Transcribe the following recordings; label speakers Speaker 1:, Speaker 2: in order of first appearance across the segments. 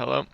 Speaker 1: hello.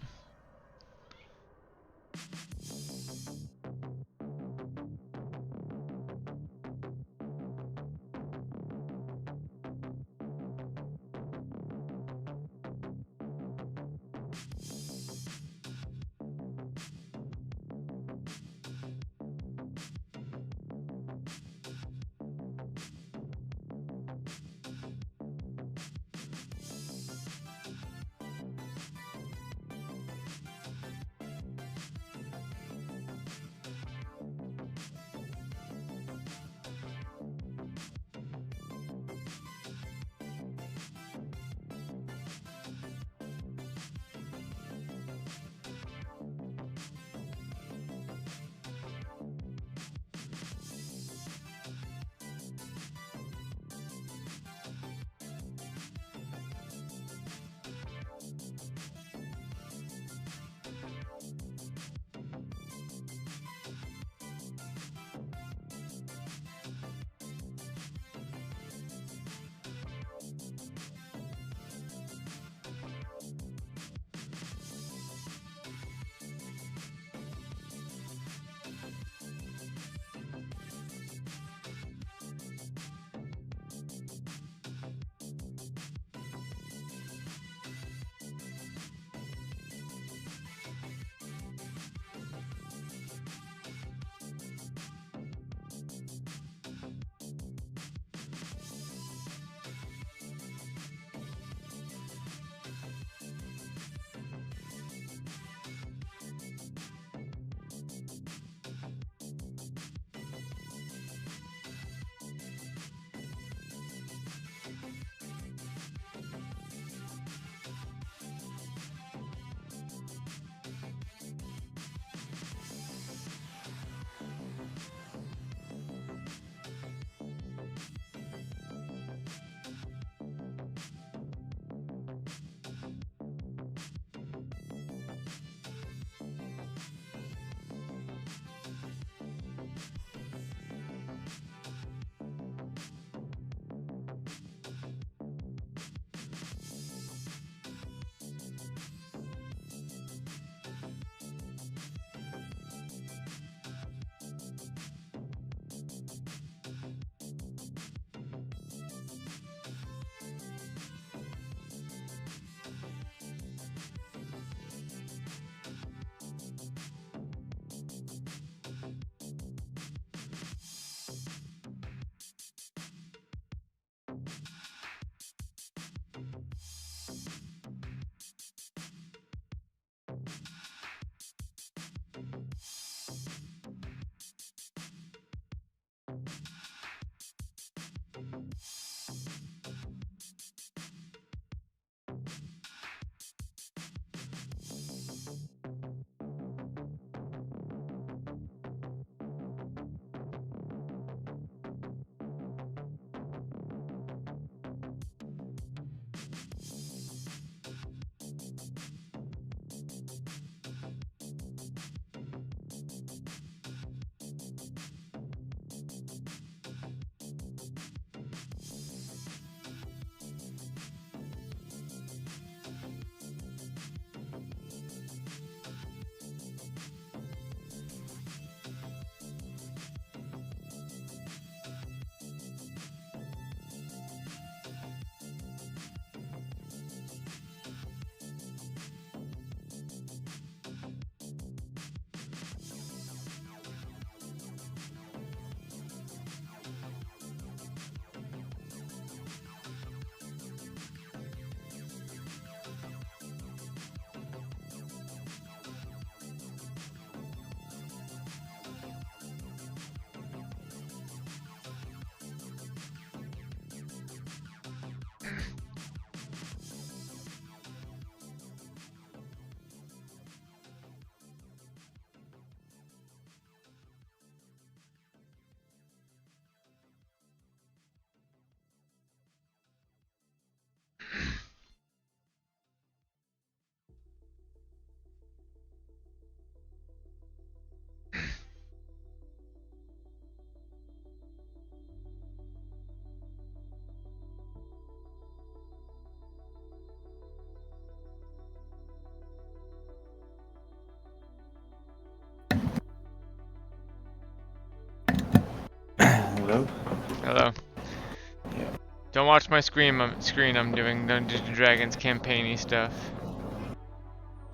Speaker 1: Don't watch my screen. I'm doing Dungeons and Dragons campaigny stuff.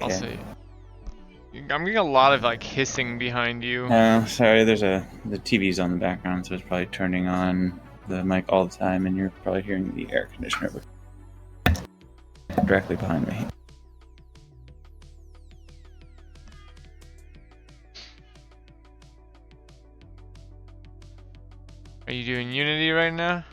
Speaker 2: Okay.
Speaker 1: Also, I'm getting a lot of like hissing behind you.
Speaker 2: Sorry, the TV's on the background, so it's probably turning on the mic all the time, and you're probably hearing the air conditioner directly behind me.
Speaker 1: Are you doing Unity right now?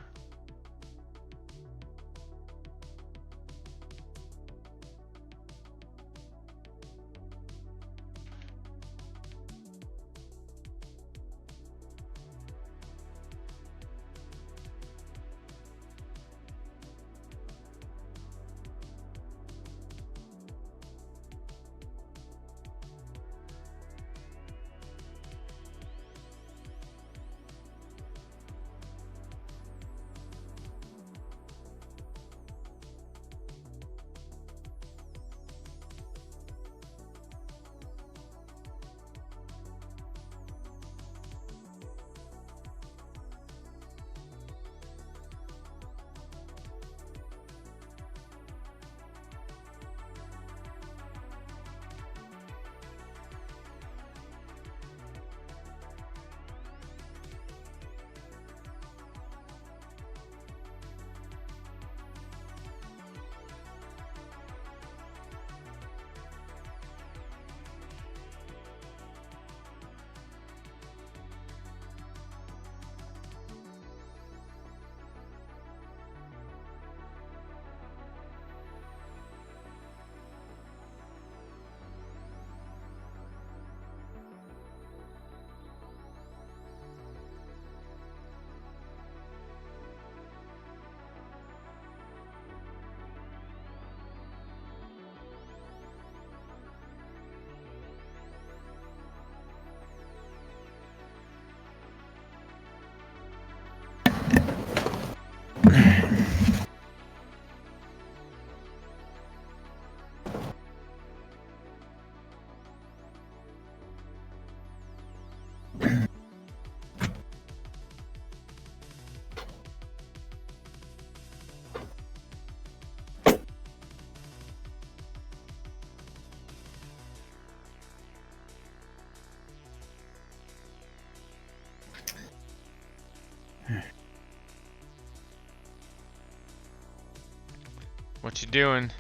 Speaker 1: What you doing?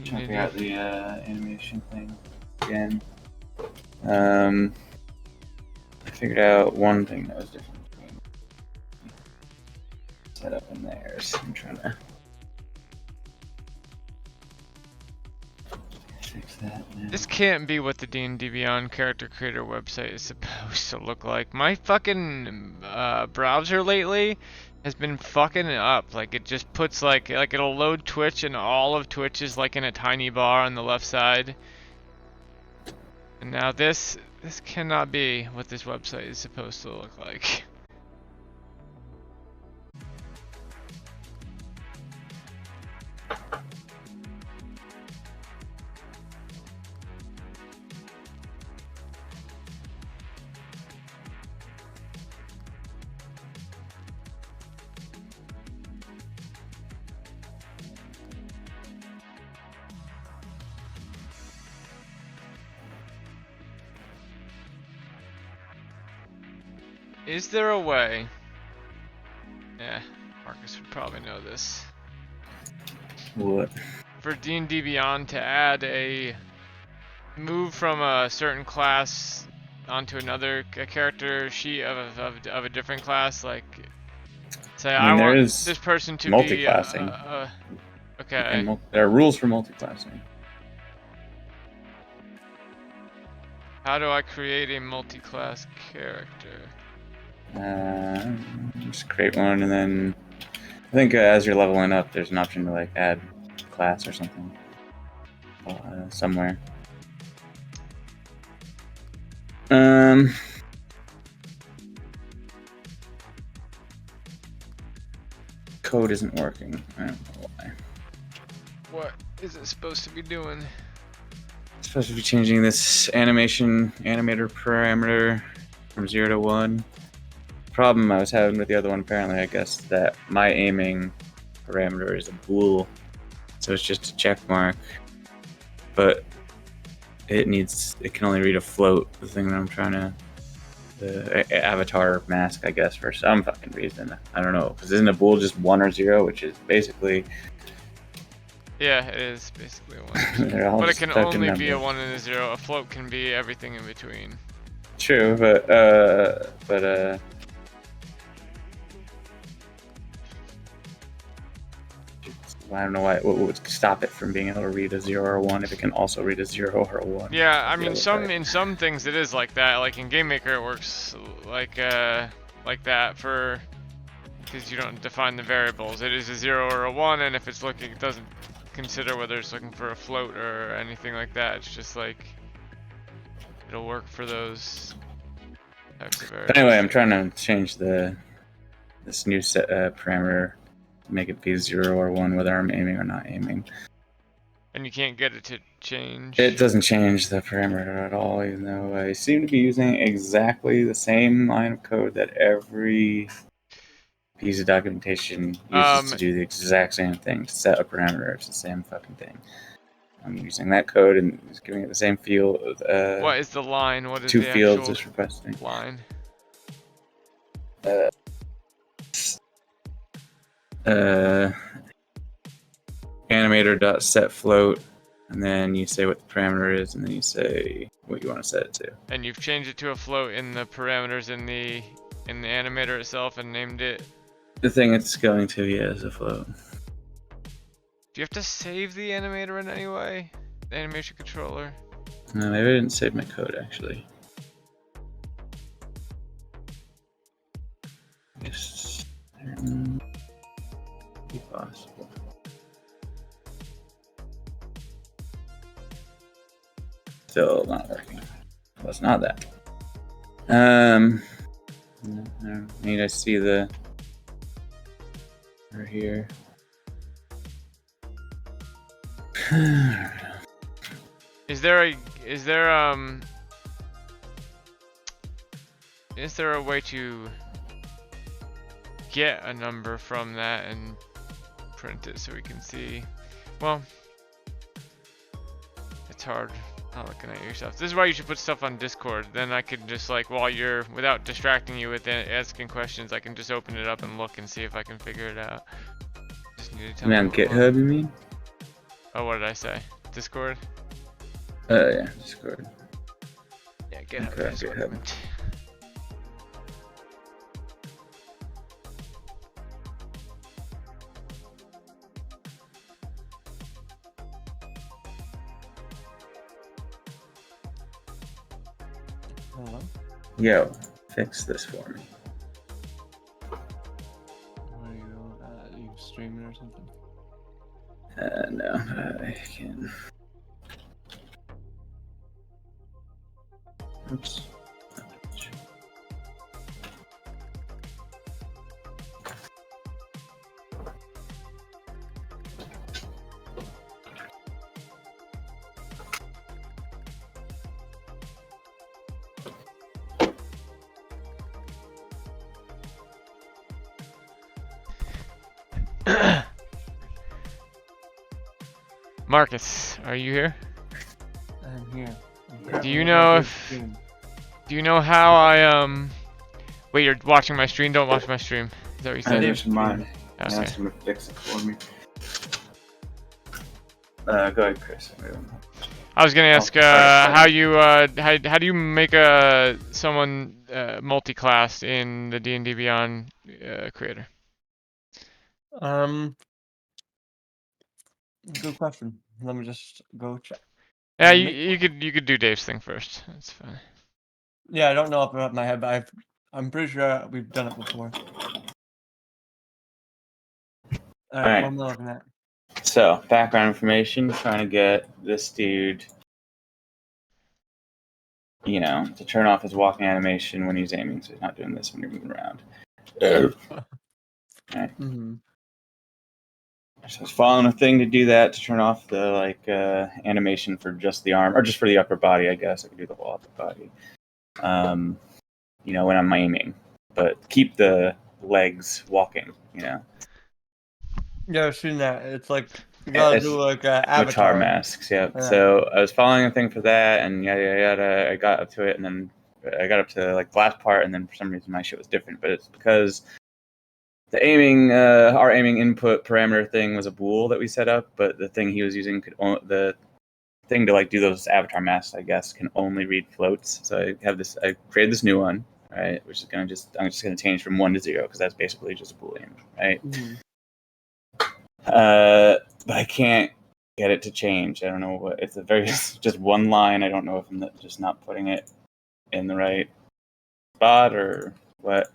Speaker 2: Trying to figure out the animation thing again. I figured out one thing that was different between setup and theirs. I'm trying to fix that now.
Speaker 1: This can't be what the D&D Beyond character creator website is supposed to look like. My fucking browser lately has been fucking up. Like it just puts like it'll load Twitch and all of Twitch is like in a tiny bar on the left side. And now this cannot be what this website is supposed to look like. Is there a way? Yeah, Marcus would probably know this.
Speaker 2: What?
Speaker 1: For D&D Beyond to add a move from a certain class onto another character sheet of a different class, like say I want this person to
Speaker 2: multi-classing.
Speaker 1: Okay.
Speaker 2: And there are rules for multi-classing.
Speaker 1: How do I create a multi-class character?
Speaker 2: Just create one, and then I think as you're leveling up, there's an option to like add class or something somewhere. Code isn't working. I don't know why.
Speaker 1: What is it supposed to be doing?
Speaker 2: It's supposed to be changing this animator parameter from 0 to 1. problem I was having with the other one, apparently, I guess, that my aiming parameter is a bool, so it's just a check mark. But it can only read a float, the thing that I'm trying to, the avatar mask, I guess, for some fucking reason. I don't know, because isn't a bool just 1 or 0, which is basically...
Speaker 1: Yeah, it is basically a 1.
Speaker 2: They're all
Speaker 1: But it
Speaker 2: just
Speaker 1: can
Speaker 2: fucking
Speaker 1: only be a
Speaker 2: numbers.
Speaker 1: 1 and a 0. A float can be everything in between.
Speaker 2: True, but I don't know what would stop it from being able to read a 0 or 1 if it can also read a 0 or a 1.
Speaker 1: Yeah, I mean, in some things it is like that. Like in GameMaker, it works like that for, because you don't define the variables. It is a 0 or a 1, and if it's looking, it doesn't consider whether it's looking for a float or anything like that. It's just like it'll work for those types of variables.
Speaker 2: But anyway, I'm trying to change this new set parameter to make it be 0 or 1, whether I'm aiming or not aiming.
Speaker 1: And you can't get it to change.
Speaker 2: It doesn't change the parameter at all, even though I seem to be using exactly the same line of code that every piece of documentation uses to do the exact same thing, to set a parameter. It's the same fucking thing. I'm using that code and it's giving it the same field.
Speaker 1: What is the line? What is
Speaker 2: 2
Speaker 1: the
Speaker 2: fields
Speaker 1: actual
Speaker 2: is requesting.
Speaker 1: line?
Speaker 2: Animator.setFloat, and then you say what the parameter is, and then you say what you want to set it to.
Speaker 1: And you've changed it to a float in the parameters in the animator itself and named it.
Speaker 2: The thing it's going to, yeah, is a float.
Speaker 1: Do you have to save the animator in any way? The animation controller?
Speaker 2: No, maybe I didn't save my code actually. Yes. Be possible. Still not working. Well, it's not that. I need to see the right here.
Speaker 1: Is there a way to get a number from that and print it so we can see? Well, it's hard not looking at your stuff. This is why you should put stuff on Discord. Then I could just, like, while you're, without distracting you with asking questions, I can just open it up and look and see if I can figure it out. Just need to tell me
Speaker 2: on
Speaker 1: what
Speaker 2: GitHub, you mean?
Speaker 1: Oh, what did I say? Discord?
Speaker 2: Yeah, Discord.
Speaker 1: Yeah, GitHub.
Speaker 2: Okay,
Speaker 1: Discord.
Speaker 2: GitHub.
Speaker 3: Hello?
Speaker 2: Yo, fix this for me.
Speaker 3: Are you streaming or something?
Speaker 2: No, I can. Oops.
Speaker 1: Marcus, are you here?
Speaker 3: I'm here.
Speaker 1: Do you know if... Do you know how I, Wait, you're watching my stream? Don't watch my stream. Is that what you said?
Speaker 2: There's mine.
Speaker 1: Okay.
Speaker 2: Ask him to fix it for me. Go ahead, Chris.
Speaker 1: I was gonna ask, how do you make someone multi-class in the D&D Beyond creator?
Speaker 3: Good question. Let me just go check.
Speaker 1: Yeah, you could do Dave's thing first. That's fine.
Speaker 3: Yeah, I don't know off the top of my head, but I'm pretty sure we've done it before.
Speaker 2: Alright.
Speaker 3: What am I looking at?
Speaker 2: So, background information, trying to get this dude, you know, to turn off his walking animation when he's aiming, so he's not doing this when you're moving around. Alright.
Speaker 3: Mm-hmm.
Speaker 2: So I was following a thing to do that, to turn off the animation for just the arm, or just for the upper body, I guess. I could do the whole upper body. You know, when I'm aiming. but keep the legs walking.
Speaker 3: Yeah, I've seen that. It's like you gotta
Speaker 2: It's
Speaker 3: do like
Speaker 2: avatar
Speaker 3: avatar.
Speaker 2: masks. Yeah.
Speaker 3: Yeah.
Speaker 2: So I was following a thing for that, and yada yada yada. I got up to it, and then I got up to like the last part, and then for some reason my shit was different. But it's because the our aiming input parameter thing was a bool that we set up, but the thing he was using the thing to like do those avatar masks, I guess, can only read floats. So I created this new one, right? Which is I'm just gonna change from 1 to 0 because that's basically just a boolean, right?
Speaker 3: Mhm.
Speaker 2: But I can't get it to change. I don't know what it's just one line. I don't know if I'm just not putting it in the right spot or what.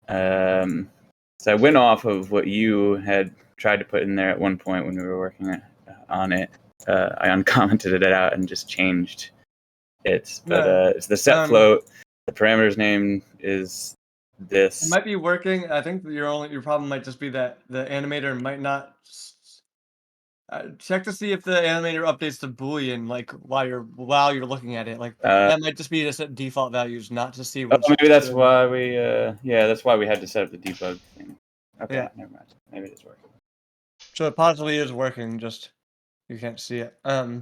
Speaker 2: So I went off of what you had tried to put in there at one point when we were working on it. I uncommented it out and just changed it. But it's the set float. The parameter's name is this.
Speaker 3: It might be working. I think your problem might just be that the animator might not check to see if the animator updates the boolean like while you're looking at it. Like that might just be to set default values, not to see what's.
Speaker 2: Maybe that's why we that's why we had to set up the debug thing. Okay,
Speaker 3: Yeah.
Speaker 2: never mind. Maybe it's working.
Speaker 3: So it possibly is working, just you can't see it.
Speaker 2: Yeah,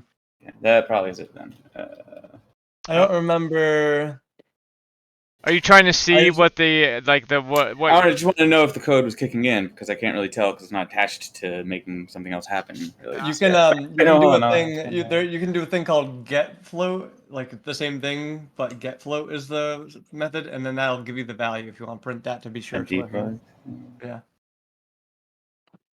Speaker 2: that probably is it then.
Speaker 3: I don't remember.
Speaker 1: Are you trying to see what the what?
Speaker 2: I just want to know if the code was kicking in because I can't really tell because it's not attached to making something else happen. Really,
Speaker 3: You can do a thing. You can do a thing called get float, like the same thing, but get float is the method, and then that'll give you the value if you want to print that to be sure it's working. Yeah.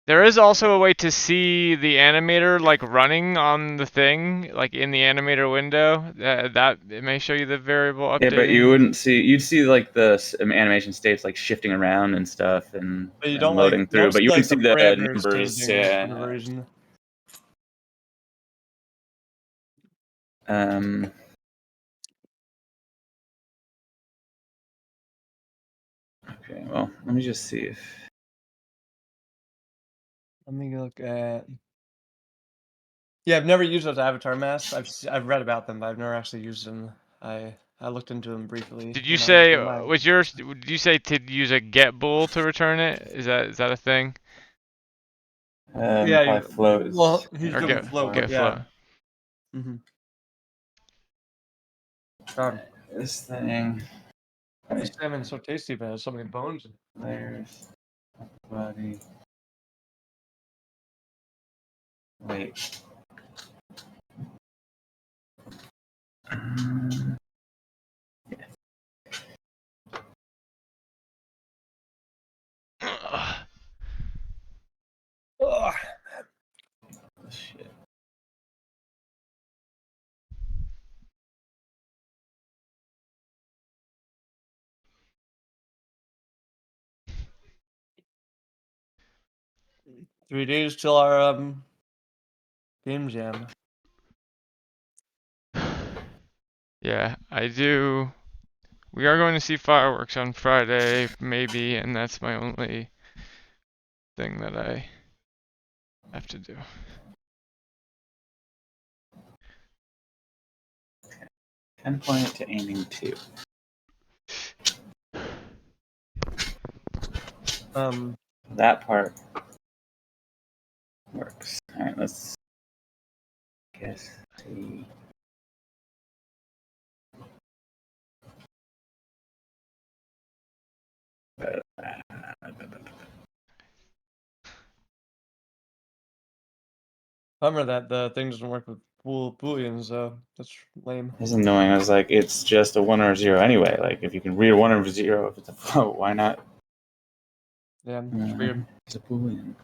Speaker 1: There is also a way to see the animator like running on the thing, like in the animator window. That it may show you the variable updating.
Speaker 2: Yeah, but you wouldn't see. You'd see like the animation states like shifting around and stuff and,
Speaker 3: But you don't
Speaker 2: loading through. But you can see the
Speaker 3: parameters
Speaker 2: numbers.
Speaker 3: changing
Speaker 2: Yeah.
Speaker 3: for the reason.
Speaker 2: Okay. Well, let me just see if.
Speaker 3: Let me look at. Yeah, I've never used those avatar masks. I've read about them, but I've never actually used them. I looked into them briefly.
Speaker 1: Did you say Did you say to use a get bool to return it? Is that a thing?
Speaker 3: Yeah.
Speaker 2: Float.
Speaker 3: Well, he's
Speaker 1: Or
Speaker 3: doing float.
Speaker 1: get
Speaker 3: Yeah.
Speaker 1: float.
Speaker 3: God,
Speaker 2: This thing.
Speaker 3: this salmon's so tasty, but it has so many bones in it.
Speaker 2: Layers. Body. Wait.
Speaker 3: Ugh.
Speaker 2: Shit.
Speaker 3: Three days till our game jam.
Speaker 1: Yeah, I do. We are going to see fireworks on Friday, maybe, and that's my only thing that I have to do.
Speaker 2: 10 point to aiming 2. That part works. All right, let's guess. See.
Speaker 3: Bummer that the thing doesn't work with booleans, so that's lame.
Speaker 2: It's annoying. I was like, it's just a 1 or a 0 anyway. Like, if you can read a 1 or a 0, if it's a float, why not?
Speaker 3: Yeah, it's weird.
Speaker 2: It's a boolean.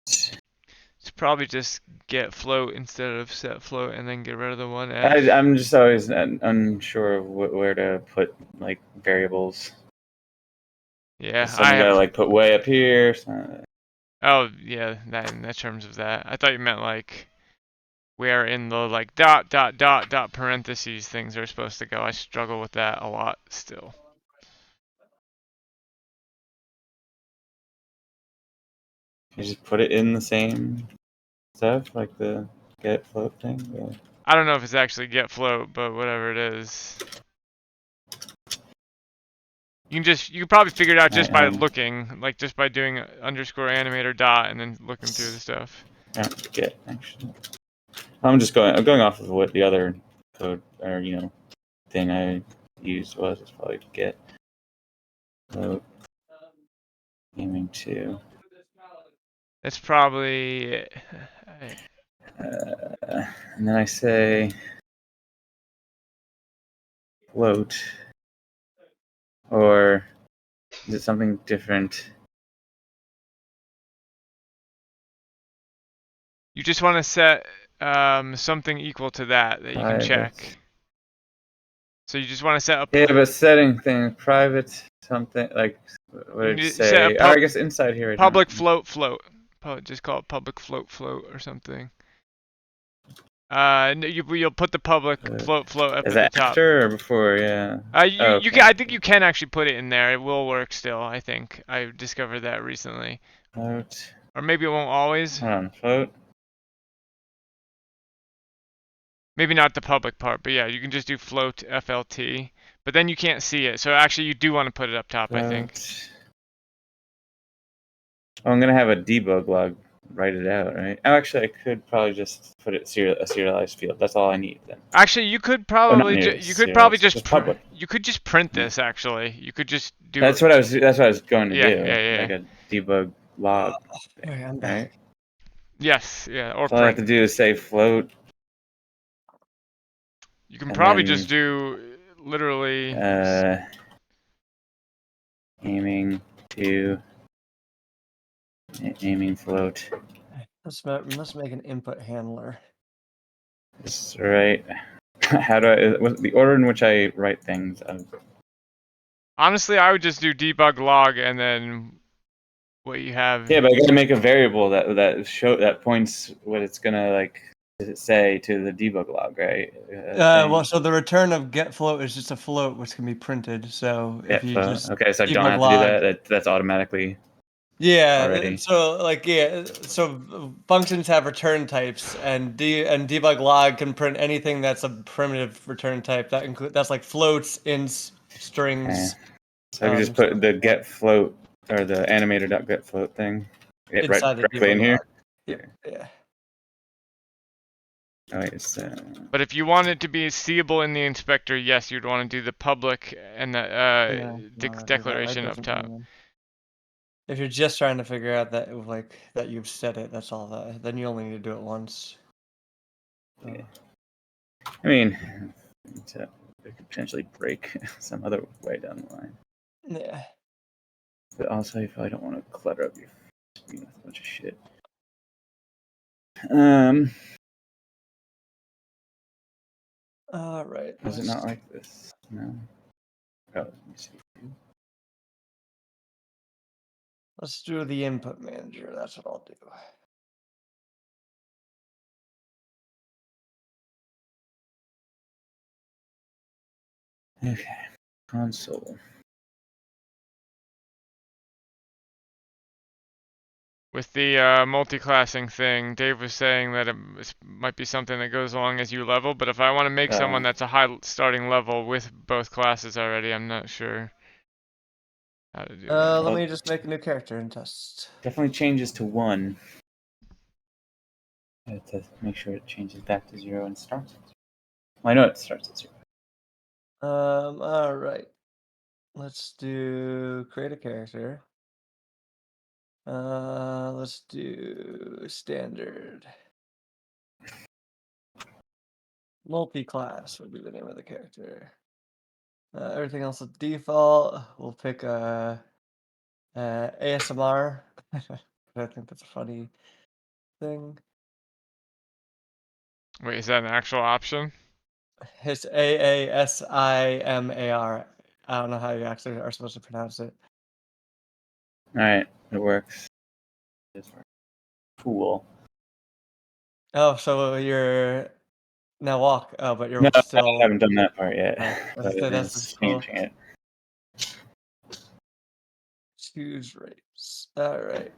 Speaker 1: It's probably just get float instead of set float, and then get rid of the one F.
Speaker 2: I'm just always unsure of where to put like variables.
Speaker 1: Yeah,
Speaker 2: so I gotta like put way up here.
Speaker 1: Oh yeah, that in terms of that. I thought you meant like where in the like dot parentheses things are supposed to go. I struggle with that a lot still.
Speaker 2: You just put it in the same stuff, like the get float thing. Yeah.
Speaker 1: I don't know if it's actually get float, but whatever it is. You can probably figure it out just by looking, like just by doing underscore animator dot and then looking through the stuff.
Speaker 2: Get actually. I'm going off of what the other code or thing I used was. It's probably get float aiming to.
Speaker 1: It's probably.
Speaker 2: And then I say float, or is it something different?
Speaker 1: You just want to set something equal to that you can check. So you just want to set up.
Speaker 2: Yeah, but setting thing private something like what did it say? I guess inside here.
Speaker 1: Public float. Just call it public float or something. You'll put the public float up at the top.
Speaker 2: After or before? Yeah.
Speaker 1: You can. I think you can actually put it in there. It will work still. I think I discovered that recently.
Speaker 2: Float.
Speaker 1: Or maybe it won't always.
Speaker 2: Hold on, float.
Speaker 1: Maybe not the public part, but yeah, you can just do float FLT. But then you can't see it, so actually you do want to put it up top, float. I think.
Speaker 2: Oh, I'm gonna have a debug log write it out, right? Oh, actually, I could probably just put it a serialized field. That's all I need then.
Speaker 1: Actually, you could probably just print this. Actually, you could just do.
Speaker 2: That's what I was going to do.
Speaker 1: Yeah.
Speaker 2: Like a debug log.
Speaker 3: Right?
Speaker 1: Yes. Yeah. Or
Speaker 2: all I have to do is say float.
Speaker 1: You can probably just do literally.
Speaker 2: Aiming float.
Speaker 3: Must make an input handler.
Speaker 2: That's right. How do the order in which I write things?
Speaker 1: Honestly, I would just do debug log and then what you have.
Speaker 2: Yeah, but I gotta make a variable that points what it's gonna say to the debug log, right?
Speaker 3: Well, so the return of get float is just a float which can be printed. So if you just
Speaker 2: so I don't have to do that. That's automatically.
Speaker 3: Yeah.
Speaker 2: Already.
Speaker 3: So functions have return types, and debug log can print anything that's a primitive return type. That's like floats, ints, strings.
Speaker 2: Okay. So I can just put the get float or the animator.get float thing
Speaker 3: inside
Speaker 2: directly in here.
Speaker 3: Yeah.
Speaker 2: Oh, wait,
Speaker 1: but if you want it to be seeable in the inspector, yes, you'd want to do the public and the declaration up top.
Speaker 3: If you're just trying to figure out that you've set it, that's all. Then you only need to do it once.
Speaker 2: Yeah. I mean, it could potentially break some other way down the line.
Speaker 3: Yeah.
Speaker 2: But also, you probably don't want to clutter up your screen with a bunch of shit.
Speaker 3: All right.
Speaker 2: Was it not like this? No. Oh, let me see.
Speaker 3: Let's do the input manager. That's what I'll do.
Speaker 2: Okay. Console.
Speaker 1: With the multi-classing thing, Dave was saying that it might be something that goes along as you level, but if I want to make someone that's a high starting level with both classes already, I'm not sure how to do that.
Speaker 3: Let me just make a new character and test.
Speaker 2: Definitely changes to 1. I have to make sure it changes back to 0 and starts at 0. Well, I know it starts at 0.
Speaker 3: All right. Let's do create a character. Let's do standard. Multi-class would be the name of the character. Everything else is default. We'll pick ASMR. I think that's a funny thing.
Speaker 1: Wait, is that an actual option?
Speaker 3: It's AASIMAR. I don't know how you actually are supposed to pronounce it.
Speaker 2: Alright, it works. Cool.
Speaker 3: Oh, so you're now walk. Oh, but you're
Speaker 2: I
Speaker 3: still.
Speaker 2: haven't done that part yet.
Speaker 3: That's cool.
Speaker 2: Changing it.
Speaker 3: Choose race. All right.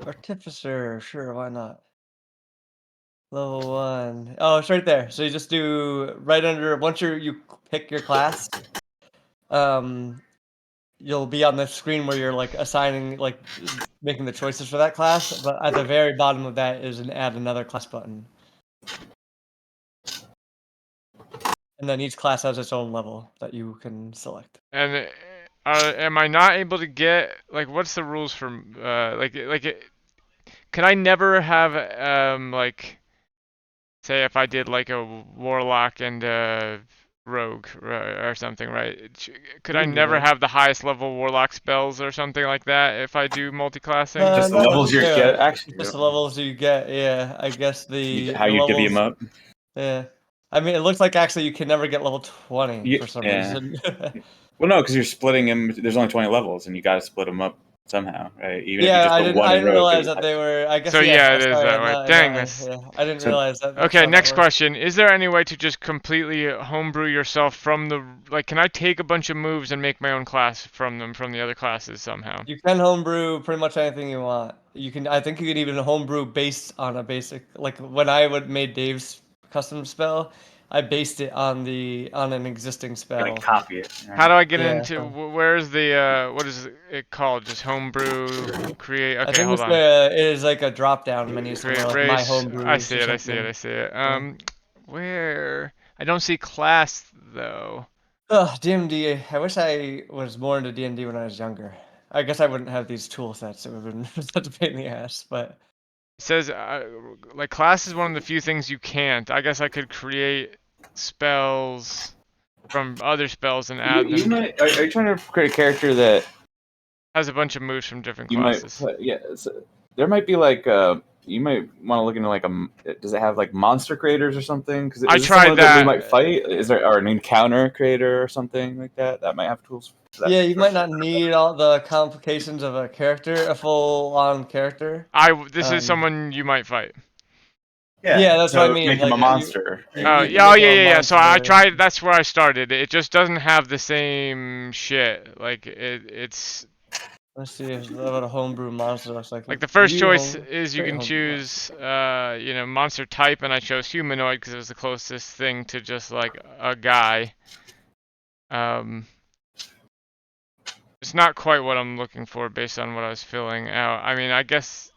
Speaker 3: Artificer, sure, why not? Level 1. Oh, it's right there. So you just do right under once you pick your class, um, you'll be on the screen where you're like assigning like making the choices for that class, but at the very bottom of that is an add another class button. And then each class has its own level that you can select.
Speaker 1: And am I not able to get like what's the rules for can I never have like say if I did like a warlock and a rogue or something, right? Could
Speaker 3: You
Speaker 1: I
Speaker 3: can do
Speaker 1: never
Speaker 3: that.
Speaker 1: have the highest level warlock spells or something like that if I do multi-classing?
Speaker 2: Just the
Speaker 3: Not
Speaker 2: levels you
Speaker 3: necessarily.
Speaker 2: get, actually.
Speaker 3: Just the levels you get, yeah. I guess
Speaker 2: How
Speaker 3: the
Speaker 2: you divvy
Speaker 3: levels,
Speaker 2: them up.
Speaker 3: yeah. I mean, it looks like actually you can never get level 20 for some
Speaker 2: Yeah.
Speaker 3: reason.
Speaker 2: Well, no, because you're splitting them. There's only 20 levels, and you got to split them up somehow, right? Even if you
Speaker 3: Yeah,
Speaker 2: just put one
Speaker 3: I
Speaker 2: in
Speaker 3: didn't
Speaker 2: rogue.
Speaker 3: realize that they were. I guess
Speaker 1: So
Speaker 3: yeah.
Speaker 1: yeah, it is
Speaker 3: Sorry,
Speaker 1: that way. Dang
Speaker 3: no,
Speaker 1: this.
Speaker 3: yeah, I didn't
Speaker 2: So-
Speaker 3: realize that. That's
Speaker 1: Okay,
Speaker 3: how that
Speaker 1: next
Speaker 3: worked.
Speaker 1: question. Is there any way to just completely homebrew yourself from the like can I take a bunch of moves and make my own class from them from the other classes somehow?
Speaker 3: You can homebrew pretty much anything you want. You can. I think you could even homebrew based on a basic. Like when I would made Dave's custom spell, I based it on an existing spell.
Speaker 2: Gotta copy it.
Speaker 1: How do I get
Speaker 3: Yeah,
Speaker 1: into
Speaker 3: so-
Speaker 1: where's the what is it called? Just homebrew create.
Speaker 3: I
Speaker 1: Okay,
Speaker 3: think
Speaker 1: hold
Speaker 3: it's
Speaker 1: on.
Speaker 3: it is like a drop down menu somewhere,
Speaker 1: Create
Speaker 3: like my
Speaker 1: race. I
Speaker 3: homebrews
Speaker 1: see
Speaker 3: or
Speaker 1: it. I see it.
Speaker 3: something.
Speaker 1: I see it. Where I don't see class though.
Speaker 3: Ugh, DMD. I wish I was more into DMD when I was younger. I guess I wouldn't have these tool sets. It would have been such a pain in the ass, but.
Speaker 1: It says like class is one of the few things you can't. I guess I could create spells from other spells and add
Speaker 2: You
Speaker 1: them.
Speaker 2: might, are you trying to create a character that
Speaker 1: Has a bunch of moves from different
Speaker 2: you might
Speaker 1: classes.
Speaker 2: put? Yeah, there might be like you might want to look into like does it have like monster creators or something? Because
Speaker 1: I tried
Speaker 2: that we
Speaker 1: that.
Speaker 2: might fight. Is there or an encounter creator or something like that? That might have tools. For that.
Speaker 3: Yeah, you might not need all the complications of a character, a full-on character.
Speaker 1: This is someone you might fight.
Speaker 3: Yeah, that's what I mean.
Speaker 2: Make him
Speaker 3: Like
Speaker 2: a monster.
Speaker 1: Oh
Speaker 3: you
Speaker 1: yeah,
Speaker 3: make him a
Speaker 1: yeah. So I
Speaker 3: monster.
Speaker 1: tried. That's where I started. It just doesn't have the same shit. Like it's
Speaker 3: Let's see what a homebrew monster looks like.
Speaker 1: like the first choice
Speaker 3: Home-
Speaker 1: is you
Speaker 3: create
Speaker 1: can
Speaker 3: homebrew
Speaker 1: choose monster type, and I chose humanoid because it was the closest thing to just like a guy. It's not quite what I'm looking for based on what I was filling out. I mean, I guess.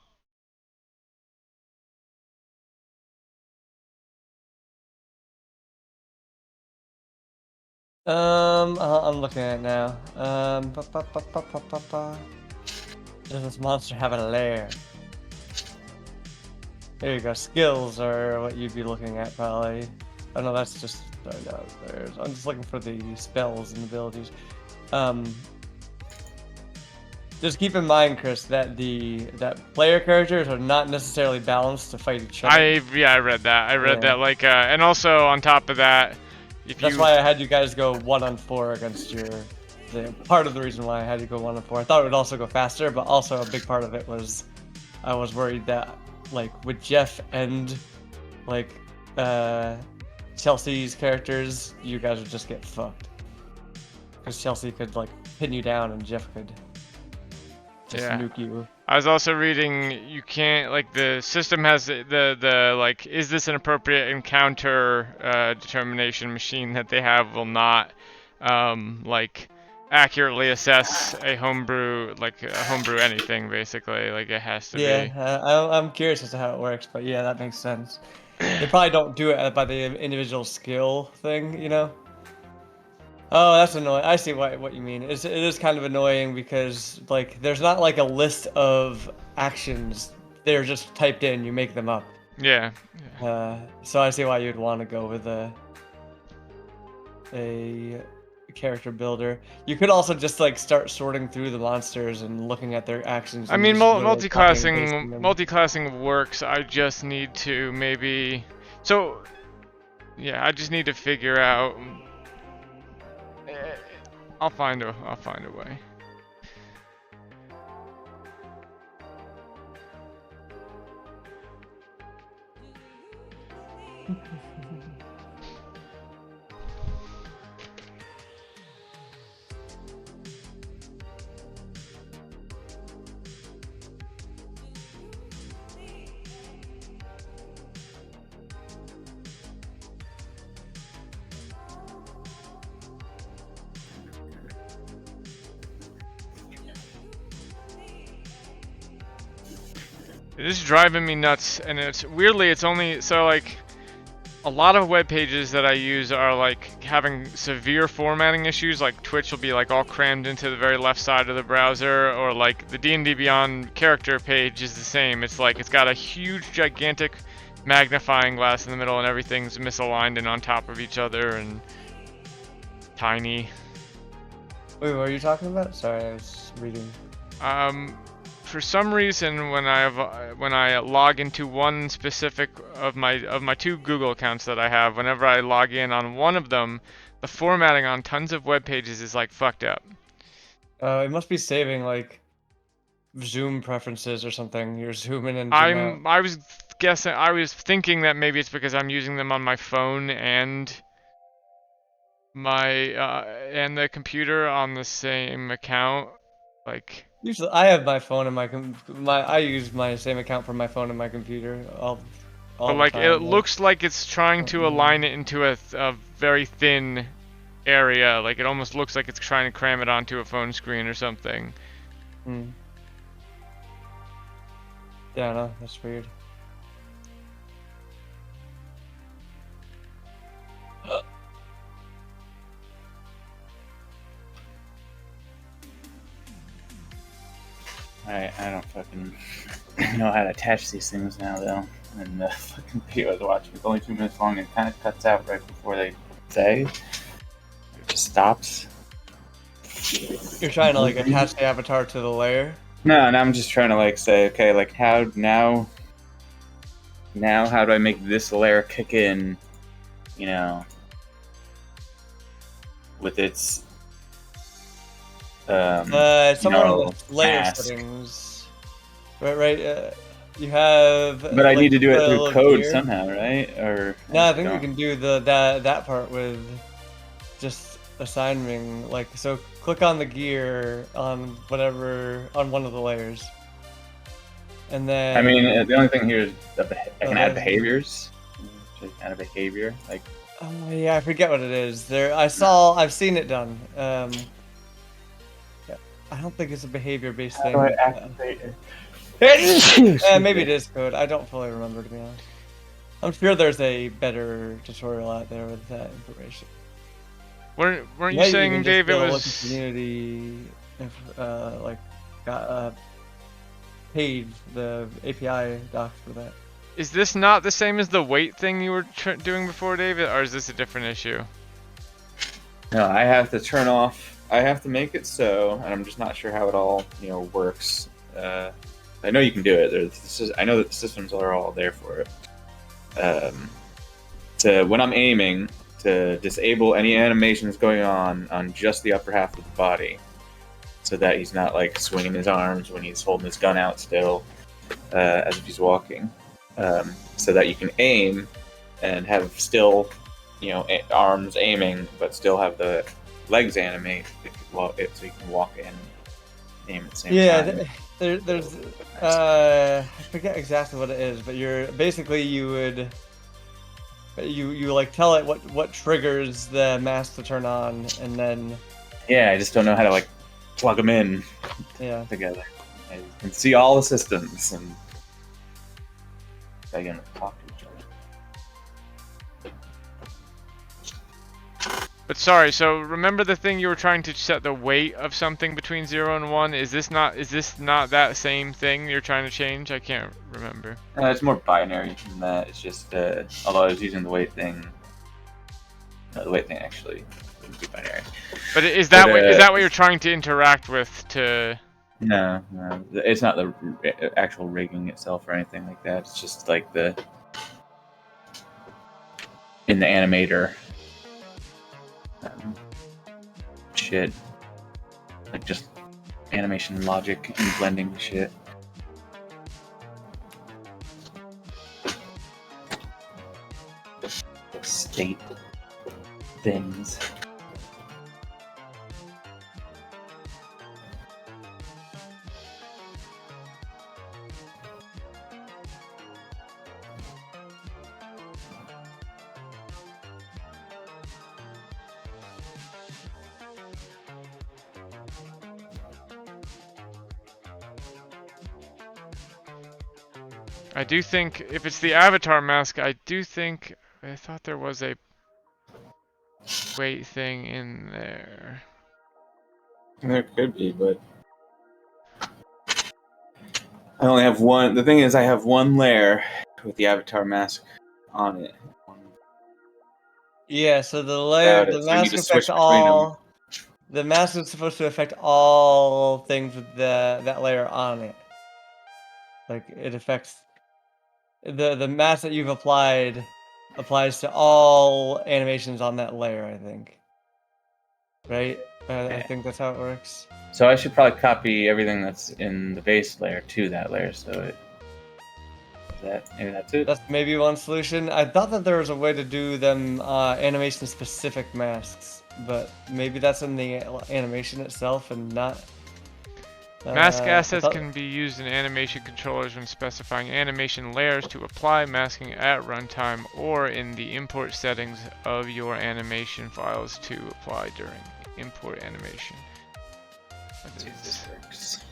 Speaker 3: I'm looking at it now. Does this monster have a lair? There you go. Skills are what you'd be looking at probably. Oh no, that's just I'm just looking for the spells and abilities. Just keep in mind, Chris, that that player characters are not necessarily balanced to fight each other.
Speaker 1: I read that. I read that. Like, and also on top of that,
Speaker 3: that's why I had you guys go 1-on-4 against your. Part of the reason why I had you go 1-on-4. I thought it would also go faster, but also a big part of it was I was worried that like with Jeff and like Chelsea's characters, you guys would just get fucked. Because Chelsea could like pin you down and Jeff could just nuke you.
Speaker 1: I was also reading you can't like the system has the like is this an appropriate encounter determination machine that they have will not like accurately assess a homebrew anything basically, like it has to be.
Speaker 3: I'm curious as to how it works, but yeah, that makes sense. They probably don't do it by the individual skill thing, you know. Oh, that's annoying. I see what you mean. It is kind of annoying because like there's not like a list of actions. They're just typed in. You make them up.
Speaker 1: Yeah.
Speaker 3: So I see why you'd want to go with a character builder. You could also just like start sorting through the monsters and looking at their actions.
Speaker 1: I mean, multi-classing works. I just need to maybe. So, yeah, I just need to figure out. I'll find a way. This is driving me nuts, and it's weirdly it's only so like a lot of web pages that I use are like having severe formatting issues. Like Twitch will be like all crammed into the very left side of the browser, or like the D&D Beyond character page is the same. It's like it's got a huge, gigantic magnifying glass in the middle, and everything's misaligned and on top of each other and tiny.
Speaker 3: Wait, what are you talking about? Sorry, I was reading.
Speaker 1: For some reason, when I log into one specific of my 2 Google accounts that I have, whenever I log in on one of them, the formatting on tons of web pages is like fucked up.
Speaker 3: It must be saving like Zoom preferences or something. You're zooming in. Zoom out.
Speaker 1: I was thinking that maybe it's because I'm using them on my phone and and the computer on the same account, like.
Speaker 3: Usually, I have my phone and I use my same account for my phone and my computer all
Speaker 1: But like
Speaker 3: the time,
Speaker 1: it looks like it's trying to align it into a very thin area. Like it almost looks like it's trying to cram it onto a phone screen or something.
Speaker 3: Yeah, no, that's weird.
Speaker 2: I don't fucking know how to attach these things now, though. And the fucking video I was watching is only 2 minutes long and it kind of cuts out right before they say. It just stops.
Speaker 3: You're trying to like attach the avatar to the layer?
Speaker 2: No, and I'm just trying to like say, okay, like how now how do I make this layer kick in, you know, with its
Speaker 3: somewhere in the layer
Speaker 2: task.
Speaker 3: settings. Right, you have.
Speaker 2: But I
Speaker 3: like,
Speaker 2: need to do it through code
Speaker 3: gear.
Speaker 2: somehow, right? Or
Speaker 3: no, I think you can do that part with just assigning. Like, so click on the gear on one of the layers, and then.
Speaker 2: I mean, the only thing here is I can add behaviors. Just add a behavior, like.
Speaker 3: Oh yeah, I forget what it is. I've seen it done. I don't think it's a behavior-based thing.
Speaker 2: How do I activate it?
Speaker 3: Maybe it is code. I don't fully remember, to be honest. I'm sure there's a better tutorial out there with that information.
Speaker 1: Weren't you saying, Dave, it was
Speaker 3: community, page, the API docs for that.
Speaker 1: Is this not the same as the weight thing you were doing before, David, or is this a different issue?
Speaker 2: No, I have to turn off. I have to make it so, and I'm just not sure how it all, works. I know you can do it. I know that the systems are all there for it. When I'm aiming, to disable any animations going on just the upper half of the body, so that he's not like swinging his arms when he's holding his gun out still, as if he's walking. So that you can aim and have still, arms aiming, but still have the legs animate so you can walk and aim at the same time.
Speaker 3: Yeah, there's I forget exactly what it is, but you would like tell it what triggers the mask to turn on, and then
Speaker 2: I just don't know how to like plug them in together. I can see all the systems and they can talk to each other.
Speaker 1: But sorry, so remember the thing you were trying to set the weight of something between 0 and 1? Is this not that same thing you're trying to change? I can't remember.
Speaker 2: It's more binary than that. It's just although I was using the weight thing. No, the weight thing actually wouldn't be binary.
Speaker 1: But is that what you're trying to interact with to?
Speaker 2: No, it's not the actual rigging itself or anything like that. It's just like in the animator. Shit, like just animation logic and blending shit. State things.
Speaker 1: I do think if it's the avatar mask, I thought there was a weight thing in there.
Speaker 2: There could be, but I only have one. The thing is, I have one layer with the avatar mask on it.
Speaker 3: Yeah, so the
Speaker 2: So I need
Speaker 3: mask
Speaker 2: to
Speaker 3: affects
Speaker 2: switch between them.
Speaker 3: all. The mask is supposed to affect all things with that layer on it. Like it affects the mask that you've applied applies to all animations on that layer. I think. Right. I think that's how it works.
Speaker 2: So I should probably copy everything that's in the base layer to that layer. So maybe that's it.
Speaker 3: That's maybe one solution. I thought that there was a way to do them animation specific masks, but maybe that's in the animation itself and not.
Speaker 1: Mask assets can be used in animation controllers when specifying animation layers to apply masking at runtime or in the import settings of your animation files to apply during import animation.
Speaker 2: Let's see if this works.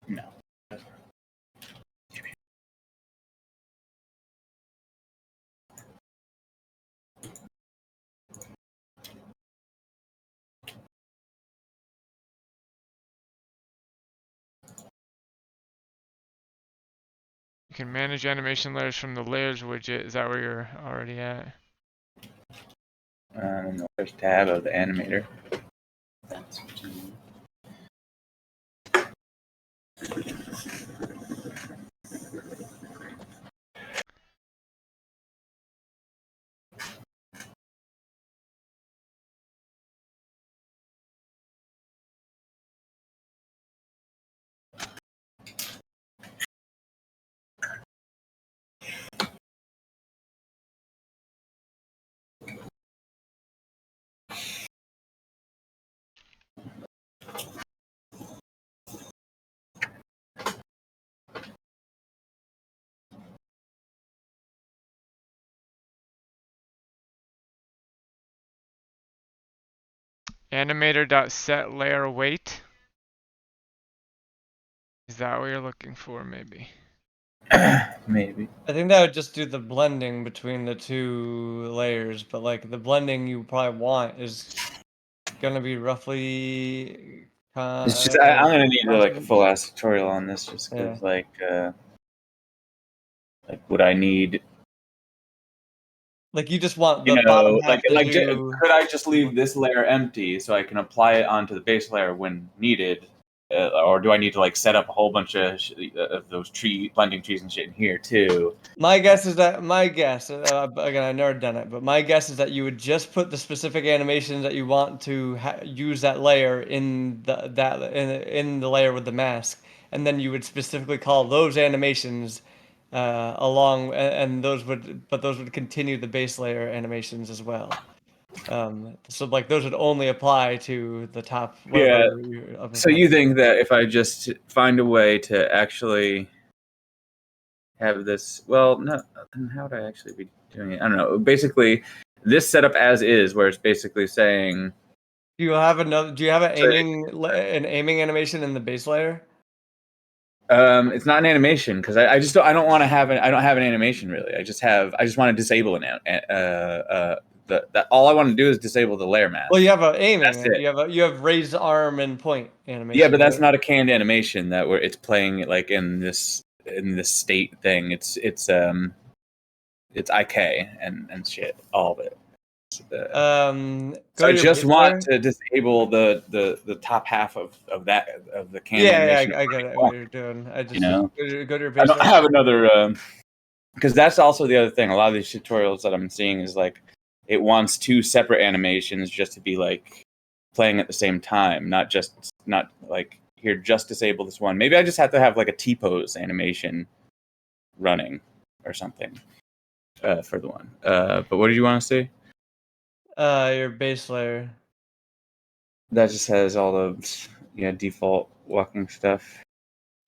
Speaker 2: No.
Speaker 1: You can manage animation layers from the layers widget. Is that where you're already at?
Speaker 2: In the first tab of the animator. That's what you need.
Speaker 1: Animator.setLayerWeight. Is that what you're looking for, maybe?
Speaker 2: Maybe.
Speaker 3: I think that would just do the blending between the two layers, but like the blending you probably want is gonna be roughly.
Speaker 2: It's just I'm gonna need like a full ass tutorial on this, just because like would I need?
Speaker 3: Like you just want the bottom half
Speaker 2: could I just leave this layer empty so I can apply it onto the base layer when needed, or do I need to like set up a whole bunch of those blending trees and shit in here too?
Speaker 3: My guess, again, I've never done it, but my guess is that you would just put the specific animations that you want to use that layer in in the layer with the mask, and then you would specifically call those animations and those would continue the base layer animations as well. So like those would only apply to the top.
Speaker 2: So you think that if I just find a way to actually have this, well, no, then how would I actually be doing it? I don't know. Basically, this setup as is, where it's basically saying.
Speaker 3: Do you have an aiming animation in the base layer?
Speaker 2: It's not an animation because I don't want to have I don't have an animation really. I just want to disable all I want to do is disable the layer mask.
Speaker 3: Well, you have aiming. You have raised arm and point animation.
Speaker 2: Yeah, but that's not a canned animation where it's playing like in this state thing. It's IK and shit, all of it. So I just want to disable the top half of the canned animation.
Speaker 3: Yeah, I get it. What you're doing. I just go to your
Speaker 2: I don't have another because that's also the other thing. A lot of these tutorials that I'm seeing is like it wants two separate animations just to be like playing at the same time, not like here just disable this one. Maybe I just have to have like a T-pose animation running or something for the one. But what did you want to see?
Speaker 3: Your base layer.
Speaker 2: That just has all the default walking stuff.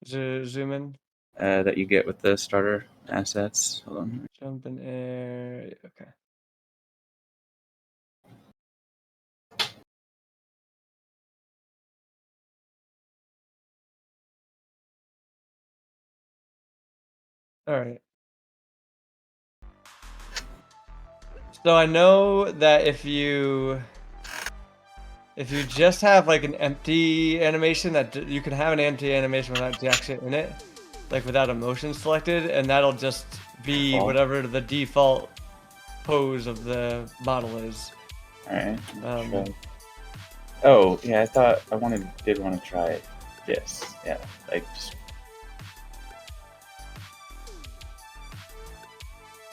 Speaker 3: Zoom in.
Speaker 2: That you get with the starter assets. Hold on.
Speaker 3: Jump in air. Okay. All right. So I know that if you just have like an empty animation, that you can have an empty animation without jack shit in it, like without a motion selected, and that'll just be
Speaker 2: Default.
Speaker 3: whatever the default pose of the model is.
Speaker 2: All right. Oh yeah, I thought I did want to try this. Yeah, like just.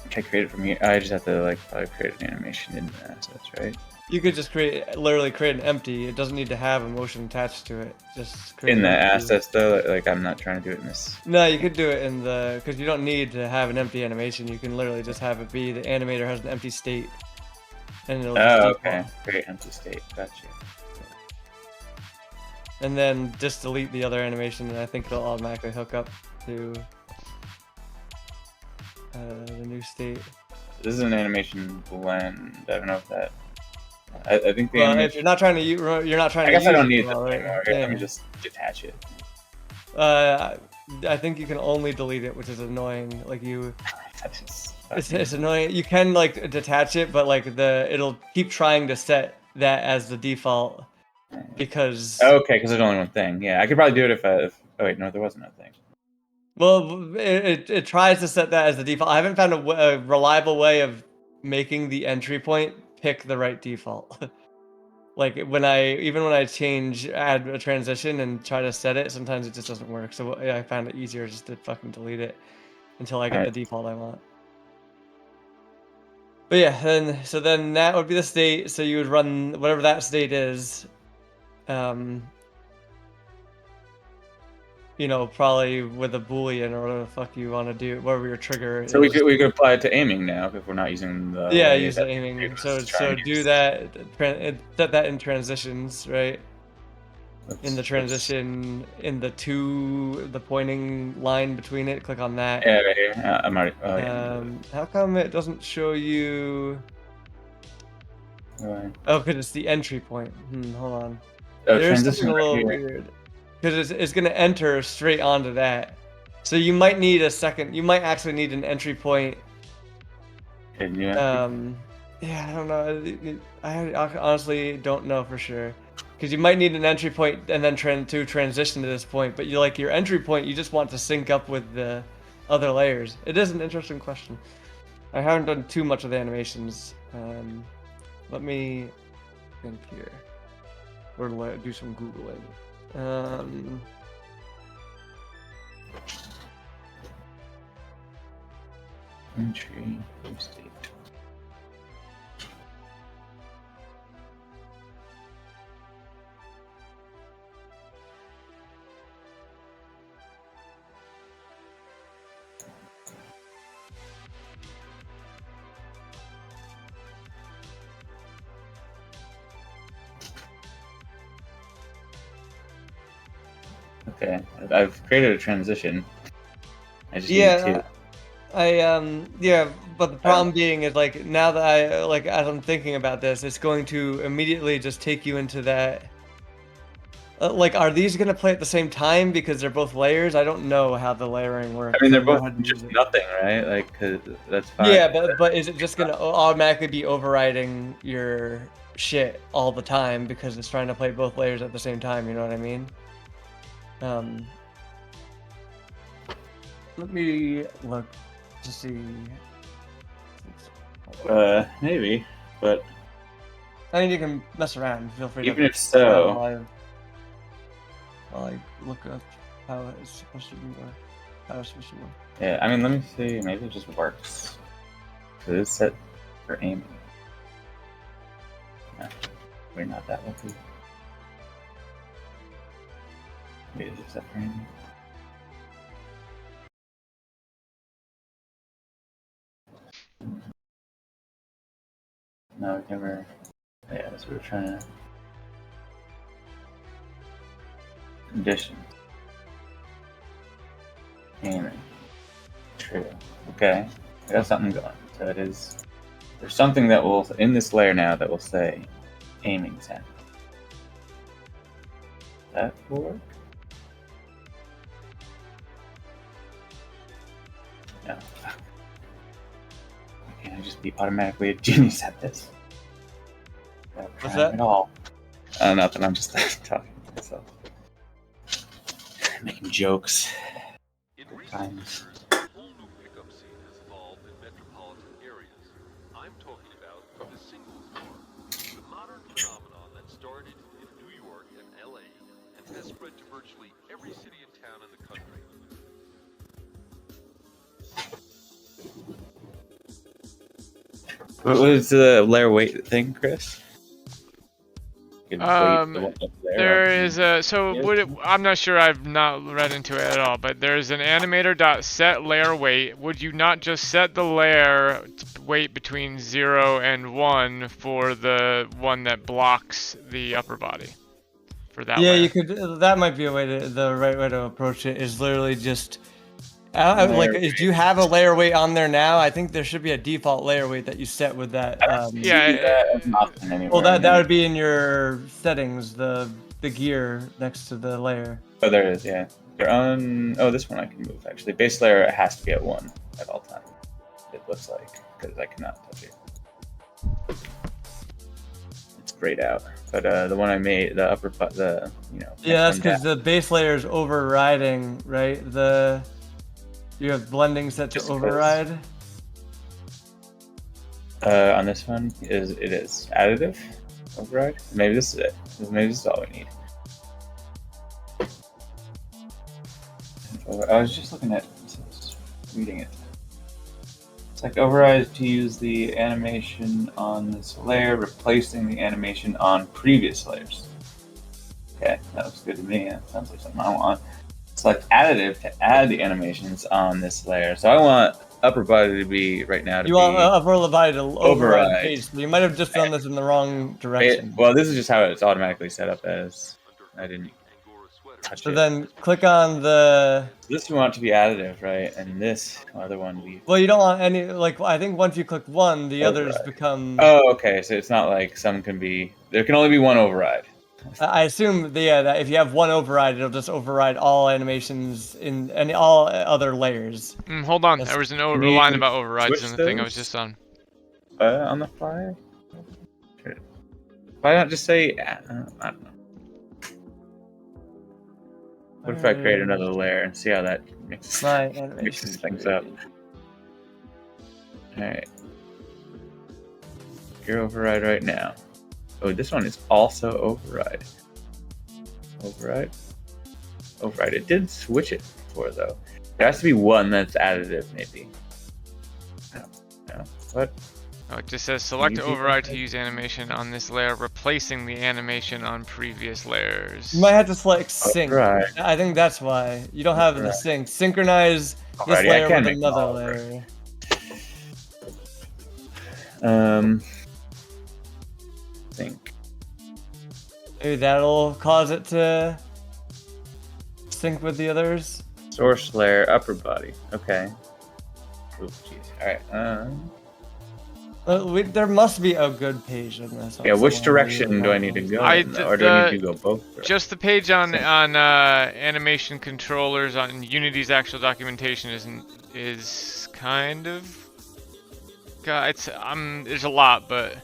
Speaker 2: Can I create it from here? I just have to like probably create an animation in the assets, right?
Speaker 3: You could just literally create an empty. It doesn't need to have a motion attached to it. Just create
Speaker 2: In the
Speaker 3: empty.
Speaker 2: assets though, like I'm not trying to do it in this.
Speaker 3: No, you could do it in the, because you don't need to have an empty animation. You can literally just have it be the animator has an empty state, and it'll just
Speaker 2: Oh,
Speaker 3: default.
Speaker 2: okay. Create empty state. Gotcha.
Speaker 3: And then just delete the other animation, and I think it'll automatically hook up to the new state.
Speaker 2: This is an animation blend. I don't know if that. I think the
Speaker 3: Well,
Speaker 2: animation.
Speaker 3: if you're not trying to, you're not trying
Speaker 2: I
Speaker 3: to.
Speaker 2: guess I don't
Speaker 3: use
Speaker 2: need
Speaker 3: it
Speaker 2: this
Speaker 3: all, right?
Speaker 2: anymore.
Speaker 3: Yeah.
Speaker 2: Let me just detach it.
Speaker 3: I think you can only delete it, which is annoying. Like you,
Speaker 2: That is
Speaker 3: it's annoying. You can like detach it, but like it'll keep trying to set that as the default because.
Speaker 2: Okay, because there's only one thing. Yeah, I could probably do it if. Oh wait, no, there wasn't a thing.
Speaker 3: Well, it tries to set that as the default. I haven't found a reliable way of making the entry point pick the right default. Like when I add a transition and try to set it, sometimes it just doesn't work. So I found it easier just to fucking delete it until I get the default I want. But yeah, then that would be the state. So you would run whatever that state is. You know, probably with a boolean or whatever the fuck you want to do, whatever your trigger
Speaker 2: So
Speaker 3: is.
Speaker 2: we could apply it to aiming now if we're not using the.
Speaker 3: Yeah, use the aiming. So do that. Set that in transitions, right? In the transition, in the pointing line between it, click on that.
Speaker 2: Yeah, right here. I'm already. Oh, yeah.
Speaker 3: How come it doesn't show you?
Speaker 2: Right.
Speaker 3: Oh, because it's the entry point. Hold on.
Speaker 2: Oh,
Speaker 3: There's something
Speaker 2: transition
Speaker 3: a little
Speaker 2: right here.
Speaker 3: weird. Because it's going to enter straight onto that. So you might need a second. You might actually need an entry point.
Speaker 2: Can you?
Speaker 3: Yeah, I don't know. I honestly don't know for sure. Because you might need an entry point and then transition to this point. But your entry point, you just want to sync up with the other layers. It is an interesting question. I haven't done too much of the animations. Let me think here. Or do some Googling.
Speaker 2: Entry state. Okay, I've created a transition. I just need two.
Speaker 3: But the problem being is like now that as I'm thinking about this, it's going to immediately just take you into that. Are these gonna play at the same time because they're both layers? I don't know how the layering works.
Speaker 2: I mean, they're both just nothing, right? Like, 'cause that's fine.
Speaker 3: Yeah, but is it just gonna automatically be overriding your shit all the time because it's trying to play both layers at the same time? You know what I mean? Let me look to see.
Speaker 2: Maybe, but
Speaker 3: I mean, you can mess around. Feel free to.
Speaker 2: even if so,
Speaker 3: While I look up how it's supposed to work. How it's supposed to work.
Speaker 2: yeah. I mean, let me see. Maybe it just works. Cause it's set for aiming. No, we're not that lucky. Wait, is it set for aiming? No, we never. Yeah, that's what we're trying to. Condition. Aiming. True. Okay. I got something going. So it is. There's something that will in this layer now that will say aiming set. That will work. No, fuck. Why can't I just be automatically a genius at this?
Speaker 3: What's that?
Speaker 2: At all. Nothing. I'm just talking to myself, making jokes.
Speaker 4: In recent
Speaker 2: Times.
Speaker 4: years, a whole new pickup scene has evolved in metropolitan areas. I'm talking about the singles car, the modern phenomenon that started in New York and LA and has spread to virtually every city and town in the country.
Speaker 2: What was the layer weight thing, Chris? You can weight the one up
Speaker 1: There
Speaker 2: on-
Speaker 1: is a I'm not sure. I've not read into it at all, but there's an animator.set layer weight. Would you not just set the layer weight between 0 and 1 for the one that blocks the upper body? For that
Speaker 3: Yeah,
Speaker 1: layer?
Speaker 3: you could. That might be the right way to approach it. Is literally just do you have a layer weight on there now? I think there should be a default layer weight that you set with that. Well, that would be in your settings, the gear next to the layer.
Speaker 2: Oh, there it is. Yeah, you're on. Oh, this one I can move actually. Base layer has to be at 1 at all times. It looks like because I cannot touch it. It's grayed out. But the one I made, the upper,
Speaker 3: Yeah, that's because the base layer is overriding, right? You have blending set to
Speaker 2: Just
Speaker 3: override.
Speaker 2: On this one it is additive override. Maybe this is it. Maybe this is all we need. I was just looking at reading it. It's like override to use the animation on this layer, replacing the animation on previous layers. Okay, that looks good to me. That sounds like something I want. Select additive to add the animations on this layer. So I want upper body to be right now.
Speaker 3: You want upper body to override
Speaker 2: override.
Speaker 3: page. You might have just done this in the wrong direction.
Speaker 2: Well, this is just how it's automatically set up as. I didn't touch
Speaker 3: So
Speaker 2: it.
Speaker 3: then click on the.
Speaker 2: This we want to be additive, right? And this other one we.
Speaker 3: Well, you don't want any. I think once you click one, the others become.
Speaker 2: Oh, okay. So it's not like some can be. There can only be one override.
Speaker 3: I assume that if you have one override, it'll just override all animations in all other layers.
Speaker 1: Hold on, there was a line about overrides in the thing I was just on.
Speaker 2: On the fly? Why not just say? I don't know. What if I create another layer and see how that mixes things up? All right. You're override right now. Oh, this one is also override. Override? Override. It did switch it before, though. There has to be one that's additive, maybe. No. What?
Speaker 1: Oh, it just says select override to use animation on this layer, replacing the animation on previous layers.
Speaker 3: You might have to select sync.
Speaker 2: Right.
Speaker 3: I think that's why. You don't have the sync. Synchronize this layer with another layer.
Speaker 2: Sync.
Speaker 3: Maybe that'll cause it to sync with the others.
Speaker 2: Source layer, upper body. Okay. Oh, jeez. All right.
Speaker 3: There must be a good page in this.
Speaker 2: Yeah. Which direction do I need to go? Or do I need to go both directions?
Speaker 1: Just the page on animation controllers on Unity's actual documentation is kind of. It's there's a lot, but.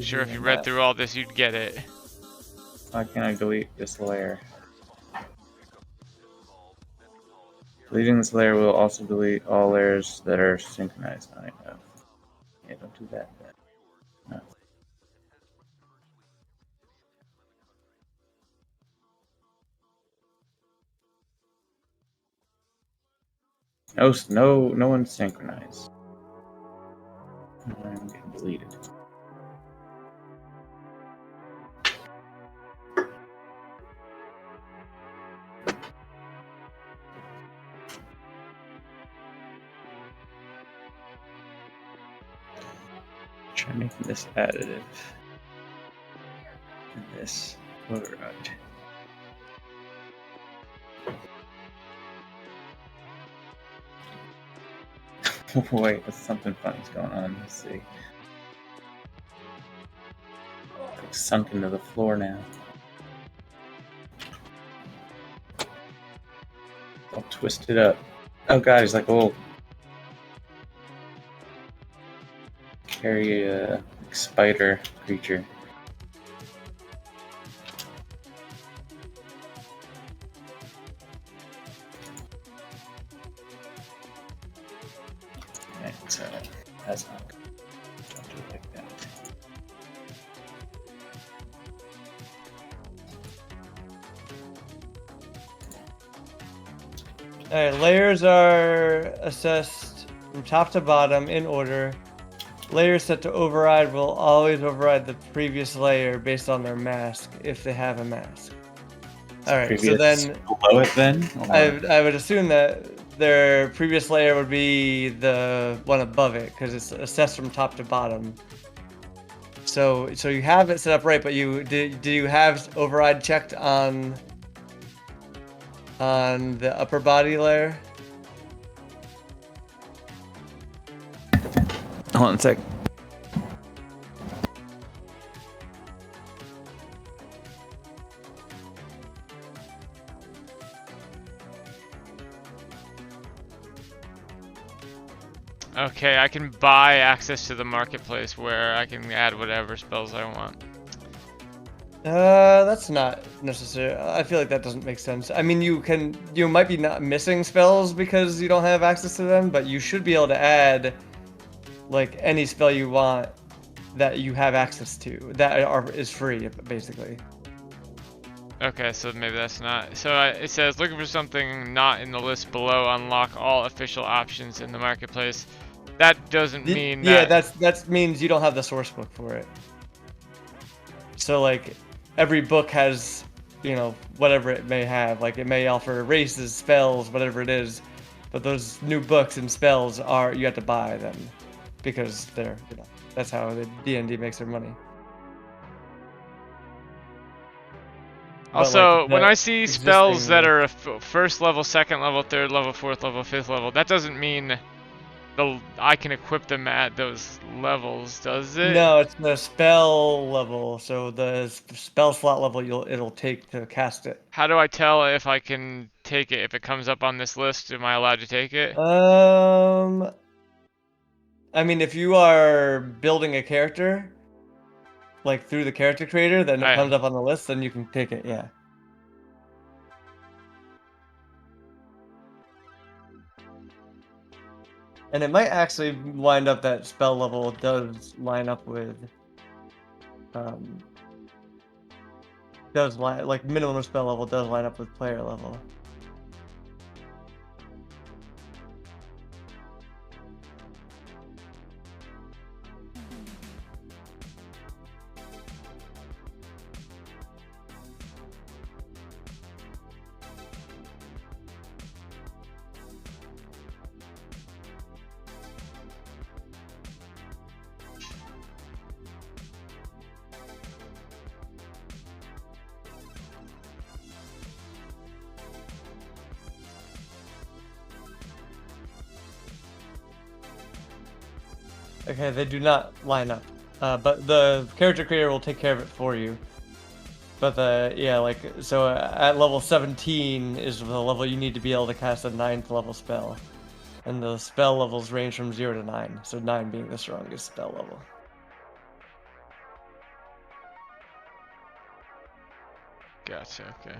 Speaker 1: Sure, if you read through all this, you'd get it.
Speaker 2: Why can't I delete this layer? Deleting this layer will also delete all layers that are synchronized on it. Oh. Yeah, don't do that. No. No one's synchronized. I'm getting deleted. Try making this additive. And this override. Wait, something funny's going on. Let's see. It's sunk into the floor now. All twisted up. Oh god, he's like a little carry spider creature. Right, so that's not good. Don't do it like that.
Speaker 3: Alright, layers are assessed from top to bottom in order. Layers set to override will always override the previous layer based on their mask, if they have a mask. Alright, so then
Speaker 2: below it then?
Speaker 3: I would assume that their previous layer would be the one above it, because it's assessed from top to bottom. So you have it set up right, but do you have override checked on the upper body layer?
Speaker 2: Hold on a sec.
Speaker 1: Okay, I can buy access to the marketplace where I can add whatever spells I want.
Speaker 3: That's not necessary. I feel like that doesn't make sense. I mean, you might be not missing spells because you don't have access to them, but you should be able to add like any spell you want that you have access to that is free, basically.
Speaker 1: Okay, so maybe that's not. So it says looking for something not in the list below. Unlock all official options in the marketplace. That doesn't mean
Speaker 3: that. Yeah, that means you don't have the source book for it. So like, every book has, whatever it may have. Like it may offer races, spells, whatever it is, but those new books and spells you have to buy them because they're, that's how the D&D makes their money.
Speaker 1: Also, like when I see spells that are first level, second level, third level, fourth level, fifth level, that doesn't mean I can equip them at those levels, does it?
Speaker 3: No, it's the spell level. So the spell slot level it'll take to cast it.
Speaker 1: How do I tell if I can take it? If it comes up on this list, am I allowed to take it?
Speaker 3: I mean, if you are building a character, like through the character creator, then it comes up on the list, then you can pick it, yeah. And it might actually wind up that spell level does line up with, like minimum spell level does line up with player level. Okay, they do not line up, but the character creator will take care of it for you. But so at level 17 is the level you need to be able to cast a 9th level spell, and the spell levels range from 0 to 9, so 9 being the strongest spell level.
Speaker 1: Gotcha. Okay.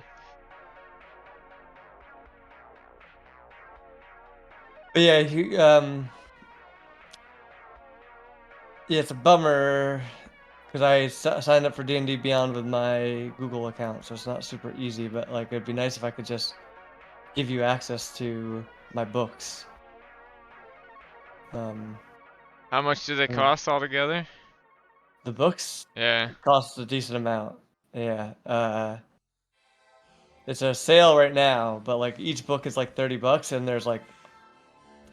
Speaker 3: But yeah, yeah, it's a bummer because I signed up for D&D Beyond with my Google account, so it's not super easy. But like, it'd be nice if I could just give you access to my books.
Speaker 1: How much do they cost altogether?
Speaker 3: The books?
Speaker 1: Yeah.
Speaker 3: Cost a decent amount. Yeah. It's a sale right now, but like each book is like $30, and there's like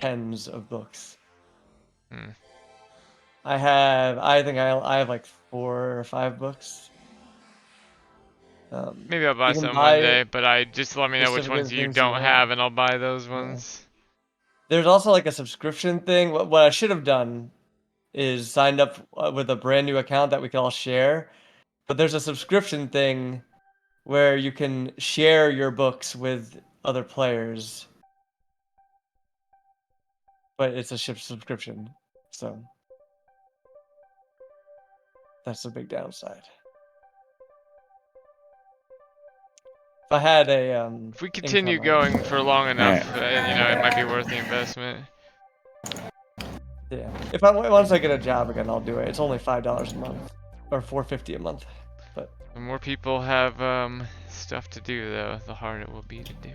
Speaker 3: tens of books. I think I have like 4 or 5 books.
Speaker 1: Maybe I'll buy some one day, but just let me know which ones you don't have, and I'll buy those ones.
Speaker 3: There's also like a subscription thing. What I should have done is signed up with a brand new account that we can all share. But there's a subscription thing where you can share your books with other players. but it's a ship subscription, so that's the big downside. If I had a
Speaker 1: If we continue
Speaker 3: income
Speaker 1: going for long enough,
Speaker 2: Alright.
Speaker 1: you know, it might be worth the investment.
Speaker 3: yeah, if I once I get a job again, I'll do it. It's only $5 a month or $4.50 a month, but
Speaker 1: The more people have stuff to do, though, the harder it will be to do.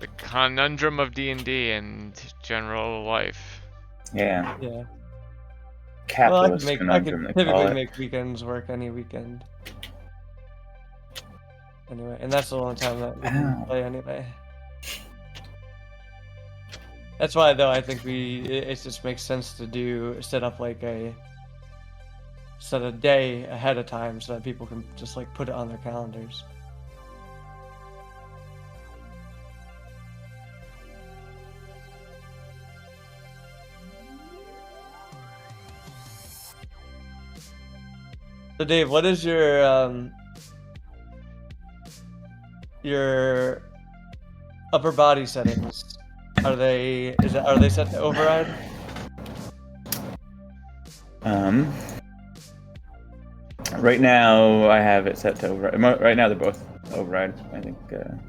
Speaker 1: The conundrum of D&D and general life.
Speaker 2: Yeah.
Speaker 3: yeah. Well,
Speaker 2: Capitalist
Speaker 3: I
Speaker 2: conundrum,
Speaker 3: could
Speaker 2: they call
Speaker 3: typically
Speaker 2: it.
Speaker 3: make weekends work any weekend. Anyway, and that's the only time that we can
Speaker 2: Ow.
Speaker 3: play anyway. That's why, though, I think it just makes sense to set up like set a day ahead of time so that people can just like put it on their calendars. So Dave, what is your upper body settings? Are they set to override?
Speaker 2: Right now I have it set to override. Right now they're both override. I think.
Speaker 3: Alright.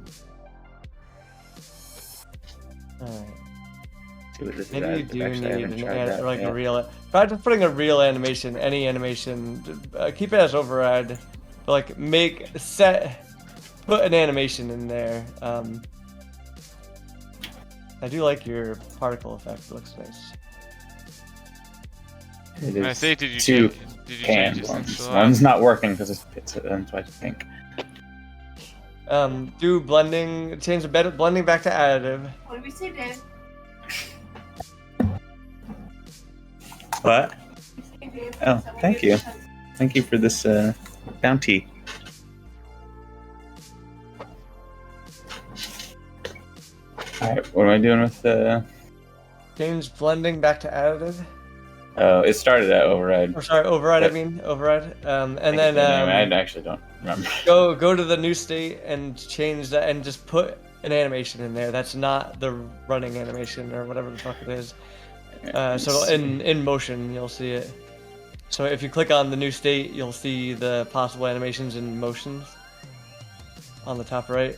Speaker 2: See what this is
Speaker 3: Maybe you
Speaker 2: at.
Speaker 3: do
Speaker 2: Actually, I
Speaker 3: need
Speaker 2: haven't tried that
Speaker 3: like
Speaker 2: yet.
Speaker 3: a real. Try just putting a real animation, any animation. Keep it as override, but like put an animation in there. I do like your particle effect. It looks nice.
Speaker 2: It
Speaker 1: And I
Speaker 2: is
Speaker 1: say, did you
Speaker 2: two
Speaker 1: change
Speaker 2: canned
Speaker 1: it
Speaker 2: ones.
Speaker 1: since the
Speaker 2: One's
Speaker 1: last?
Speaker 2: not working because it's that's why it's pink.
Speaker 3: Do blending. Change the blending back to additive.
Speaker 5: What did we say, Dave?
Speaker 2: What?
Speaker 5: Hey, Dave.
Speaker 2: Oh,
Speaker 5: Someone
Speaker 2: thank
Speaker 5: give
Speaker 2: you.
Speaker 5: us a-
Speaker 2: Thank you for this bounty. Alright, what am I doing with the...
Speaker 3: Change blending back to additive.
Speaker 2: Oh, it started at override.
Speaker 3: Or sorry, override. I
Speaker 2: Yep.
Speaker 3: mean override. And
Speaker 2: I think
Speaker 3: then
Speaker 2: it's the name. I actually don't remember.
Speaker 3: go to the new state and change that and just put an animation in there. That's not the running animation or whatever the fuck it is. So in motion you'll see it. So if you click on the new state, you'll see the possible animations in motions on the top right.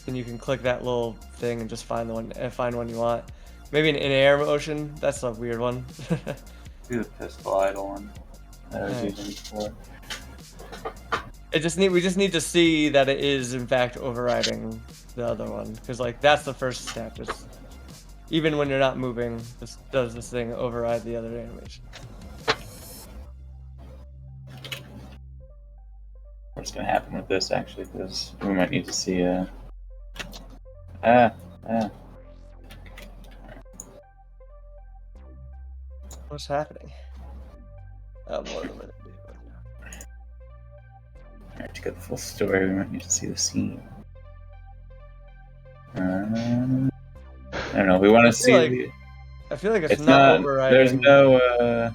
Speaker 3: And you can click that little thing and just find one you want. Maybe an in-air motion. That's a weird one.
Speaker 2: Do the pistol idle one that I was
Speaker 3: Alright.
Speaker 2: using before.
Speaker 3: We just need to see that it is in fact overriding the other one, because like that's the first step. Is even when you're not moving, does this thing override the other animation?
Speaker 2: What's gonna happen with this actually? Because we might need to see
Speaker 3: What's happening? More of a minute.
Speaker 2: Alright, to get the full story, we might need to see the scene. I don't know. We want to see.
Speaker 3: I feel like it's,
Speaker 2: It's
Speaker 3: not
Speaker 2: not.
Speaker 3: overriding.
Speaker 2: There's no.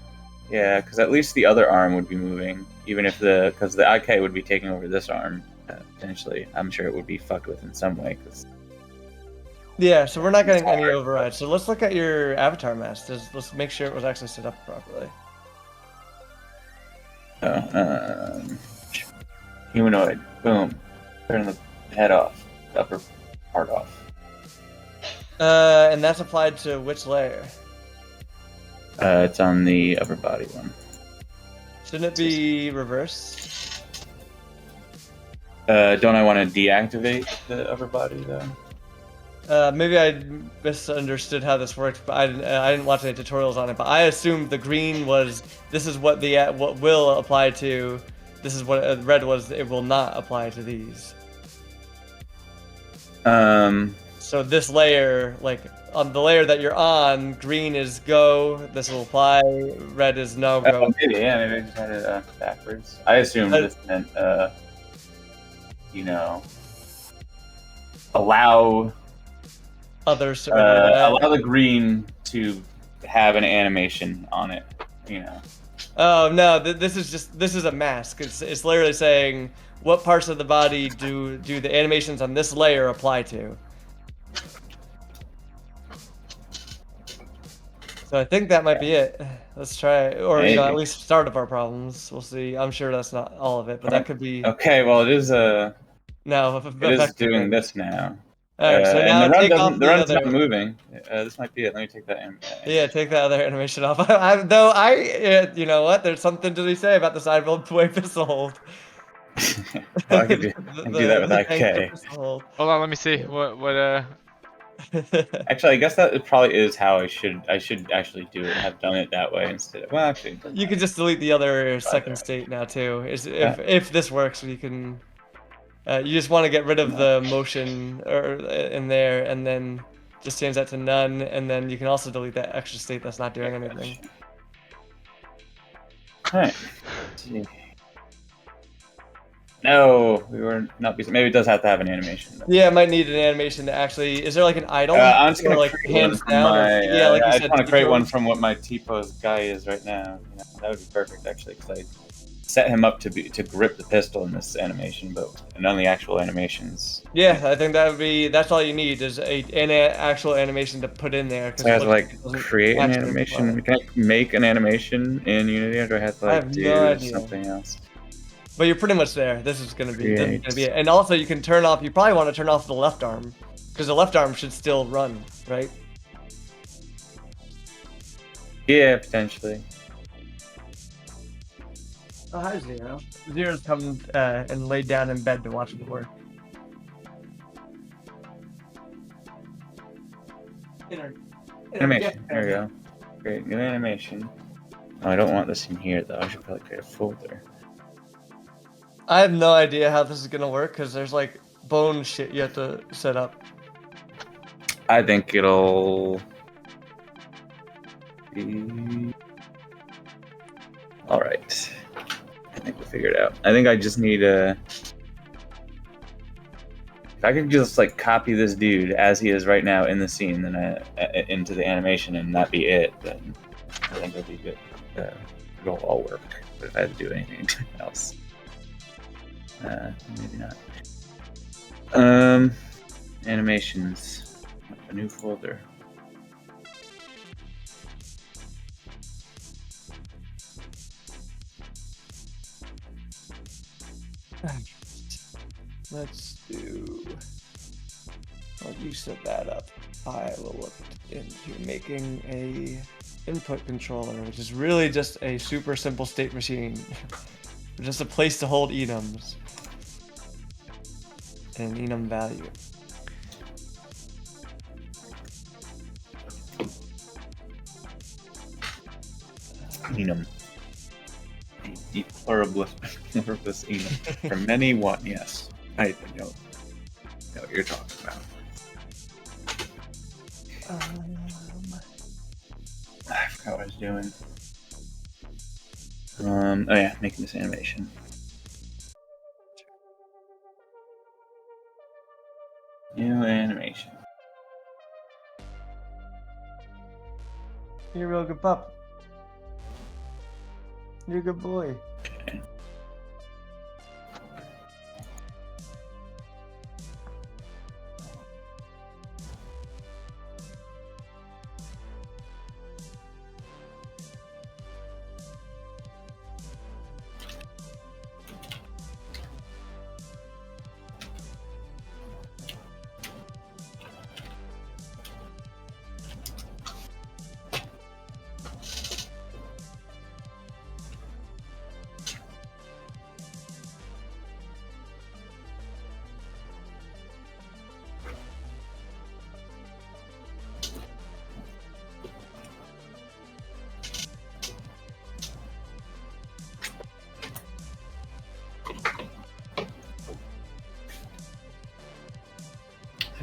Speaker 2: Yeah, because at least the other arm would be moving, even if because the IK would be taking over this arm potentially. I'm sure it would be fucked with in some way. Cause...
Speaker 3: Yeah, so we're not getting any override. So let's look at your avatar mask. Let's make sure it was actually set up properly.
Speaker 2: Humanoid. Boom. Turn the head off. The upper part off.
Speaker 3: And that's applied to which layer?
Speaker 2: It's on the upper body one.
Speaker 3: Shouldn't it be reversed?
Speaker 2: Don't I want to deactivate the upper body though?
Speaker 3: Maybe I misunderstood how this worked, but I didn't watch any tutorials on it. But I assumed the green was this is what what will apply to. This is what red was. It will not apply to these. So this layer, like on the layer that you're on, green is go. This will apply. Red is no go.
Speaker 2: Maybe I just had it backwards. I assumed this meant, allow
Speaker 3: Others.
Speaker 2: allow the green to have an animation on it.
Speaker 3: Oh no! This is a mask. It's literally saying what parts of the body do the animations on this layer apply to. So I think that might be it. Let's try it. Or, you know, at
Speaker 2: Maybe.
Speaker 3: least start of our problems. We'll see. I'm sure that's not all of it, but that could be
Speaker 2: Okay, well it is
Speaker 3: now
Speaker 2: it is
Speaker 3: effective.
Speaker 2: doing this now.
Speaker 3: Alright, so
Speaker 2: And
Speaker 3: now
Speaker 2: the run
Speaker 3: take off
Speaker 2: doesn't. The
Speaker 3: the
Speaker 2: run's not
Speaker 3: other.
Speaker 2: moving. This might be it. Let me take that.
Speaker 3: Yeah, take that other animation off. You know what? There's something to be say about the side build way pistol hold.
Speaker 2: Well, I could do that with
Speaker 3: tank
Speaker 2: IK.
Speaker 3: pistol hold.
Speaker 1: Hold on, let me see. What
Speaker 2: Actually, I guess that probably is how I should actually do it. Have done it that way instead of, well, actually, it doesn't
Speaker 3: You
Speaker 2: matter.
Speaker 3: could just delete the other second
Speaker 2: Right.
Speaker 3: state now too. Is
Speaker 2: Yeah.
Speaker 3: if this works, you can. You just want to get rid of the motion or in there, and then just change that to none, and then you can also delete that extra state that's not doing anything.
Speaker 2: Alright. Let's see. No, we were not. Maybe it does have to have an animation. Though.
Speaker 3: Yeah, it might need an animation to actually. Is there like an idle?
Speaker 2: I'm just
Speaker 3: or
Speaker 2: gonna
Speaker 3: like
Speaker 2: create
Speaker 3: hands
Speaker 2: one from
Speaker 3: down,
Speaker 2: my.
Speaker 3: or yeah, like you
Speaker 2: I
Speaker 3: said.
Speaker 2: just want to create one
Speaker 3: T-pose?
Speaker 2: from what my T-pose guy is right now. You know, that would be perfect actually, because I set him up to grip the pistol in this animation, but none of the actual animations.
Speaker 3: Yeah, I think that would be. That's all you need is an actual animation to put in there.
Speaker 2: So I have to like
Speaker 3: it doesn't
Speaker 2: create an
Speaker 3: actually
Speaker 2: animation.
Speaker 3: apply.
Speaker 2: Can I make an animation in Unity, or do I have to
Speaker 3: I
Speaker 2: like
Speaker 3: have
Speaker 2: do
Speaker 3: no idea.
Speaker 2: something else?
Speaker 3: But you're pretty much there. This is gonna be
Speaker 2: Create.
Speaker 3: it. And also, you can turn off. You probably want to turn off the left arm, because the left arm should still run, right?
Speaker 2: Yeah, potentially.
Speaker 3: Oh, hi, Zero. Zero's come and laid down in bed to watch me work.
Speaker 2: Animation. There we go. Create new animation. Oh, I don't want this in here though. I should probably create a folder.
Speaker 3: I have no idea how this is gonna work because there's like bone shit you have to set up.
Speaker 2: I think it'll be all right. I think we'll figure it out. I think I just need a. If I could just like copy this dude as he is right now in the scene, then into the animation, and that be it, then I think it'll be good. It'll all work. But if I had to do anything else, maybe not. Animations. A new folder.
Speaker 3: Let's do. While you set that up, I will look into making a input controller, which is really just a super simple state machine. Just a place to hold enums and an enum value.
Speaker 2: Enum. The pluribus enum. From many one, yes. I know what you're talking about. I forgot what I was doing. Oh yeah, making this animation. New animation.
Speaker 3: You're a real good pup. You're a good boy.
Speaker 2: Okay.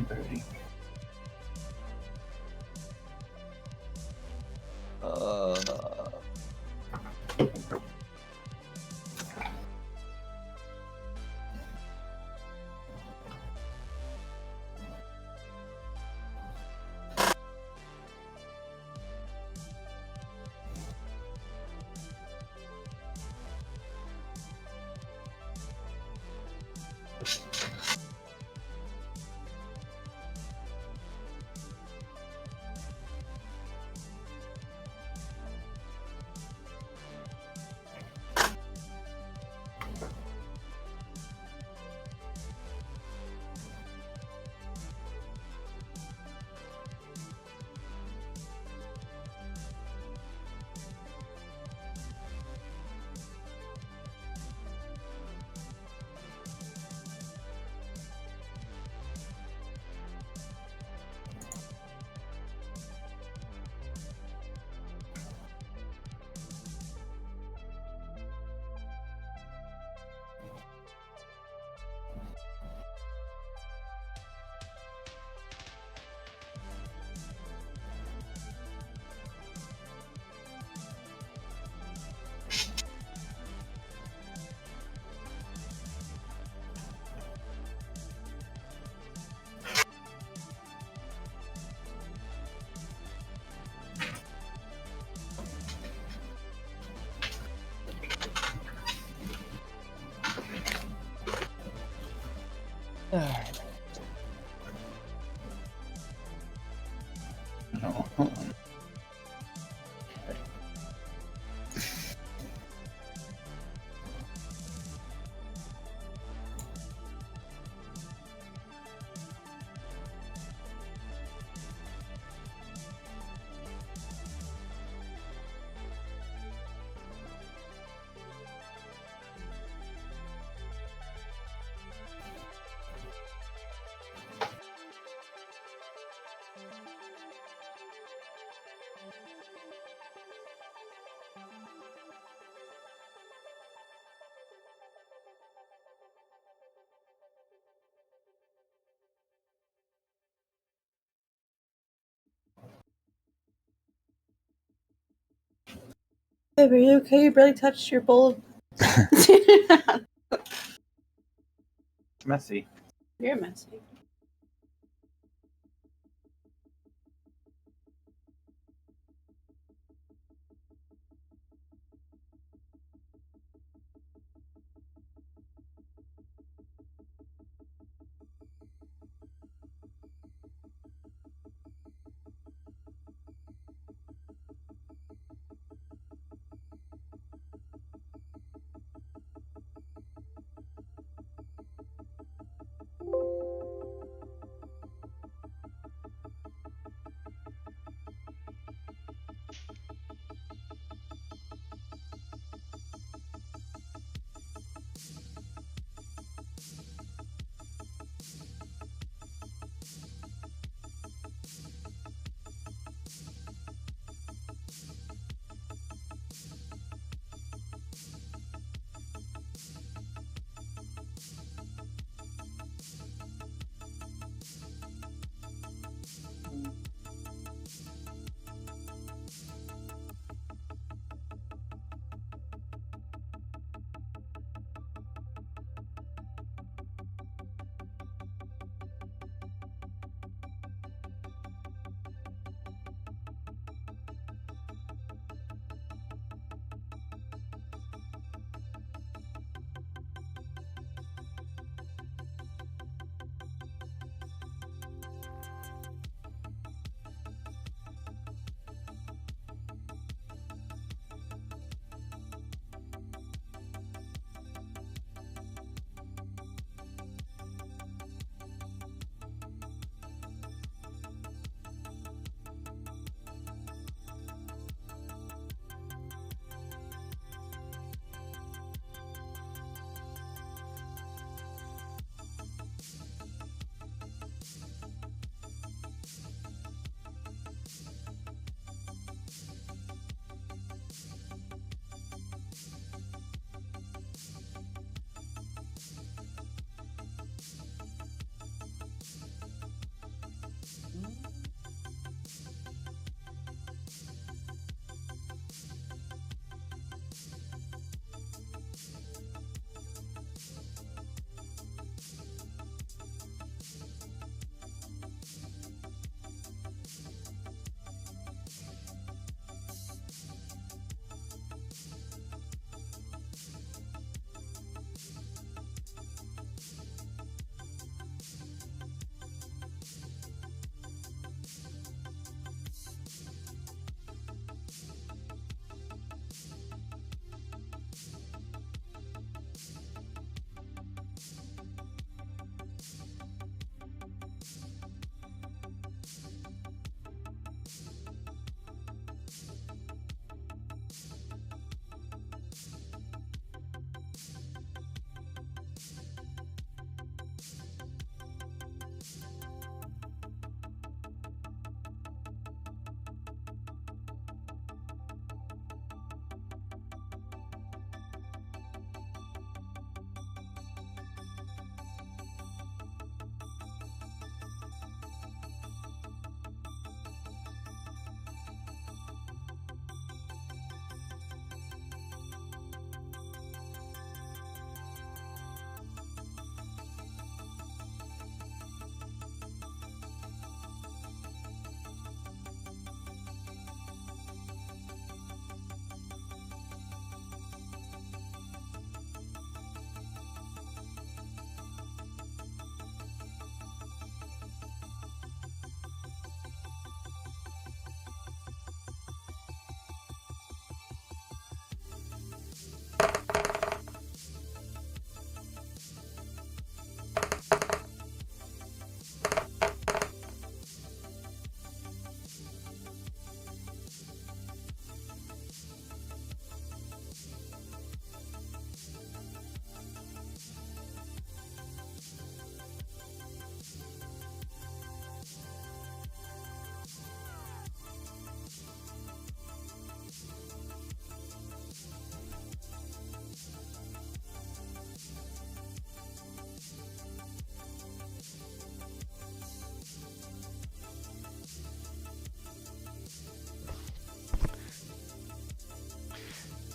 Speaker 2: Birdie. Oh, hold on.
Speaker 5: Babe, are you okay? You barely touched your bowl.
Speaker 2: It's messy.
Speaker 5: You're messy.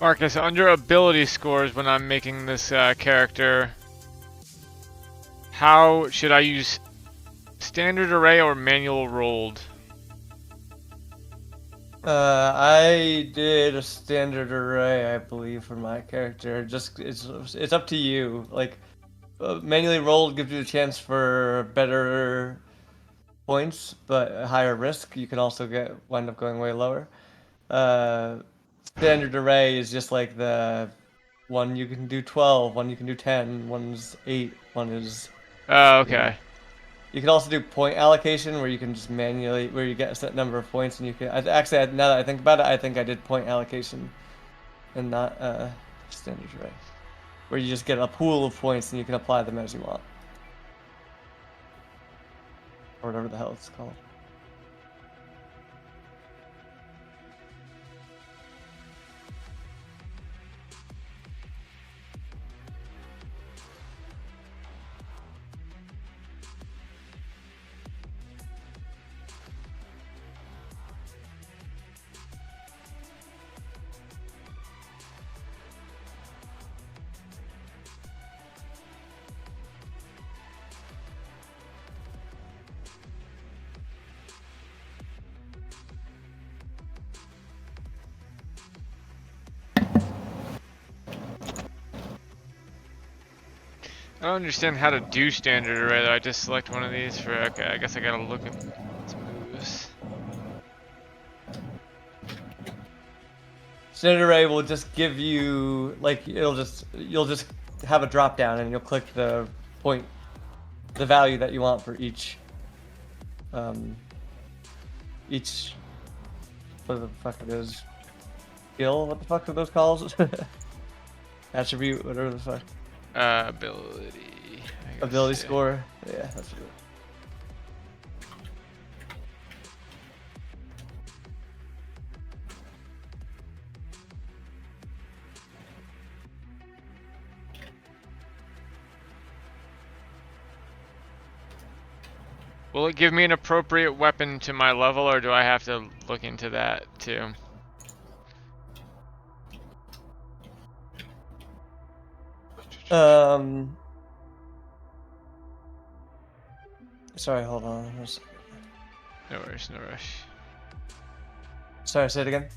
Speaker 1: Marcus, under ability scores when I'm making this character, how should I use standard array or manual rolled?
Speaker 3: I did a standard array, I believe, for my character. Just it's up to you. Like manually rolled gives you a chance for better points, but a higher risk. You can also wind up going way lower. Standard array is just like the one you can do 12, one you can do 10, one's 8, one is.
Speaker 1: Oh, okay.
Speaker 3: You can also do point allocation, where you can just manually, where you get a set number of points, and you can. Actually, now that I think about it, I think I did point allocation, and not standard array, where you just get a pool of points and you can apply them as you want, or whatever the hell it's called.
Speaker 1: I don't understand how to do standard array though. I just select one of these for, okay, I guess I gotta look at its moves.
Speaker 3: Standard array will just give you, like, you'll just have a drop down and you'll click the value that you want for each, what the fuck it is, skill, what the fuck are those calls? Attribute, whatever the fuck.
Speaker 1: Ability.
Speaker 3: Ability score, yeah, that's good.
Speaker 1: Will it give me an appropriate weapon to my level, or do I have to look into that too?
Speaker 3: Sorry, hold on.
Speaker 1: No worries, no rush.
Speaker 3: Sorry, say it again.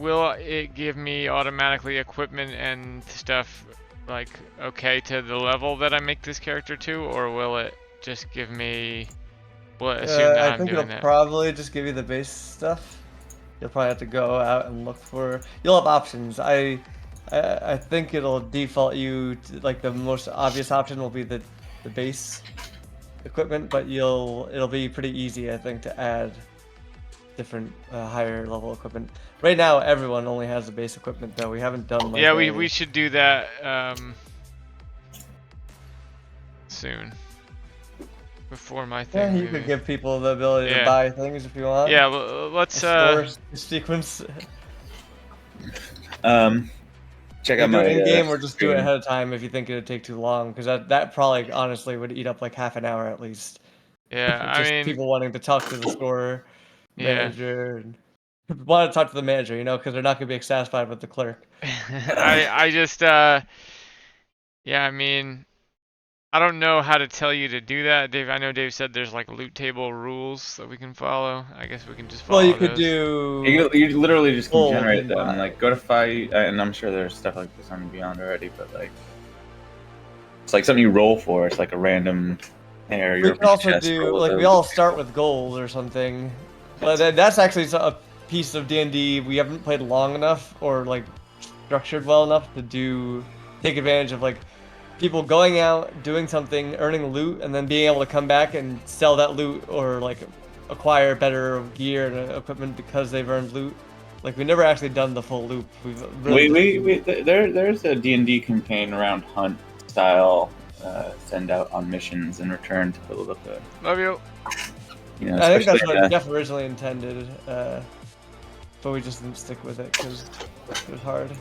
Speaker 1: Will it give me automatically equipment and stuff, like, okay to the level that I make this character to, or will it just give me, will it assume that
Speaker 3: I
Speaker 1: I'm
Speaker 3: think
Speaker 1: doing
Speaker 3: it'll
Speaker 1: that?
Speaker 3: probably just give you the base stuff. You'll probably have to go out and look for, you'll have options. I think it'll default you to, like, the most obvious option will be the base equipment, but it'll be pretty easy, I think, to add different higher level equipment. Right now, everyone only has the base equipment, though. We haven't done. Like,
Speaker 1: yeah, we should do that soon. Before my thing.
Speaker 3: Yeah, you could give people the ability to buy things if you want.
Speaker 1: Yeah, well, let's
Speaker 3: store sequence.
Speaker 2: Check out my
Speaker 3: in game or just do it ahead of time if you think it'd take too long, because that probably honestly would eat up like half an hour at least.
Speaker 1: Yeah,
Speaker 3: just
Speaker 1: I mean,
Speaker 3: people wanting to talk to the scorer manager and want to talk to the manager, you know, because they're not gonna be satisfied with the clerk.
Speaker 1: I just yeah, I mean, I don't know how to tell you to do that, Dave. I know Dave said there's like loot table rules that we can follow. I guess we can just follow.
Speaker 3: Well, you could
Speaker 1: those.
Speaker 3: do.
Speaker 2: You literally just can generate them. Like, go to fight, and I'm sure there's stuff like this on Beyond already, but like, it's like something you roll for. It's like a random area.
Speaker 3: We can also do, like, we all start with gold or something. But that's actually a piece of D&D we haven't played long enough or like structured well enough to take advantage of, like, people going out, doing something, earning loot, and then being able to come back and sell that loot or like acquire better gear and equipment because they've earned loot. Like, we've never actually done the full loop.
Speaker 2: There's a D&D campaign around hunt style, send out on missions and return to build up a.
Speaker 1: Love you.
Speaker 2: You know,
Speaker 3: I think that's what Jeff originally intended, but we just didn't stick with it because it was hard.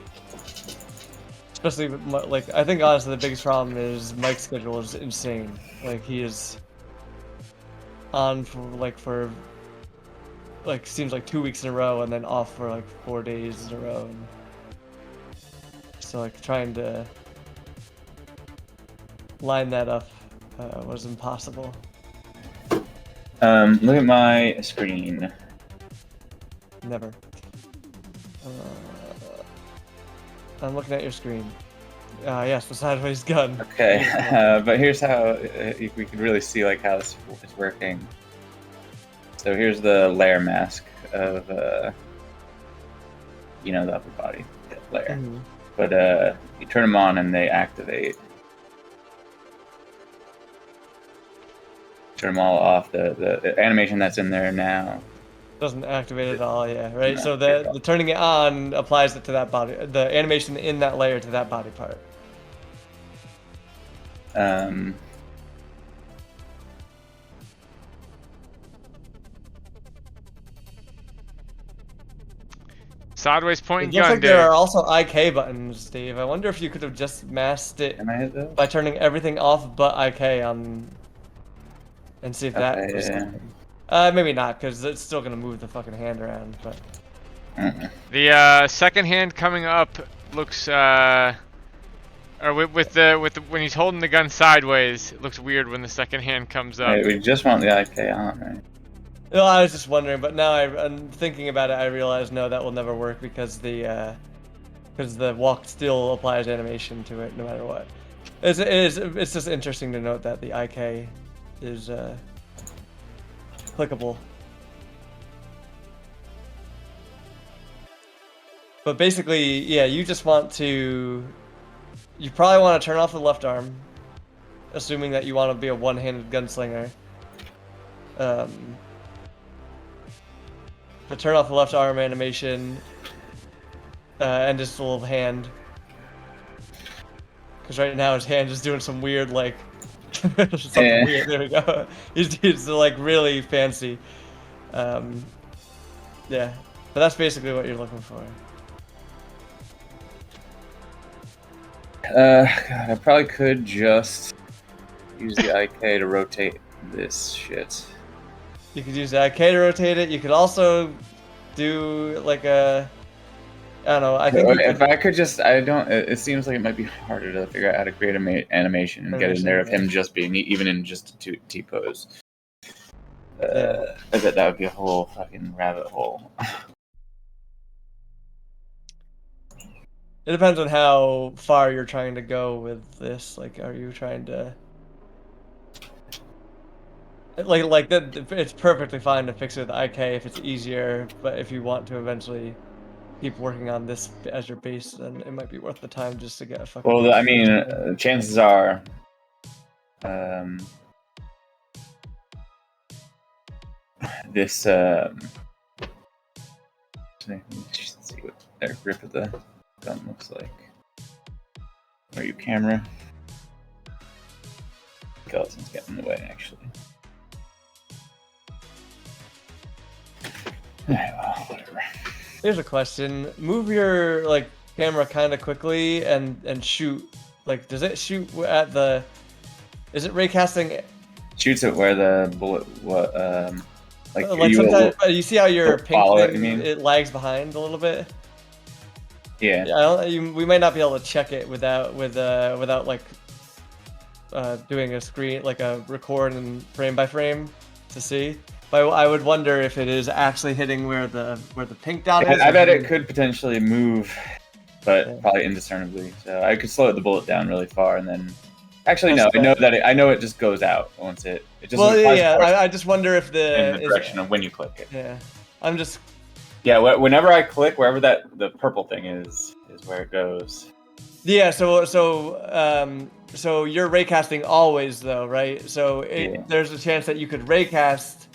Speaker 3: Especially like, I think honestly the biggest problem is Mike's schedule is insane. Like, he is on for like seems like 2 weeks in a row and then off for like 4 days in a row. And so like trying to line that up was impossible.
Speaker 2: Look at my screen.
Speaker 3: Never. I'm looking at your screen. Yes, the sideways gun.
Speaker 2: Okay, but here's how we can really see like how this is working. So here's the layer mask of you know, the upper body layer.
Speaker 3: Mhm.
Speaker 2: But you turn them on and they activate. Turn them all off. The animation that's in there now.
Speaker 3: Doesn't activate at all, yeah, right?
Speaker 2: No,
Speaker 3: So the turning it on applies it to that body, the animation in that layer to that body part.
Speaker 1: Sideways point
Speaker 3: It
Speaker 1: and
Speaker 3: looks
Speaker 1: gun,
Speaker 3: like there
Speaker 1: dude.
Speaker 3: are also IK buttons, Dave. I wonder if you could have just masked it
Speaker 2: Can I hit those?
Speaker 3: by turning everything off but IK on, and see if that
Speaker 2: Okay,
Speaker 3: was
Speaker 2: yeah.
Speaker 3: something. Maybe not, because it's still gonna move the fucking hand around. But
Speaker 1: The second hand coming up looks or with the when he's holding the gun sideways, it looks weird when the second hand comes up.
Speaker 2: Wait, we just want the IK on, right?
Speaker 3: no, I was just wondering. But now I'm thinking about it. I realize no, that will never work because the walk still applies animation to it no matter what. It's just interesting to note that the IK is clickable. But basically, yeah, you just want to. You probably want to turn off the left arm, assuming that you want to be a one-handed gunslinger. But turn off the left arm animation and his little hand. Because right now his hand is doing some weird, like, something weird. There we go. He's like really fancy. Yeah, but that's basically what you're looking for.
Speaker 2: God, I probably could just use the IK to rotate this shit.
Speaker 3: You could use the IK to rotate it. You could also do like a, I don't know. I think
Speaker 2: If I could just, I don't. It seems like it might be harder to figure out how to create an animation and get in there of him just being even in just a T pose. I bet that would be a whole fucking rabbit hole.
Speaker 3: It depends on how far you're trying to go with this. Like, are you trying to like that? It's perfectly fine to fix it with IK if it's easier, but if you want to eventually keep working on this as your base, then it might be worth the time just to get a fucking.
Speaker 2: Well, I mean, chances are, this. Let me see what their grip of the gun looks like. Are you camera? Skeleton's getting in the way, actually. Well, whatever.
Speaker 3: Here's a question: move your like camera kind of quickly and shoot. Like, does it shoot at the? Is it raycasting?
Speaker 2: Shoots it where the bullet. What? Like
Speaker 3: Like sometimes you see how your pink
Speaker 2: follow
Speaker 3: thing,
Speaker 2: it, you mean?
Speaker 3: it lags behind a little bit.
Speaker 2: Yeah.
Speaker 3: Yeah, we might not be able to check it without like doing a screen, like a record and frame by frame to see. But I would wonder if it is actually hitting where the pink dot is.
Speaker 2: I bet it could potentially move, but probably indiscernibly. So I could slow the bullet down really far, and then. Actually, no. I know it just goes out once it just.
Speaker 3: Well, yeah. I just wonder if
Speaker 2: in the direction of when you click it.
Speaker 3: Yeah, I'm just.
Speaker 2: Yeah, whenever I click, wherever the purple thing is where it goes.
Speaker 3: Yeah, so you're raycasting always though, right? So there's a chance that you could raycast.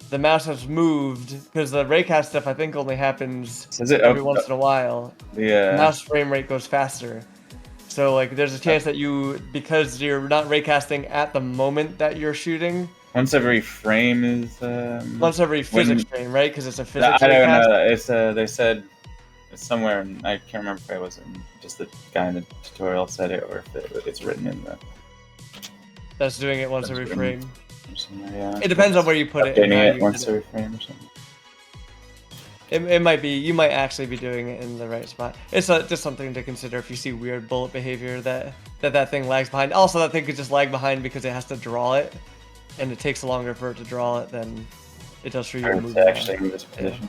Speaker 3: The mouse has moved because the raycast stuff I think only happens every once in a while. The mouse frame rate goes faster. So like there's a chance that because you're not raycasting at the moment that you're shooting.
Speaker 2: Once every frame is.
Speaker 3: Once every physics frame, right? Because it's a physics.
Speaker 2: I don't know. It's they said it's somewhere. I can't remember if it was just the guy in the tutorial said it or if it's written in the.
Speaker 3: That's doing it once every frame.
Speaker 2: Yeah.
Speaker 3: It depends on where you put it.
Speaker 2: Updating it once every frame or something.
Speaker 3: It might be, you might actually be doing it in the right spot. It's just something to consider if you see weird bullet behavior that thing lags behind. Also, that thing could just lag behind because it has to draw it, and it takes longer for it to draw it than it does for you to
Speaker 2: Or
Speaker 3: move
Speaker 2: it's
Speaker 3: it
Speaker 2: actually
Speaker 3: on.
Speaker 2: in this position.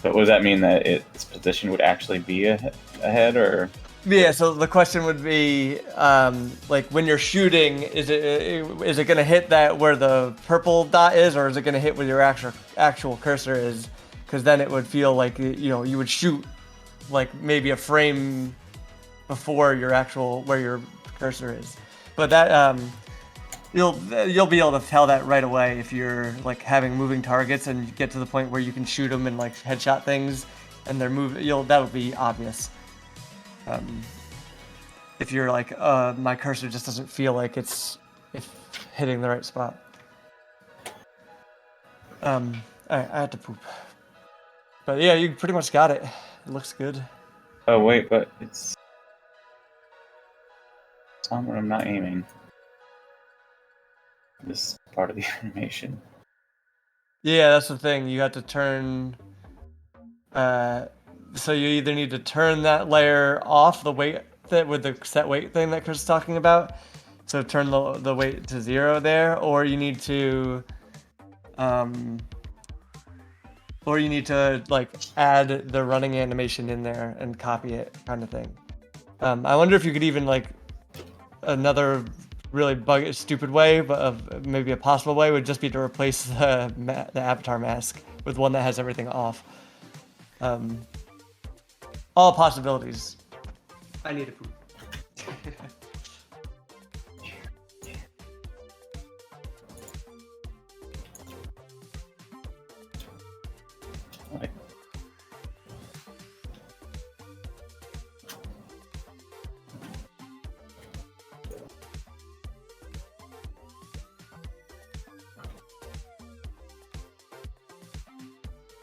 Speaker 2: But what does that mean, that its position would actually be ahead, or?
Speaker 3: Yeah, so the question would be, like when you're shooting, is it going to hit that where the purple dot is, or is it going to hit where your actual cursor is? Because then it would feel like you would shoot like maybe a frame before your actual where your cursor is. But that you'll be able to tell that right away if you're like having moving targets and you get to the point where you can shoot them and like headshot things, and they're moving. That'll be obvious. If you're like, my cursor just doesn't feel like it's hitting the right spot. Alright, I had to poop. But yeah, you pretty much got it. It looks good.
Speaker 2: Oh wait, but it's on where I'm not aiming. This part of the animation.
Speaker 3: Yeah, that's the thing. You have to turn. So you either need to turn that layer off, the weight that with the set weight thing that Chris is talking about. So turn the weight to 0 there, or you need to like add the running animation in there and copy it, kind of thing. I wonder if you could even like another really stupid way, but maybe a possible way would just be to replace the avatar mask with one that has everything off. All possibilities. I need a poop.
Speaker 2: Wait.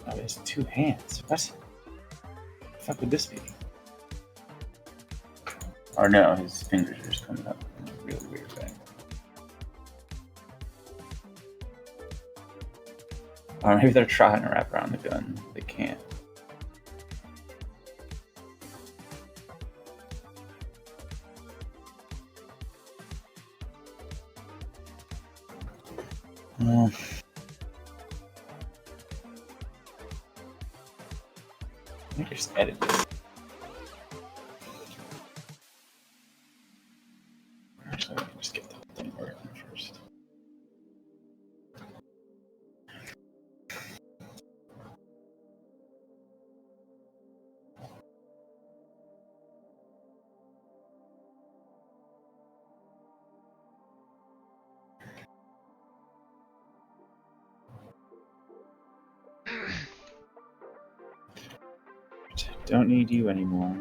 Speaker 2: Oh, there's 2 hands. What? The fuck would this be? Or no, his fingers are just coming up in a really weird way. Or maybe they're trying to wrap around the gun. They can't. I think I just edit this. Actually, let me just get the whole thing working first. Don't need you anymore.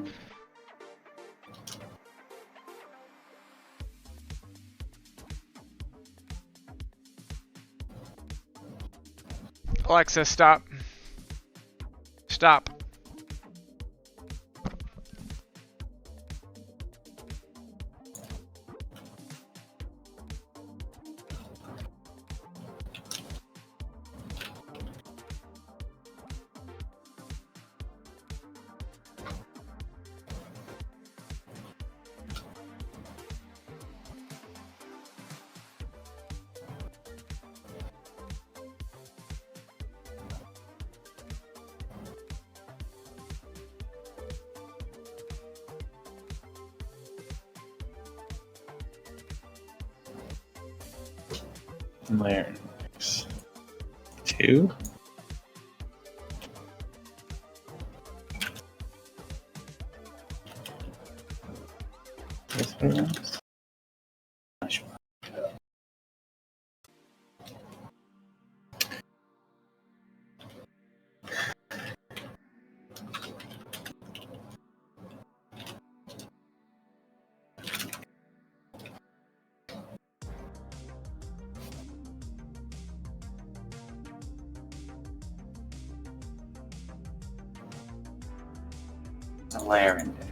Speaker 1: Alexa, stop. Stop.
Speaker 2: Layer next. 2. This one is. Not sure. A layer index.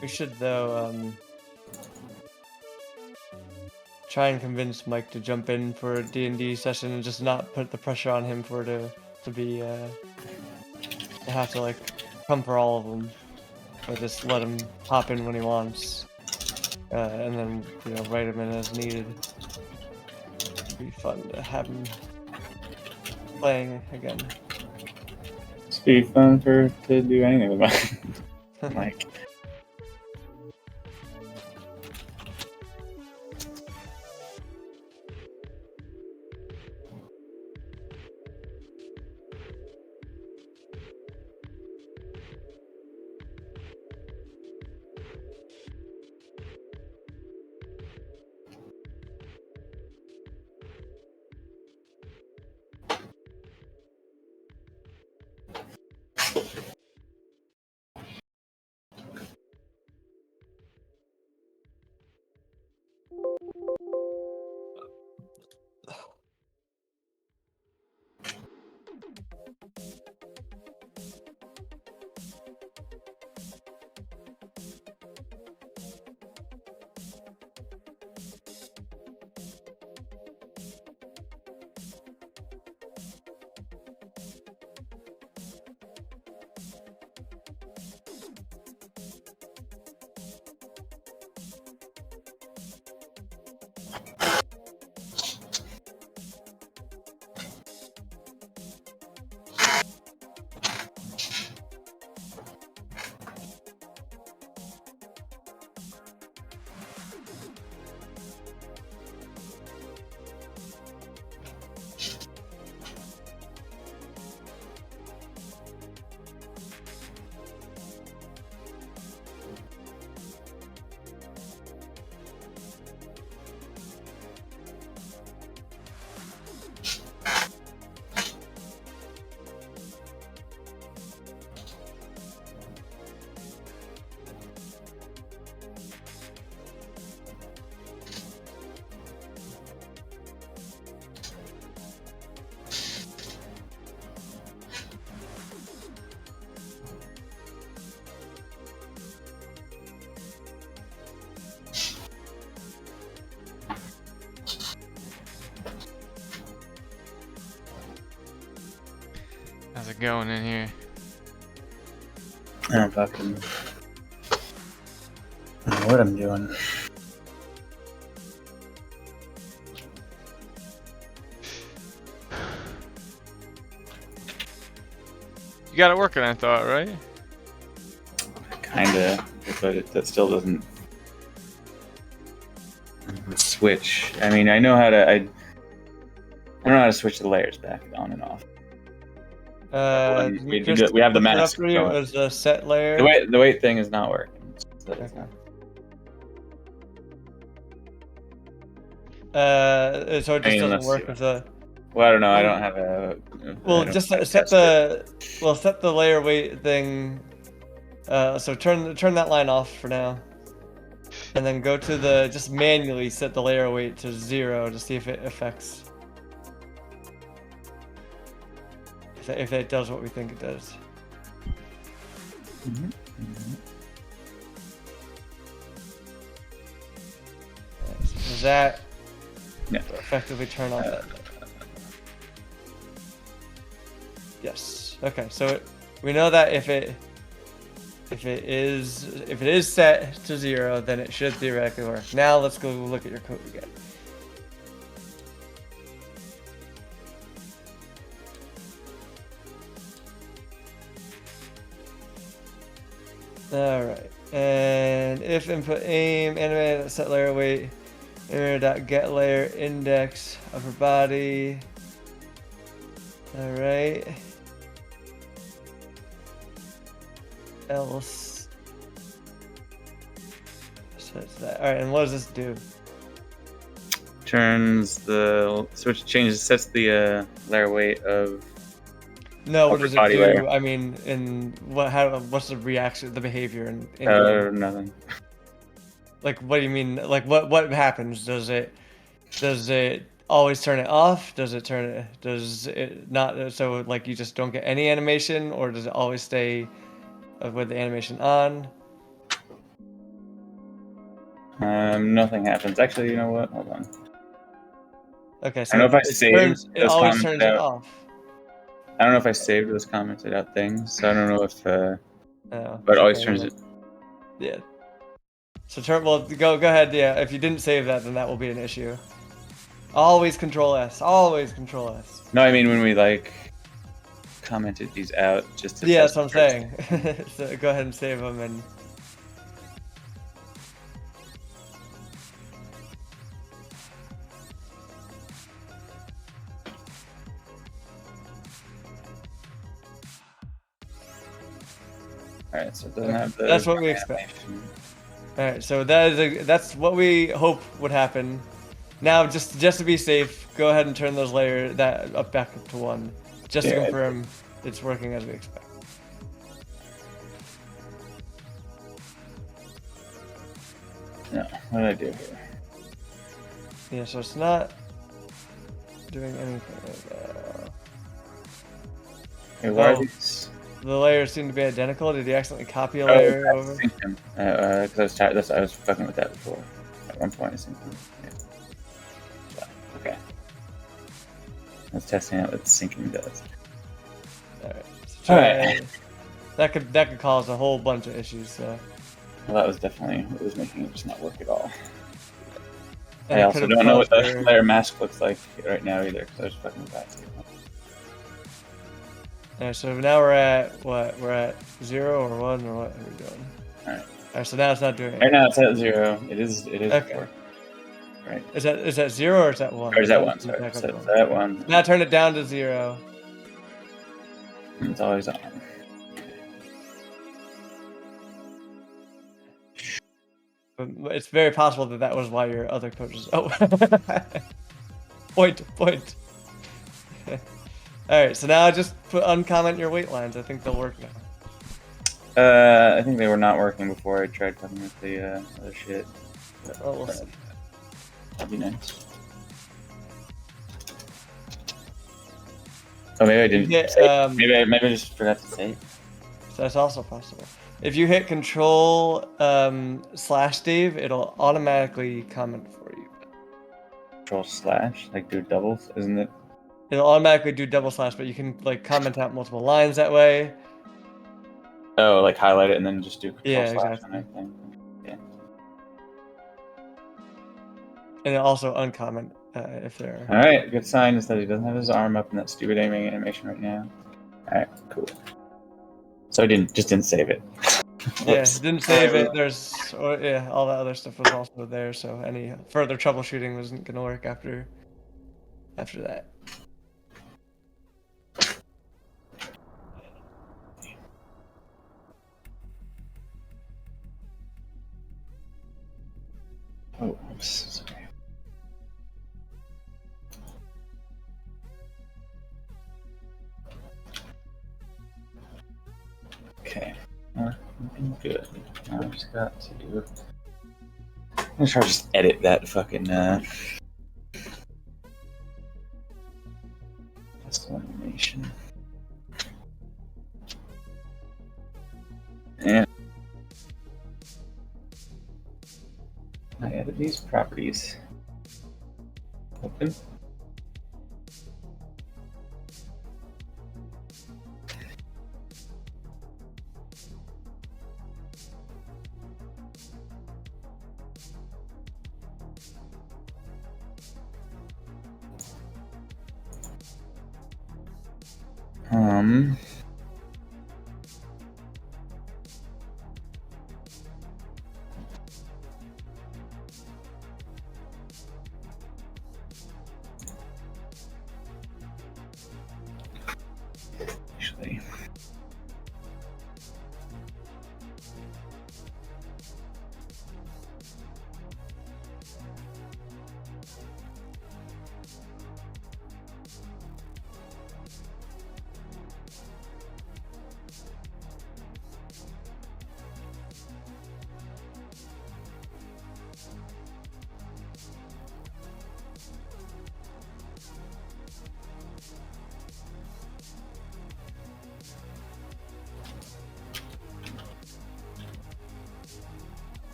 Speaker 3: We should though try and convince Mike to jump in for a D&D session and just not put the pressure on him for to be to have to like come for all of them, or just let him hop in when he wants, and then write him in as needed. It'd be fun to have him playing again.
Speaker 2: It'd be fun to do anything with Mike.
Speaker 1: How's it going in here?
Speaker 2: I don't fucking I don't know what I'm doing.
Speaker 1: You got it working, I thought, right?
Speaker 2: Kinda, but that still doesn't switch. I mean, I know how to. I know how to switch the layers back on and off. We have the mask.
Speaker 3: For you as a set layer.
Speaker 2: The weight thing is not working.
Speaker 3: Okay. So it just doesn't work as a.
Speaker 2: Well, I don't know. I don't have a.
Speaker 3: Well, just set the layer weight thing. So turn that line off for now, and then go to the just manually set the layer weight to 0 to see if it affects. If it does what we think it does.
Speaker 2: Mm-hmm. Mm-hmm.
Speaker 3: Does that effectively turn off that? Yes. Okay. So we know that if it is set to 0, then it should theoretically work. Now let's go look at your code again. All right. And if input aim animated set layer weight get layer index upper body. All right. Else. So it's that. All right. And what does this do?
Speaker 2: Changes sets the layer weight of.
Speaker 3: No, what does it do?
Speaker 2: Layer.
Speaker 3: I mean, what's the reaction, the behavior in
Speaker 2: nothing.
Speaker 3: Like, what do you mean? Like, what happens? Does it always turn it off? Does it not? So, like, you just don't get any animation, or does it always stay with the animation on?
Speaker 2: Nothing happens. Actually, you know what? Hold on.
Speaker 3: Okay, so
Speaker 2: I don't know if I saved
Speaker 3: it always turns it off.
Speaker 2: I don't know if I saved those commented out things, so I don't know if. But it always turns it.
Speaker 3: Yeah. So go ahead. Yeah, if you didn't save that, then that will be an issue. Always Control S. Always Control S.
Speaker 2: No, I mean when we like commented these out just to.
Speaker 3: Yeah, that's what I'm saying. So go ahead and save them and.
Speaker 2: Alright, so it doesn't have the.
Speaker 3: That's what we expect. Alright, so that's what we hope would happen. Now, just to be safe, go ahead and turn those layers back up to 1, just to confirm it's working as we expect.
Speaker 2: No, what did I do here?
Speaker 3: Yeah, so it's not doing anything like that.
Speaker 2: Hey, why are these?
Speaker 3: The layers seem to be identical. Did you accidentally copy a layer over?
Speaker 2: Because I was fucking with that before. At one point, I synced them. Yeah. So, okay. I was testing out what syncing does.
Speaker 3: Alright. So Alright. That could cause a whole bunch of issues. So.
Speaker 2: Well, that was definitely what was making it just not work at all. I also don't know what the layer mask looks like right now either, because I was fucking with that too.
Speaker 3: Alright, so now we're at what? We're at 0 or 1 or what are we doing? Alright, so now it's not doing it.
Speaker 2: Right now it's at 0. It is
Speaker 3: okay.
Speaker 2: 4. Right.
Speaker 3: Is that 0 or is that 1?
Speaker 2: Or is that 1? Sorry. So it's at 1.
Speaker 3: Now turn it down to 0.
Speaker 2: It's always on.
Speaker 3: But it's very possible that was why your other coaches. Oh, point. All right, so now just uncomment your weight lines. I think they'll work now.
Speaker 2: I think they were not working before I tried fucking with the other shit. But,
Speaker 3: we'll see.
Speaker 2: That'd be nice. Oh, maybe I didn't. Save. Maybe I just forgot to save.
Speaker 3: So that's also possible. If you hit Control / Dave, it'll automatically comment for you.
Speaker 2: Control / like do doubles, isn't it?
Speaker 3: It'll automatically do double slash, but you can like comment out multiple lines that way.
Speaker 2: Oh, like highlight it and then just do control
Speaker 3: Yeah,
Speaker 2: slash
Speaker 3: exactly.
Speaker 2: on everything. Yeah.
Speaker 3: And it'll also uncomment if they're.
Speaker 2: All right. Good sign is that he doesn't have his arm up in that stupid aiming animation right now. All right. Cool. So I didn't save it.
Speaker 3: Yeah,
Speaker 2: Whoops.
Speaker 3: didn't save it. There's yeah, all that other stuff was also there, so any further troubleshooting wasn't gonna work after that.
Speaker 2: Oh, oops. Sorry. Okay. Looking good. Now I just got to. I'm gonna try to just edit that fucking custom animation. And I edit these properties. Open. Actually.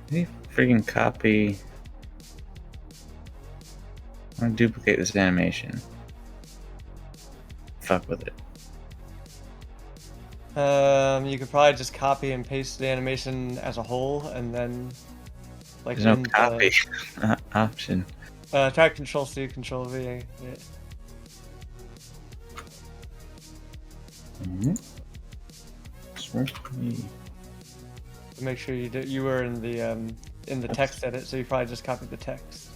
Speaker 2: Hey, freaking copy. I want to duplicate this animation. Fuck with it.
Speaker 3: You could probably just copy and paste the animation as a whole, and then like
Speaker 2: There's no
Speaker 3: in the-
Speaker 2: copy option.
Speaker 3: try Control C, Control V. Yeah.
Speaker 2: Mm-hmm.
Speaker 3: To make sure you were in the text edit, so you probably just copied the text.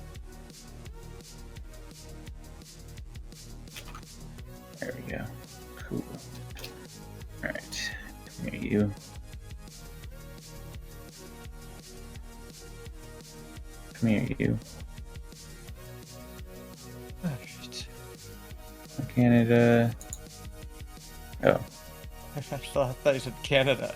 Speaker 2: There we go. Cool. Alright. Come here, you. Come here, you.
Speaker 3: Alright.
Speaker 2: Why can't it, Oh.
Speaker 3: I thought you said Canada.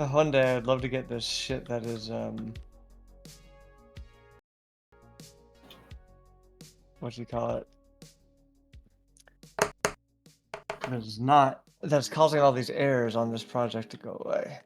Speaker 3: One day I'd love to get this shit that is what do you call it? It's not that's causing all these errors on this project to go away.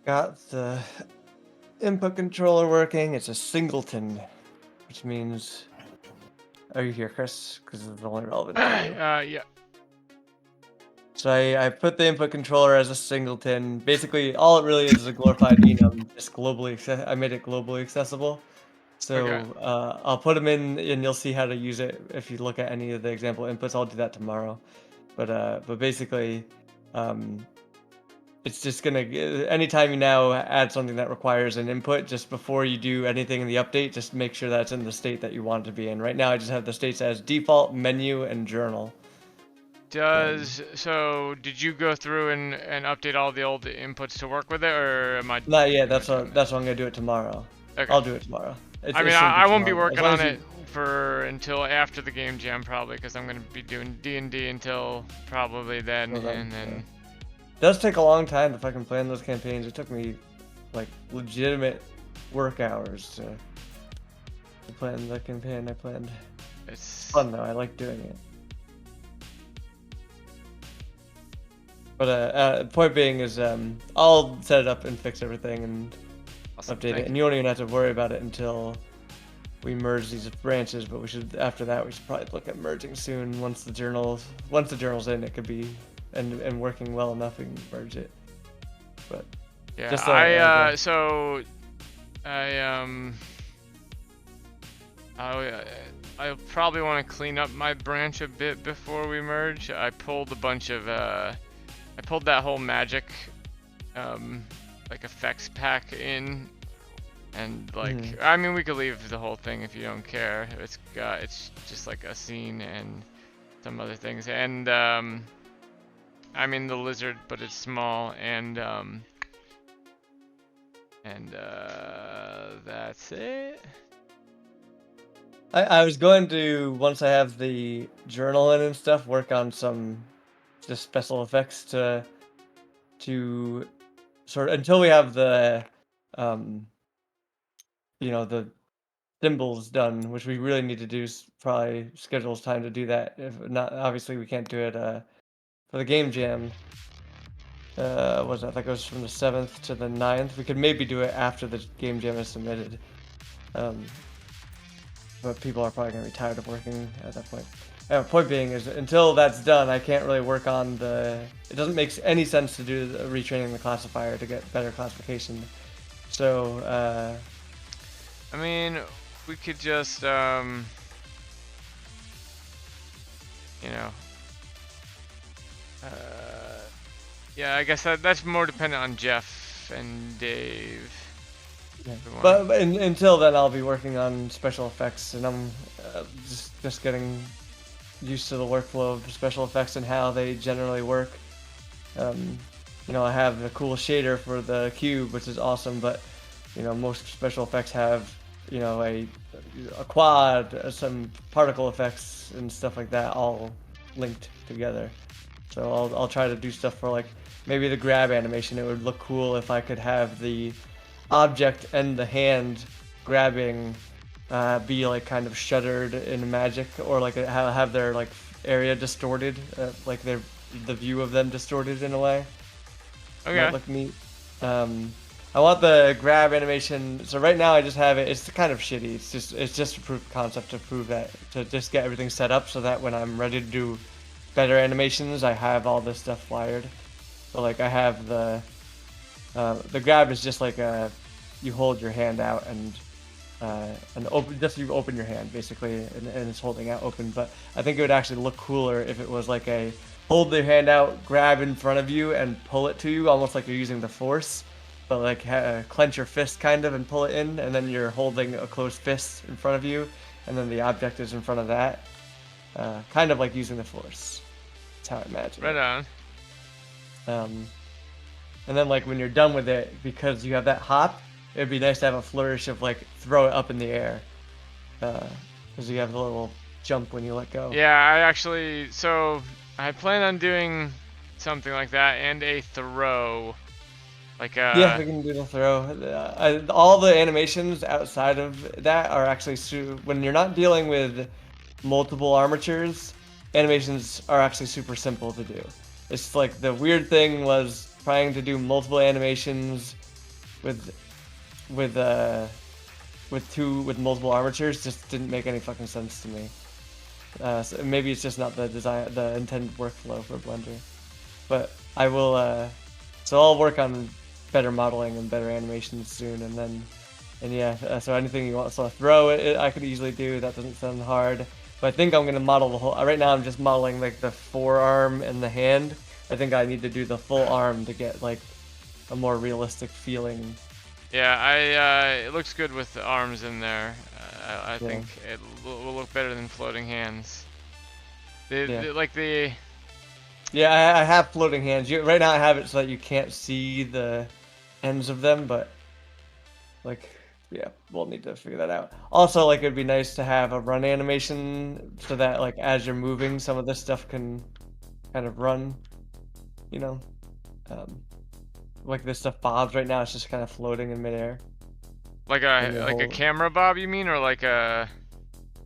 Speaker 3: Got the input controller working. It's a singleton, which means. Are you here, Chris? Because it's only relevant to you.
Speaker 1: Yeah.
Speaker 3: So I put the input controller as a singleton. Basically, all it really is a glorified enum, just I made it globally accessible. So
Speaker 1: Okay.
Speaker 3: I'll put them in, and you'll see how to use it if you look at any of the example inputs. I'll do that tomorrow. But basically, it's just gonna anytime you now add something that requires an input, just before you do anything in the update, just make sure that's in the state that you want it to be in. Right now, I just have the states as default, menu, and journal.
Speaker 1: So did you go through and update all the old inputs to work with it, or am I?
Speaker 3: Not yet.
Speaker 1: am I
Speaker 3: That's
Speaker 1: doing
Speaker 3: what
Speaker 1: that?
Speaker 3: that's what I'm gonna do it tomorrow.
Speaker 1: Okay.
Speaker 3: I'll do it tomorrow.
Speaker 1: I mean,
Speaker 3: It shouldn't
Speaker 1: I won't be
Speaker 3: tomorrow. As
Speaker 1: working
Speaker 3: long
Speaker 1: on
Speaker 3: as
Speaker 1: it until after the game jam probably, because I'm gonna be doing D&D until probably then,
Speaker 3: Well, then,
Speaker 1: and then.
Speaker 3: It does take a long time to fucking plan those campaigns. It took me like legitimate work hours to plan the campaign I planned.
Speaker 1: It's
Speaker 3: Fun though. I like doing it. But point being is, I'll set it up and fix everything and
Speaker 1: awesome.
Speaker 3: update it, and you don't even have to worry about it until we merge these branches. But we should, after that, we should probably look at merging soon. Once the journal's in, it could be and working well enough, we can merge it. But
Speaker 1: Yeah,
Speaker 3: just
Speaker 1: I'll probably want to clean up my branch a bit before we merge. I pulled a bunch of I pulled that whole magic like effects pack in, and like I mean we could leave the whole thing if you don't care. It's just like a scene and some other things, and I mean the lizard, but it's small, and that's it.
Speaker 3: I was going to, once I have the journal in and stuff, work on some just special effects to sort of, until we have the the symbols done, which we really need to do. Probably schedules time to do that. If not, obviously we can't do it for the game jam. Was that goes from the 7th to the 9th? We could maybe do it after the game jam is submitted. But people are probably going to be tired of working at that point. Point being is, until that's done, I can't really work on the... It doesn't make any sense to do retraining the classifier to get better classification. So,
Speaker 1: I mean, we could just, you know, yeah, I guess that's more dependent on Jeff and Dave.
Speaker 3: yeah. But until then, I'll be working on special effects, and I'm just getting used to the workflow of special effects and how they generally work. I have the cool shader for the cube, which is awesome, but most special effects have a quad, some particle effects and stuff like that, all linked together. So I'll try to do stuff for like maybe the grab animation. It would look cool if I could have the object and the hand grabbing be like kind of shuttered in magic, or like have their like area distorted, like the view of them distorted in a way.
Speaker 1: Okay.
Speaker 3: Might look neat. I want the grab animation. So right now I just have it. It's kind of shitty. It's just a proof of concept to prove that, to just get everything set up so that when I'm ready to do better animations, I have all this stuff wired. So like I have the grab is just like you hold your hand out and open, just you open your hand basically, and it's holding out open. But I think it would actually look cooler if it was like a hold your hand out, grab in front of you, and pull it to you, almost like you're using the force. But like clench your fist kind of and pull it in, and then you're holding a closed fist in front of you, and then the object is in front of that. Kind of like using the force. That's how I imagine
Speaker 1: Right
Speaker 3: it.
Speaker 1: on.
Speaker 3: And then like when you're done with it, because you have that hop, it'd be nice to have a flourish of like throw it up in the air. Because you have a little jump when you let go.
Speaker 1: Yeah, so I plan on doing something like that and a throw. Like
Speaker 3: yeah, we can do the throw. All the animations outside of that are actually when you're not dealing with multiple armatures, animations are actually super simple to do. It's like the weird thing was trying to do multiple animations with multiple armatures just didn't make any fucking sense to me. So maybe it's just not the intended workflow for Blender. But I will. So I'll work on better modeling and better animations soon, and yeah. So anything you want, so throw it, I could easily do. That doesn't sound hard. But I think I'm gonna model the whole. Right now I'm just modeling like the forearm and the hand. I think I need to do the full arm to get like a more realistic feeling.
Speaker 1: Yeah, it looks good with the arms in there. I think it will look better than floating hands.
Speaker 3: Yeah, I have floating hands. Right now I have it so that you can't see the ends of them, but like, yeah, we'll need to figure that out. Also, like, it'd be nice to have a run animation so that, like, as you're moving, some of this stuff can kind of run, you know? Like this stuff bobs right now, it's just kind of floating in midair.
Speaker 1: Like a camera bob, you mean, or like a?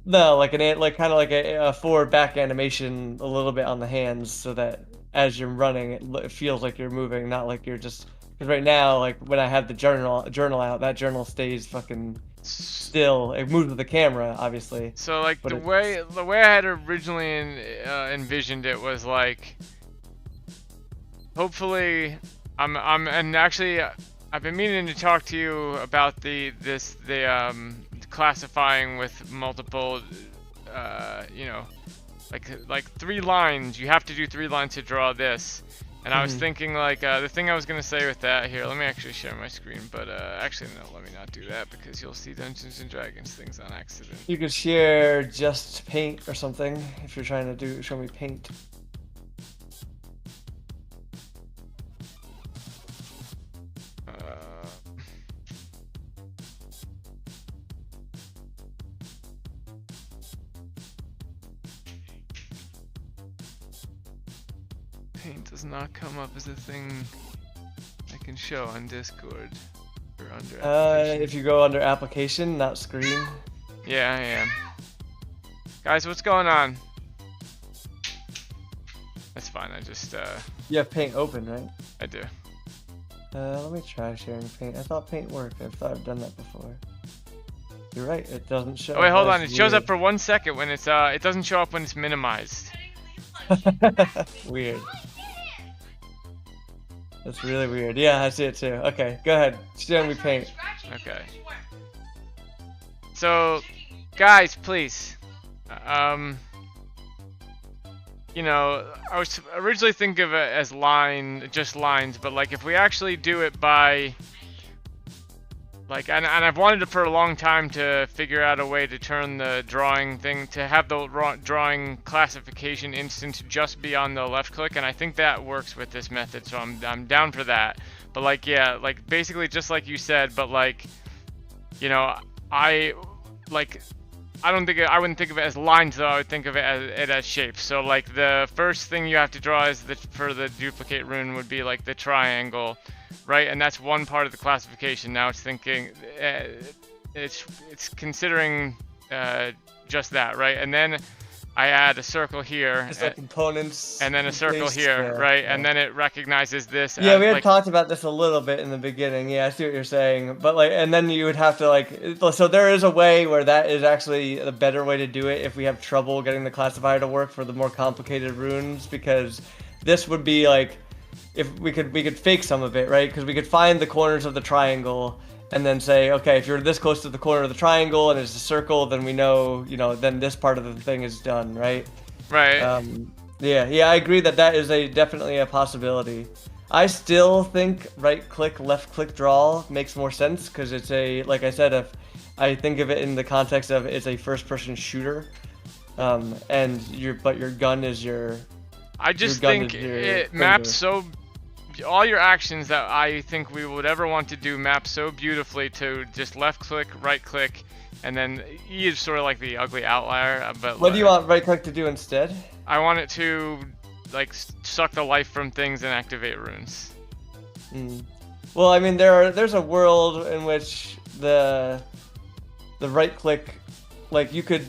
Speaker 3: No, like kind of like a forward back animation a little bit on the hands, so that as you're running, it feels like you're moving, not like you're just. Because right now, like when I have the journal out, that journal stays fucking still. It moves with the camera, obviously.
Speaker 1: So like the way I had originally envisioned it was like, hopefully, and actually I've been meaning to talk to you about the classifying with multiple, you know, like 3 lines. You have to do 3 lines to draw this. And I was thinking, like, the thing I was going to say with that here, let me actually share my screen, but actually, no, let me not do that, because you'll see Dungeons & Dragons things on accident.
Speaker 3: You could share just paint or something, if you're trying to show me paint.
Speaker 1: Paint does not come up as a thing I can show on Discord or under application.
Speaker 3: If you go under application, not screen.
Speaker 1: Yeah, I am. Guys, what's going on? That's fine, I just
Speaker 3: You have paint open, right?
Speaker 1: I do.
Speaker 3: Let me try sharing paint. I thought paint worked. I thought I've done that before. You're right, it doesn't show.
Speaker 1: Oh wait, hold on, it shows up for 1 second when it's it doesn't show up when it's minimized.
Speaker 3: Weird. That's really weird. Yeah, I see it too. Okay, go ahead. Show me paint.
Speaker 1: Okay. So, guys, please. You know, I was originally thinking of it as just lines, but like if we actually do it by, like, and I've wanted it for a long time to figure out a way to turn the drawing thing, to have the drawing classification instance just be on the left click, and I think that works with this method, so I'm down for that. But like, yeah, like basically just like you said, but like, you know, I wouldn't think of it as lines though, I would think of it as shapes. So like the first thing you have to draw is for the duplicate rune would be like the triangle, right? And that's one part of the classification. Now it's thinking, it's considering just that, right? And then I add a circle here,
Speaker 3: Just like components,
Speaker 1: and then a circle here, right? Yeah. And then it recognizes this.
Speaker 3: Yeah, we had talked about this a little bit in the beginning. Yeah, I see what you're saying. But like, and then you would have to like, so there is a way where that is actually the better way to do it if we have trouble getting the classifier to work for the more complicated runes, because this would be like, if we could fake some of it, right? Because we could find the corners of the triangle and then say, okay, if you're this close to the corner of the triangle and it's a circle, then we know, you know, then this part of the thing is done, right?
Speaker 1: Right.
Speaker 3: Yeah, I agree that is definitely a possibility. I still think right click, left click draw makes more sense, because it's like I said, if I think of it in the context of it's a first person shooter, and your gun is your.
Speaker 1: I just think it maps so. All your actions that I think we would ever want to do map so beautifully to just left click, right click, and then E is sort of like the ugly outlier. But
Speaker 3: what do you want right click to do instead?
Speaker 1: I want it to like suck the life from things and activate runes.
Speaker 3: Well, I mean there's a world in which the right click, like you could.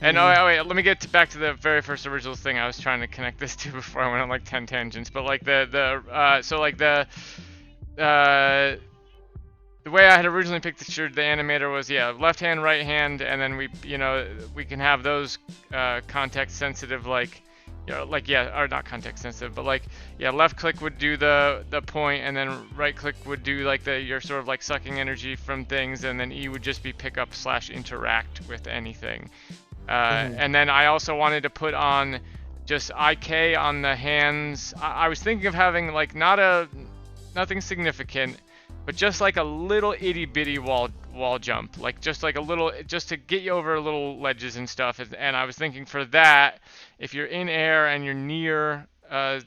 Speaker 1: And oh wait, let me get back to the very first original thing I was trying to connect this to before I went on like 10 tangents. But like the way I had originally pictured the animator was, yeah, left hand, right hand, and then we can have those context sensitive, like you know, like, yeah, or not context sensitive, but like, yeah, left click would do the point, and then right click would do like you're sort of like sucking energy from things, and then E would just be pick up / interact with anything. And then I also wanted to put on just IK on the hands. I was thinking of having like nothing significant, but just like a little itty bitty wall jump, like just like a little, just to get you over little ledges and stuff. And I was thinking for that, if you're in air and you're near a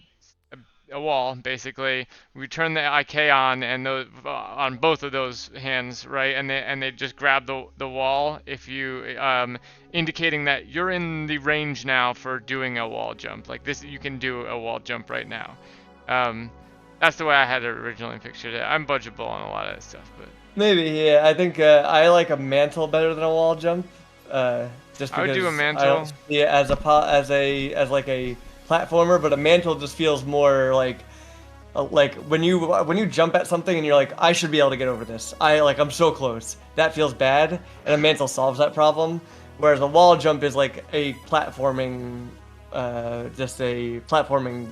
Speaker 1: wall, basically, we turn the IK on, and on both of those hands, right? And they just grab the wall, if you indicating that you're in the range now for doing a wall jump. Like this, you can do a wall jump right now. That's the way I had it originally pictured it. I'm budgetable on a lot of that stuff, but
Speaker 3: maybe, yeah. I think I like a mantle better than a wall jump. Just because
Speaker 1: I would do a mantle.
Speaker 3: I don't see it as like a platformer, but a mantle just feels more like when you jump at something and you're like, I should be able to get over this. I'm so close. That feels bad, and a mantle solves that problem. Whereas a wall jump is like a platforming, just a platforming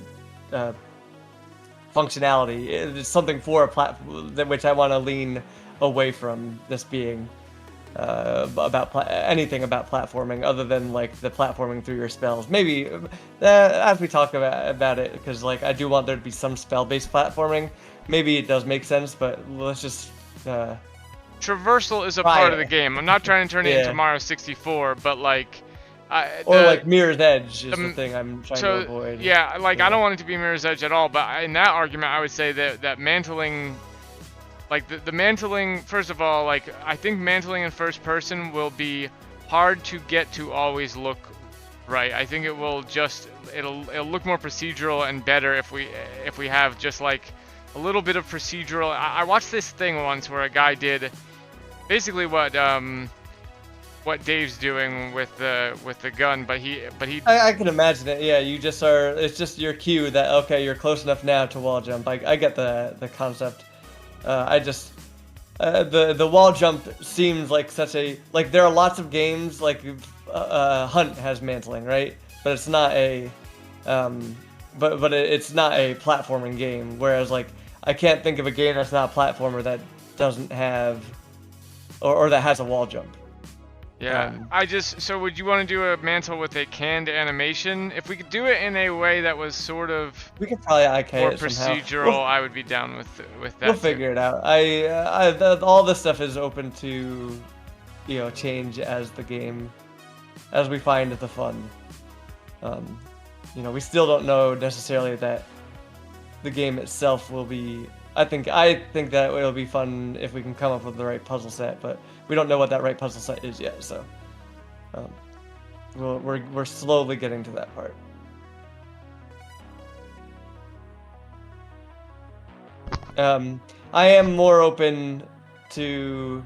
Speaker 3: functionality. It's something for a platform, which I want to lean away from this being anything about platforming other than like the platforming through your spells. Maybe as we talk about it, because like I do want there to be some spell-based platforming. Maybe it does make sense, but let's just
Speaker 1: traversal is a part of the game. I'm not trying to turn it into Mario 64, but like
Speaker 3: like Mirror's Edge is the thing I'm trying to avoid.
Speaker 1: Yeah, like I don't want it to be Mirror's Edge at all, but in that argument I would say that mantling, like the mantling, first of all, like I think mantling in first person will be hard to get to always look right. I think it will just it'll look more procedural and better if we have just like a little bit of procedural. I watched this thing once where a guy did basically what Dave's doing with the gun, but he
Speaker 3: I can imagine it. Yeah, you just are. It's just your cue that okay, you're close enough now to wall jump. I get the concept. I just the wall jump seems like such a like there are lots of games like Hunt has mantling, right? But it's not a but it's not a platforming game. Whereas like I can't think of a game that's not a platformer that doesn't have or that has a wall jump.
Speaker 1: Yeah, so would you want to do a mantle with a canned animation? If we could do it in a way that was sort of
Speaker 3: we could probably IK
Speaker 1: more
Speaker 3: it
Speaker 1: procedural, I would be down with that.
Speaker 3: We'll figure it out. All this stuff is open to, change as the game, as we find the fun. We still don't know necessarily that the game itself will be. I think that it'll be fun if we can come up with the right puzzle set, but we don't know what that right puzzle set is yet. So, we're slowly getting to that part. I am more open to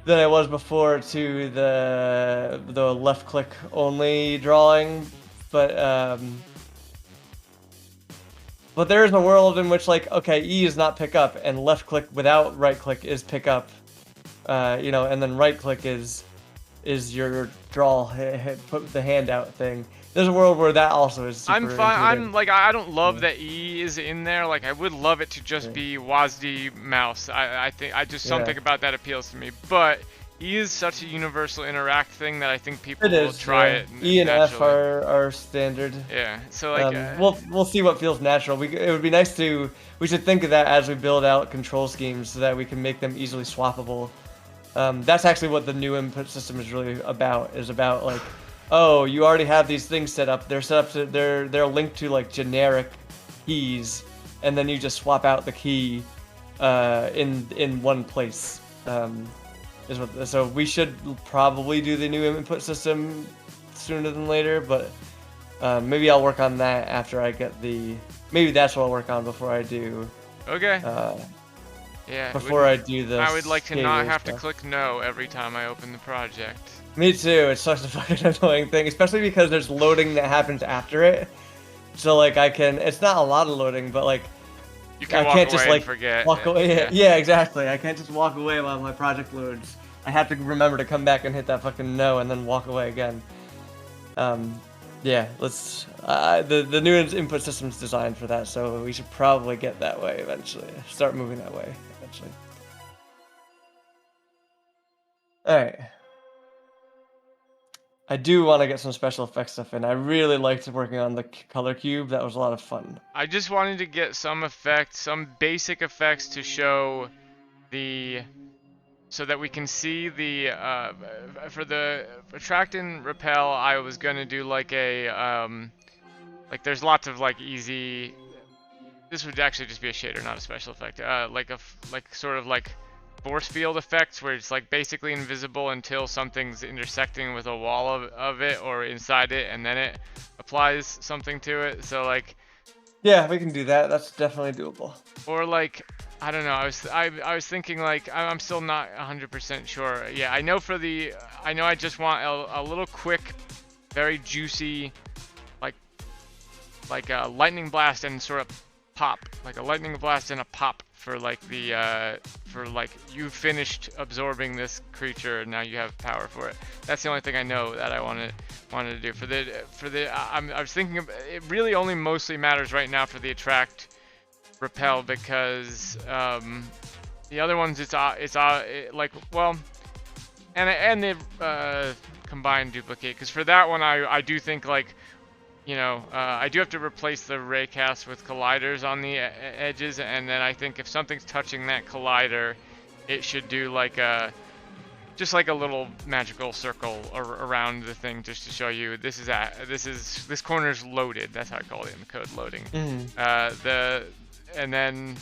Speaker 3: than I was before to the left click only drawing, but there is a world in which, like, okay, E is not pick up, and left click without right click is pick up, and then right click is your draw, put the hand out thing. There's a world where that also is super
Speaker 1: I'm fine.
Speaker 3: intuitive.
Speaker 1: I don't love that E is in there. Like, I would love it to just be WASD mouse. I think something about that appeals to me. But E is such a universal interact thing that I think people will try it.
Speaker 3: E and F are standard.
Speaker 1: Yeah. So like
Speaker 3: we'll see what feels natural. It would be nice to. We should think of that as we build out control schemes so that we can make them easily swappable. That's actually what the new input system is really about. Is about like, oh, you already have these things set up. They're set up to they're linked to like generic keys, and then you just swap out the key in one place. So we should probably do the new input system sooner than later, but maybe I'll work on that after I get maybe that's what I'll work on before I do.
Speaker 1: Okay. Yeah.
Speaker 3: Before I do this.
Speaker 1: I would like to not have to click no every time I open the project.
Speaker 3: Me too. It's such a fucking annoying thing, especially because there's loading that happens after it. So like it's not a lot of loading, but like
Speaker 1: you can
Speaker 3: I can't just like
Speaker 1: forget.
Speaker 3: Walk away. Yeah, exactly. I can't just walk away while my project loads. I have to remember to come back and hit that fucking no and then walk away again. Yeah, let's. The new input system's designed for that, so we should probably get that way eventually. Start moving that way eventually. All right. I do want to get some special effects stuff in. I really liked working on the color cube. That was a lot of fun.
Speaker 1: I just wanted to get some effects, some basic effects to show so that we can see for the attract and repel. I was gonna do like like there's lots of like easy. This would actually just be a shader, not a special effect. Like sort of like force field effects where it's like basically invisible until something's intersecting with a wall of it or inside it, and then it applies something to it. So like,
Speaker 3: yeah, we can do that. That's definitely doable.
Speaker 1: Or like, I don't know. I was thinking like I'm still not 100% sure. Yeah, I know I just want a little quick, very juicy, like a lightning blast and sort of pop, like a lightning blast and a pop for like for like you finished absorbing this creature and now you have power for it. That's the only thing I know that I wanted to do for the. I was thinking it really only mostly matters right now for the attract repel, because the other ones it's like, well, and the combined duplicate, because for that one I do think like, you know, I do have to replace the raycast with colliders on the edges, and then I think if something's touching that collider, it should do like just like a little magical circle around the thing, just to show you this corner's loaded. That's how I call it in the code, loading. And then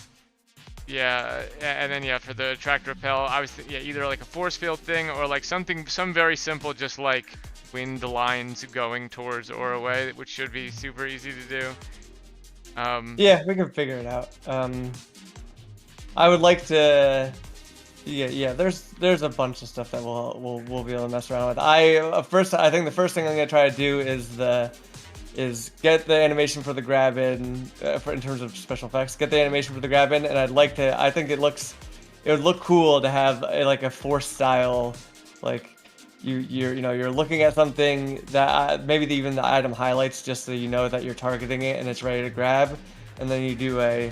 Speaker 1: for the attract repel, I was either like a force field thing or like some very simple, just like wind lines going towards or away, which should be super easy to do.
Speaker 3: Yeah, we can figure it out. I would like to. Yeah. There's a bunch of stuff that we'll be able to mess around with. I think the first thing I'm gonna try to do is get the animation for the grab in, in terms of special effects. Get the animation for the grab in, and I think it would look cool to have like a force style, like you're looking at something that maybe even the item highlights, just so you know that you're targeting it and it's ready to grab, and then you do a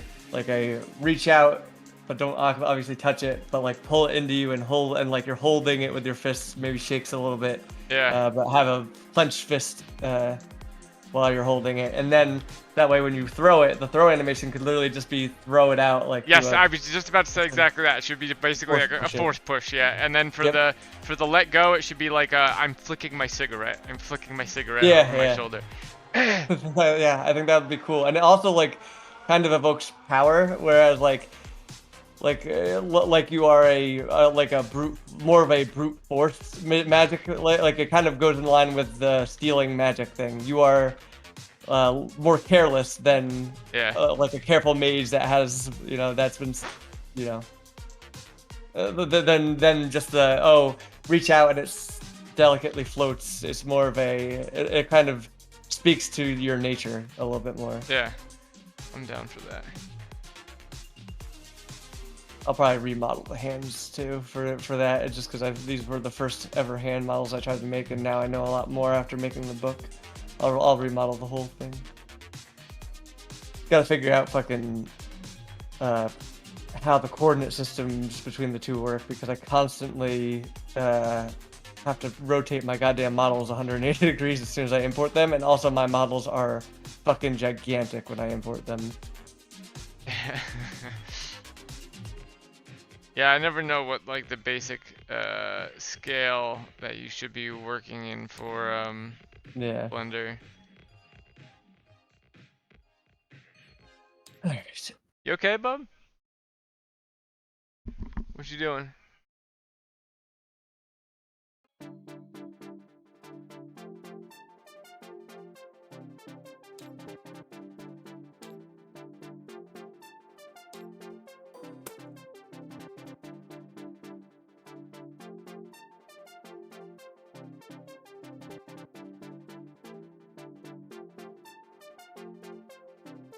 Speaker 3: reach out, but don't obviously touch it, but like pull it into you and hold, and like you're holding it with your fists, maybe shakes a little bit.
Speaker 1: Yeah.
Speaker 3: But have a clenched fist while you're holding it, and then that way when you throw it, the throw animation could literally just be throw it out like.
Speaker 1: Yes, I was just about to say exactly that. It should be basically like a force push, yeah. And then for the let go, it should be like I'm flicking my cigarette. I'm flicking my cigarette over my shoulder.
Speaker 3: Yeah, I think that would be cool, and it also like kind of evokes power, whereas like you are a brute, more of a brute force magic, like it kind of goes in line with the stealing magic thing. You are more careless than like a careful mage that has, that's been, than just the reach out and it delicately floats. It's more of it kind of speaks to your nature a little bit more.
Speaker 1: Yeah, I'm down for that.
Speaker 3: I'll probably remodel the hands too for that, just because these were the first ever hand models I tried to make, and now I know a lot more after making the book. I'll remodel the whole thing. Gotta figure out fucking how the coordinate systems between the two work, because I constantly have to rotate my goddamn models 180 degrees as soon as I import them, and also my models are fucking gigantic when I import them.
Speaker 1: Yeah, I never know what like the basic scale that you should be working in for Blender.
Speaker 3: Alright.
Speaker 1: You okay, bub? What you doing?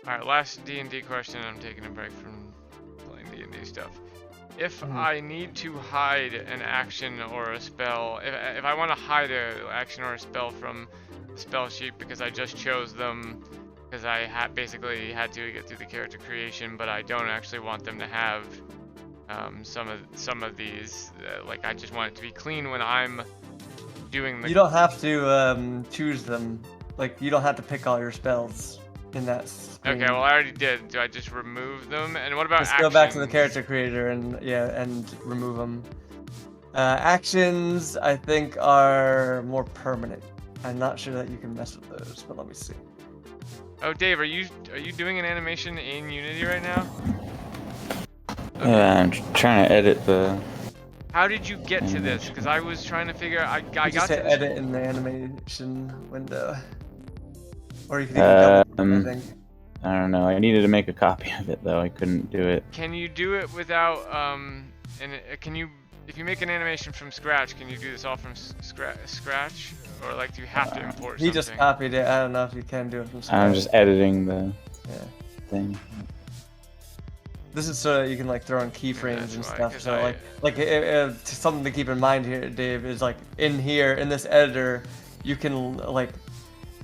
Speaker 1: Alright, last D&D question, I'm taking a break from playing D&D stuff. If I need to hide an action or a spell, if I want to hide an action or a spell from spell sheet because I just chose them because I basically had to get through the character creation, but I don't actually want them to have some of these. Like I just want it to be clean when I'm doing the.
Speaker 3: You don't have to choose them. Like you don't have to pick all your spells in that screen.
Speaker 1: Okay, well I already did. Do I just remove them? And what about
Speaker 3: Just
Speaker 1: actions?
Speaker 3: go back to the character creator and remove them. Actions I think are more permanent. I'm not sure that you can mess with those, but let me see.
Speaker 1: Oh, Dave, are you doing an animation in Unity right now?
Speaker 2: I'm trying to edit the.
Speaker 1: How did you get to this? Because I was trying to figure. I
Speaker 3: You
Speaker 1: got
Speaker 3: just
Speaker 1: to
Speaker 3: hit
Speaker 1: this.
Speaker 3: edit in the animation window, or you can even double click, I think.
Speaker 2: I don't know. I needed to make a copy of it though. I couldn't do it.
Speaker 1: Can you do it without And can you, if you make an animation from scratch, can you do this all from scratch, or like do you have to import something?
Speaker 3: He just copied it. I don't know if you can do it from scratch.
Speaker 2: I'm just editing the thing.
Speaker 3: This is so that you can like throw in keyframes
Speaker 1: that's
Speaker 3: and
Speaker 1: why,
Speaker 3: stuff.
Speaker 1: 'cause
Speaker 3: So something to keep in mind here, Dave, is like in here in this editor, you can like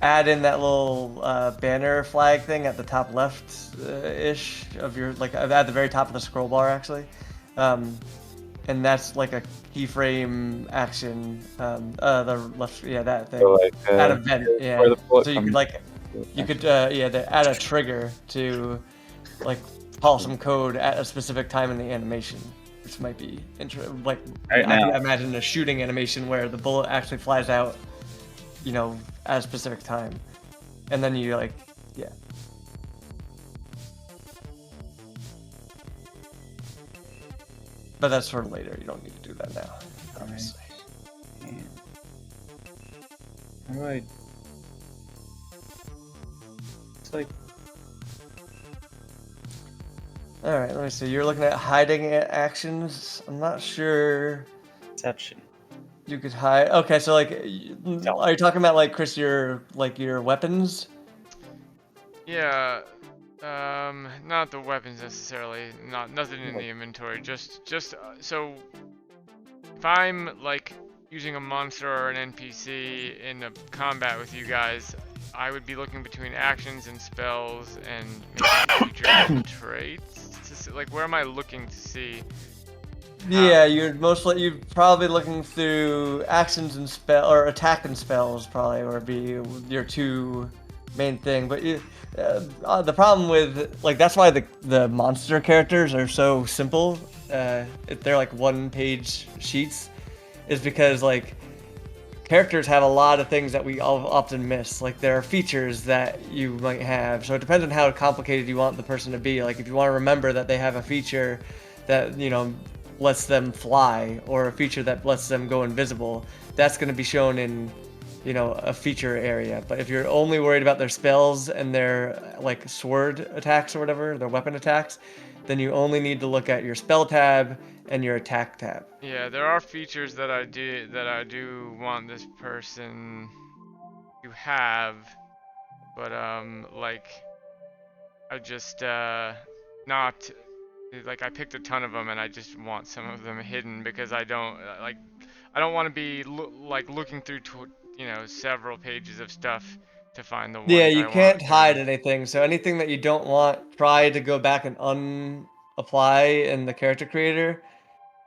Speaker 3: add in that little banner flag thing at the top left ish of your at the very top of the scroll bar actually, and that's like a keyframe action. The left, that thing.
Speaker 2: So, like,
Speaker 3: add event, yeah.
Speaker 2: where the bullet
Speaker 3: So you could
Speaker 2: comes-
Speaker 3: add a trigger to like call some code at a specific time in the animation, which might be interesting. Like
Speaker 2: Right
Speaker 3: I
Speaker 2: now.
Speaker 3: can imagine a shooting animation where the bullet actually flies out, at a specific time, and then you But that's for later. You don't need to do that now, obviously.
Speaker 2: How do I? It's like.
Speaker 3: All right, let me see. You're looking at hiding actions. I'm not sure.
Speaker 2: Deception.
Speaker 3: You could hide. Okay, so are you talking about like Chris, your weapons?
Speaker 1: Yeah. Not the weapons necessarily. Nothing in the inventory. Just so if I'm like using a monster or an NPC in a combat with you guys, I would be looking between actions and spells and maybe features traits. Like, where am I looking to see?
Speaker 3: Yeah, you're probably looking through actions and or attack and spells probably, or be your two main thing. But the problem with that's why the monster characters are so simple. They're like one-page sheets, is because characters have a lot of things that we often miss. Like there are features that you might have, so it depends on how complicated you want the person to be. Like if you want to remember that they have a feature that lets them fly, or a feature that lets them go invisible, that's going to be shown in a feature area. But if you're only worried about their spells and their like sword attacks or whatever, their weapon attacks, then you only need to look at your spell tab and your attack tab.
Speaker 1: Yeah, there are features that I do want this person to have, but I just not like I picked a ton of them and I just want some of them hidden because I don't want to be looking through several pages of stuff to find the one.
Speaker 3: Yeah, you can't hide anything. So anything that you don't want, try to go back and unapply in the character creator.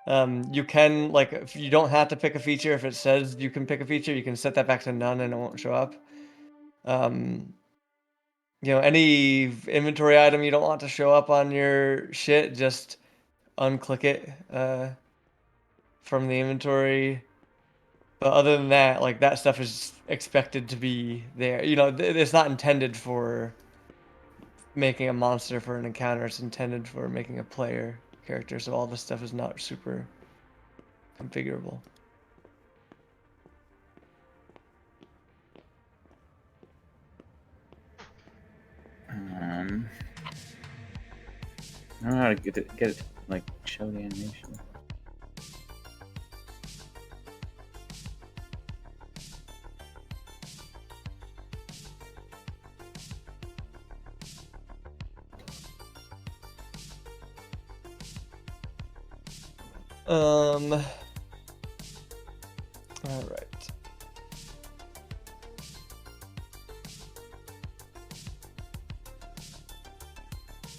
Speaker 3: You can if you don't have to pick a feature. If it says you can pick a feature, you can set that back to none and it won't show up. Any inventory item you don't want to show up on your shit, just unclick it from the inventory. But other than that, that stuff is expected to be there. It's not intended for making a monster for an encounter. It's intended for making a player character. So all this stuff is not super configurable.
Speaker 2: I don't know how to get it show the animation.
Speaker 3: All right.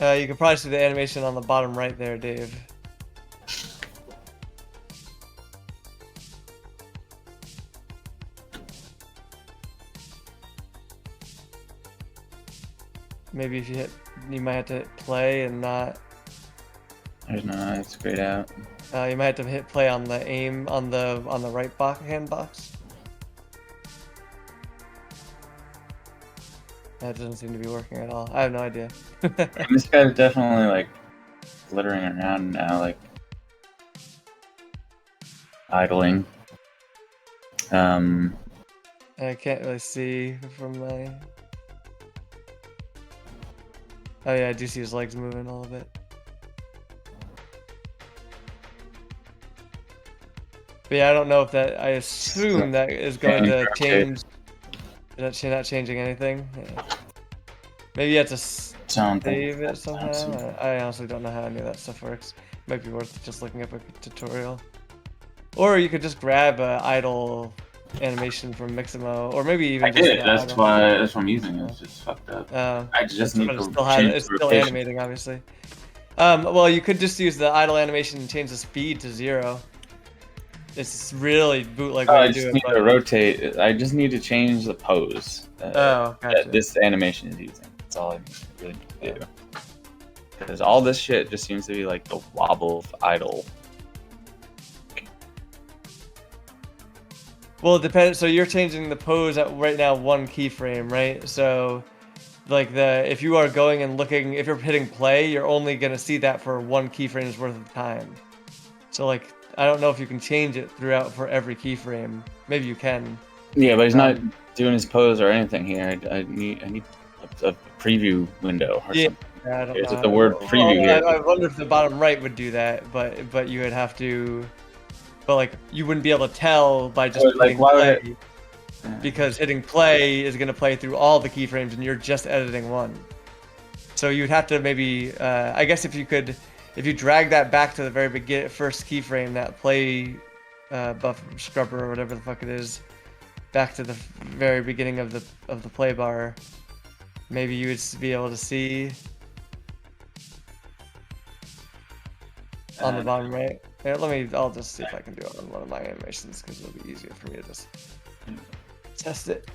Speaker 3: You can probably see the animation on the bottom right there, Dave. Maybe if you hit, you might have to hit play and not.
Speaker 2: There's no, it's grayed out.
Speaker 3: You might have to hit play on the aim on the right hand box. That doesn't seem to be working at all. I have no idea.
Speaker 2: This guy's definitely like flittering around now, like idling.
Speaker 3: I can't really see from my. Oh yeah, I do see his legs moving a little bit. But yeah, I don't know if that. I assume that is going to change. That's not changing anything. Yeah. Maybe you have to save it somehow. I honestly don't know how any of that stuff works. Might be worth just looking up a tutorial. Or you could just grab an idle animation from Mixamo, or maybe even.
Speaker 2: I did. That's why I'm using it. It's just fucked up. I just need to change
Speaker 3: it's still animating, obviously. Well, you could just use the idle animation and change the speed to 0. It's really bootleg way to do it.
Speaker 2: I just need to rotate. I just need to change the pose.
Speaker 3: Gotcha.
Speaker 2: That this animation is using. That's all I really need to do. Because all this shit just seems to be like the wobble of idle.
Speaker 3: Well, it depends. So you're changing the pose at right now 1 keyframe, right? So, like if you are going and looking, if you're hitting play, you're only gonna see that for 1 keyframe's worth of time. So like, I don't know if you can change it throughout for every keyframe. Maybe you can.
Speaker 2: Yeah, but he's not doing his pose or anything here. I need a preview window or something.
Speaker 3: I don't
Speaker 2: Is
Speaker 3: know.
Speaker 2: it the word preview here?
Speaker 3: I wonder if the bottom right would do that, but you would have to. But like, you wouldn't be able to tell by just hitting play, because hitting play is gonna play through all the keyframes, and you're just editing 1. So you'd have to maybe, I guess if you drag that back to the very first keyframe, that play buff scrubber or whatever the fuck it is, back to the very beginning of the play bar, maybe you would be able to see on the bottom right. Yeah, I'll just see if I can do it on one of my animations, because it'll be easier for me to just test it.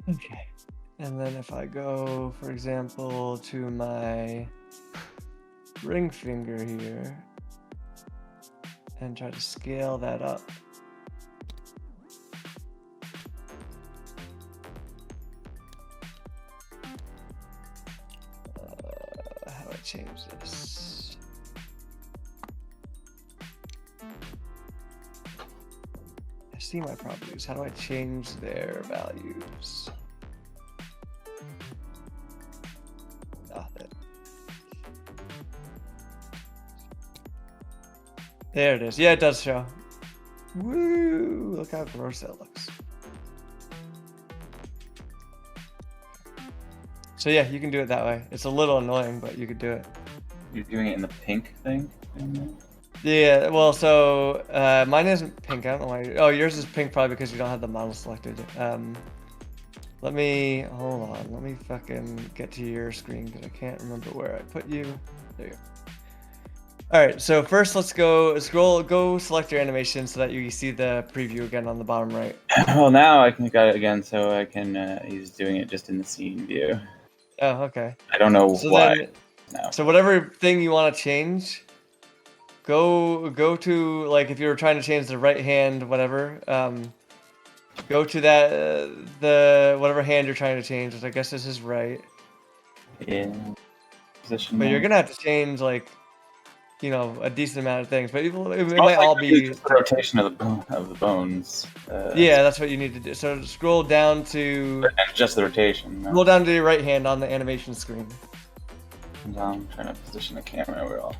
Speaker 3: Okay, and then if I go, for example, to my ring finger here and try to scale that up. How do I change this? I see my properties. How do I change their values? There it is. Yeah, it does show. Woo! Look how gross that looks. So yeah, you can do it that way. It's a little annoying, but you could do it.
Speaker 2: You're doing it in the pink thing?
Speaker 3: Yeah, well, so mine isn't pink. I don't know why. Oh, yours is pink probably because you don't have the model selected. Hold on. Let me fucking get to your screen because I can't remember where I put you. There you go. All right, so first let's go select your animation so that you see the preview again on the bottom right.
Speaker 2: Well, now I can got it again, so I can. He's doing it just in the scene view.
Speaker 3: Oh, okay.
Speaker 2: I don't know why.
Speaker 3: So whatever thing you want to change, go to, like, if you were trying to change the right hand, whatever. Go to that the whatever hand you're trying to change, which I guess this is right.
Speaker 2: Yeah. Position.
Speaker 3: But you're gonna have to change like you know, a decent amount of things, but it might all be
Speaker 2: just the rotation of the bones.
Speaker 3: Yeah, that's what you need to do. So scroll down to
Speaker 2: And just the rotation. No?
Speaker 3: scroll down to your right hand on the animation screen.
Speaker 2: I'm trying to position the camera. We're all.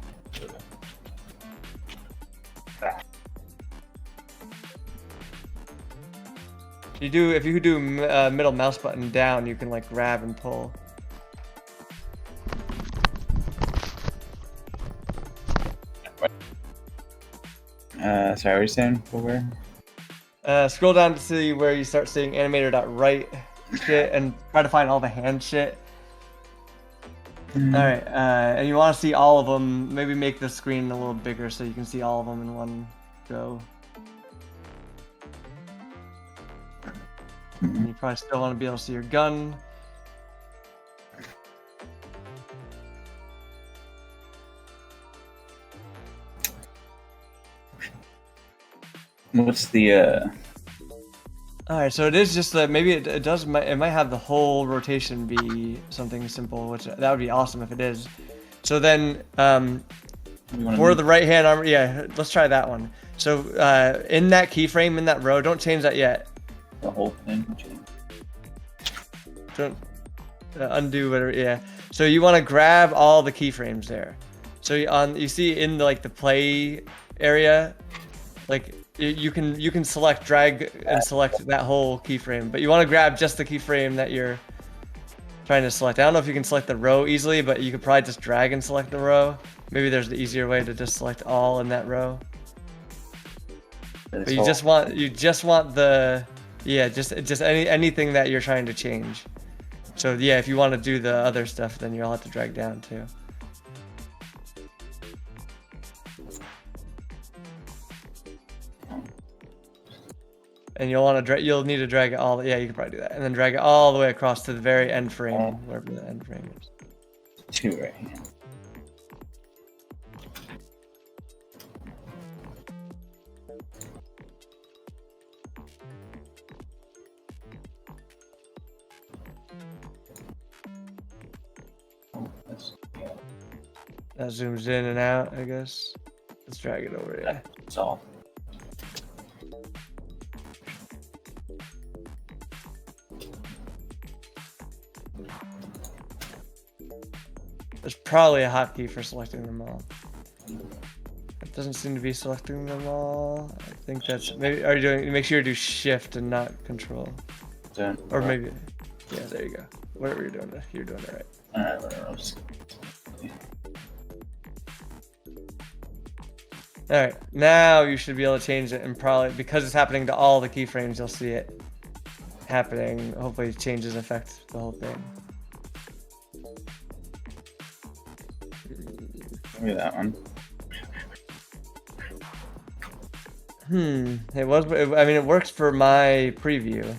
Speaker 3: If you do middle mouse button down, you can like grab and pull.
Speaker 2: Sorry, what were you saying?
Speaker 3: Scroll down to see where you start seeing animator.right shit and try to find all the hand shit. Alright, and you want to see all of them. Maybe make the screen a little bigger so you can see all of them in one go. And you probably still want to be able to see your gun.
Speaker 2: What's the
Speaker 3: Alright, so it is just that maybe it might have the whole rotation be something simple, which that would be awesome if it is. So then for the right hand arm, yeah, let's try that one. So in that keyframe in that row, don't change that yet.
Speaker 2: The whole thing.
Speaker 3: Don't undo whatever. Yeah. So you want to grab all the keyframes there. So you see in the, like the play area, like you can select, drag and select that whole keyframe, but you want to grab just the keyframe that you're trying to select. I don't know if you can select the row easily, but you could probably just drag and select the row. Maybe there's the easier way to just select all in that row. But you just want the just anything that you're trying to change. So yeah, if you want to do the other stuff, then you'll have to drag down too. And you'll need to drag it all. Yeah, you can probably do that, and then drag it all the way across to the very end frame, wherever the end frame is.
Speaker 2: 2 right here.
Speaker 3: That zooms in and out, I guess. Let's drag it over, yeah.
Speaker 2: That's all.
Speaker 3: There's probably a hotkey for selecting them all. It doesn't seem to be selecting them all. I think that's maybe. Are you doing? Make sure you do shift and not control. Or maybe. Yeah, there you go. Whatever you're doing it right.
Speaker 2: Alright, whatever. I'll just...
Speaker 3: Alright, now you should be able to change it, and probably because it's happening to all the keyframes, you'll see it happening. Hopefully, changes affect the whole thing.
Speaker 2: Maybe that one.
Speaker 3: It was. I mean, it works for my preview.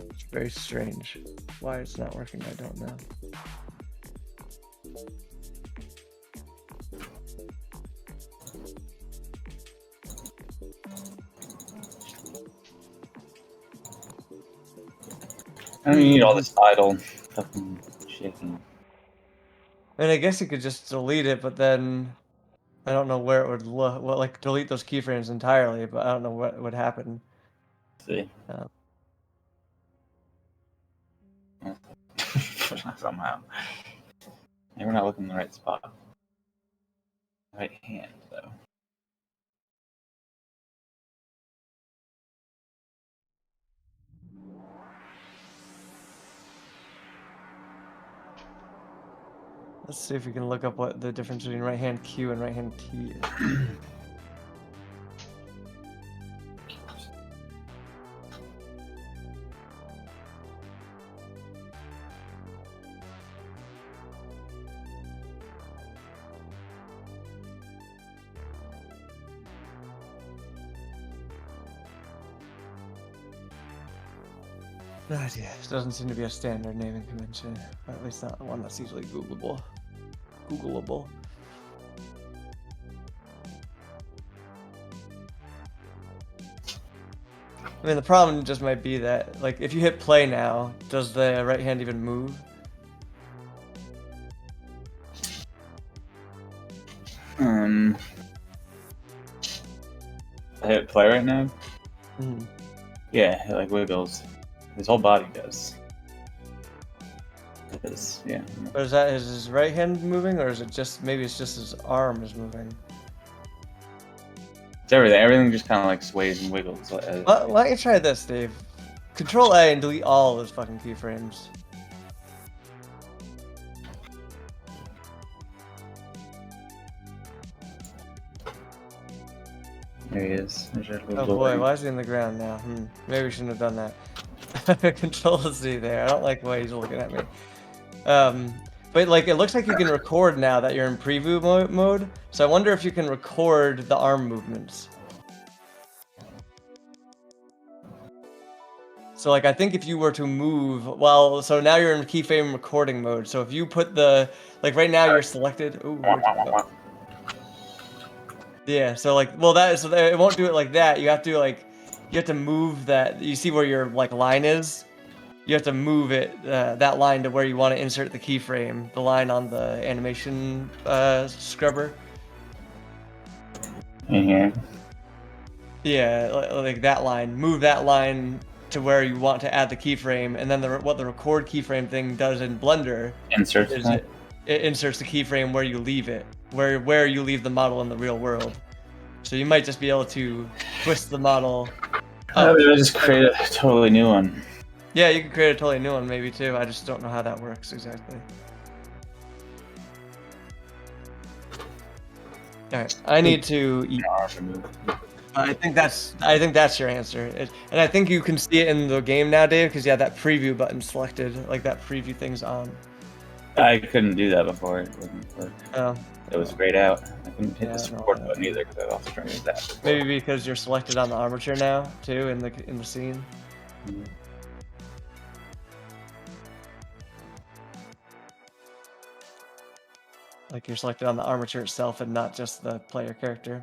Speaker 3: It's very strange. Why it's not working, I don't know.
Speaker 2: I don't need all this idle fucking shaking.
Speaker 3: I mean, I guess you could just delete it, but then I don't know where it would look. Well, like delete those keyframes entirely, but I don't know what would happen.
Speaker 2: See. Somehow. Maybe we're not looking in the right spot. Right hand, though.
Speaker 3: Let's see if we can look up what the difference between right hand Q and right hand T is. No idea. It doesn't seem to be a standard naming convention, or at least not one that's easily Googleable. I mean, the problem just might be that, like, if you hit play now, does the right hand even move?
Speaker 2: I hit play right now.
Speaker 3: Mm-hmm.
Speaker 2: Yeah, it like wiggles. His whole body does. Yeah.
Speaker 3: Or is that his right hand moving, or is it just maybe it's just his arm is moving?
Speaker 2: It's everything. Everything just kind of like sways and wiggles.
Speaker 3: Why don't you try this, Dave? Control A and delete all those fucking keyframes.
Speaker 2: There he is.
Speaker 3: Oh boy, why is he in the ground now? Maybe we shouldn't have done that. Control Z there. I don't like the way he's looking at me. But like, it looks like you can record now that you're in preview mode. So I wonder if you can record the arm movements. So like, I think if you were to move, well, so now you're in keyframe recording mode. So if you put the, like right now you're selected. Ooh, yeah, so like, well, it won't do it like that. You have to like, you have to move that. You see where your like line is? You have to move it, that line to where you want to insert the keyframe, the line on the animation scrubber.
Speaker 2: Mm-hmm.
Speaker 3: Yeah, like that line. Move that line to where you want to add the keyframe, and then what the record keyframe thing does in Blender
Speaker 2: Inserts
Speaker 3: is it inserts the keyframe where you leave it, where you leave the model in the real world. So you might just be able to twist the model.
Speaker 2: I just create a totally new one.
Speaker 3: Yeah, you can create a totally new one maybe too. I just don't know how that works exactly. Alright, I need to eat. I think that's your answer. And I think you can see it in the game now, Dave, because you have that preview button selected, like that preview thing's on.
Speaker 2: I couldn't do that before. It wouldn't work.
Speaker 3: Oh.
Speaker 2: It was grayed out. I couldn't hit the support button either because I also tried to do that before.
Speaker 3: Maybe because you're selected on the armature now too in the scene.
Speaker 2: Mm-hmm.
Speaker 3: Like you're selected on the armature itself and not just the player character.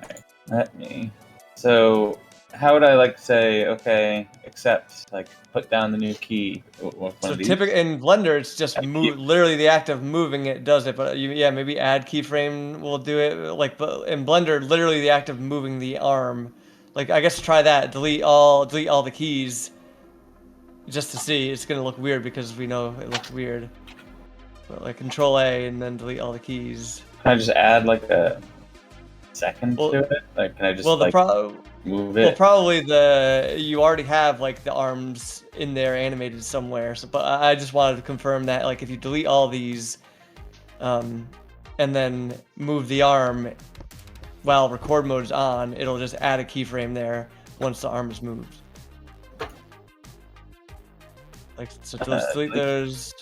Speaker 2: Alright, let me. So, how would I like say, okay, accept, like, put down the new key?
Speaker 3: So typically in Blender, it's just move. Literally, the act of moving it does it. But yeah, maybe add keyframe will do it. Like, but in Blender, literally the act of moving the arm. Like, I guess try that. Delete all the keys. Just to see, it's gonna look weird because we know it looks weird. But like Control A and then delete all the keys.
Speaker 2: Can I just add like a second to it? Like, can I just move it?
Speaker 3: Well, probably you already have like the arms in there animated somewhere. So, but I just wanted to confirm that like if you delete all these, and then move the arm while record mode is on, it'll just add a keyframe there once the arm is moved. Like so, delete those.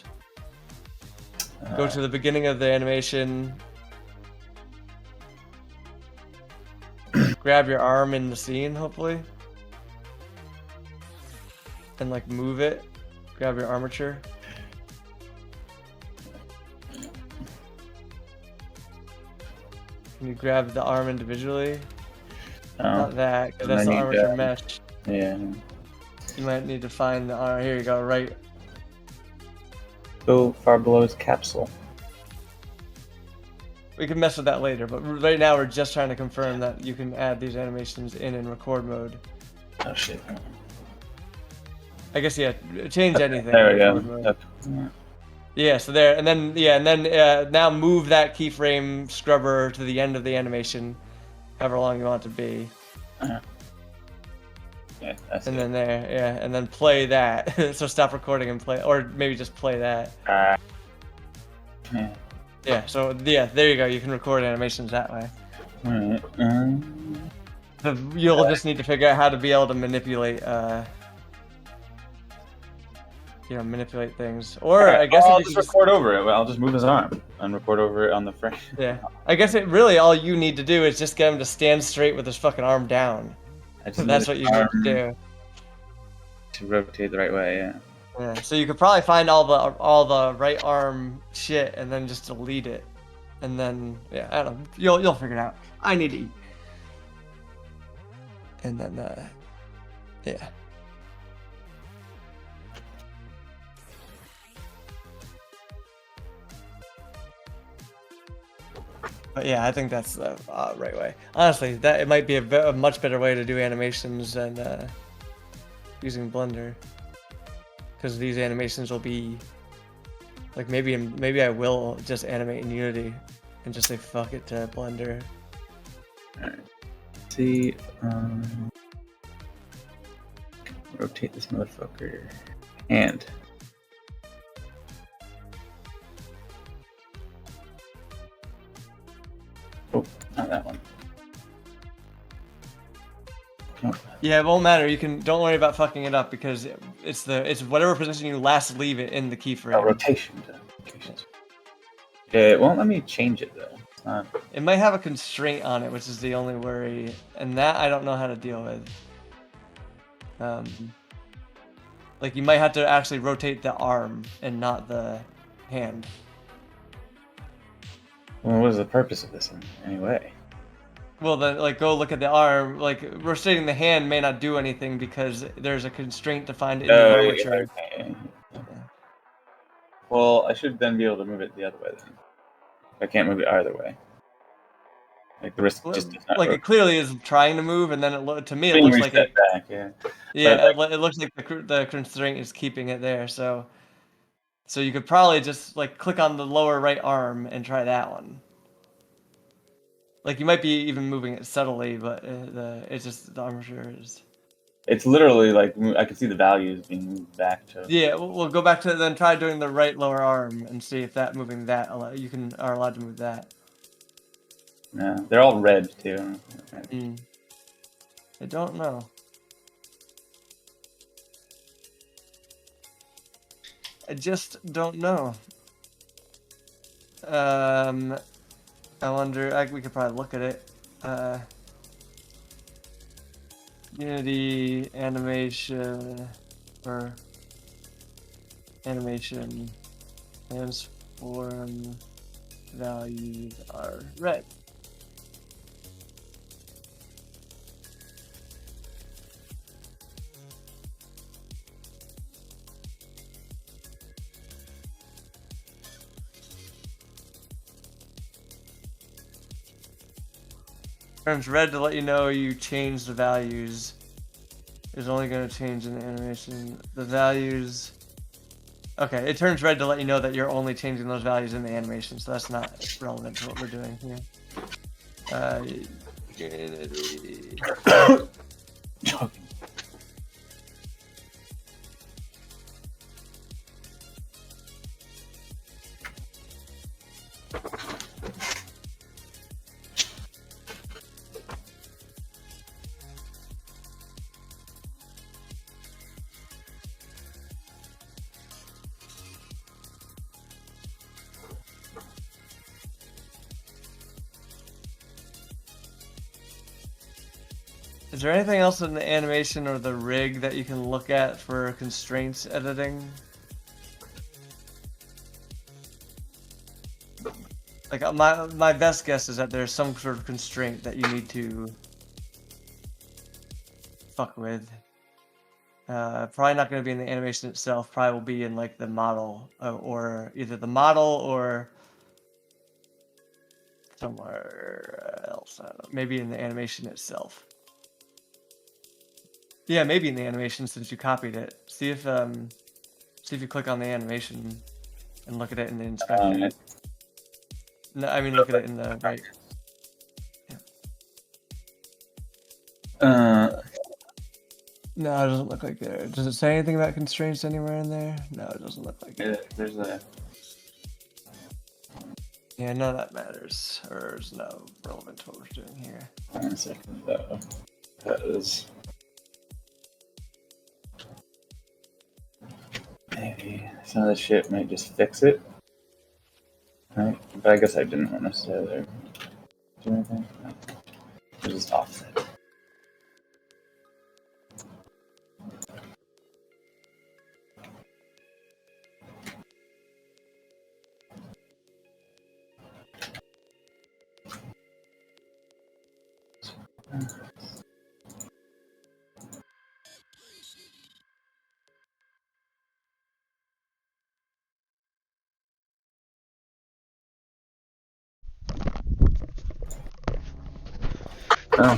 Speaker 3: Go to the beginning of the animation. Grab your arm in the scene, hopefully. And like move it. Grab your armature. Can you grab the arm individually? Not that, because that's the armature mesh.
Speaker 2: Yeah.
Speaker 3: You might need to find the arm. Here you go, right.
Speaker 2: Go far below his capsule.
Speaker 3: We can mess with that later, but right now we're just trying to confirm that you can add these animations in record mode.
Speaker 2: Oh shit.
Speaker 3: I guess yeah, change anything.
Speaker 2: There we go.
Speaker 3: Yeah, so there, and then now move that keyframe scrubber to the end of the animation, however long you want it to be.
Speaker 2: Yeah,
Speaker 3: and then there, yeah, and then play that. So stop recording and play, or maybe just play that.
Speaker 2: Yeah.
Speaker 3: Yeah, so yeah, there you go. You can record animations that way.
Speaker 2: Alright.
Speaker 3: You'll just need to figure out how to be able to manipulate, manipulate things. Or I guess
Speaker 2: I'll just record over it. I'll just move his arm and record over it on the frame.
Speaker 3: Yeah, I guess all you need to do is just get him to stand straight with his fucking arm down. That's what you need to do.
Speaker 2: To rotate the right way, yeah.
Speaker 3: Yeah. So you could probably find all the right arm shit and then just delete it, and then yeah, I don't know. You'll figure it out. I need to eat. And then, yeah. But yeah, I think that's the right way. Honestly, that it might be a much better way to do animations than using Blender, because these animations will be like maybe I will just animate in Unity and just say fuck it to Blender.
Speaker 2: Alright. See, rotate this motherfucker. And oh, not that one. Oh,
Speaker 3: Yeah, it won't matter. You can don't worry about fucking it up because it's whatever position you last leave it in the keyframe.
Speaker 2: rotation. It won't let me change it though. It's not.
Speaker 3: It might have a constraint on it, which is the only worry, and that I don't know how to deal with. Like you might have to actually rotate the arm and not the hand.
Speaker 2: Well, what is the purpose of this anyway?
Speaker 3: Well, then, like, go look at the arm. Like, rotating the hand may not do anything because there's a constraint defined in the armature.
Speaker 2: Okay. Well, I should then be able to move it the other way then. I can't move it either way. Like the wrist just does not
Speaker 3: like
Speaker 2: rotate.
Speaker 3: it clearly is trying to move, and then to me it
Speaker 2: When you
Speaker 3: looks like
Speaker 2: reset
Speaker 3: it.
Speaker 2: back, yeah.
Speaker 3: Yeah,
Speaker 2: But,
Speaker 3: it looks like the constraint is keeping it there. So you could probably just like click on the lower right arm and try that one. Like you might be even moving it subtly, but it's just the armature is.
Speaker 2: it's literally like I can see the values being moved back to.
Speaker 3: Yeah, we'll go back to then try doing the right lower arm and see if that moving that are allowed to move that.
Speaker 2: Yeah, they're all red too.
Speaker 3: I don't know. I just don't know. I wonder. We could probably look at it. Unity animation or animation transform values are red. Turns red to let you know you changed the values. Is only going to change in the animation. The values. Okay, it turns red to let you know that you're only changing those values in the animation, so that's not relevant to what we're doing here. Is there anything else in the animation or the rig that you can look at for constraints editing? Like my best guess is that there's some sort of constraint that you need to fuck with. Probably not going to be in the animation itself. Probably will be in like the model, or either the model or somewhere else. I don't know. Maybe in the animation itself. Yeah, maybe in the animation since you copied it. See if you click on the animation and look at it in the inspector. No, I mean look at it in the right.
Speaker 2: Yeah.
Speaker 3: No, it doesn't look like there. Does it say anything about constraints anywhere in there? No, it doesn't look like it.
Speaker 2: There's a.
Speaker 3: Yeah, none of that matters, or is no relevant to what we're doing here.
Speaker 2: 1 second though. Because maybe some of this shit might just fix it. Right? But I guess I didn't want to necessarily do anything. No. Just offset. Oh.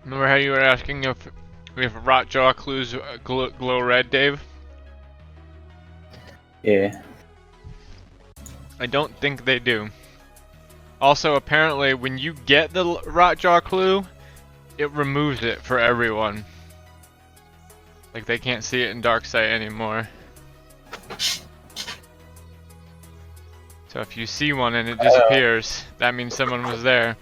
Speaker 1: Remember how you were asking if Rotjaw clues glow red, Dave?
Speaker 2: Yeah.
Speaker 1: I don't think they do. Also, apparently, when you get the Rotjaw clue, it removes it for everyone. Like, they can't see it in Darksight anymore. So if you see one and it disappears, that means someone was there.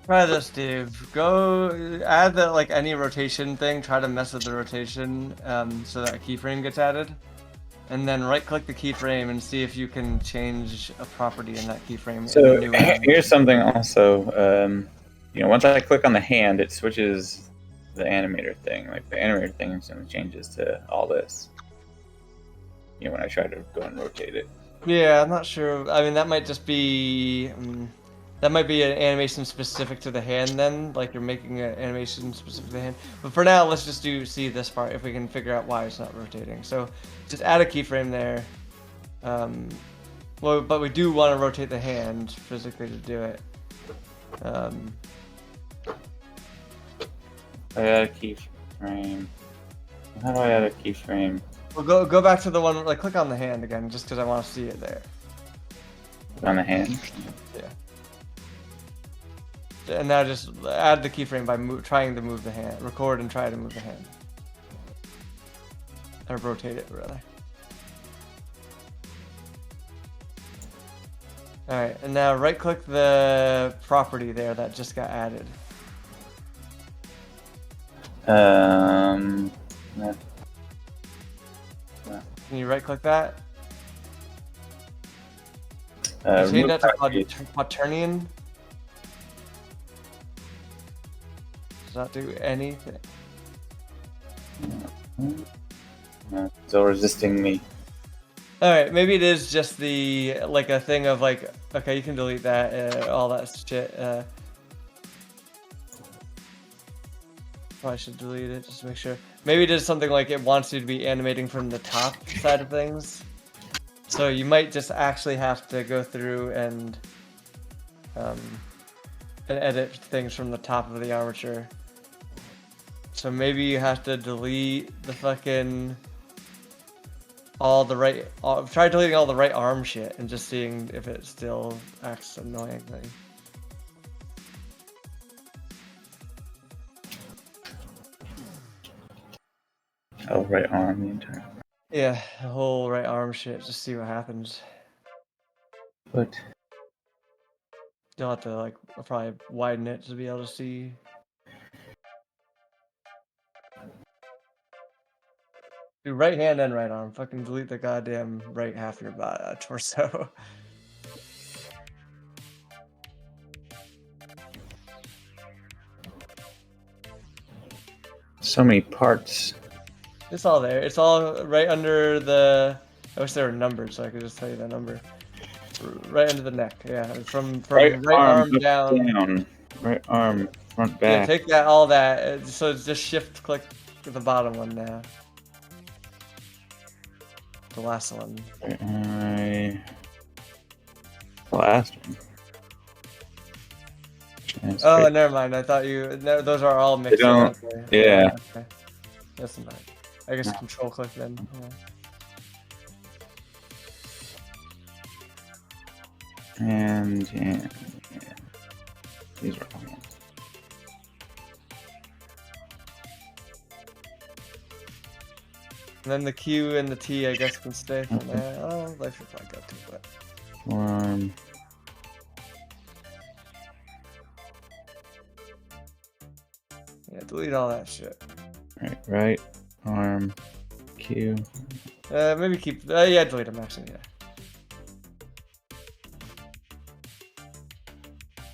Speaker 3: Try this, Dave. Go add the like any rotation thing. Try to mess with the rotation so that a keyframe gets added, and then right-click the keyframe and see if you can change a property in that keyframe.
Speaker 2: So
Speaker 3: in the new
Speaker 2: here's something also. You know, once I click on the hand, it switches the animator thing. Like the animator thing instantly changes to all this. You know, when I try to go and rotate it.
Speaker 3: Yeah, I'm not sure. I mean, that might just be that might be an animation specific to the hand. Then, like you're making an animation specific to the hand. But for now, let's just see this part if we can figure out why it's not rotating. So, just add a keyframe there. Well, but we do want to rotate the hand physically to do it.
Speaker 2: I add a keyframe. How do I add a keyframe?
Speaker 3: Well, go back to the one. Like, click on the hand again, just because I want to see it there.
Speaker 2: On the hand?
Speaker 3: Yeah. And now just add the keyframe by trying to move the hand. Record and try to move the hand. Or rotate it, rather. Alright, and now right-click the property there that just got added.
Speaker 2: No.
Speaker 3: Can you right-click that?
Speaker 2: Remove
Speaker 3: Change that to
Speaker 2: property.
Speaker 3: quaternion. Does not do anything.
Speaker 2: No, still resisting me.
Speaker 3: Alright, maybe it is just the, like a thing of like, okay, you can delete that, all that shit. Probably should delete it just to make sure. Maybe it is something like it wants you to be animating from the top side of things. So you might just actually have to go through and edit things from the top of the armature. So maybe you have to delete the fucking try deleting all the right arm shit and just seeing if it still acts annoyingly.
Speaker 2: Oh, right arm the entire.
Speaker 3: Yeah, the whole right arm shit, just see what happens.
Speaker 2: But
Speaker 3: You'll have to like probably widen it to be able to see. Do right hand and right arm. Fucking delete the goddamn right half of your torso.
Speaker 2: so many parts.
Speaker 3: It's all there. It's all right under the. I wish they were numbered so I could just tell you the number. Right under the neck. Yeah, from right arm down.
Speaker 2: Right arm front
Speaker 3: Yeah,
Speaker 2: back.
Speaker 3: take all that. So just shift click to the bottom one now. The last one.
Speaker 2: The last one. That's
Speaker 3: Oh,
Speaker 2: great.
Speaker 3: never mind. I thought no, those are all mixed.
Speaker 2: don't-
Speaker 3: Okay.
Speaker 2: yeah.
Speaker 3: Okay. That's not. I guess control click then. Yeah.
Speaker 2: And yeah. These are all.
Speaker 3: And then the Q and the T, I guess, can stay from there. Oh, I should probably go to but.
Speaker 2: Form.
Speaker 3: Yeah, delete all that shit.
Speaker 2: Right arm Q.
Speaker 3: Maybe keep. Yeah, delete them actually. Yeah.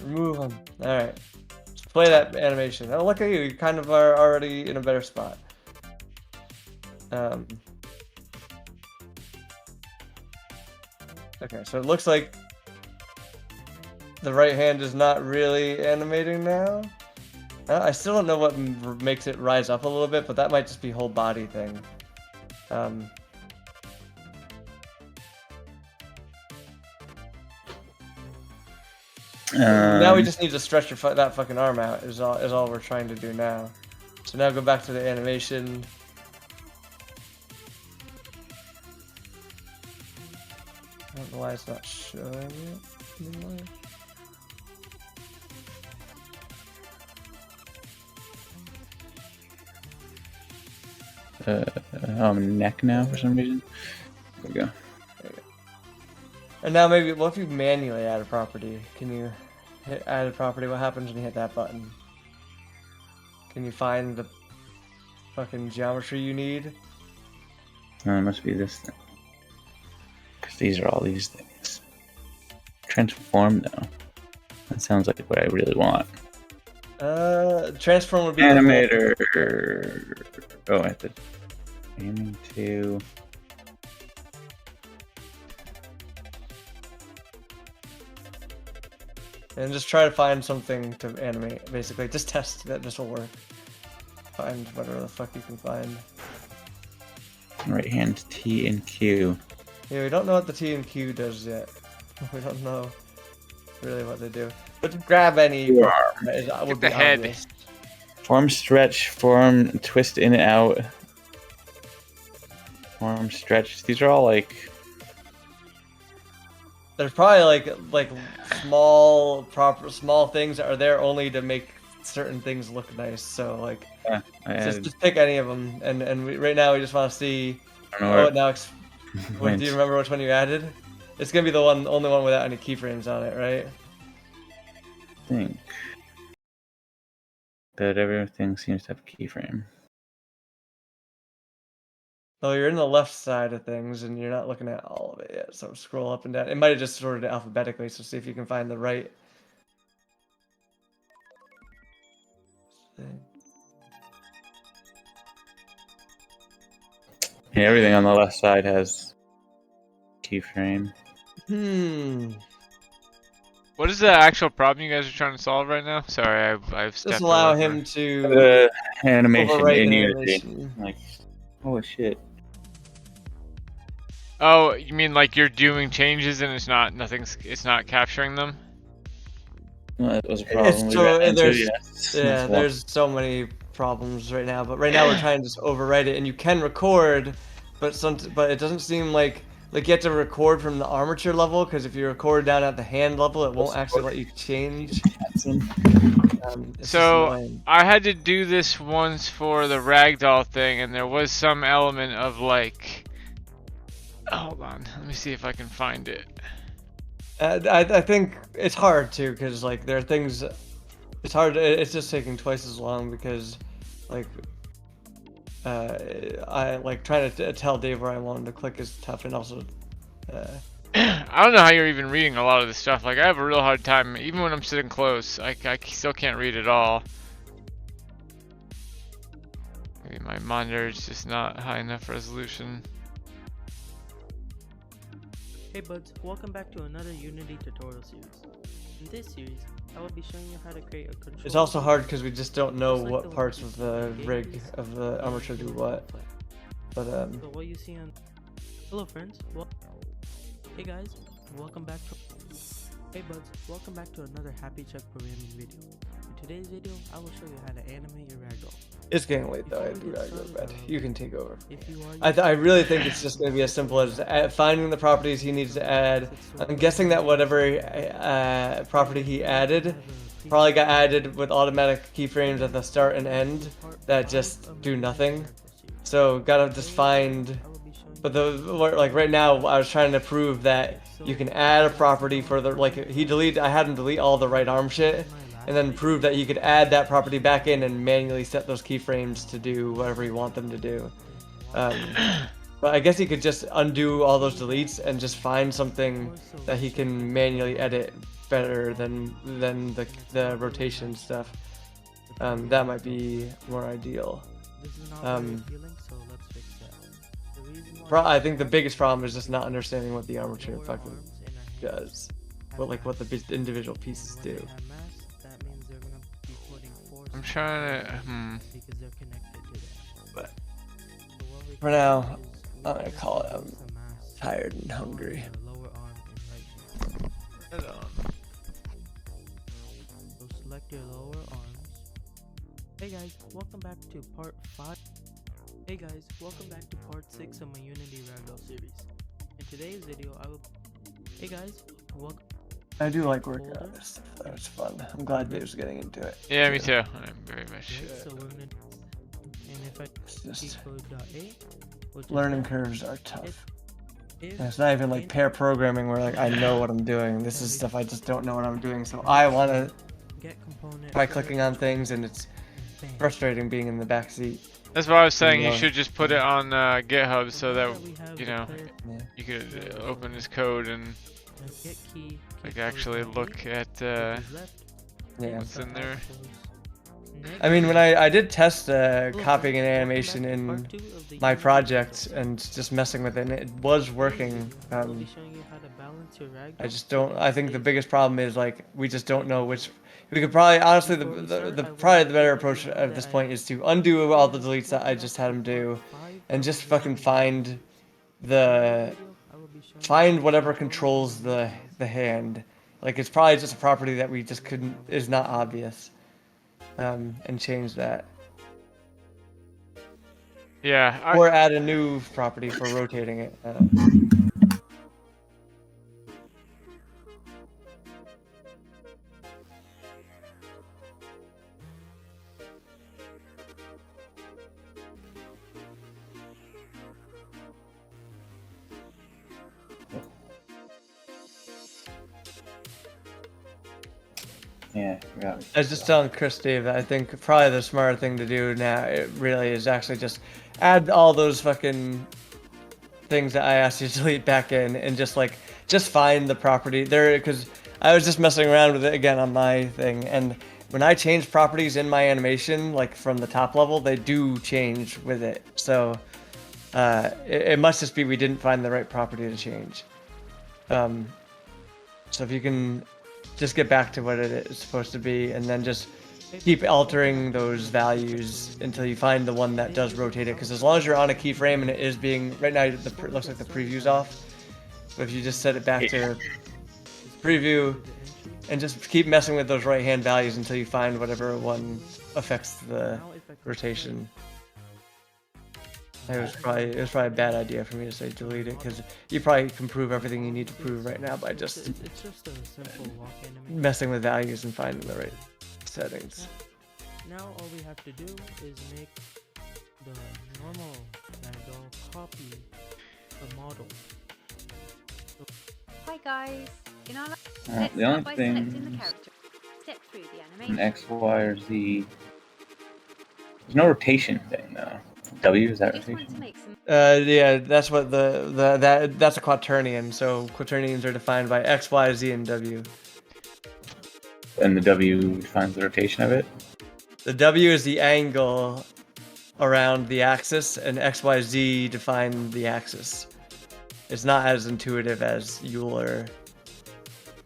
Speaker 3: Remove them. All right. Let's play that animation. Oh, look at you. You kind of are already in a better spot. Okay, so it looks like the right hand is not really animating now. I still don't know what makes it rise up a little bit, but that might just be whole body thing. Now we just need to stretch that fucking arm out. Is all we're trying to do now. So now go back to the animation. I don't know why it's not showing it anymore.
Speaker 2: Neck now for some reason. There we go.
Speaker 3: And now maybe, what if you manually add a property? Can you hit add a property? What happens when you hit that button? Can you find the fucking geometry you need?
Speaker 2: No, it must be this thing. Because these are all these things. Transform though. That sounds like what I really want.
Speaker 3: Transform would be
Speaker 2: Animator. Oh, I have to aiming to.
Speaker 3: And just try to find something to animate, basically. Just test that this will work. Find whatever the fuck you can find.
Speaker 2: Right hand T and Q.
Speaker 3: Yeah, we don't know what the T and Q does yet. We don't know really what they do. But grab any would
Speaker 1: Get
Speaker 3: be
Speaker 1: the head.
Speaker 3: obvious.
Speaker 2: Form stretch, form twist in and out. Form stretch. These are all like.
Speaker 3: There's probably like small things that are there only to make certain things look nice. So like,
Speaker 2: Yeah,
Speaker 3: just pick any of them, and right now we just want to see.
Speaker 2: I don't know
Speaker 3: Oh, now do you remember which one you added? It's gonna be the only one without any keyframes on it, right?
Speaker 2: I think. But everything seems to have a keyframe.
Speaker 3: Oh, you're in the left side of things, and you're not looking at all of it yet. So scroll up and down. It might have just sorted it alphabetically. So see if you can find the right thing.
Speaker 2: Yeah, everything on the left side has keyframe.
Speaker 1: What is the actual problem you guys are trying to solve right now? Sorry, I've stepped
Speaker 3: Just allow
Speaker 1: over.
Speaker 3: him to
Speaker 2: The animation
Speaker 3: overwrite
Speaker 2: in
Speaker 3: an
Speaker 2: Unity.
Speaker 3: animation.
Speaker 2: Like, holy shit.
Speaker 1: Oh, you mean like you're doing changes and it's not capturing them?
Speaker 2: Well, that was a problem.
Speaker 3: It's
Speaker 2: we ran into,
Speaker 3: there's
Speaker 2: yes.
Speaker 3: yeah,
Speaker 2: That's
Speaker 3: there's so many problems right now. But right now we're trying to just overwrite it, and you can record, but it doesn't seem like you have to record from the armature level, because if you record down at the hand level, it won't actually let you change. It's
Speaker 1: So
Speaker 3: just annoying.
Speaker 1: I had to do this once for the ragdoll thing, and there was some element of like. Hold on, let me see if I can find it.
Speaker 3: I think it's hard too, because like there are things. It's hard. It's just taking twice as long because, like, I like trying to tell Dave where I want him to click is tough, and also.
Speaker 1: I don't know how you're even reading a lot of this stuff. Like I have a real hard time, even when I'm sitting close. I still can't read it all. Maybe my monitor is just not high enough resolution.
Speaker 6: Hey buds, welcome back to another Unity tutorial series. In this series, I will be showing you how to create a control.
Speaker 3: It's also hard because we just don't know what parts of the rig of the armature do what. But
Speaker 6: So what you see on. Hello friends. Hey guys, welcome back to. Hey buds, welcome back to another Happy Chuck programming video. In today's video, I will show you how to animate your ragdoll.
Speaker 3: it's getting late though. I do gotta go to bed. You can take over.
Speaker 6: If you are
Speaker 3: I really think it's just gonna be as simple as finding the properties he needs to add. I'm guessing that whatever property he added probably got added with automatic keyframes at the start and end that just do nothing. So gotta just find. But like right now, I was trying to prove that you can add a property for the I had him delete all the right arm shit, and then prove that he could add that property back in and manually set those keyframes to do whatever you want them to do. But I guess he could just undo all those deletes and just find something that he can manually edit better than the rotation stuff. That might be more ideal. I think the biggest problem is just not understanding what the armature fucking does, what the individual pieces do.
Speaker 1: I'm trying to.
Speaker 3: But for now, I'm gonna call it. I'm tired and hungry.
Speaker 1: Hold on.
Speaker 6: So select your lower arms. Hey guys, welcome back to part 5. Hey guys, welcome back to part 6 of my Unity Ragdoll series. In today's video, I will. Hey guys, welcome.
Speaker 3: I do like working on this stuff. That was fun. I'm glad Dave's getting into it.
Speaker 1: Yeah, me too. I'm very much.
Speaker 6: So we're gonna. And if I
Speaker 3: Just
Speaker 6: code.a,
Speaker 3: learning curves are tough. And it's not even like pair programming where like I know what I'm doing. This is stuff I just don't know what I'm doing. So I want to try clicking on things, and it's frustrating being in the back seat.
Speaker 1: That's what I was saying. You should just put it on GitHub so that you could open his code and like actually look at what's in there.
Speaker 3: I mean, when I did test copying an animation in my project and just messing with it, and it was working. I just don't. I think the biggest problem is like we just don't know which. We could probably honestly probably the better approach at this point is to undo all the deletes that I just had him do, and just fucking find whatever controls the hand. Like it's probably just a property that we just is not obvious. And change that.
Speaker 1: Yeah.
Speaker 3: Or add a new property for rotating it.
Speaker 2: Yeah,
Speaker 3: I was just telling Chris Dave that I think probably the smarter thing to do now, it really is actually just add all those fucking things that I asked you to delete back in, and just find the property there, because I was just messing around with it again on my thing, and when I change properties in my animation, like from the top level, they do change with it. So it must just be we didn't find the right property to change. So if you can just get back to what it is supposed to be, and then just keep altering those values until you find the one that does rotate it. Because as long as you're on a keyframe and it is being, right now it looks like the preview's off. But if you just set it back to preview and just keep messing with those right hand values until you find whatever one affects the rotation. It was probably a bad idea for me to say delete it, because you probably can prove everything you need to prove right now by just messing with values and finding the right settings.
Speaker 6: Now all we have to do is make the normal ragdoll copy the model.
Speaker 7: Hi guys. In our
Speaker 2: the only thing
Speaker 7: step through the
Speaker 2: in
Speaker 7: animation.
Speaker 2: X, Y, or Z. There's no rotation thing though. W, is that rotation?
Speaker 3: Yeah, that's what that's a quaternion. So quaternions are defined by X, Y, Z, and W.
Speaker 2: And the W defines the rotation of it?
Speaker 3: The W is the angle around the axis, and X, Y, Z define the axis. It's not as intuitive as Euler,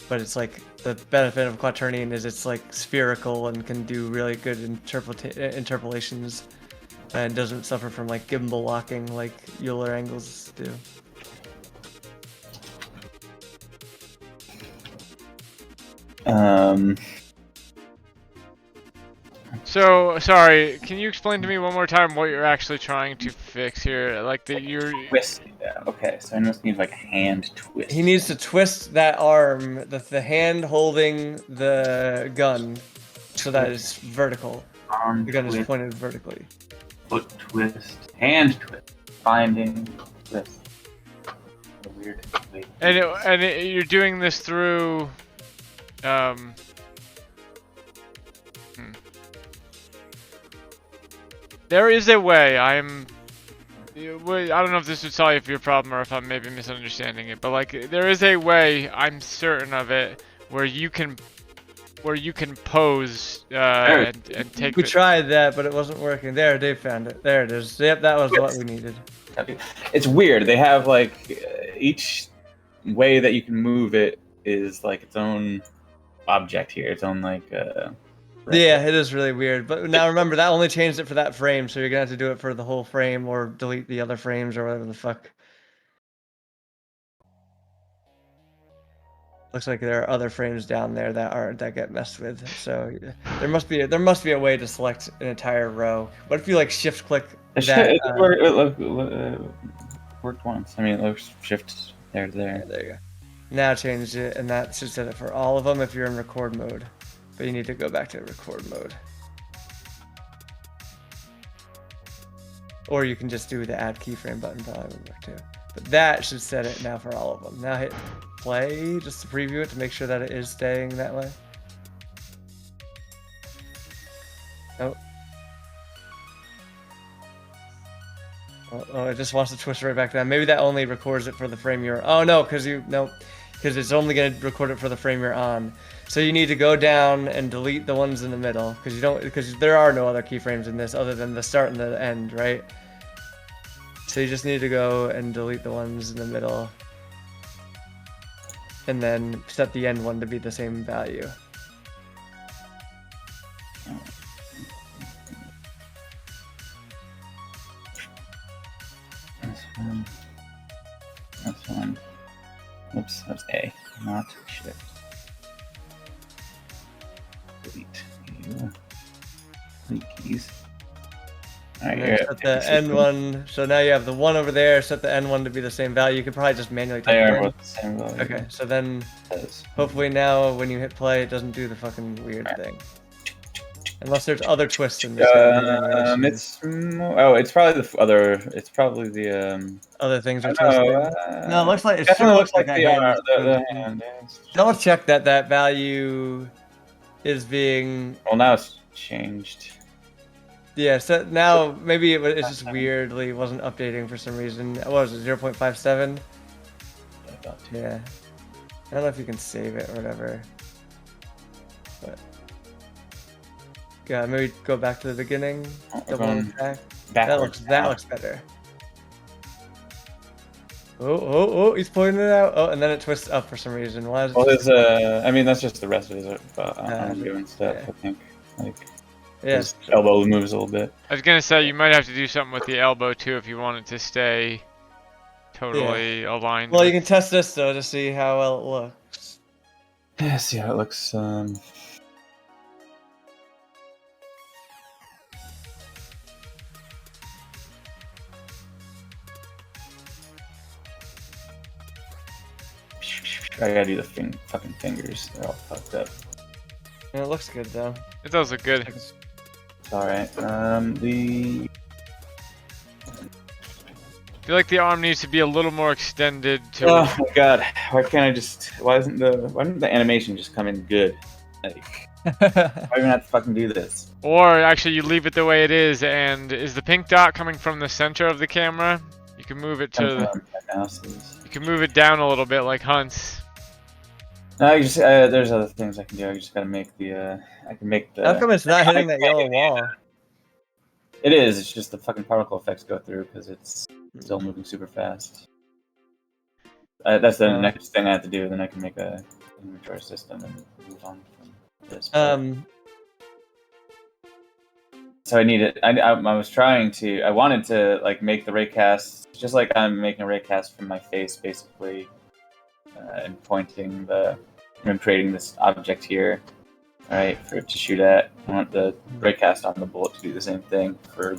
Speaker 3: but it's like the benefit of quaternion is it's like spherical and can do really good interpolations, and doesn't suffer from like gimbal locking like Euler angles do.
Speaker 1: So, sorry, can you explain to me one more time what you're actually trying to fix here? Like you're...
Speaker 2: Twist. Yeah, okay, so I just need like a hand twist.
Speaker 3: He needs to twist that arm, the hand holding the gun, so that it's vertical.
Speaker 2: Arm
Speaker 3: the gun
Speaker 2: twist,
Speaker 3: is pointed vertically.
Speaker 2: foot twist, hand twist, finding twist. Weird.
Speaker 1: And you're doing this through, There is a way. I don't know if this would solve your problem or if I'm maybe misunderstanding it, but like there is a way, I'm certain of it, where you can pose and take.
Speaker 3: We tried that, but it wasn't working. There, Dave found it. There it is. Yep, that was what we needed.
Speaker 2: It's weird. They have like each way that you can move it is like its own object here. Its own like.
Speaker 3: Yeah, it is really weird. But now remember, that only changed it for that frame, so you're gonna have to do it for the whole frame or delete the other frames or whatever the fuck. Looks like there are other frames down there that get messed with. So there must be a way to select an entire row. What if you like shift click that?
Speaker 2: It worked once. I mean, it looks shift there.
Speaker 3: There you go. Now change it, and that should set it for all of them if you're in record mode. But you need to go back to record mode. Or you can just do the add keyframe button, probably would work too. But that should set it now for all of them. Now hit play just to preview it to make sure that it is staying that way. Oh. Oh, it just wants to twist right back down. Maybe that only records it for the frame you're. Oh no, because it's only going to record it for the frame you're on. So you need to go down and delete the ones in the middle because there are no other keyframes in this other than the start and the end, right? So you just need to go and delete the ones in the middle and then set the end one to be the same value.
Speaker 2: That's one. Oops, that's A, not shift. Delete keys. Alright,
Speaker 3: set the end one. So now you have the one over there. Set the end one to be the same value. You could probably just manually
Speaker 2: They
Speaker 3: type
Speaker 2: are
Speaker 3: it in.
Speaker 2: both the same value.
Speaker 3: Okay, so then hopefully now when you hit play, it doesn't do the fucking weird thing. Unless there's other twists in this.
Speaker 2: It's probably the other. It's probably the
Speaker 3: other things are twisted. No, it looks like it
Speaker 2: definitely looks like
Speaker 3: the
Speaker 2: hand.
Speaker 3: Double check that value is being.
Speaker 2: Well, now it's changed.
Speaker 3: Yeah, so now maybe it's just weirdly wasn't updating for some reason. What was it, 0.57? Yeah. I don't know if you can save it or whatever. But yeah, maybe go back to the beginning. Double attack. That looks better. Oh, he's pointing it out. Oh, and then it twists up for some reason. Why is it?
Speaker 2: Well, there's I mean that's just the rest of his doing stuff. Yeah. I think like. Yeah. His elbow moves a little bit.
Speaker 1: I was gonna say you might have to do something with the elbow too if you want it to stay totally aligned.
Speaker 3: Well, you can test this though to see how well it looks.
Speaker 2: Yeah, see how it looks. I gotta do the fucking fingers. They're all fucked up.
Speaker 3: Yeah, it looks good though.
Speaker 1: It does look good.
Speaker 2: It's alright.
Speaker 1: I feel like the arm needs to be a little more extended to.
Speaker 2: Oh my god! Why didn't the animation just come in good? Like, why do we have to fucking do this?
Speaker 1: Or actually, you leave it the way it is, and is the pink dot coming from the center of the camera? You can move it to. You can move it down a little bit, like Hunt's.
Speaker 2: No, I just there's other things I can do. I just gotta make the I can make the.
Speaker 3: How come it's not hitting that yellow wall?
Speaker 2: It is. It's just the fucking particle effects go through because it's still moving super fast. That's the next thing I have to do. Then I can make a inventory system and move on from this. So I need it. I was trying to. I wanted to like make the raycast just like I'm making a raycast from my face, basically, and pointing and creating this object here. All right, for it to shoot at. I want the raycast on the bullet to do the same thing for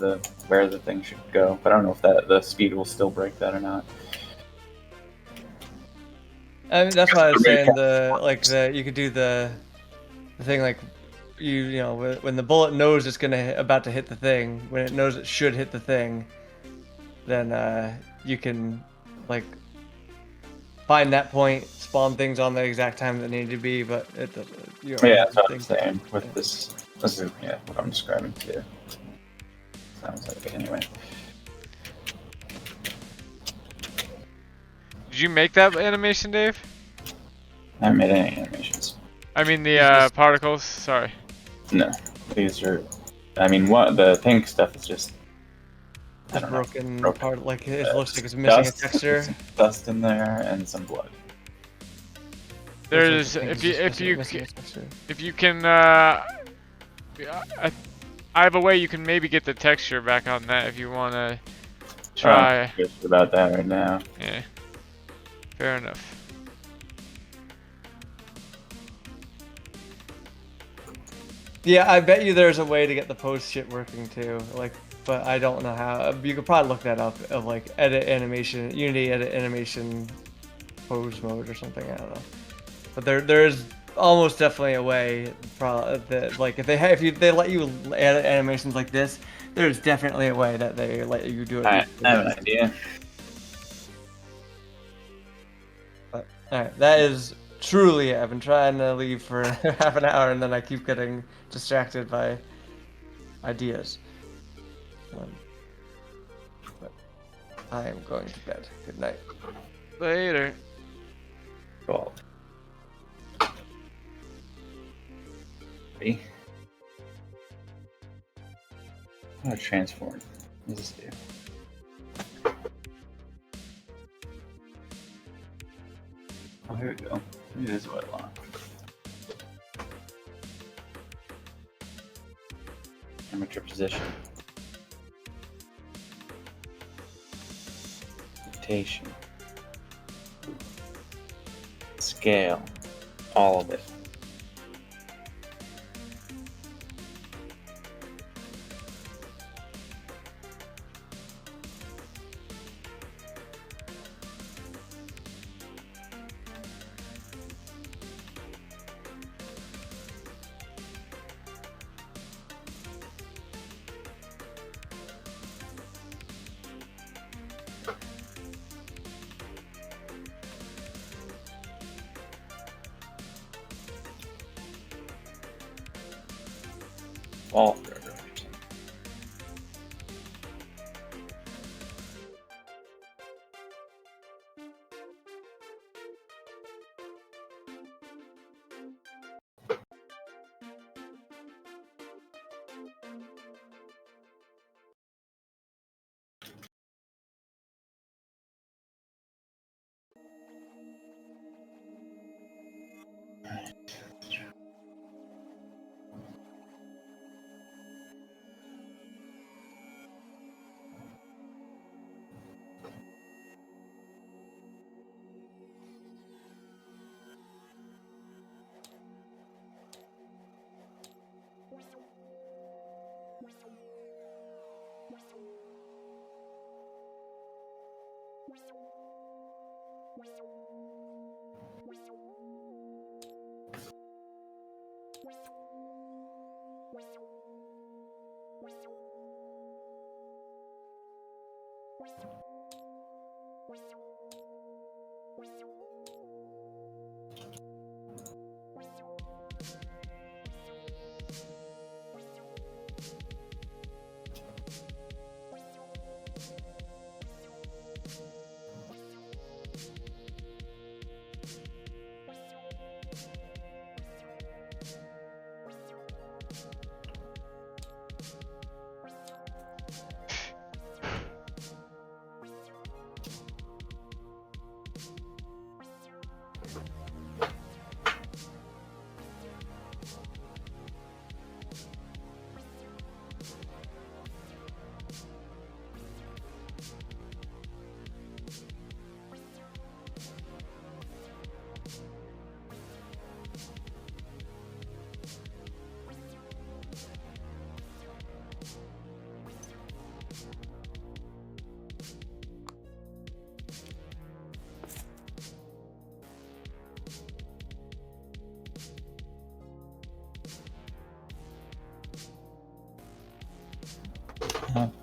Speaker 2: where the thing should go. But I don't know if the speed will still break that or not.
Speaker 3: I mean, that's why I was saying you could do the thing like you know when the bullet knows it's about to hit the thing, when it knows it should hit the thing, then you can like find that point spawn things on the exact time that need to be, but it doesn't. You don't
Speaker 2: Yeah,
Speaker 3: really
Speaker 2: that's what I'm
Speaker 3: think-
Speaker 2: saying. With
Speaker 3: yeah.
Speaker 2: this is what I'm describing too. Sounds like it anyway.
Speaker 1: Did you make that animation, Dave?
Speaker 2: I haven't made any animations.
Speaker 1: I mean the
Speaker 3: It's just-
Speaker 1: particles. Sorry.
Speaker 2: No, these are. I mean, what the pink stuff is just. I
Speaker 3: Just
Speaker 2: don't know.
Speaker 3: broken
Speaker 2: Broken.
Speaker 3: part, like it looks like it's missing
Speaker 2: Dust,
Speaker 3: a texture.
Speaker 2: some dust in there and some blood.
Speaker 1: There's
Speaker 3: Looks like
Speaker 1: if
Speaker 3: the
Speaker 1: you
Speaker 3: thing is
Speaker 1: if
Speaker 3: just
Speaker 1: you
Speaker 3: missing a texture.
Speaker 1: if you can I have a way you can maybe get the texture back on that if you wanna try.
Speaker 2: I'm curious about that right now.
Speaker 1: Yeah. Fair enough.
Speaker 3: Yeah, I bet you there's a way to get the post shit working too. Like, but I don't know how. You could probably look that up of like edit animation, Unity edit animation, pose mode or something. I don't know. But there's almost definitely a way. That like if they let you edit animations like this, there's definitely a way that they let you do it.
Speaker 2: I have an idea.
Speaker 3: Alright, that is truly it. I've been trying to leave for half an hour and then I keep getting distracted by ideas. But I am going to bed. Good night.
Speaker 1: Later.
Speaker 2: Cool. Ready? Oh, transform. What does this do? Oh, here we go. Maybe this is what I want. Amateur position. Rotation. Scale. All of it. All of it.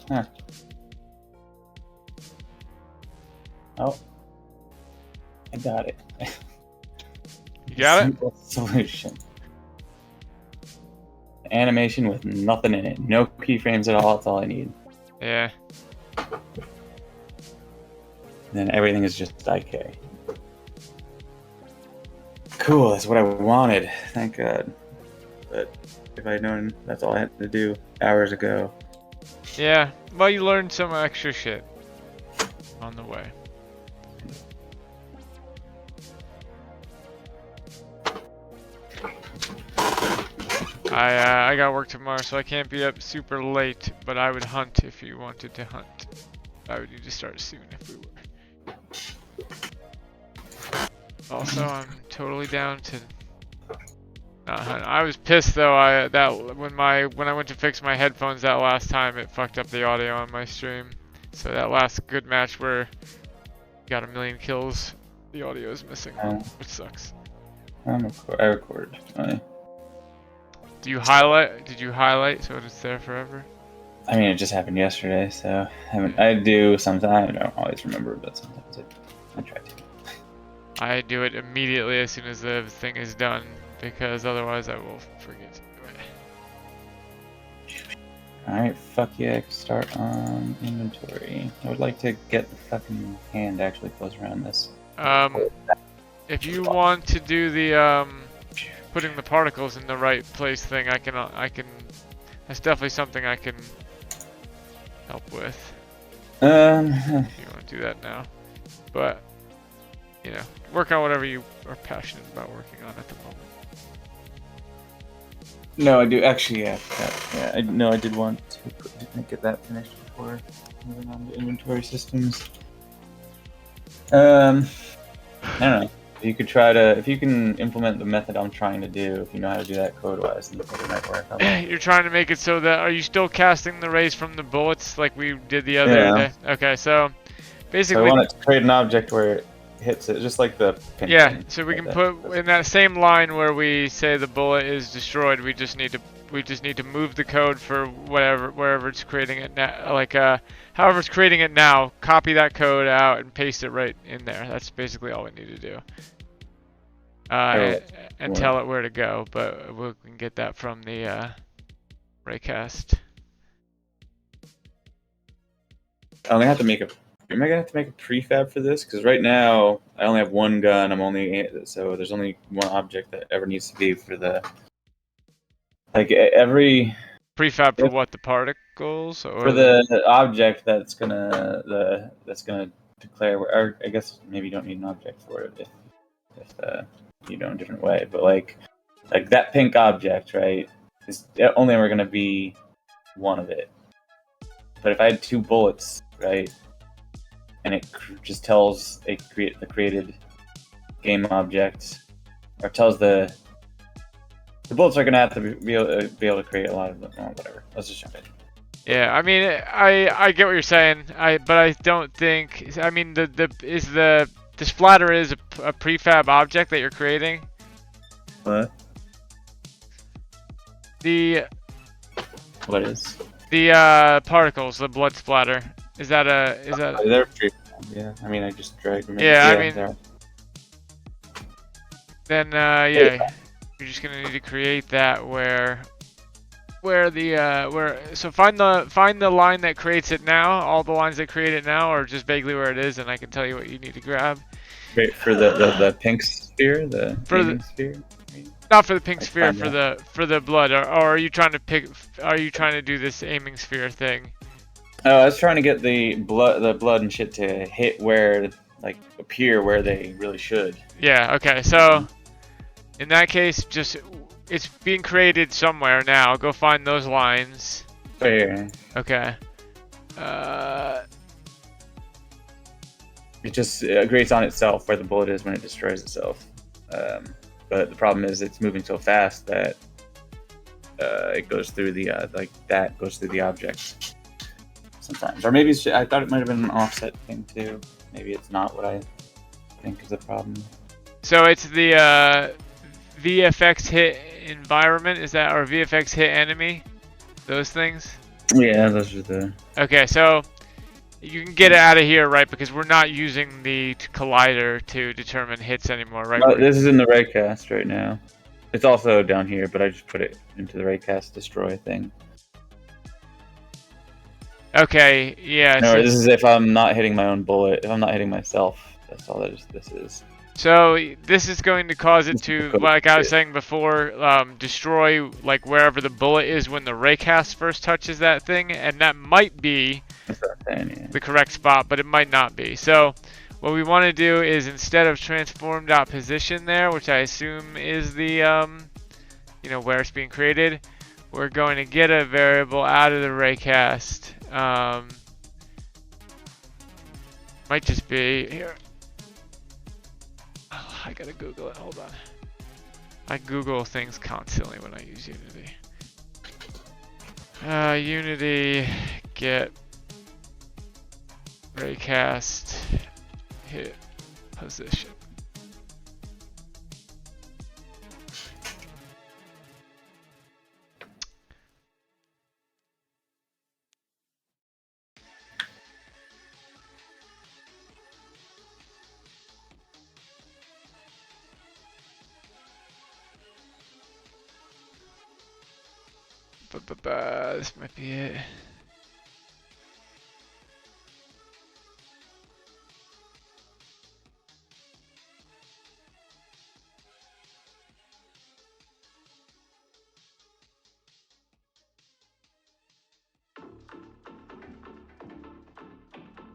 Speaker 2: Huh. Oh. I got it.
Speaker 1: You got it?
Speaker 2: Simple solution. Animation with nothing in it. No keyframes at all. That's all I need.
Speaker 1: Yeah.
Speaker 2: Then everything is just IK. Cool, that's what I wanted. Thank God. But if I'd known that's all I had to do hours ago.
Speaker 1: Yeah. Well, you learned some extra shit on the way. I got work tomorrow, so I can't be up super late, but I would hunt if you wanted to hunt. I would need to start soon if we were. Also, I'm totally down to not hunt. I was pissed though. When I went to fix my headphones that last time, it fucked up the audio on my stream. So that last good match where you got 1 million kills, the audio is missing, which sucks.
Speaker 2: I recorded.
Speaker 1: Do you highlight? Did you highlight so it's there forever?
Speaker 2: I mean, it just happened yesterday, so I do sometimes. I don't always remember, but sometimes I try to.
Speaker 1: I do it immediately as soon as the thing is done, because otherwise I will forget to do it.
Speaker 2: Alright, fuck yeah, start on inventory. I would like to get the fucking hand actually close around this.
Speaker 1: If you want to do the putting the particles in the right place thing, I can. That's definitely something I can help with. If you want to do that now, but you know, work on whatever you are passionate about working on at the moment.
Speaker 2: No, I do actually. Yeah. I did want to get that finished before moving on to inventory systems. I don't know. If you can implement the method I'm trying to do, if you know how to do that code-wise, then it might work.
Speaker 1: You're trying to make it so that, are you still casting the rays from the bullets like we did the other day? Okay, so basically,
Speaker 2: so I want it to create an object where it hits it, just like the pin.
Speaker 1: Yeah, so we can put in that same line where we say the bullet is destroyed. We just need to move the code for wherever it's creating it now, like however it's creating it now. Copy that code out and paste it right in there. That's basically all we need to do. And tell it where to go, but we can get that from the raycast.
Speaker 2: Am I gonna have to make a prefab for this? Because right now I only have one gun. So there's only one object that ever needs to be for the every
Speaker 1: prefab for what, the particles or
Speaker 2: for the object that's gonna declare. Or I guess maybe you don't need an object for it if you know, in a different way. But like that pink object, right? Is only ever gonna be one of it. But if I had 2 bullets, right? And it just tells the created game object, or tells the bullets are gonna have to be able to create a lot of them. Oh, whatever. Let's just jump in.
Speaker 1: Yeah, I mean, I get what you're saying. But I don't think. I mean, the splatter is a prefab object that you're creating.
Speaker 2: What? What is?
Speaker 1: The particles, the blood splatter. Is that?
Speaker 2: They're prefab. Yeah. I mean, I just dragged them in.
Speaker 1: Yeah, I mean. Then yeah, you're just gonna need to create that so find the line that creates it now, all the lines that create it now, or just vaguely where it is, and I can tell you what you need to grab.
Speaker 2: Great, for the pink sphere, sphere.
Speaker 1: Not for the pink sphere, for the blood, or are you trying to do this aiming sphere thing?
Speaker 2: Oh, I was trying to get the blood and shit to hit where, like, appear where they really should.
Speaker 1: Yeah. Okay. So, in that case, just it's being created somewhere now. Go find those lines.
Speaker 2: Fair.
Speaker 1: Okay.
Speaker 2: It just creates on itself where the bullet is when it destroys itself. But the problem is it's moving so fast that it goes through the goes through the object sometimes. Or maybe I thought it might have been an offset thing too. Maybe it's not what I think is the problem.
Speaker 1: So it's the VFX hit environment, is that, or VFX hit enemy? Those things?
Speaker 2: Yeah, those are the...
Speaker 1: Okay, so You can get it out of here, right? Because we're not using the collider to determine hits anymore, right?
Speaker 2: This is in the raycast right now. It's also down here, but I just put it into the raycast destroy thing.
Speaker 1: Okay, yeah.
Speaker 2: No, this is if I'm not hitting my own bullet. If I'm not hitting myself, that's all this is.
Speaker 1: So this is going to cause it to, like I was saying before, destroy like wherever the bullet is when the raycast first touches that thing, and that might be the correct spot, but it might not be. So what we want to do is, instead of transform.position there, which I assume is the you know, where it's being created, we're going to get a variable out of the raycast. Might just be here. Oh, I gotta Google it. Hold on. I Google things constantly when I use Unity. Unity get raycast hit position. This might be it.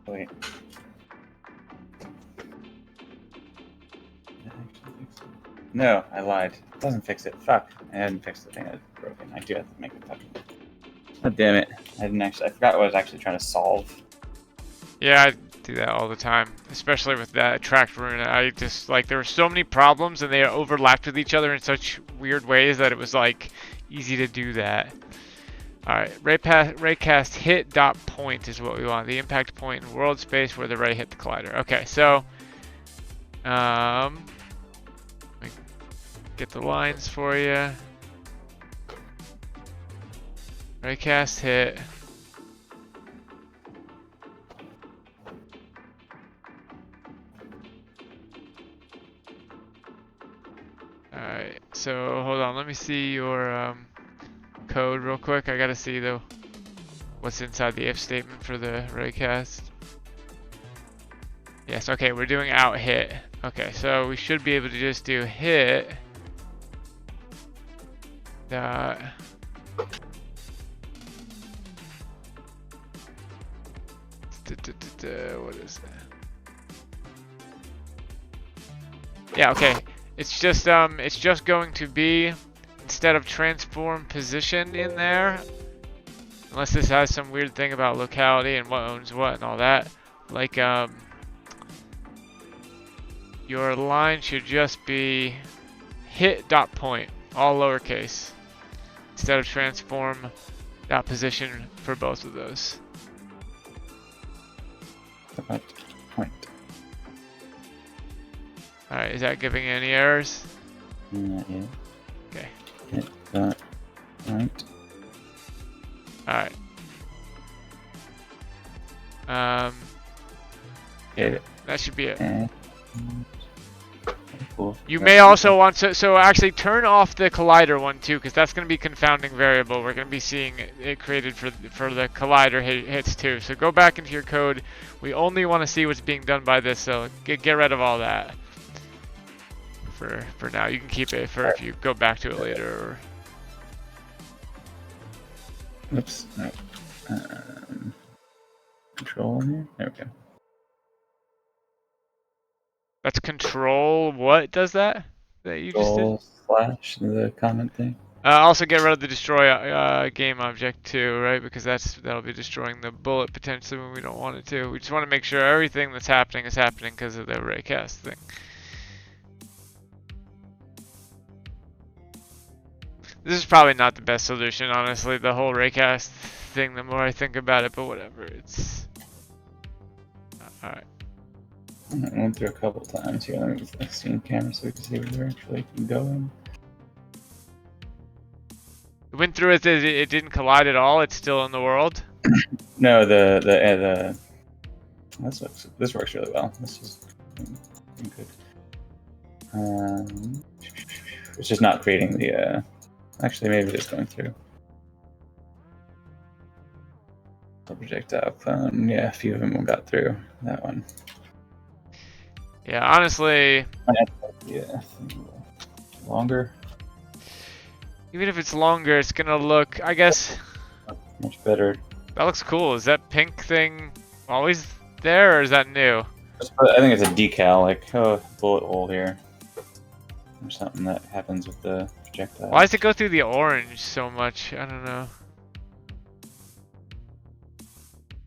Speaker 2: Wait. No, I lied. It doesn't fix it. Fuck. I hadn't fixed the thing that was broken. I do have to make it fucking. God damn it. I didn't actually. I forgot what I was actually trying to solve.
Speaker 1: Yeah, I do that all the time, especially with that attract rune. I just, like, there were so many problems and they overlapped with each other in such weird ways that it was, like, easy to do that. Alright, raycast hit dot point is what we want. The impact point in world space where the ray hit the collider. Okay, so let me get the lines for you. Raycast hit. Alright, so hold on, let me see your code real quick. I gotta see though what's inside the if statement for the raycast. Yes, okay, we're doing out hit. Okay, so we should be able to just do hit dot what is that? Yeah, okay. It's just going to be, instead of transform position in there, unless this has some weird thing about locality and what owns what and all that, like your line should just be hit dot point, all lowercase, instead of transform dot position for both of those.
Speaker 2: Point.
Speaker 1: Alright, is that giving any errors?
Speaker 2: Not yet.
Speaker 1: Okay.
Speaker 2: Hit that point.
Speaker 1: Alright.
Speaker 2: Yeah,
Speaker 1: that should be it.
Speaker 2: Cool.
Speaker 1: You may also want to, so actually turn off the collider one too, because that's going to be confounding variable. We're going to be seeing it created for the collider hits too. So go back into your code. We only want to see what's being done by this, so get rid of all that. For now, you can keep it for if you go back to it later. Or...
Speaker 2: Oops. No. Control here. There we go.
Speaker 1: That's control. What does that? That you just did?
Speaker 2: Slash the comment thing.
Speaker 1: Also get rid of the destroy game object too, right? Because that'll be destroying the bullet potentially when we don't want it to. We just want to make sure everything that's happening is happening because of the raycast thing. This is probably not the best solution, honestly, the whole raycast thing, the more I think about it, but whatever, it's... Alright.
Speaker 2: I went through a couple times here. Let me just see in camera so we can see where we're actually going.
Speaker 1: It went through it didn't collide at all, it's still in the world?
Speaker 2: No, the This works really well. This is good. It's just not creating the. Actually, maybe it is going through. The projectile clone. Yeah, a few of them got through that one.
Speaker 1: Yeah, honestly.
Speaker 2: Yeah, longer.
Speaker 1: Even if it's longer, it's gonna look, I guess.
Speaker 2: Much better.
Speaker 1: That looks cool. Is that pink thing always there, or is that new?
Speaker 2: I think it's a decal, like bullet hole here, or something that happens with the projectile.
Speaker 1: Why does it go through the orange so much? I don't know.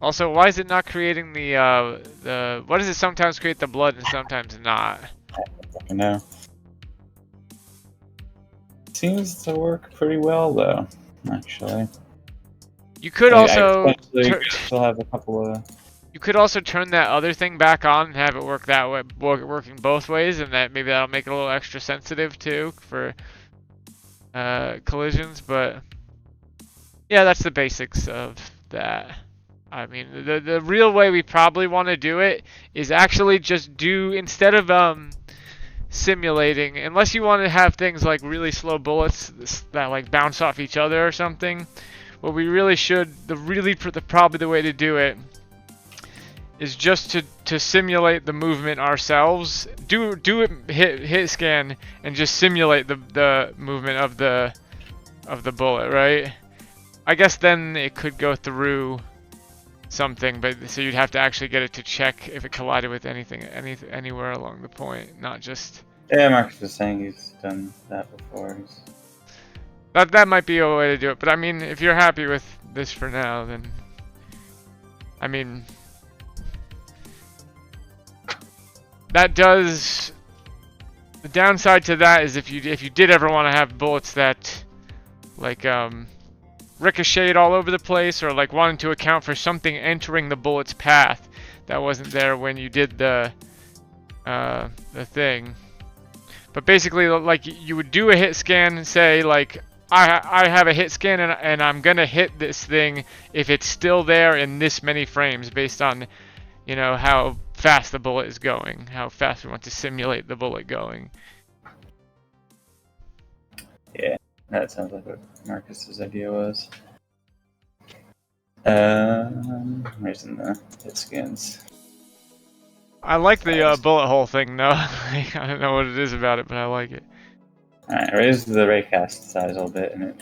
Speaker 1: Also, why is it not creating the what does it sometimes create the blood and sometimes not?
Speaker 2: I don't fucking know. Seems to work pretty well though, actually.
Speaker 1: You could also
Speaker 2: still have a couple of.
Speaker 1: You could also turn that other thing back on and have it work that way, working both ways, and that maybe that'll make it a little extra sensitive too for collisions. But yeah, that's the basics of that. I mean, the real way we probably want to do it is actually just do, instead of simulating, unless you want to have things like really slow bullets that like bounce off each other or something. What we really should, probably the way to do it is just to simulate the movement ourselves. Do it hit scan and just simulate the movement of the bullet, right? I guess then it could go through something, but so you'd have to actually get it to check if it collided with anywhere along the point, not just.
Speaker 2: Yeah, Marcus was saying he's done that before.
Speaker 1: That might be a way to do it, but I mean, if you're happy with this for now, then I mean, that does. The downside to that is if you did ever want to have bullets that like ricocheted all over the place, or like wanted to account for something entering the bullet's path that wasn't there when you did the thing. But basically, like, you would do a hit scan and say like, I have a hit scan and I'm gonna hit this thing if it's still there in this many frames, based on, you know, how fast the bullet is going, how fast we want to simulate the bullet going.
Speaker 2: Yeah, that sounds like what Marcus's idea was. Where's in the hit scans?
Speaker 1: I like the bullet hole thing though. I don't know what it is about it, but I like it.
Speaker 2: Alright, raise the raycast size a little bit in it.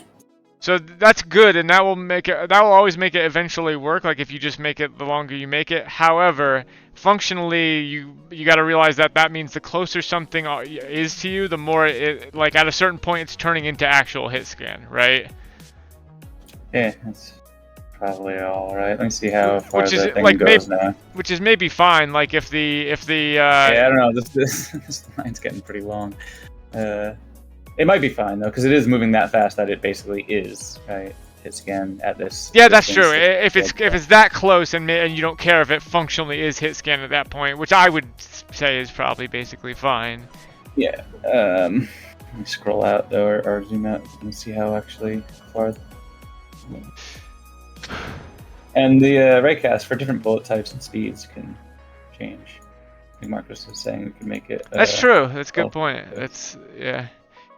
Speaker 1: So that's good, and that will make it. That will always make it eventually work. Like if you just make it, the longer you make it. However, functionally, you got to realize that means the closer something is to you, the more it, like at a certain point, it's turning into actual hit scan, right?
Speaker 2: Yeah, that's probably all right. Let me see how far
Speaker 1: the
Speaker 2: thing
Speaker 1: like
Speaker 2: goes now.
Speaker 1: Which is maybe fine. Like if the
Speaker 2: yeah, I don't know. This line's getting pretty long. It might be fine though, because it is moving that fast that it basically is, right? Hit scan at this.
Speaker 1: Yeah, that's true. If it's that close and you don't care if it functionally is hit scan at that point, which I would say is probably basically fine.
Speaker 2: Yeah. Let me scroll out though, or zoom out and see how actually far. And the raycast for different bullet types and speeds can change. I think Marcus was saying we can make it.
Speaker 1: That's true. That's a good point. That's yeah.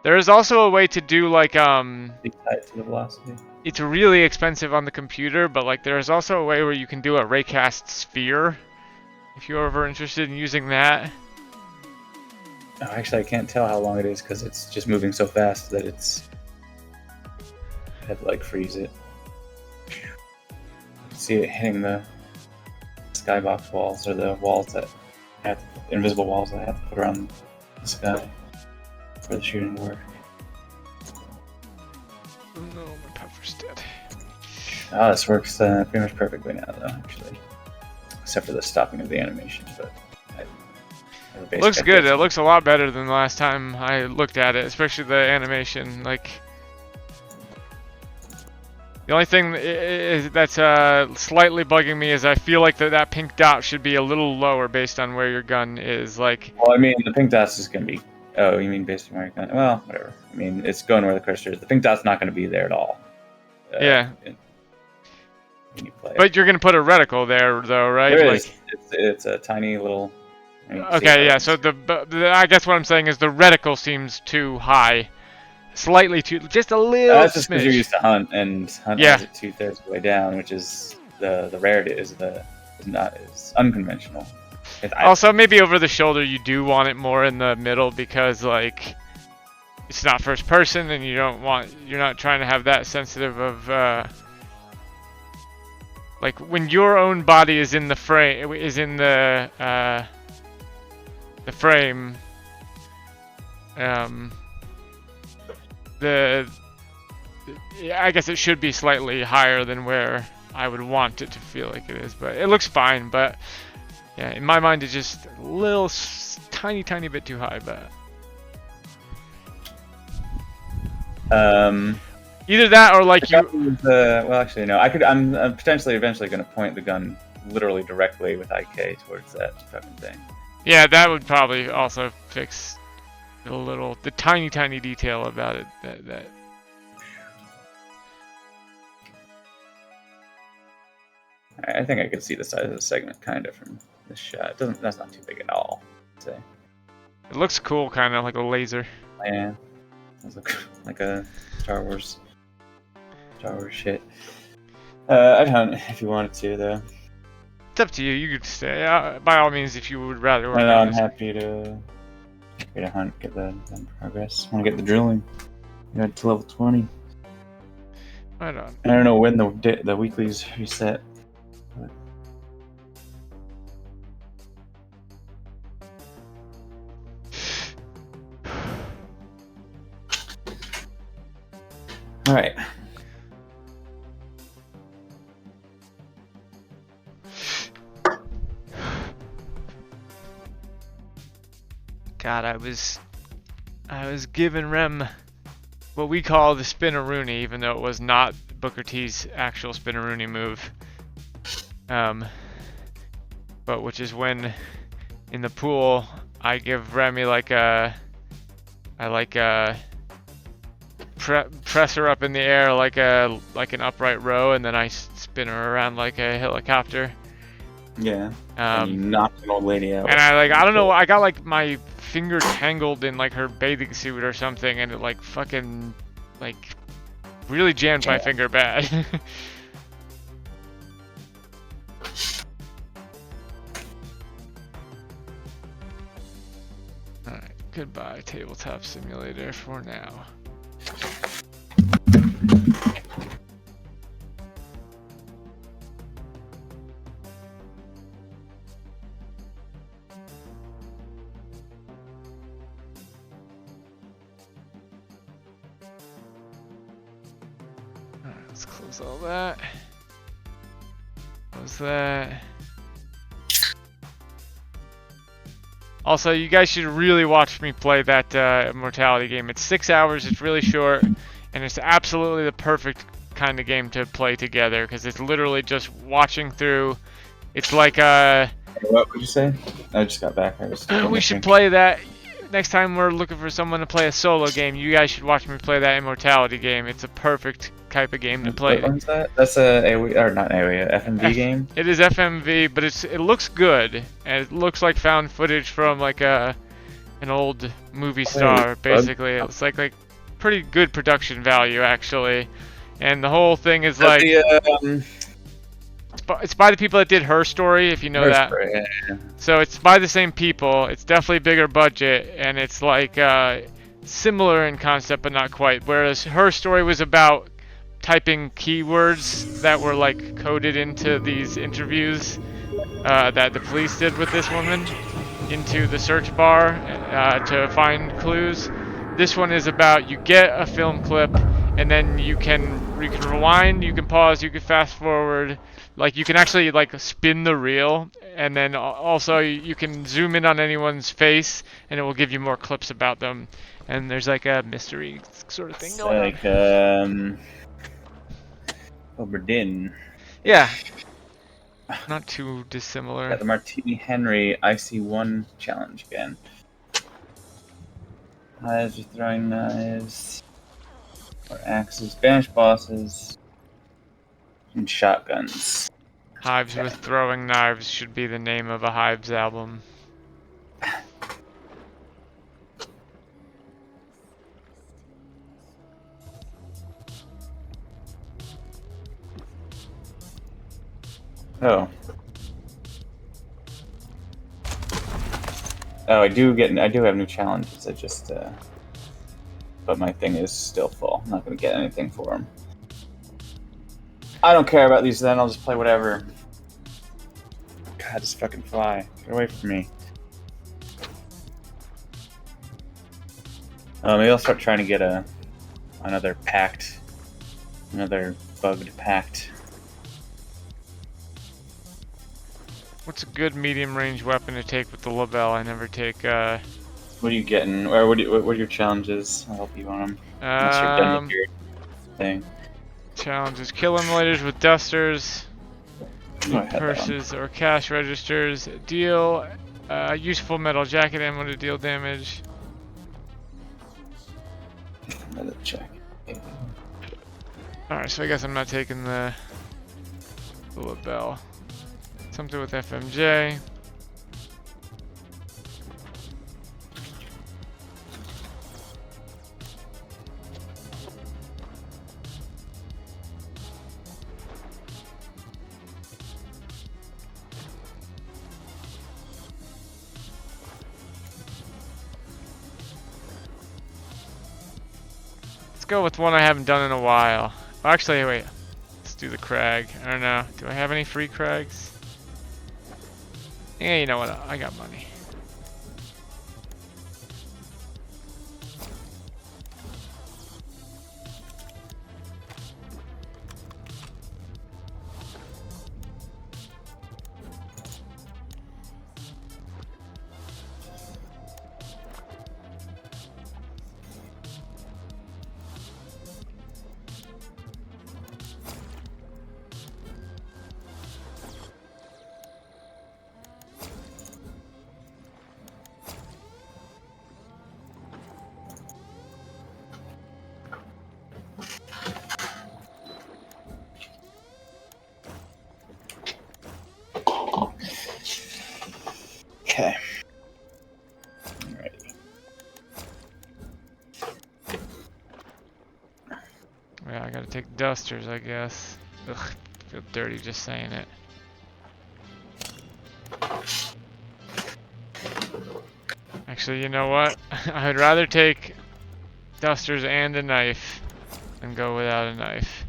Speaker 1: There is also a way to do like
Speaker 2: be tied to the velocity.
Speaker 1: It's really expensive on the computer, but like there is also a way where you can do a raycast sphere, if you're ever interested in using that.
Speaker 2: Oh, actually, I can't tell how long it is because it's just moving so fast that it's. I had to like freeze it. See it hitting the skybox walls, or the walls that invisible walls that I have to put around the sky for the shooting to work.
Speaker 1: Oh no, my puffer's dead.
Speaker 2: Oh, this works pretty much perfectly now, though, actually. Except for the stopping of the animation, but...
Speaker 1: It looks good. It looks a lot better than the last time I looked at it, especially the animation. Like, the only thing that's slightly bugging me is I feel like that pink dot should be a little lower based on where your gun is. Like,
Speaker 2: well, I mean, the pink dot's just going to be... Oh, you mean based on where your gun... Well, whatever. I mean, it's going where the cursor is. The pink dot's not going to be there at all.
Speaker 1: Yeah.
Speaker 2: when you play it.
Speaker 1: But you're gonna put a reticle there, though, right?
Speaker 2: There
Speaker 1: Like,
Speaker 2: is. It's a tiny little. I mean, you can see
Speaker 1: okay,
Speaker 2: it
Speaker 1: yeah. So I guess what I'm saying is the reticle seems too high, slightly too, just a little.
Speaker 2: That's just because you're
Speaker 1: smidge.
Speaker 2: used to hunt, and hunt
Speaker 1: Yeah.
Speaker 2: has it 2/3 of the way down, which is the rarity is not as unconventional.
Speaker 1: Also, maybe over the shoulder you do want it more in the middle because like it's not first person and you're not trying to have that sensitive of like when your own body is in the frame frame I guess it should be slightly higher than where I would want it to feel like it is, but it looks fine. But yeah, in my mind, it's just a little tiny bit too high. But either that or like you.
Speaker 2: Well, actually, no. I'm potentially eventually going to point the gun literally directly with IK towards that fucking thing.
Speaker 1: Yeah, that would probably also fix the tiny detail about it that.
Speaker 2: I think I can see the size of the segment kind of from this shot. That's not too big at all, I'd say.
Speaker 1: It looks cool, kind of like a laser.
Speaker 2: Yeah, it looks like a Star Wars shit. I'd hunt if you wanted to, though.
Speaker 1: It's up to you. You could stay. By all means, if you would rather.
Speaker 2: I know, I'm happy to hunt, get the progress. I want to get the drilling. Got to level 20.
Speaker 1: Right on.
Speaker 2: I don't know when the weeklies reset. But... All right.
Speaker 1: God, I was giving Rem what we call the spinneroonie, even though it was not Booker T's actual spinneroonie move. But which is when in the pool I give Remy press her up in the air like an upright row, and then I spin her around like a helicopter.
Speaker 2: Yeah. And you knocked an old lady out.
Speaker 1: And I don't know, I got like my finger tangled in like her bathing suit or something, and it like fucking like really jammed my finger bad. Alright, goodbye Tabletop Simulator for now. Alright, let's close all that. Close that. Also, you guys should really watch me play that Immortality game. It's 6 hours, it's really short, and it's absolutely the perfect kind of game to play together, because it's literally just watching through. It's like
Speaker 2: What would you say? I just got back.
Speaker 1: we should play that next time we're looking for someone to play a solo game. You guys should watch me play that Immortality game. It's a perfect type of game to play.
Speaker 2: What one's that? That's a AoE, or not AoE, FMV game?
Speaker 1: It is FMV, but it looks good, and it looks like found footage from like an old movie star, basically. It's like pretty good production value, actually. And the whole thing is like it's by the people that did Her Story, if you know that.
Speaker 2: Story, yeah.
Speaker 1: So it's by the same people. It's definitely bigger budget, and it's like similar in concept, but not quite. Whereas Her Story was about typing keywords that were like coded into these interviews that the police did with this woman into the search bar to find clues. This one is about you get a film clip, and then you can rewind, you can pause, you can fast forward, like you can actually like spin the reel, and then also you can zoom in on anyone's face, and it will give you more clips about them. And there's like a mystery sort of thing going on.
Speaker 2: Oberdin.
Speaker 1: Yeah. Not too dissimilar.
Speaker 2: Got the Martini Henry IC1 challenge again. Knives, you're throwing knives. Or axes. Banish bosses. And shotguns.
Speaker 1: Hives with Throwing Knives should be the name of a Hives album.
Speaker 2: Oh. Oh, I do have new challenges. I just, but my thing is still full. I'm not gonna get anything for them. I don't care about these then, I'll just play whatever. God, just fucking fly. Get away from me. Maybe I'll start trying to get another bugged pact.
Speaker 1: What's a good medium range weapon to take with the Lebel? I never take,
Speaker 2: What are you getting? Or what are your challenges? I'll help you on them. Unless you're done with your thing.
Speaker 1: Challenges: kill emulators with dusters,
Speaker 2: Oh, I had that one.
Speaker 1: purses or cash registers, deal useful metal jacket ammo to deal damage.
Speaker 2: Another check.
Speaker 1: Alright, so I guess I'm not taking the Lebel. Something with FMJ. Let's go with one I haven't done in a while. Actually, wait. Let's do the Crag. I don't know. Do I have any free Crags? Yeah, you know what? I got money.
Speaker 2: Okay. Alrighty.
Speaker 1: Yeah, I gotta take dusters, I guess. Ugh, feel dirty just saying it. Actually, you know what? I'd rather take dusters and a knife than go without a knife.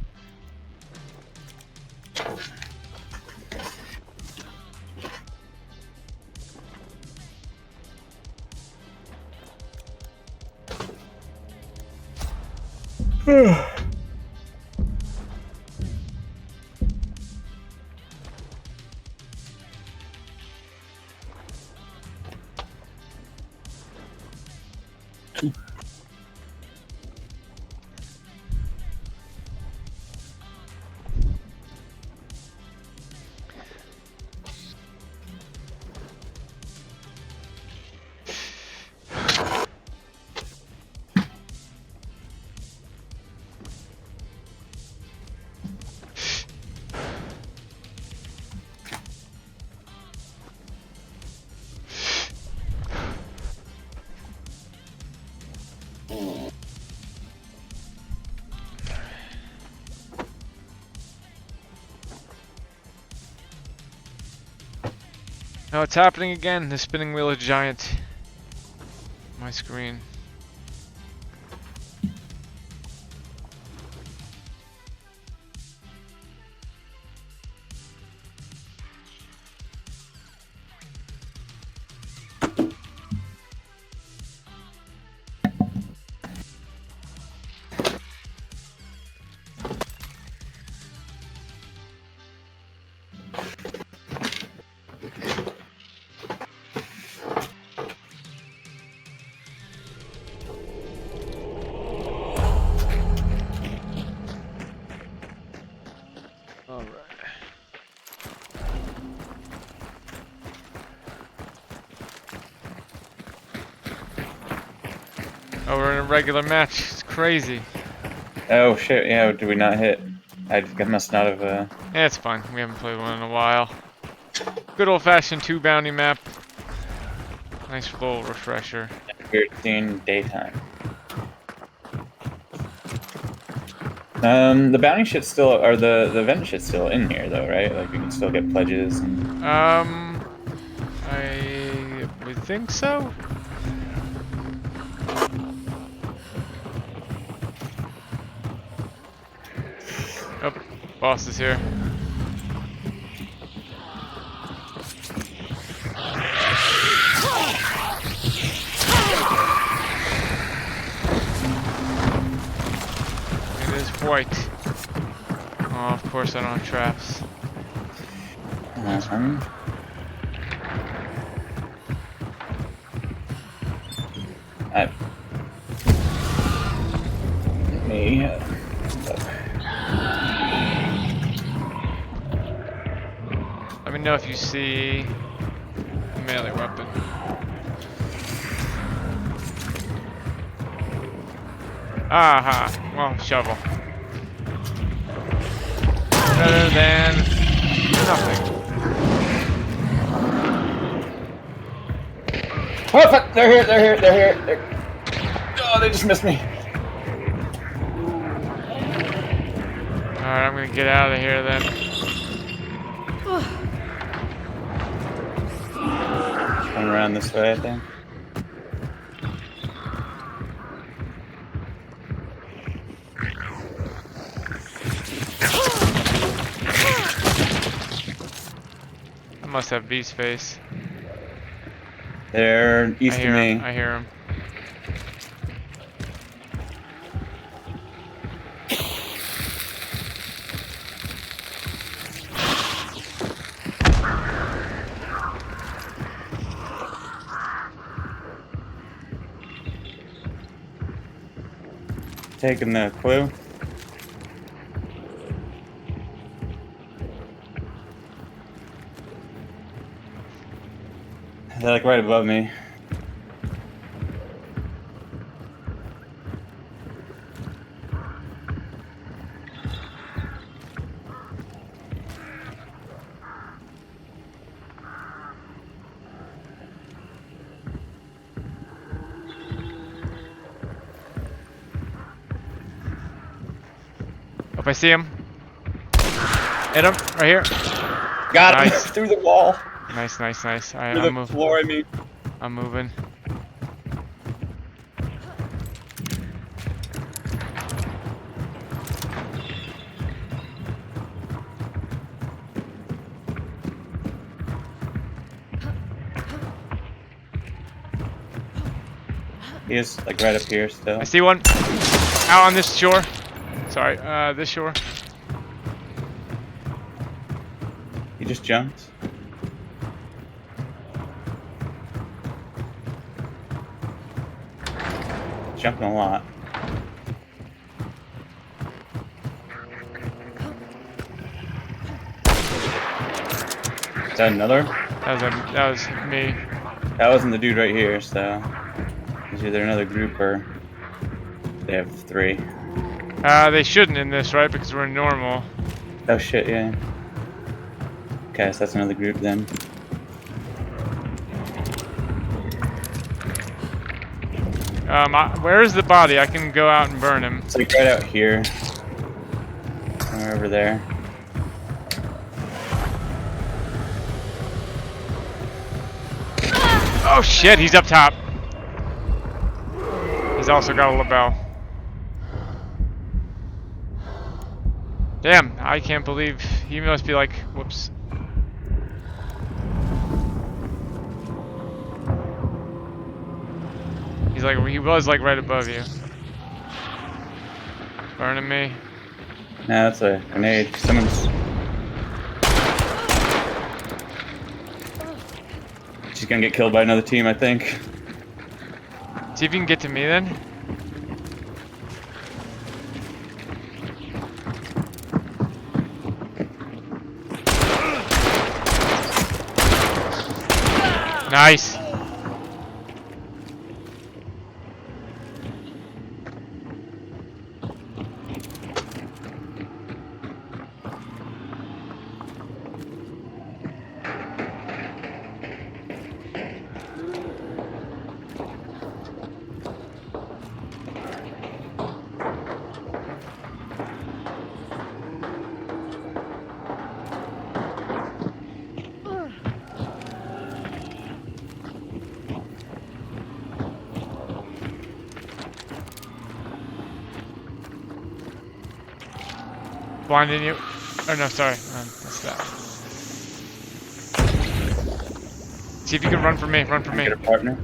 Speaker 1: Oh, it's happening again. The spinning wheel is giant. My screen. Oh, we're in a regular match. It's crazy.
Speaker 2: Oh shit, yeah, did we not hit? I must not have.
Speaker 1: Yeah, it's fine. We haven't played one in a while. Good old-fashioned 2 bounty map. Nice little refresher.
Speaker 2: Weird scene daytime. The bounty shit's still, or the event shit's still in here though, right? Like you can still get pledges. And...
Speaker 1: I would think so. Oh, boss is here. It is white. Oh, of course I don't have traps.
Speaker 2: Me.
Speaker 1: Let me know if you see a melee weapon. Aha! Well, shovel. Better than nothing.
Speaker 2: Oh fuck! They're here! They're here! They're here! Oh, they just missed me.
Speaker 1: Alright, I'm gonna get out of here then.
Speaker 2: Come around this way, I think.
Speaker 1: I must have beast face.
Speaker 2: They're east of me.
Speaker 1: I hear him.
Speaker 2: Taking the clue. They're like right above me.
Speaker 1: If I see him, hit him right here.
Speaker 2: Got him
Speaker 1: Nice.
Speaker 2: through the wall.
Speaker 1: Nice, nice, nice.
Speaker 2: Through
Speaker 1: I'm
Speaker 2: the
Speaker 1: moving.
Speaker 2: floor, I mean.
Speaker 1: I'm moving.
Speaker 2: He is like right up here still.
Speaker 1: I see one out on this shore. Sorry, this shore.
Speaker 2: He just jumped. Jumping a lot. Is that another?
Speaker 1: That was me.
Speaker 2: That wasn't the dude right here, so it's either another group or they have 3.
Speaker 1: They shouldn't in this, right? Because we're normal.
Speaker 2: Oh shit, yeah. Okay, so that's another group then.
Speaker 1: Where is the body? I can go out and burn him.
Speaker 2: It's like right out here. Somewhere over there.
Speaker 1: Oh shit, he's up top. He's also got a lapel. Damn, I can't believe he must be like, whoops. He was like right above you. Burning me.
Speaker 2: Nah, that's a grenade. Someone's. She's gonna get killed by another team, I think.
Speaker 1: See if you can get to me then. Nice. Blinding you. Oh no, sorry. That's that. See if you can run from me. Run from me.
Speaker 2: Get a partner.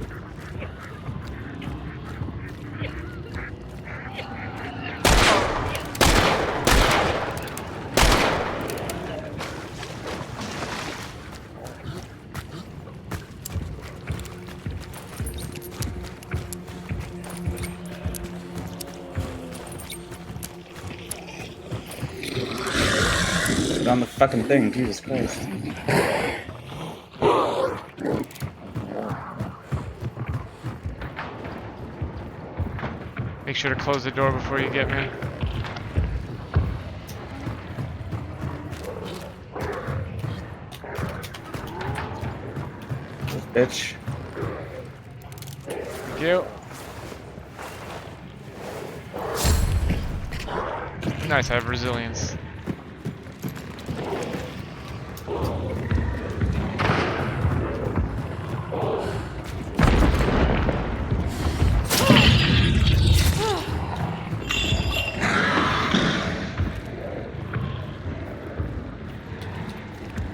Speaker 2: Get on the fucking thing, Jesus Christ.
Speaker 1: Make sure to close the door before you get me.
Speaker 2: Bitch.
Speaker 1: Thank you. Nice, I have resilience.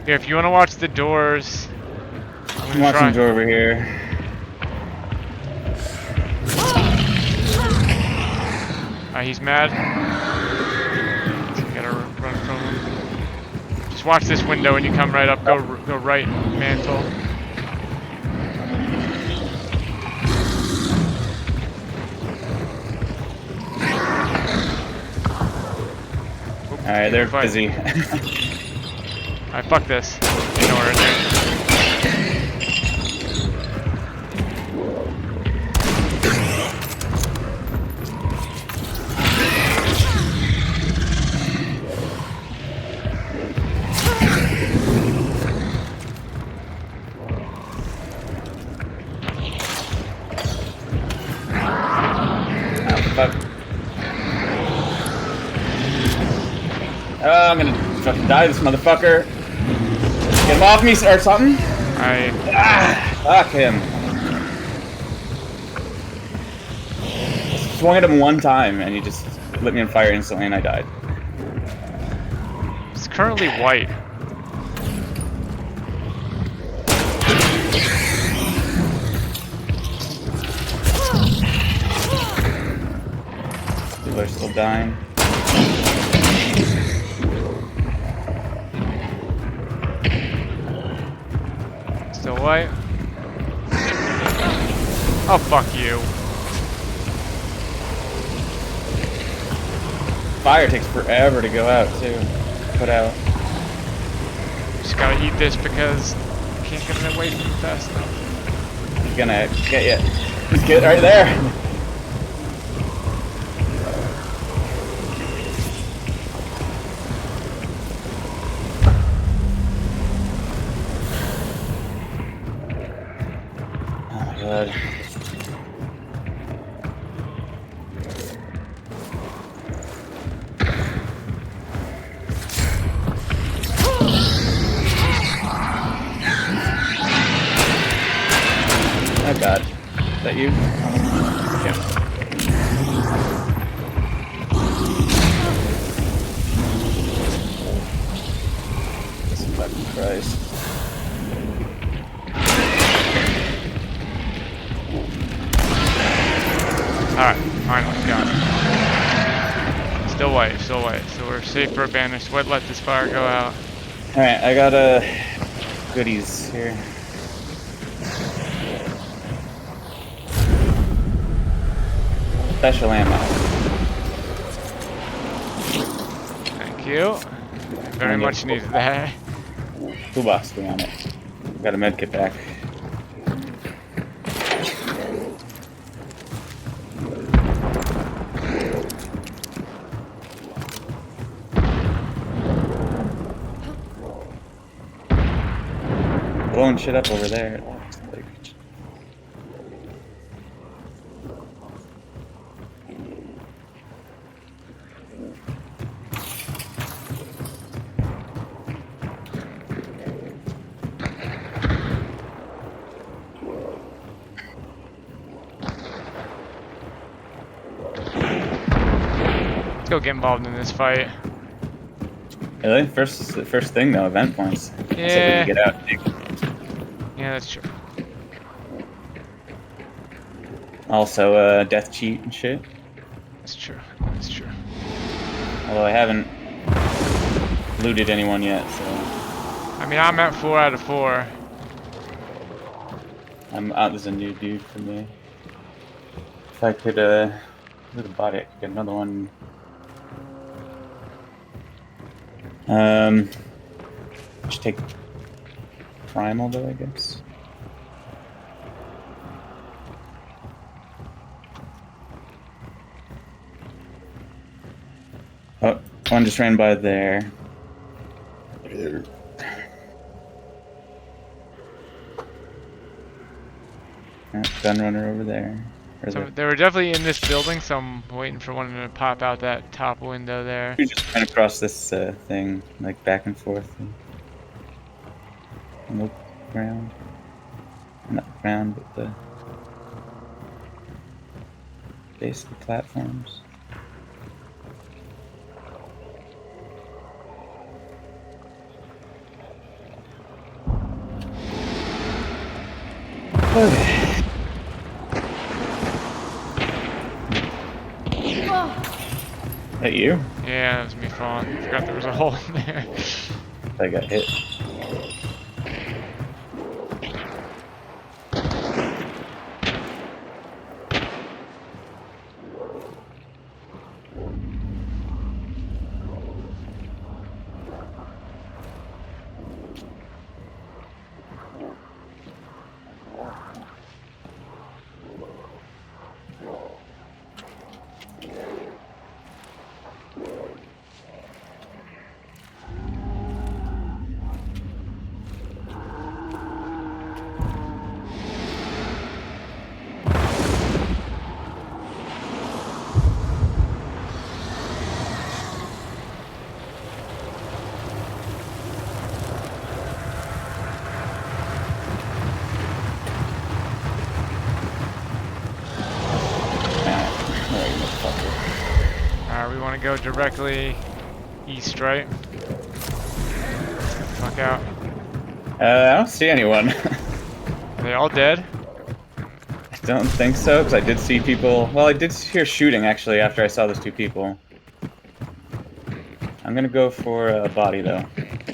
Speaker 1: Here, if you want to watch the doors,
Speaker 2: I'm watching the door over here.
Speaker 1: He's mad. So you gotta run from him. Just watch this window when you come right up. Go right, mantle.
Speaker 2: Alright, they're
Speaker 1: Fight.
Speaker 2: busy.
Speaker 1: Alright, fuck this. You know where it is.
Speaker 2: Fuck. Oh, I'm gonna fucking die, this motherfucker. Get him off me or something. Fuck him. Swung at him one time and he just lit me on fire instantly and I died.
Speaker 1: It's currently white.
Speaker 2: People are still dying.
Speaker 1: Still white. Oh, fuck you.
Speaker 2: Fire takes forever to go out too. Put out.
Speaker 1: Just gotta eat this because I can't get it away from you fast enough.
Speaker 2: He's gonna get you. He's good right there. Oh my god. Oh god. Is that you? Yeah. Jesus fucking Christ.
Speaker 1: Alright, finally got it. Still white, so we're safe for a banner. Sweat, let this fire go out.
Speaker 2: Alright, I got goodies here. Special ammo.
Speaker 1: Thank you. Very much needed that.
Speaker 2: Toolbox thing on it. Got a medkit back. Blowing shit up over there. It looks like.
Speaker 1: Let's go get involved in this fight.
Speaker 2: Really? First thing though, event points. I said we
Speaker 1: Yeah.
Speaker 2: can get out.
Speaker 1: Yeah, that's true.
Speaker 2: Also, death cheat and shit.
Speaker 1: That's true. That's true.
Speaker 2: Although I haven't looted anyone yet, so
Speaker 1: I mean, I'm at 4 out of 4.
Speaker 2: I'm out. There's a new dude for me. If I could, loot a body, I could get another one. Just take primal though, I guess. Oh, one just ran by there. Gun runner over there.
Speaker 1: So they were definitely in this building, so I'm waiting for one to pop out that top window there.
Speaker 2: We just ran across this thing, like back and forth. On the ground. Not the ground, but the base of the platforms. Okay. That you?
Speaker 1: Yeah, that was me falling. I forgot there was a hole in there.
Speaker 2: I got hit.
Speaker 1: We want to go directly east, right? Fuck out.
Speaker 2: I don't see anyone.
Speaker 1: Are they all dead?
Speaker 2: I don't think so, because I did see people. Well, I did hear shooting actually after I saw those two people. I'm gonna go for a body though,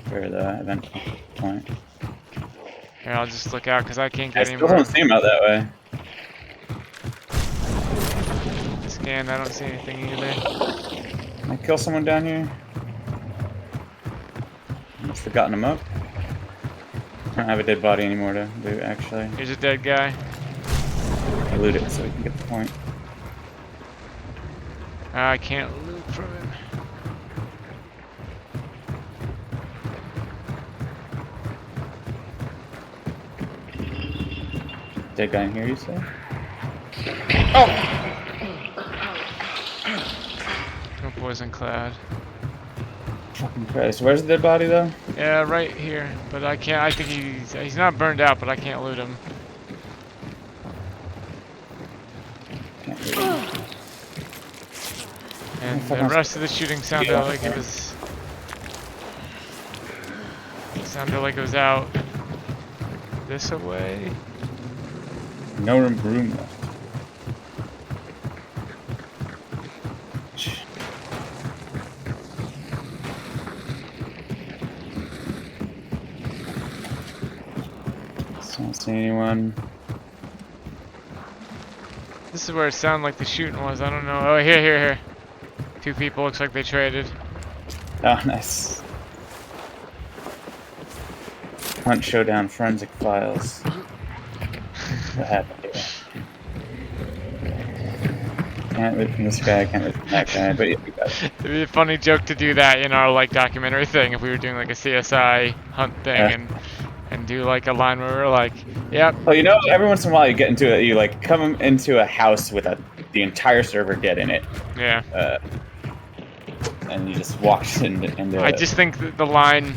Speaker 2: for the event point.
Speaker 1: Here, I'll just look out because I can't
Speaker 2: I
Speaker 1: get
Speaker 2: still
Speaker 1: anywhere.
Speaker 2: don't see him out that way.
Speaker 1: Scan, I don't see anything either.
Speaker 2: Can I kill someone down here? Must have gotten him up. I don't have a dead body anymore to loot, actually.
Speaker 1: Here's a dead guy.
Speaker 2: I loot it so we can get the point.
Speaker 1: I can't loot from him.
Speaker 2: Dead guy in here, you say?
Speaker 1: No poison cloud.
Speaker 2: Fucking Christ. Where's the dead body, though?
Speaker 1: Yeah, right here. But I can't. I think he's not burned out, but I can't loot him.
Speaker 2: Can't loot him.
Speaker 1: And the rest of the shooting sounded like it was. Sounded like it was out this way.
Speaker 2: No room left. Don't see anyone.
Speaker 1: This is where it sounded like the shooting was. I don't know. Oh, here. Two people. Looks like they traded.
Speaker 2: Oh, nice. Hunt Showdown Forensic Files. What happened here? Can't loot from this guy, can't loot from that guy, but yeah, we got it.
Speaker 1: It'd be a funny joke to do that in our like documentary thing if we were doing like a CSI hunt thing and do like a line where we're like, yep.
Speaker 2: Well, you know, every once in a while you get into it, you like come into a house with the entire server dead in it.
Speaker 1: Yeah.
Speaker 2: And you just walked into
Speaker 1: I just think that the line,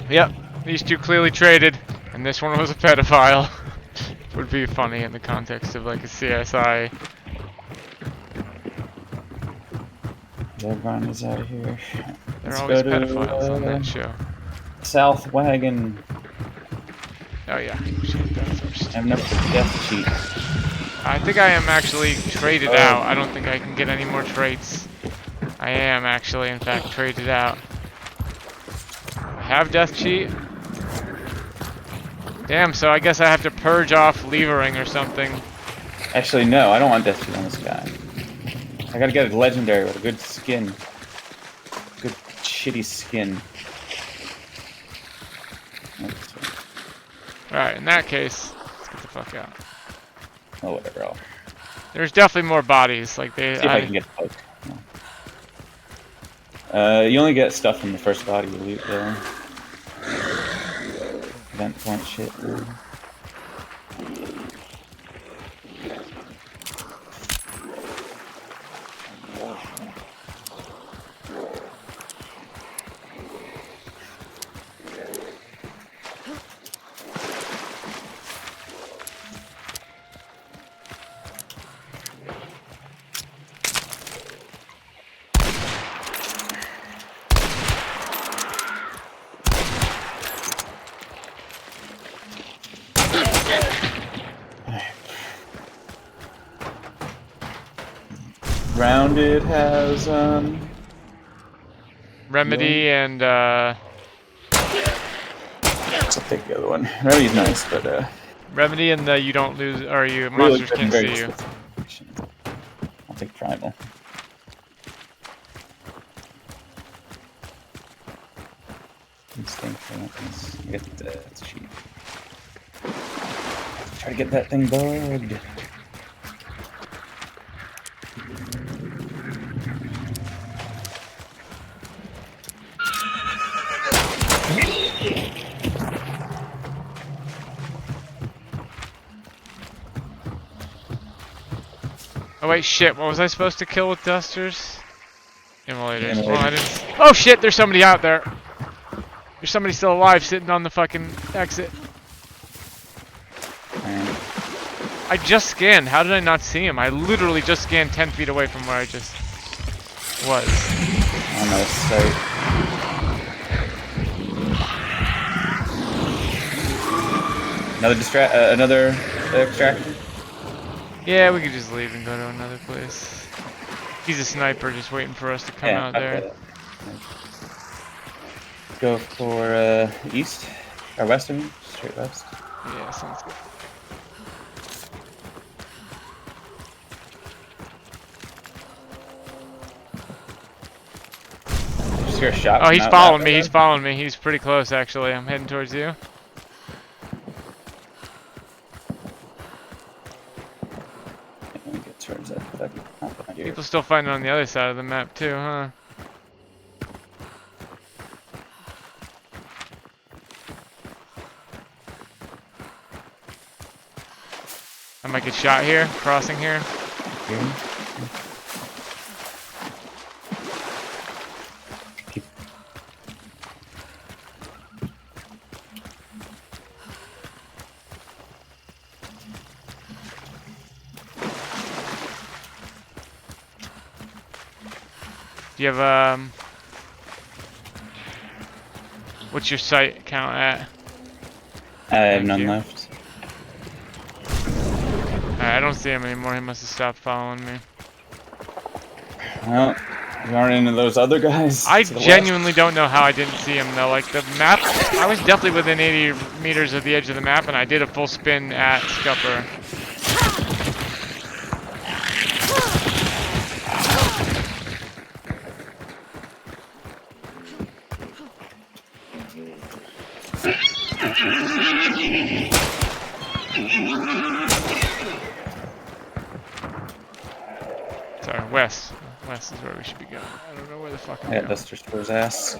Speaker 1: yep, these two clearly traded, and this one was a pedophile, would be funny in the context of like a CSI.
Speaker 2: Everyone is out of here.
Speaker 1: They're
Speaker 2: Let's
Speaker 1: always
Speaker 2: go to,
Speaker 1: pedophiles on that show.
Speaker 2: South Wagon.
Speaker 1: Oh yeah, we should hit that first.
Speaker 2: I have enough for death cheat.
Speaker 1: I think I am actually traded
Speaker 2: Oh.
Speaker 1: out. I don't think I can get any more traits. I am actually, in fact, traded out. I have death cheat. Damn, so I guess I have to purge off levering or something.
Speaker 2: Actually, no, I don't want death cheat on this guy. I gotta get a legendary with a good skin. Good shitty skin.
Speaker 1: Alright, in that case, let's get the fuck out.
Speaker 2: Oh, whatever. I'll
Speaker 1: There's definitely more bodies. Like they.
Speaker 2: see if I can get the poke. No. You only get stuff from the first body you loot, though. Event point shit. Grounded has
Speaker 1: Remedy and
Speaker 2: I'll take the other one. Remedy's nice, but
Speaker 1: Remedy and the you don't lose or you
Speaker 2: really
Speaker 1: monsters
Speaker 2: good and
Speaker 1: can't
Speaker 2: very
Speaker 1: see you.
Speaker 2: specific. I'll take Primal. Instinct for weapons. Get that's cheap. Try to get that thing bugged.
Speaker 1: Oh wait, shit! What was I supposed to kill with dusters? Immolators.
Speaker 2: Immolators.
Speaker 1: Well, I didn't. Oh shit! There's somebody out there. There's somebody still alive sitting on the fucking exit. I just scanned. How did I not see him? I literally just scanned 10 feet away from where I just was.
Speaker 2: On the site. Another extraction.
Speaker 1: Yeah, we could just leave and go to another place. He's a sniper, just waiting for us to come out there.
Speaker 2: Go for east or west, I mean, straight west.
Speaker 1: Yeah, sounds good.
Speaker 2: Just hear a shot.
Speaker 1: Oh, he's following me. He's following me. He's pretty close, actually. I'm heading towards you.
Speaker 2: Get towards that fucking compound here.
Speaker 1: People still fighting on the other side of the map too, huh? I might get shot here, crossing here. Do you have what's your sight count at?
Speaker 2: I have
Speaker 1: Thank
Speaker 2: none
Speaker 1: you.
Speaker 2: left.
Speaker 1: I don't see him anymore. He must have stopped following me.
Speaker 2: Well, you aren't into those other guys.
Speaker 1: I
Speaker 2: to the
Speaker 1: genuinely don't know how I didn't see him though. Like the map, I was definitely within 80 meters of the edge of the map, and I did a full spin at Scupper. Sorry, west. West is where we should be going. I don't know where the fuck I'm
Speaker 2: Yeah,
Speaker 1: going.
Speaker 2: Dusters for his ass.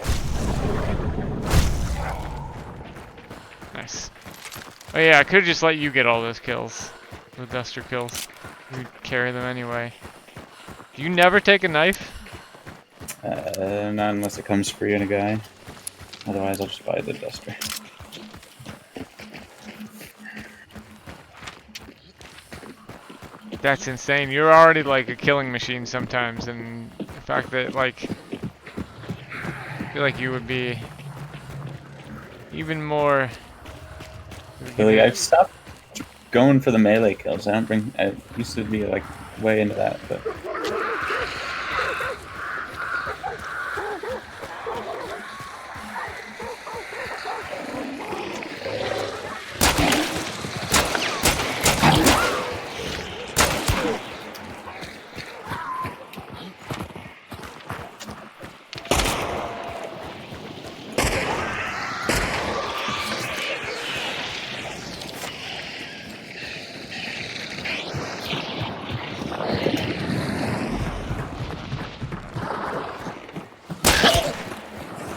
Speaker 1: Nice. Oh yeah, I could just let you get all those kills. The Duster kills. You'd carry them anyway. Do you never take a knife?
Speaker 2: Not unless it comes free in a guy. Otherwise, I'll just buy the Duster.
Speaker 1: That's insane. You're already like a killing machine sometimes, and the fact that like feel like you would be even more.
Speaker 2: Really, I've stopped going for the melee kills. I used to be like way into that, but.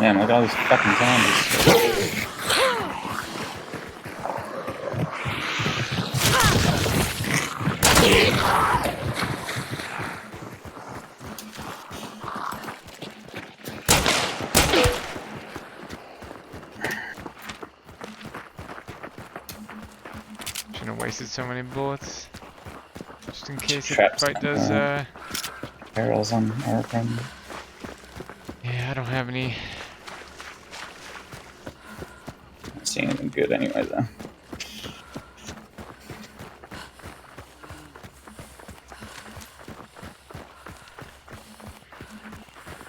Speaker 2: Man, look at all these fucking zombies.
Speaker 1: Shouldn't have wasted so many bullets. Just in case the
Speaker 2: Traps,
Speaker 1: fight does,
Speaker 2: barrels on our friend.
Speaker 1: Yeah, I don't have any.
Speaker 2: Not seeing anything good anyway, though.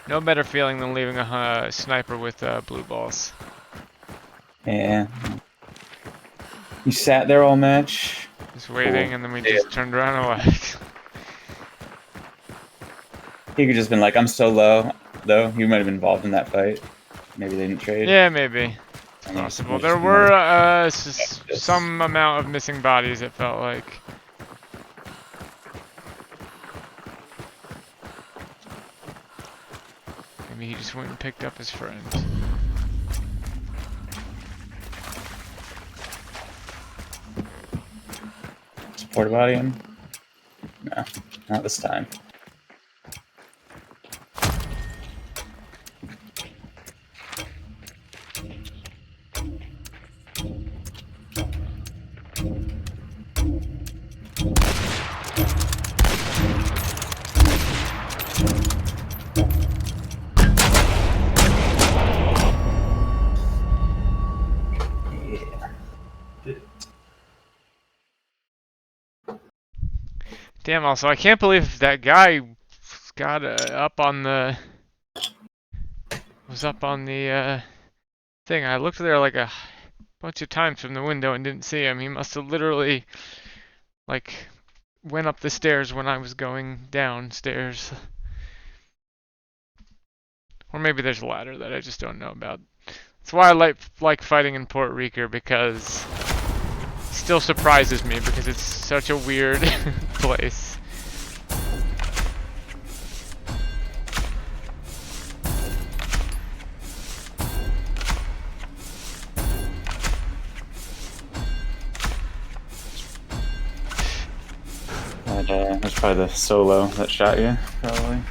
Speaker 1: No better feeling than leaving a sniper with blue balls.
Speaker 2: Yeah. You sat there all match.
Speaker 1: Just waiting, and then we just turned around and left.
Speaker 2: He could just been like, I'm so low, though. He might have been involved in that fight. Maybe they didn't trade.
Speaker 1: Yeah, maybe.
Speaker 2: I mean,
Speaker 1: Possible.
Speaker 2: it's
Speaker 1: There
Speaker 2: just
Speaker 1: were
Speaker 2: like-
Speaker 1: some amount of missing bodies, it felt like. Maybe he just went and picked up his friend.
Speaker 2: Support body in? No, not this time.
Speaker 1: Damn, also, I can't believe that guy got up on the... was up on the thing. I looked there like a bunch of times from the window and didn't see him. He must have literally, like, went up the stairs when I was going downstairs. Or maybe there's a ladder that I just don't know about. That's why I like fighting in Port Rica, because it still surprises me because it's such a weird place.
Speaker 2: It was probably the solo that shot you, probably.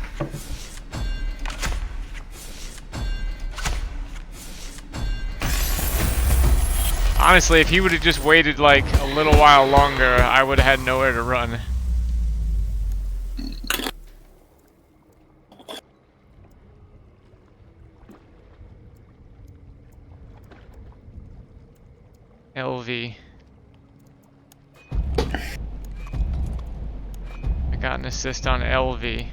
Speaker 1: Honestly, if he would have just waited like a little while longer, I would have had nowhere to run. LV. I got an assist on LV.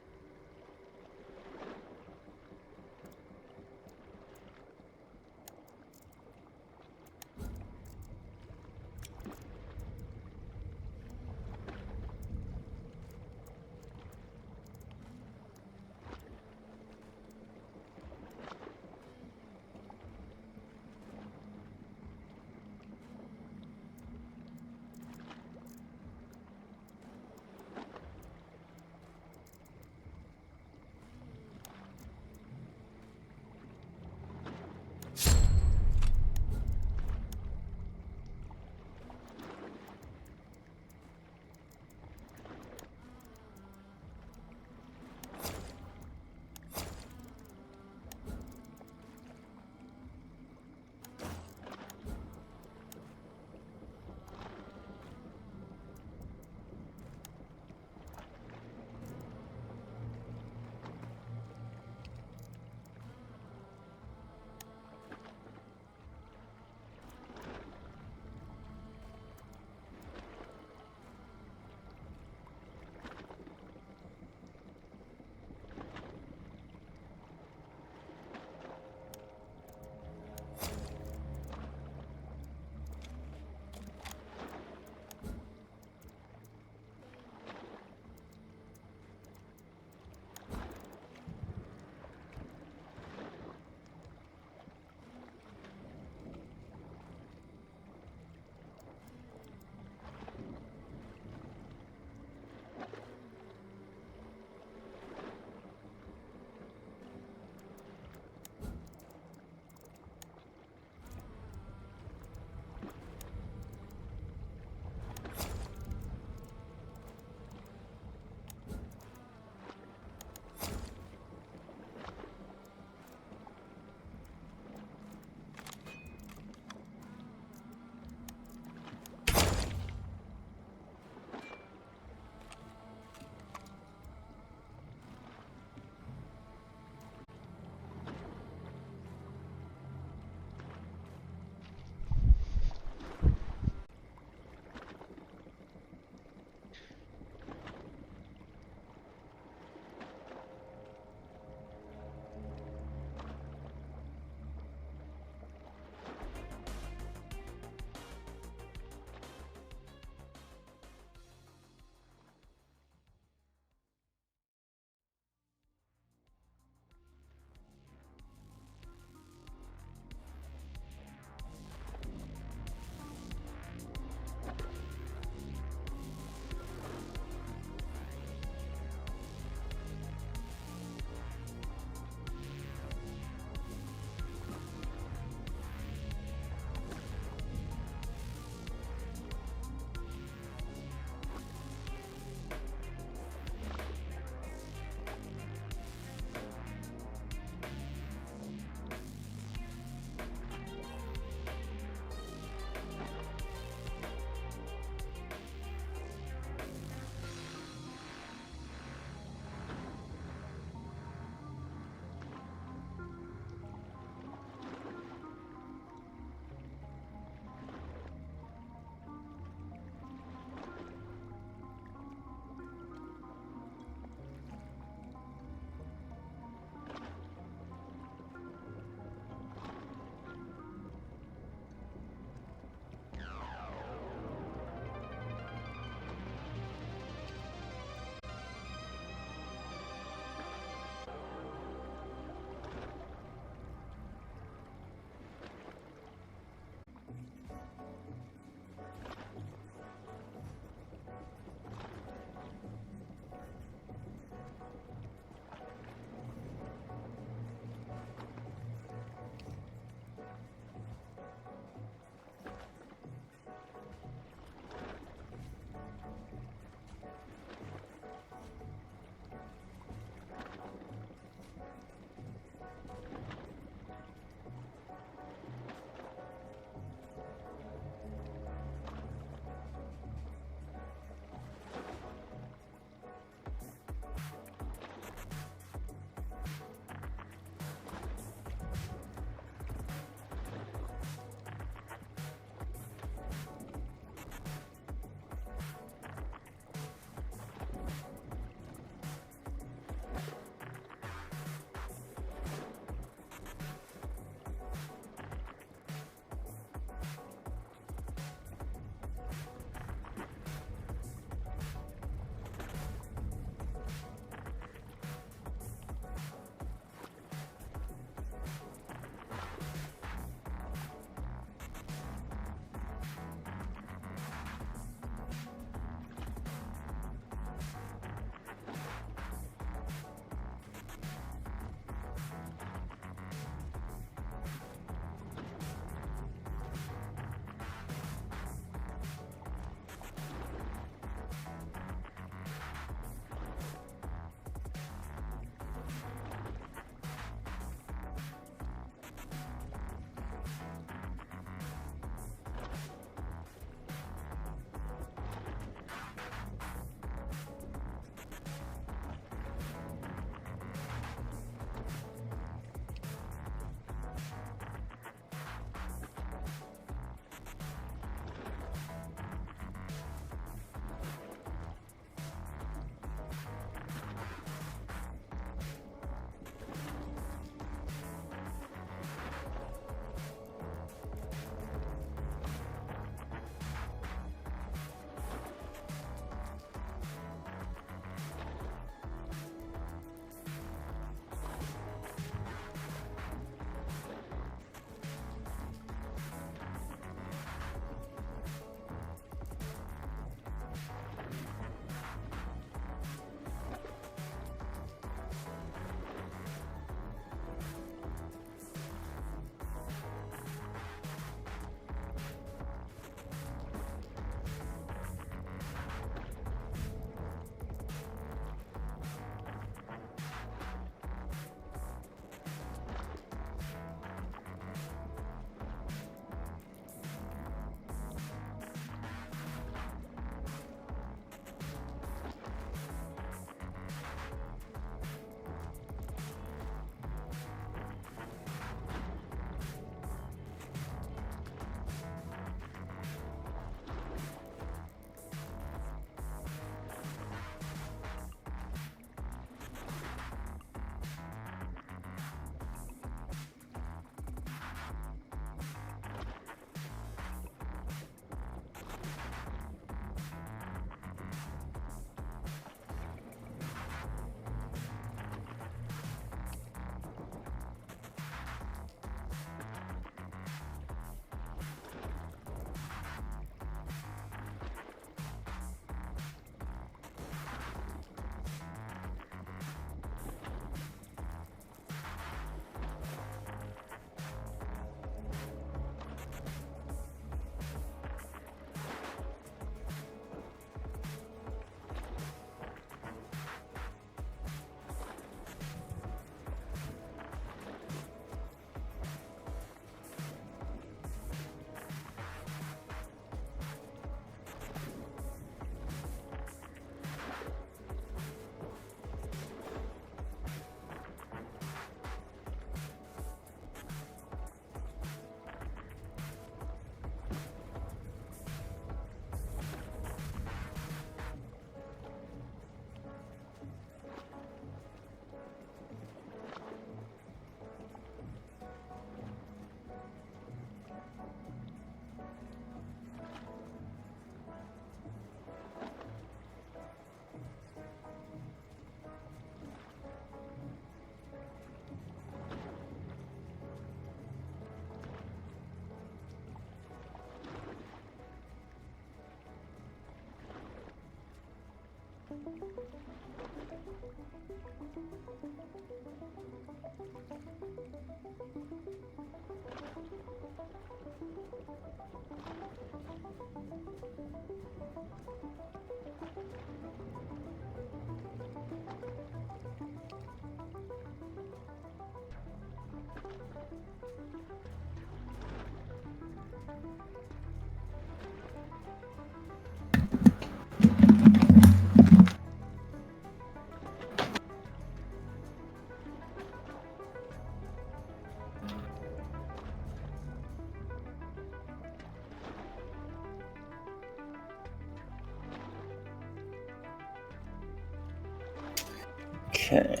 Speaker 2: Okay.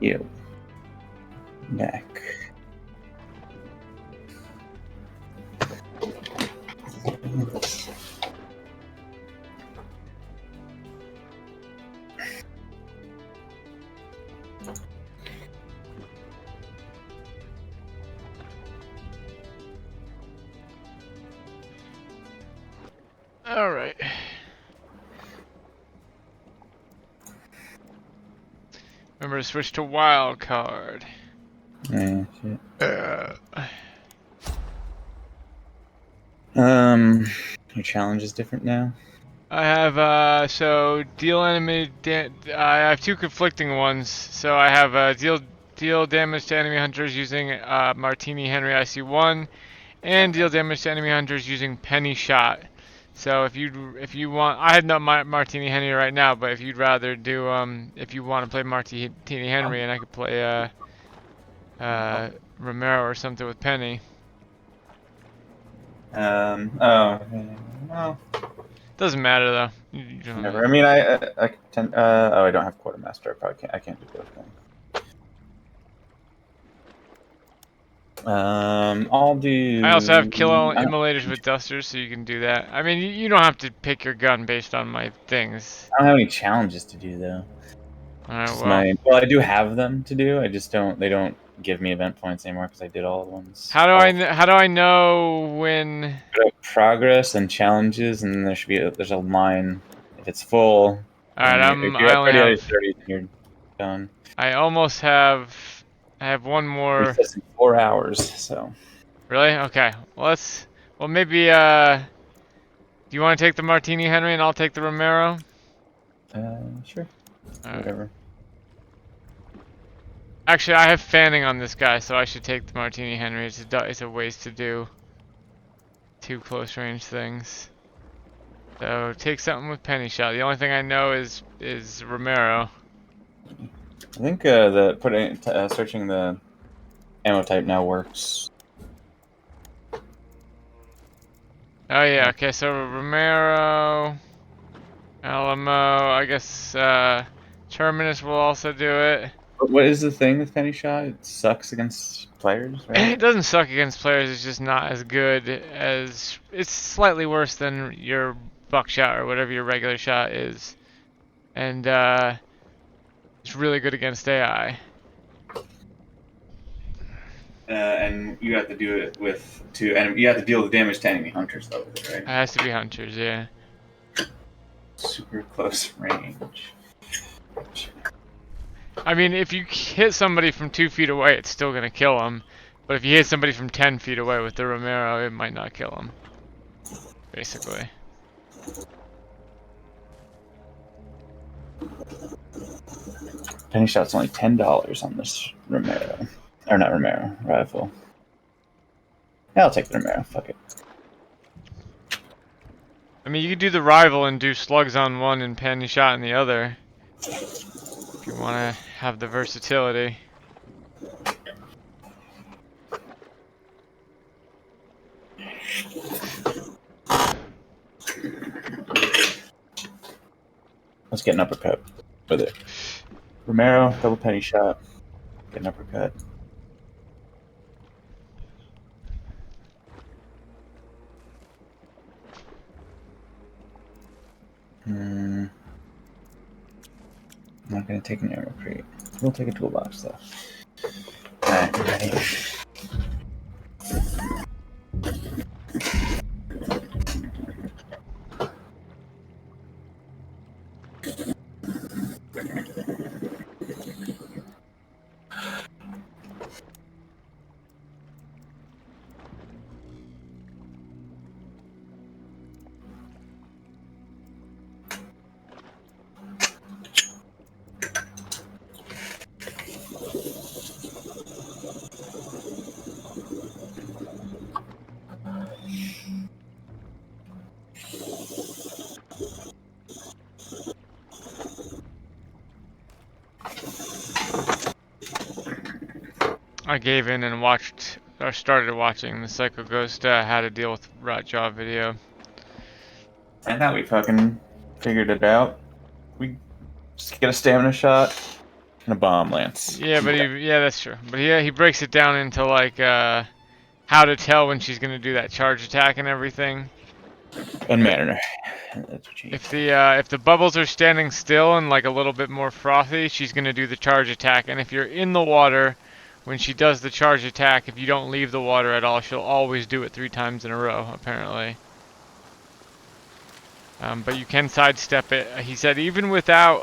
Speaker 2: You. Back.
Speaker 1: All right. Remember to switch to wild card.
Speaker 2: Yeah, shit. Your challenge is different now.
Speaker 1: I have so deal enemy. I have two conflicting ones. So I have deal damage to enemy hunters using Martini Henry IC1, and deal damage to enemy hunters using Penny Shot. So if you want, I had not Martini Henry right now, but if you'd rather do if you want to play Martini Henry, and I could play Romero or something with Penny.
Speaker 2: Well,
Speaker 1: Doesn't matter though. You don't
Speaker 2: never. I mean, I tend. Oh, I don't have quartermaster. I probably can't. I can't do both things. I'll do.
Speaker 1: I also have kill all immolators with dusters, so you can do that. I mean, you don't have to pick your gun based on my things.
Speaker 2: I don't have any challenges to do though.
Speaker 1: Alright,
Speaker 2: Well, I do have them to do. I just don't. They don't give me event points anymore because I did all the ones.
Speaker 1: how do I know when?
Speaker 2: Progress and challenges, and there should be there's a line. If it's full.
Speaker 1: Alright,
Speaker 2: I
Speaker 1: only have
Speaker 2: 30, then you're done.
Speaker 1: I almost have. I have one more.
Speaker 2: It says in 4 hours, so.
Speaker 1: Really? Okay. Well, maybe. Do you want to take the Martini Henry and I'll take the Romero?
Speaker 2: Sure.
Speaker 1: All right.
Speaker 2: Whatever.
Speaker 1: Actually, I have fanning on this guy, so I should take the Martini Henry. It's a waste to do two close range things. So take something with Penny Shot. The only thing I know is Romero.
Speaker 2: I think searching the ammo type now works.
Speaker 1: Oh yeah, okay, so Romero, Alamo, I guess Terminus will also do it.
Speaker 2: What is the thing with Penny Shot? It sucks against players, right?
Speaker 1: It doesn't suck against players, it's just not as good as... It's slightly worse than your buckshot or whatever your regular shot is. And it's really good against AI.
Speaker 2: And you have to do it you have to deal the damage to enemy hunters though, right?
Speaker 1: It has to be hunters, yeah.
Speaker 2: Super close range.
Speaker 1: I mean, if you hit somebody from 2 feet away, it's still gonna kill them. But if you hit somebody from 10 feet away with the Romero, it might not kill them. Basically.
Speaker 2: Penny Shot's only $10 on this Romero. Or not Romero, rifle. Yeah, I'll take the Romero, fuck it.
Speaker 1: I mean, you could do the rival and do slugs on one and Penny Shot on the other. If you want to have the versatility.
Speaker 2: Let's get an uppercut with it. Romero, double Penny Shot. Get an uppercut. I'm not gonna take an arrow crate. We'll take a toolbox though. Alright, ready.
Speaker 1: I gave in and watched, or started watching the Psycho Ghost How to Deal with Rotjaw video.
Speaker 2: I thought we fucking figured it out. We just get a stamina shot and a bomb lance.
Speaker 1: Yeah, but yeah, that's true. But he breaks it down into like how to tell when she's gonna do that charge attack and everything.
Speaker 2: Unmanner. That's what you need.
Speaker 1: If the bubbles are standing still and like a little bit more frothy, she's gonna do the charge attack. And if you're in the water, when she does the charge attack, if you don't leave the water at all, she'll always do it 3 times in a row, apparently. But you can sidestep it. He said even without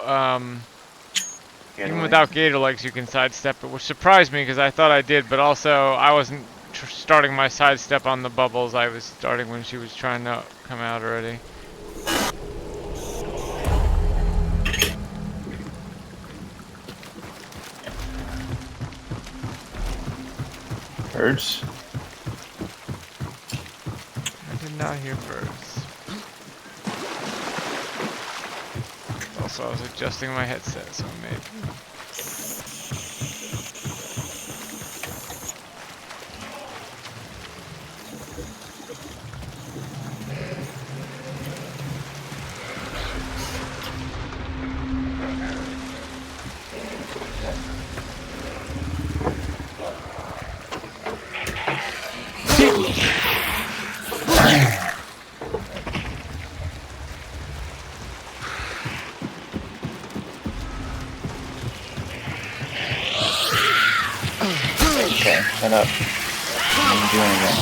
Speaker 1: gator legs, you can sidestep it, which surprised me because I thought I did, but also I wasn't starting my sidestep on the bubbles. I was starting when she was trying to come out already.
Speaker 2: Birds.
Speaker 1: I did not hear birds. Also, I was adjusting my headset, so maybe.
Speaker 2: Okay, shut up. I didn't do anything.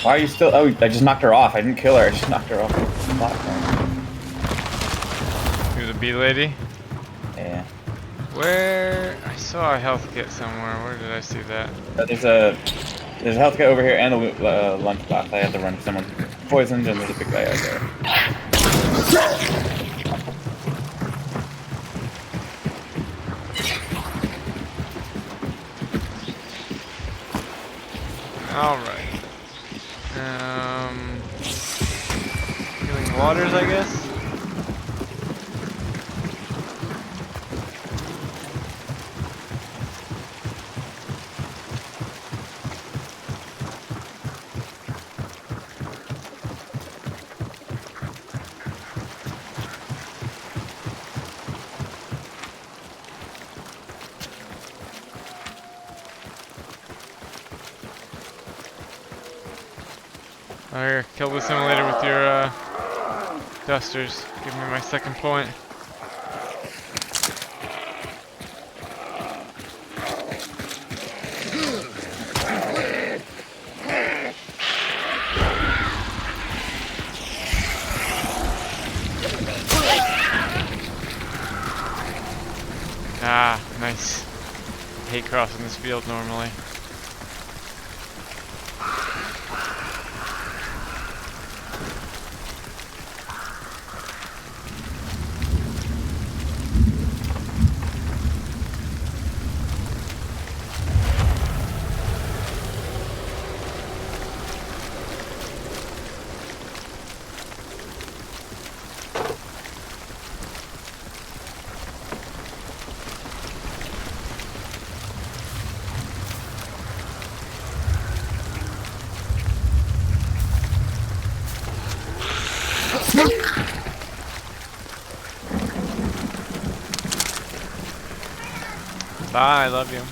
Speaker 2: Why are you still? Oh, I just knocked her off. I didn't kill her. I just knocked her off the platform.
Speaker 1: You're the bee lady?
Speaker 2: Yeah.
Speaker 1: Where? I saw a health kit somewhere. Where did I see that?
Speaker 2: There's a health kit over here and a lunchbox. I had to run. Someone's poisoned, and there's a big guy out there.
Speaker 1: Alright. Healing waters, I guess? Oh, here, kill the simulator with your dusters. Give me my second point. Ah, nice. I hate crossing this field normally. Bye, I love you.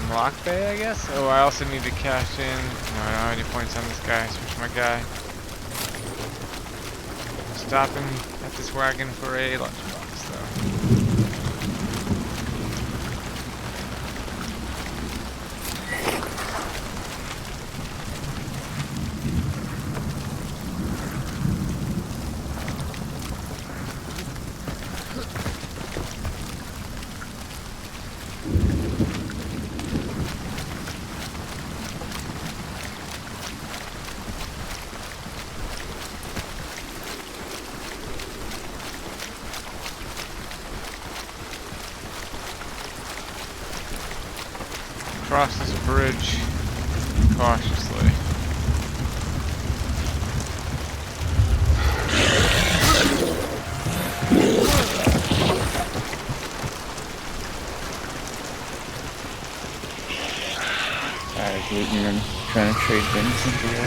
Speaker 1: Lock Bay, I guess? Oh, I also need to cash in. No, I don't have any points on this guy. Switch my guy. Stopping at this wagon for a lunchbox, though. Cross this bridge cautiously.
Speaker 2: Alright, looting and trying to trade things into the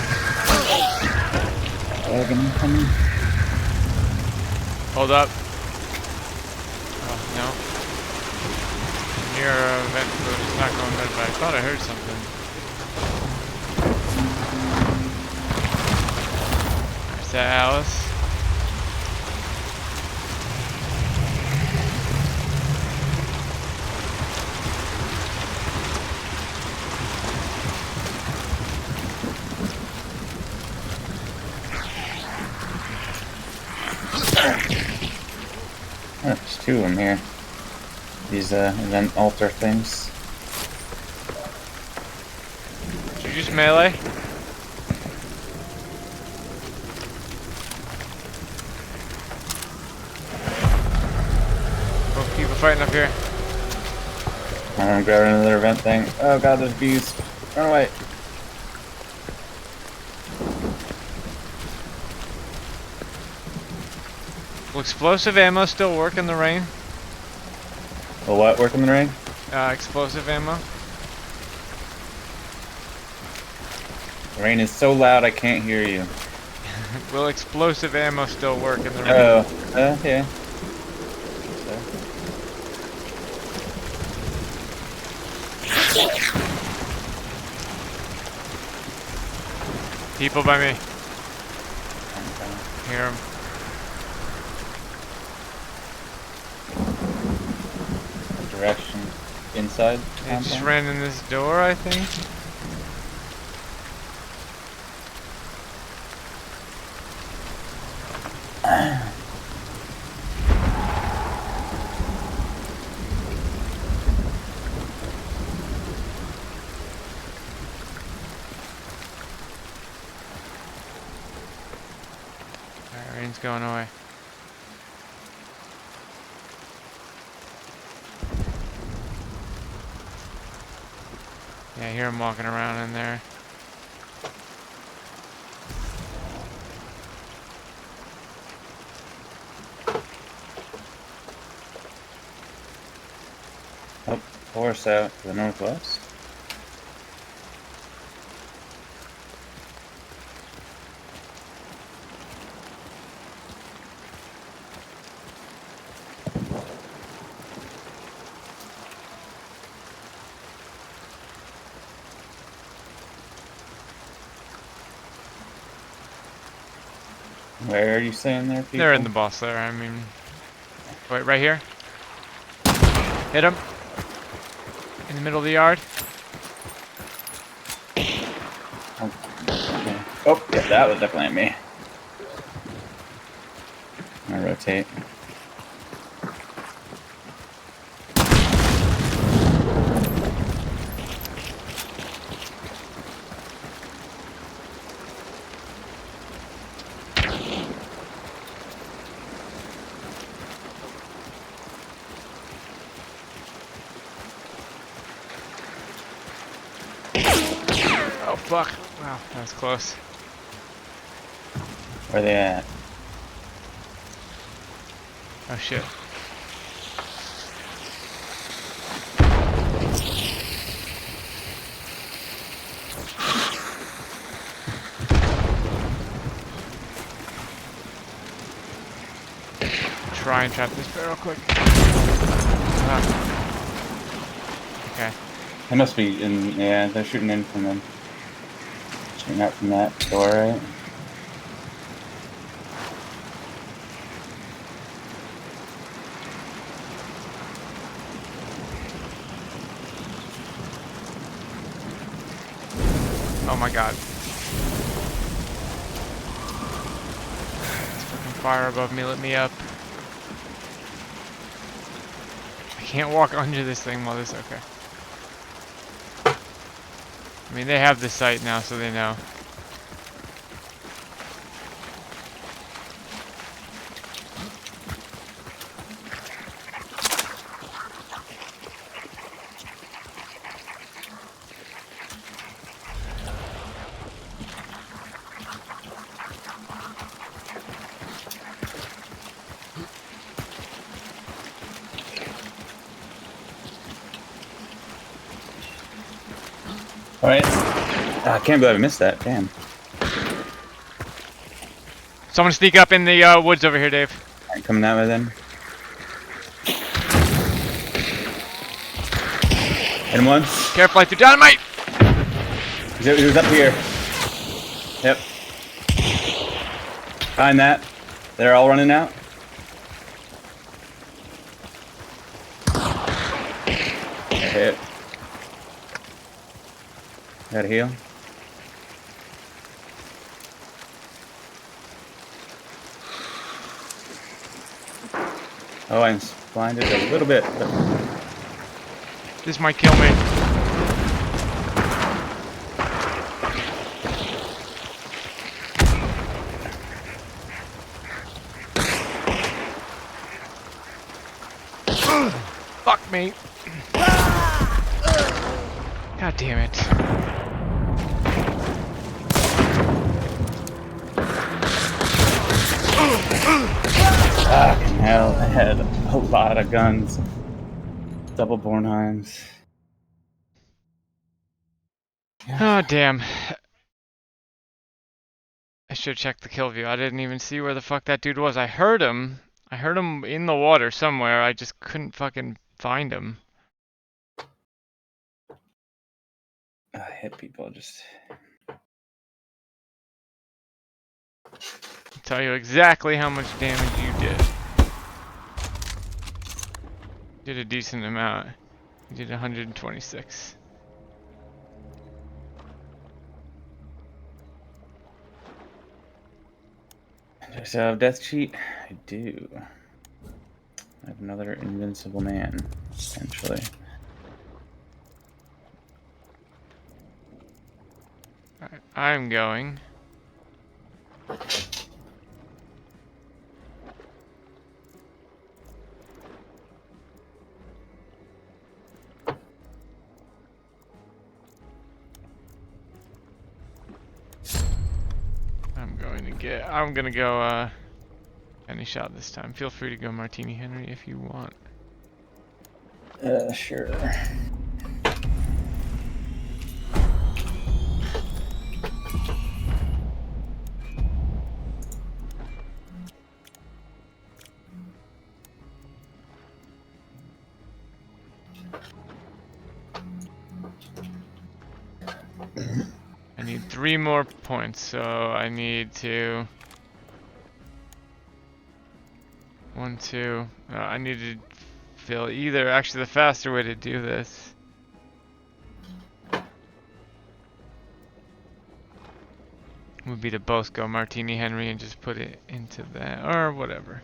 Speaker 2: wagon coming.
Speaker 1: Hold up. Oh, no. Near a vent, but it's not going good, but I thought I heard something. Is that Alice?
Speaker 2: Oh, there's two of them here. These event altar things.
Speaker 1: Did you just melee? Oh, people fighting up here.
Speaker 2: I'm gonna grab another event thing. Oh god, there's bees. Run away.
Speaker 1: Will explosive ammo still work in the rain?
Speaker 2: Will what work in the rain?
Speaker 1: Explosive ammo?
Speaker 2: The rain is so loud I can't hear you.
Speaker 1: Will explosive ammo still work in the rain?
Speaker 2: Oh, yeah.
Speaker 1: People by me. Hear them.
Speaker 2: Direction inside.
Speaker 1: They just ran in this door, I think. Alright, rain's going away. Yeah, I hear him walking around in there.
Speaker 2: Oh, horse out to the northwest. Where are you saying there, people?
Speaker 1: They're in the boss there, I mean... Wait, right here? Hit him! In the middle of the yard.
Speaker 2: Oh, yeah, that was definitely me. I'm gonna rotate.
Speaker 1: Oh fuck! Wow, that was close.
Speaker 2: Where they at?
Speaker 1: Oh shit. Try and trap this barrel quick. Okay.
Speaker 2: They must be in, yeah, they're shooting in from them. Shooting out from that door, right?
Speaker 1: Oh my god. This fucking fire above me lit me up. I can't walk under this thing while this, okay. I mean, they have the site now, so they know.
Speaker 2: Alright. I can't believe I missed that. Damn.
Speaker 1: Someone sneak up in the woods over here, Dave.
Speaker 2: Alright, coming that way then. Hit him once.
Speaker 1: Careful, I threw dynamite!
Speaker 2: He was up here. Yep. Find that. They're all running out. Hit. Gotta heal. Oh, I'm blinded a little bit. But...
Speaker 1: This might kill me. Fuck me. God damn it.
Speaker 2: Fucking hell, I had a lot of guns. Double Bornheims.
Speaker 1: Oh, damn. I should check the kill view. I didn't even see where the fuck that dude was. I heard him. I heard him in the water somewhere. I just couldn't fucking find him.
Speaker 2: I hit people just...
Speaker 1: I'll tell you exactly how much damage you did. Did a decent amount. You did 126.
Speaker 2: Do I still have death cheat? I do. I have another invincible man, essentially.
Speaker 1: Alright, I'm going. I'm gonna go any shot this time. Feel free to go Martini Henry if you want.
Speaker 2: Sure.
Speaker 1: I need 3 more points, so I need to... 1, 2... I need to fill either... Actually, the faster way to do this... would be to both go Martini Henry and just put it into that, or whatever.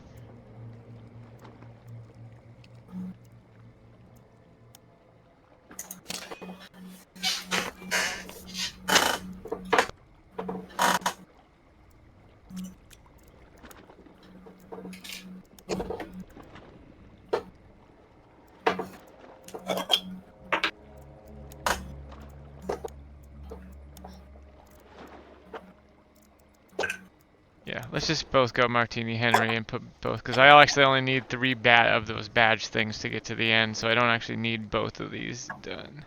Speaker 1: Yeah, let's just both go Martini Henry and put both, because I actually only need 3 of those badge things to get to the end, so I don't actually need both of these done.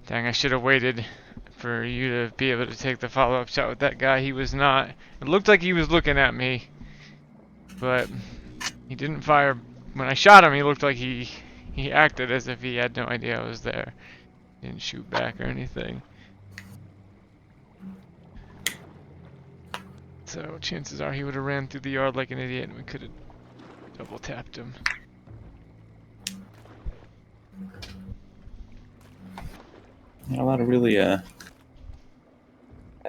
Speaker 1: Dang, I should have waited for you to be able to take the follow-up shot with that guy. He was not. It looked like he was looking at me, but he didn't fire. When I shot him, he looked like he acted as if he had no idea I was there. Didn't shoot back or anything. So chances are he would have ran through the yard like an idiot and we could have double tapped him.
Speaker 2: Not a lot of really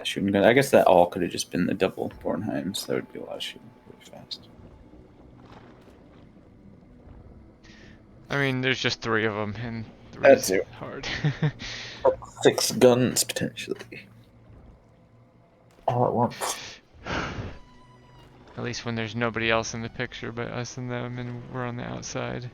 Speaker 2: shooting guns. I guess that all could have just been the double Bornheims. That would be a lot of shooting really fast.
Speaker 1: I mean, there's just 3 of them, and 3
Speaker 2: That's
Speaker 1: is
Speaker 2: it.
Speaker 1: hard.
Speaker 2: 6 guns potentially. All at once.
Speaker 1: At least when there's nobody else in the picture but us and them, and we're on the outside.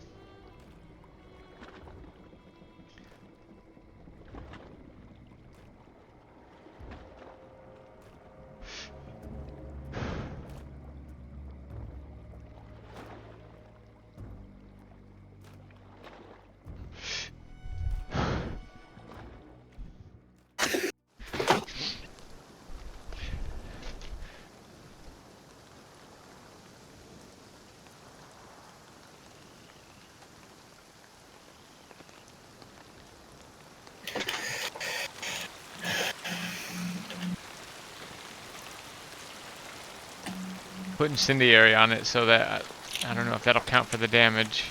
Speaker 1: Put incendiary on it so that I don't know if that'll count for the damage.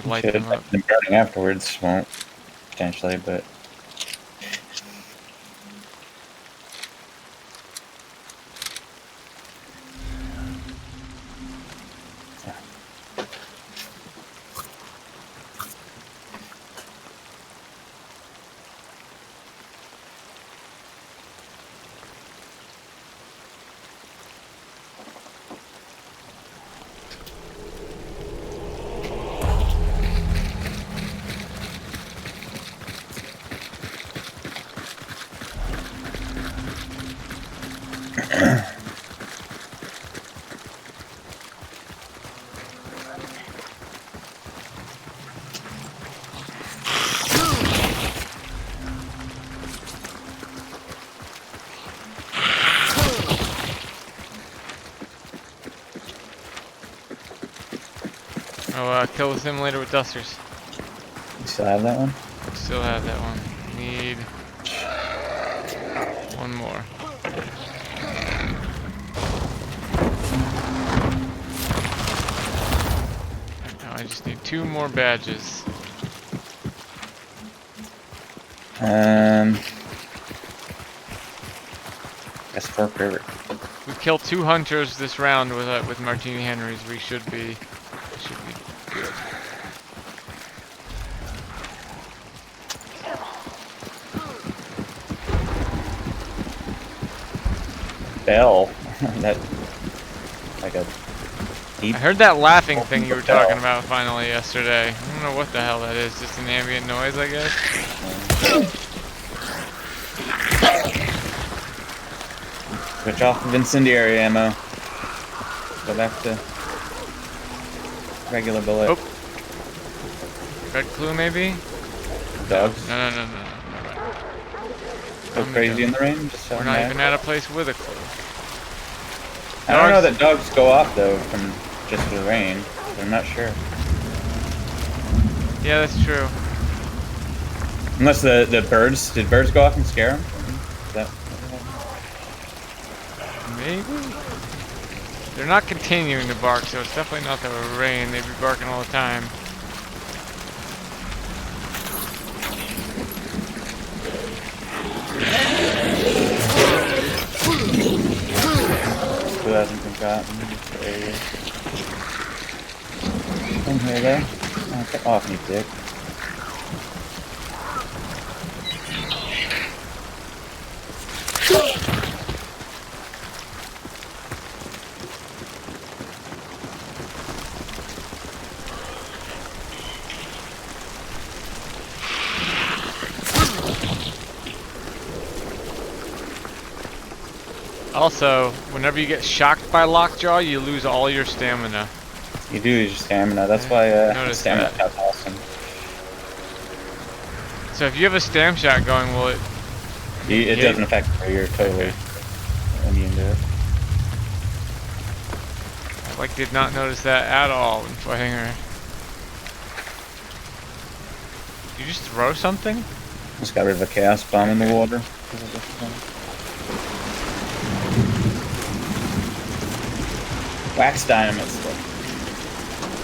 Speaker 1: Light
Speaker 2: Should.
Speaker 1: them up.
Speaker 2: The burning afterwards won't, potentially, but
Speaker 1: Oh, kill the simulator with dusters.
Speaker 2: you still have that one?
Speaker 1: Still have that one. Need one more. Now I just need 2 more badges.
Speaker 2: That's Fork River.
Speaker 1: We kill 2 hunters this round with Martini Henrys. We should be good.
Speaker 2: Bell. That like a deep.
Speaker 1: I heard that laughing
Speaker 2: Welcome
Speaker 1: thing you
Speaker 2: to
Speaker 1: were
Speaker 2: Bell.
Speaker 1: talking about finally yesterday. I don't know what the hell that is. Just an ambient noise, I guess.
Speaker 2: Switch off of incendiary ammo. Go back to regular bullet.
Speaker 1: Oh. Red clue, maybe?
Speaker 2: Dogs.
Speaker 1: No.
Speaker 2: Go crazy in the rain. Just
Speaker 1: We're not even at a place with a clue.
Speaker 2: I don't know
Speaker 1: Dogs-
Speaker 2: that dogs go off though from just the rain. I'm not sure.
Speaker 1: Yeah, that's true.
Speaker 2: Unless the birds, did birds go off and scare them? Is that?
Speaker 1: Maybe? They're not continuing to bark, so it's definitely not the rain. They'd be barking all the time.
Speaker 2: Who hasn't been gotten? Come here, there. Oh, get off me, dick.
Speaker 1: Also, whenever you get shocked by lockjaw, you lose all your stamina.
Speaker 2: You do use your stamina. That's why
Speaker 1: Notice
Speaker 2: stamina
Speaker 1: that.
Speaker 2: shot's awesome.
Speaker 1: So if you have a stam shot going, will it...
Speaker 2: It
Speaker 1: Yeah.
Speaker 2: doesn't affect her. You're totally immune to it.
Speaker 1: I like did not notice that at all when fighting her. Did you just throw something?
Speaker 2: Just got rid of a chaos bomb in the water. Wax dynamite.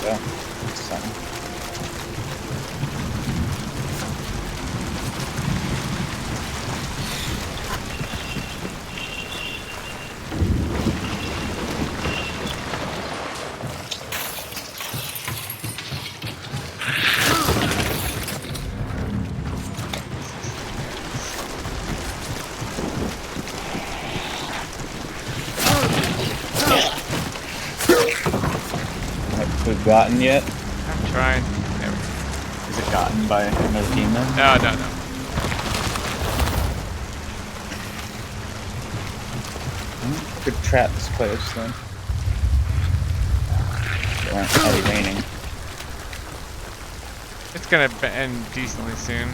Speaker 2: Go. That's something. include Gotten yet?
Speaker 1: I'm trying. There we go.
Speaker 2: Is it Gotten by another team then?
Speaker 1: No, no, no.
Speaker 2: Could trap this place then. It won't heavy raining.
Speaker 1: It's gonna end decently soon.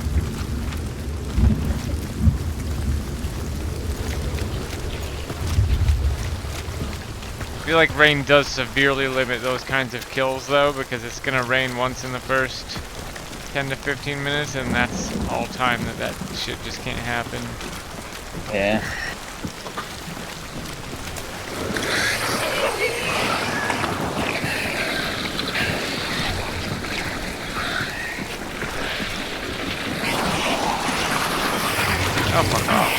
Speaker 1: I feel like rain does severely limit those kinds of kills though, because it's gonna rain once in the first 10 to 15 minutes, and that's all time that shit just can't happen.
Speaker 2: Yeah.
Speaker 1: Oh, fuck off.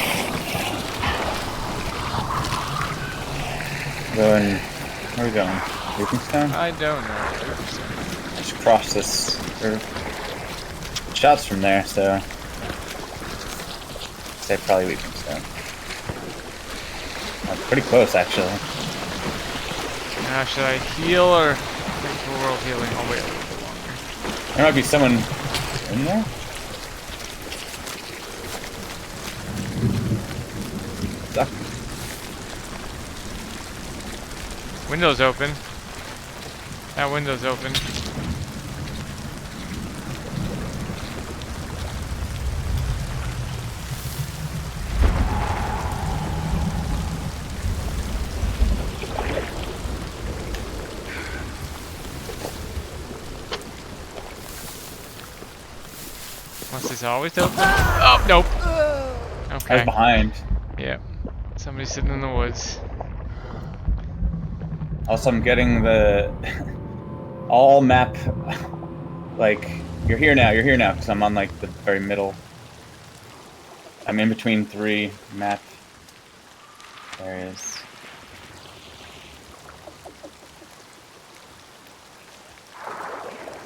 Speaker 2: Going. Where are we going? Reapingstone?
Speaker 1: I don't know.
Speaker 2: Just cross this. Shots from there, so. Say probably Reapingstone. Pretty close, actually.
Speaker 1: Now, should I heal or wait for world healing? I'll wait a little bit longer.
Speaker 2: There might be someone in there. Stuck.
Speaker 1: Window's open. That window's open. Was this always open? Oh, nope.
Speaker 2: I
Speaker 1: Okay.
Speaker 2: was behind.
Speaker 1: Yep. Somebody's sitting in the woods.
Speaker 2: Also, I'm getting the all map. Like, you're here now, because I'm on like the very middle. I'm in between 3 map areas.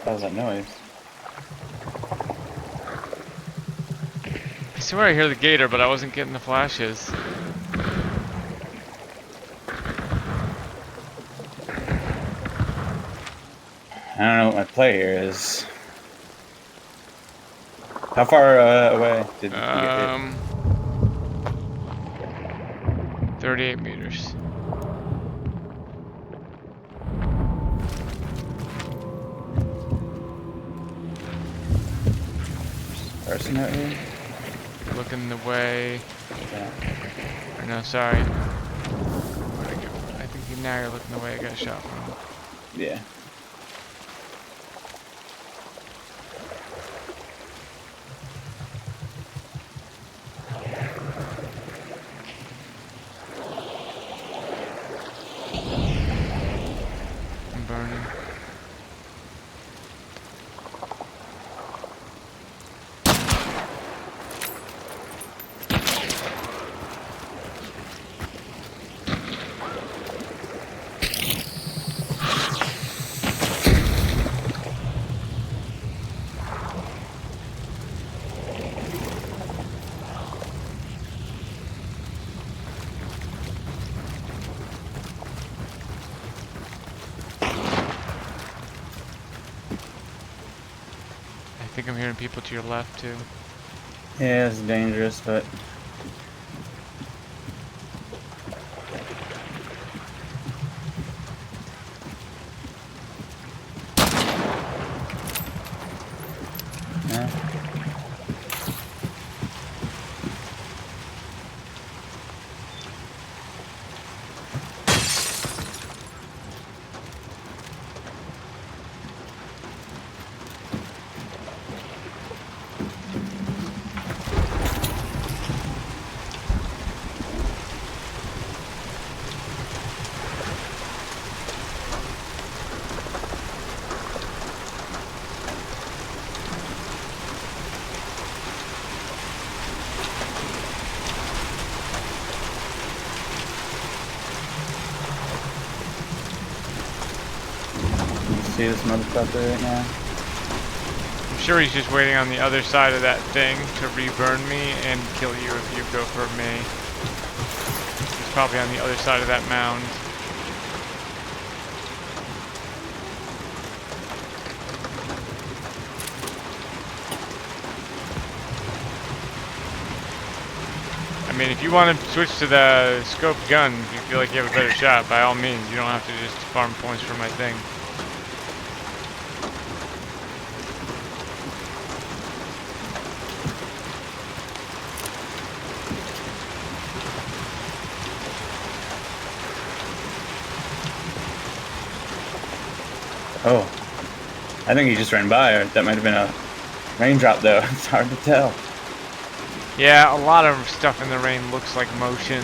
Speaker 2: What was that noise?
Speaker 1: I swear I hear the gator, but I wasn't getting the flashes.
Speaker 2: I don't know what my play here is. How far away did you get hit?
Speaker 1: 38 meters.
Speaker 2: Person out here?
Speaker 1: Looking the way.
Speaker 2: Yeah.
Speaker 1: Or no, sorry. Where'd I go? I think now you're looking the way I got shot from.
Speaker 2: Yeah.
Speaker 1: I'm burning. I think I'm hearing people to your left too.
Speaker 2: Yeah, it's dangerous, but yeah. See this motherfucker right now?
Speaker 1: I'm sure he's just waiting on the other side of that thing to reburn me and kill you if you go for me. He's probably on the other side of that mound. mean, if you want to switch to the scoped gun, if you feel like you have a better shot, by all means, you don't have to just farm points for my thing.
Speaker 2: Oh, I think he just ran by, or that might have been a raindrop though. It's hard to tell.
Speaker 1: Yeah, a lot of stuff in the rain looks like motion.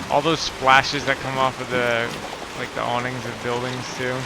Speaker 1: All those splashes that come off of the, like the awnings of buildings too.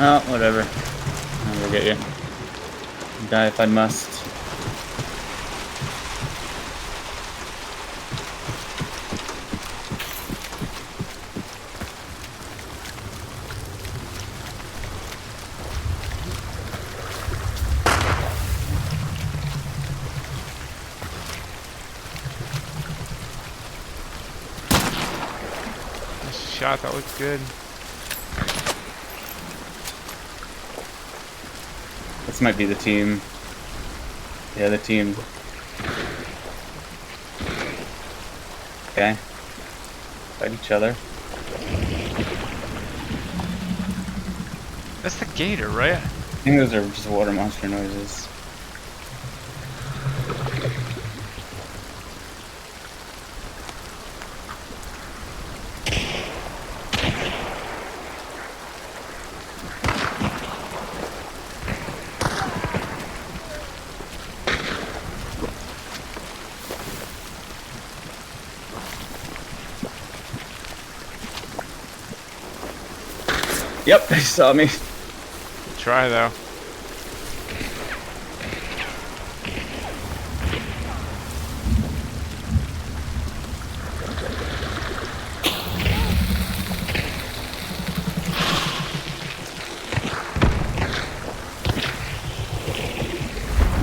Speaker 2: Oh, whatever. I'll go get you. Die if I must.
Speaker 1: Nice shot, that looked good.
Speaker 2: This might be the team. Yeah, the team. Okay. Fight each other.
Speaker 1: That's the gator, right?
Speaker 2: I think those are just water monster noises. Yep, they saw me.
Speaker 1: Try though.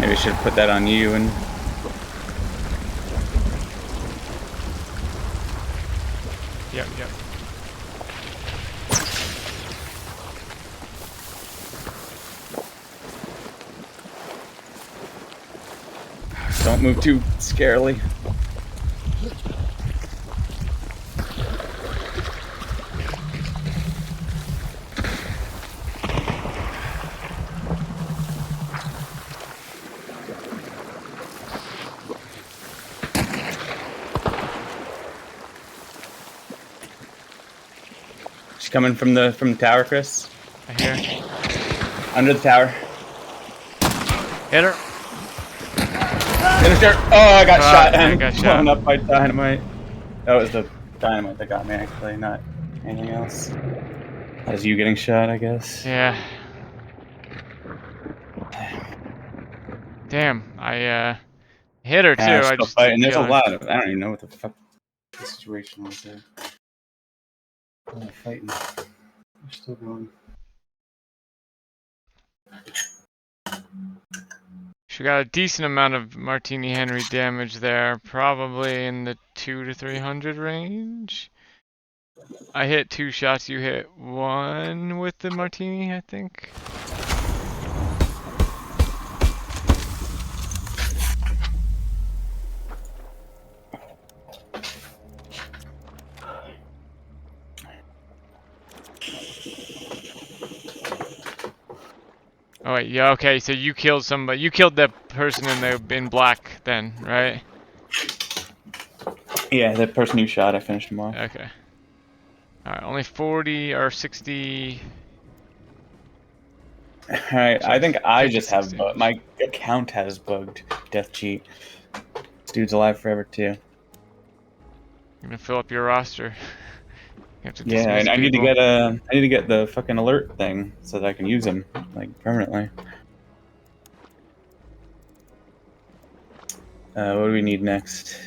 Speaker 2: Maybe I should put that on you and...
Speaker 1: Yep, yep.
Speaker 2: Don't move too scarily. She's coming from the tower, Chris.
Speaker 1: I hear.
Speaker 2: Under the tower.
Speaker 1: Hit her.
Speaker 2: Finished her. Oh, I got shot.
Speaker 1: I
Speaker 2: And
Speaker 1: got
Speaker 2: blown
Speaker 1: shot.
Speaker 2: up by dynamite. That was the dynamite that got me, actually, not anything else. That was you getting shot, I guess.
Speaker 1: Yeah. Damn, I hit her too.
Speaker 2: Yeah,
Speaker 1: I
Speaker 2: still
Speaker 1: just
Speaker 2: fighting. There's a
Speaker 1: killed her.
Speaker 2: lot of. I don't even know what the fuck the situation was there. Oh, fighting. They're still going.
Speaker 1: She got a decent amount of Martini Henry damage there, probably in the 200 to 300 range. I hit 2 shots, you hit 1 with the Martini, I think. Oh wait, yeah, okay. So you killed somebody. You killed that person in black, then, right?
Speaker 2: Yeah, the person you shot, I finished him off.
Speaker 1: Okay. All right, only 40 or 60.
Speaker 2: Alright, I think I
Speaker 1: 50,
Speaker 2: just have
Speaker 1: 60.
Speaker 2: my account has bugged death cheat. This dude's alive forever too.
Speaker 1: You're gonna fill up your roster. You have to
Speaker 2: Yeah,
Speaker 1: dismiss
Speaker 2: I need to
Speaker 1: people.
Speaker 2: get I need to get the fucking alert thing so that I can use him like permanently. What do we need next?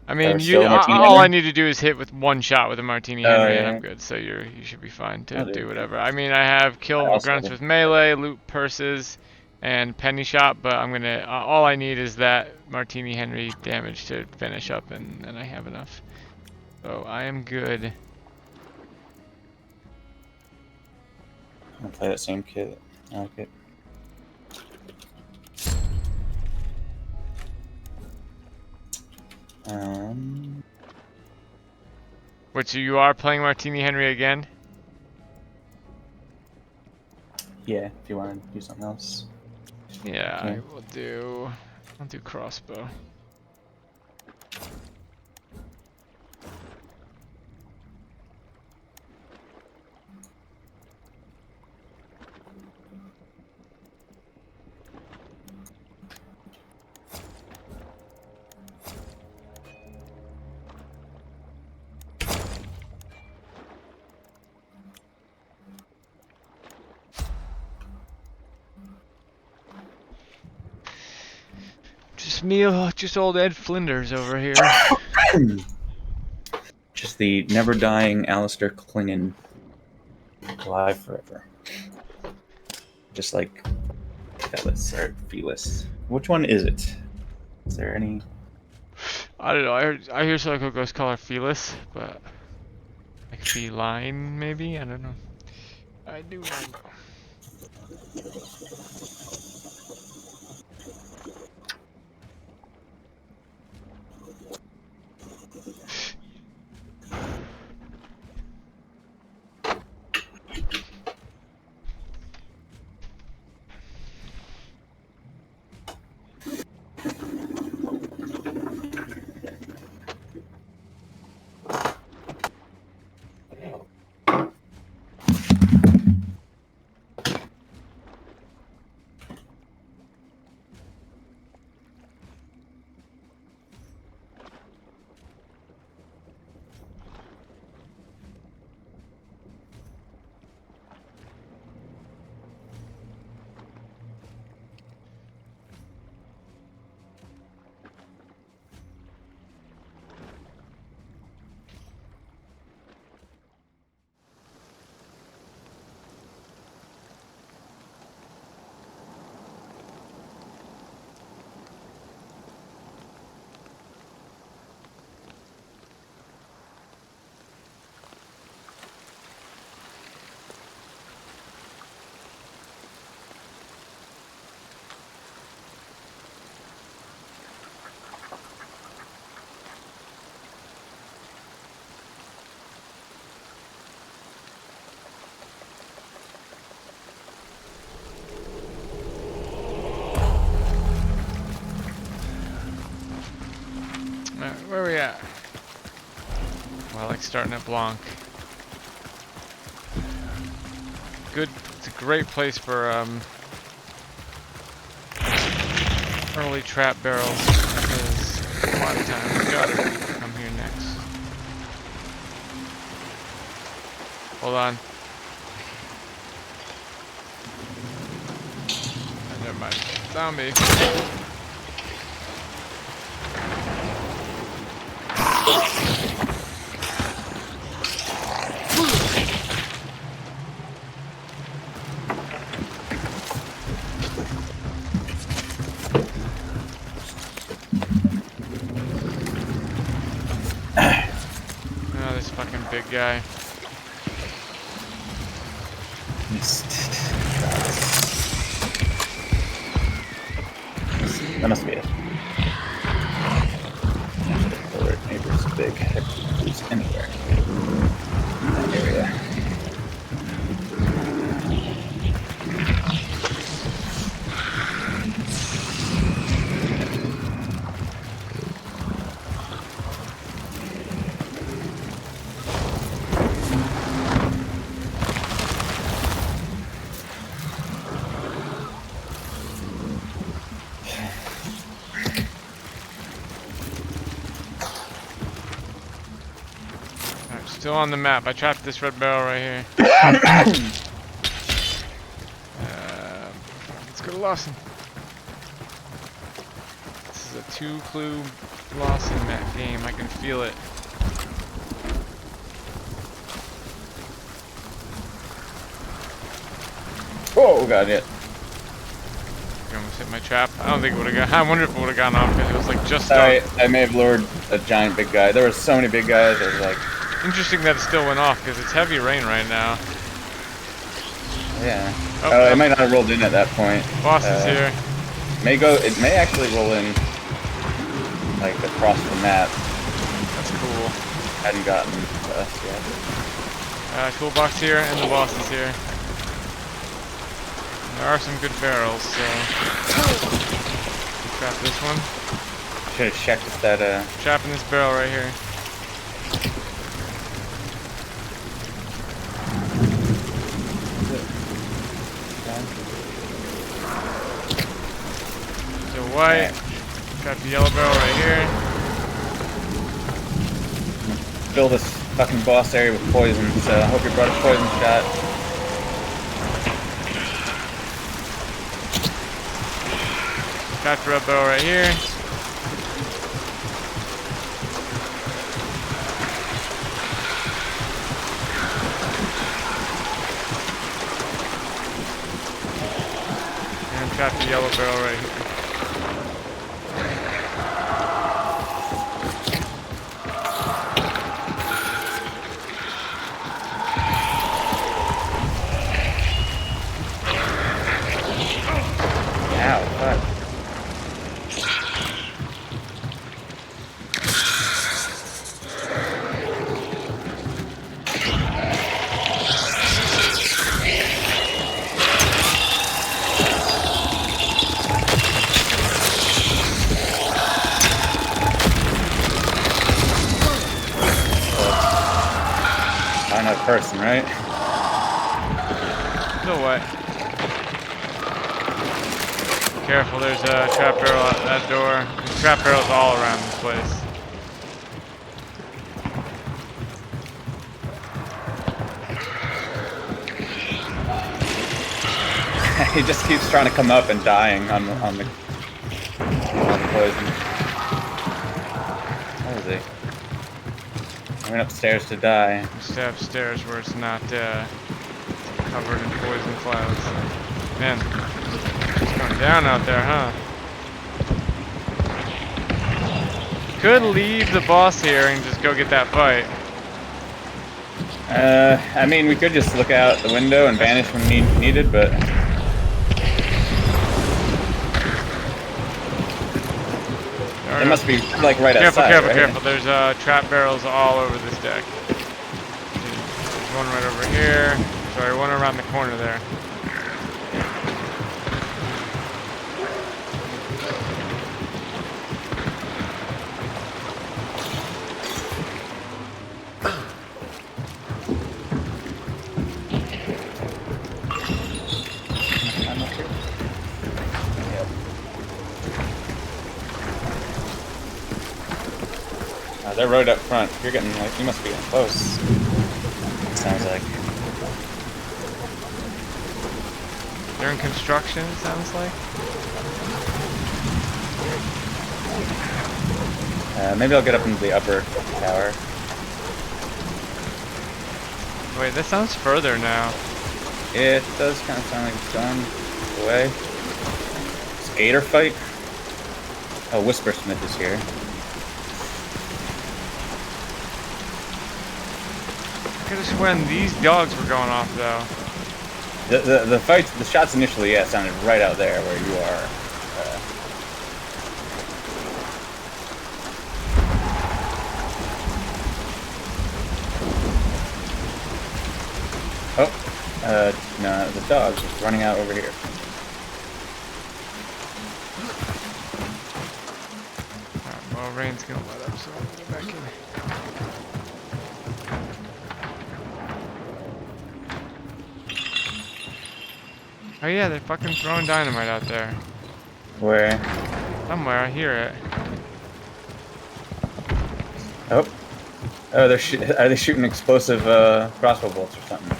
Speaker 1: I mean,
Speaker 2: still Martini
Speaker 1: all I
Speaker 2: Henry?
Speaker 1: need to do is hit with one shot with a Martini
Speaker 2: Oh,
Speaker 1: Henry, and
Speaker 2: yeah.
Speaker 1: I'm good. So you should be fine to
Speaker 2: I'll do
Speaker 1: do
Speaker 2: it.
Speaker 1: whatever. I mean, I have
Speaker 2: I
Speaker 1: kill
Speaker 2: also
Speaker 1: grunts
Speaker 2: do.
Speaker 1: with melee, loot purses, and penny shot, but I'm gonna. All I need is that Martini Henry damage to finish up, and I have enough. So I am good.
Speaker 2: I'll play that same kit. I like it.
Speaker 1: Which you are playing Martini Henry again?
Speaker 2: Yeah, if you want to do something else.
Speaker 1: Yeah,
Speaker 2: Okay.
Speaker 1: I'll do crossbow. Just old Ed Flinders over here.
Speaker 2: Just the never dying Alistair Klingon. Alive forever. Just like Felis or Felis. Which one is it? Is there any?
Speaker 1: I don't know. I hear Psycho Ghost call her Felis, but like feline maybe. I don't know. I do not know. Alright, where are we at? Well, I like starting at Blanc. Good. It's a great place for early trap barrels because a lot of times you gotta come here next. Hold on. Oh, never mind. Zombie. Oh, this fucking big guy.
Speaker 2: That must be it. Alert neighbor's big. Who's anywhere in that area.
Speaker 1: Still on the map. I trapped this red barrel right here. Let's go to Lawson. This is a 2-clue Lawson map game. I can feel it.
Speaker 2: Oh, got it.
Speaker 1: I almost hit my trap. I don't think it would have gone. I wonder if it would have gone off because it was like just
Speaker 2: Sorry,
Speaker 1: up.
Speaker 2: I may have lured a giant big guy. There were so many big guys. I was like,
Speaker 1: Interesting that it still went off because it's heavy rain right now.
Speaker 2: yeah.
Speaker 1: Oh,
Speaker 2: Oh, it might not have rolled in at that point.
Speaker 1: Boss is here.
Speaker 2: It may actually roll in like across the map.
Speaker 1: That's cool.
Speaker 2: Hadn't gotten to us yet.
Speaker 1: Toolbox here and the boss is here. There are some good barrels, so trap this one.
Speaker 2: Should have checked if that
Speaker 1: Trapping this barrel right here. So white. Trap the yellow barrel right here.
Speaker 2: fill this fucking boss area with poison, so I hope you brought a poison shot.
Speaker 1: Got the red barrel right here. And trap the yellow barrel right here.
Speaker 2: Ow, fuck. Find a person, right?
Speaker 1: So what? Careful, there's a trap barrel at that door. There's trap barrels all around this place.
Speaker 2: He just keeps trying to come up and dying on the poison. Where is he? I went upstairs to die.
Speaker 1: Stay upstairs where it's not covered in poison clouds. Man, it's going down out there, huh? Could leave the boss here and just go get that fight.
Speaker 2: I mean, we could just look out the window and vanish when needed, but... It must be, like, right outside,
Speaker 1: Careful,
Speaker 2: right?
Speaker 1: careful. There's trap barrels all over this deck. There's one right over here. Sorry, one around the corner there.
Speaker 2: They're right up front. You're getting, like, you must be getting close. It sounds like.
Speaker 1: They're in construction, it sounds like.
Speaker 2: Maybe I'll get up into the upper tower.
Speaker 1: Wait, that sounds further now.
Speaker 2: It does kind of sound like it's gone away. Skater fight? Oh, Whispersmith is here.
Speaker 1: I could have sworn these dogs were going off though.
Speaker 2: The fights, the shots initially, yeah, sounded right out there where you are. No, the dog's just running out over here.
Speaker 1: Alright, well, rain's gonna let up, so I'll get back in. Oh yeah, they're fucking throwing dynamite out there.
Speaker 2: Where?
Speaker 1: Somewhere, I hear it.
Speaker 2: Oh. Oh, are they shooting explosive crossbow bolts or something?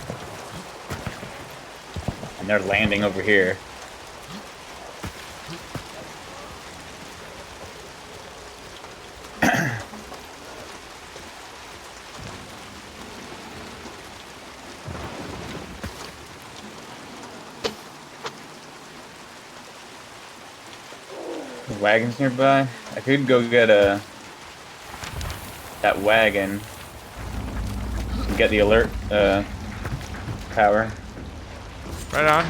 Speaker 2: And they're landing over here. The wagons nearby. I could go get that wagon and get the alert power.
Speaker 1: Right on.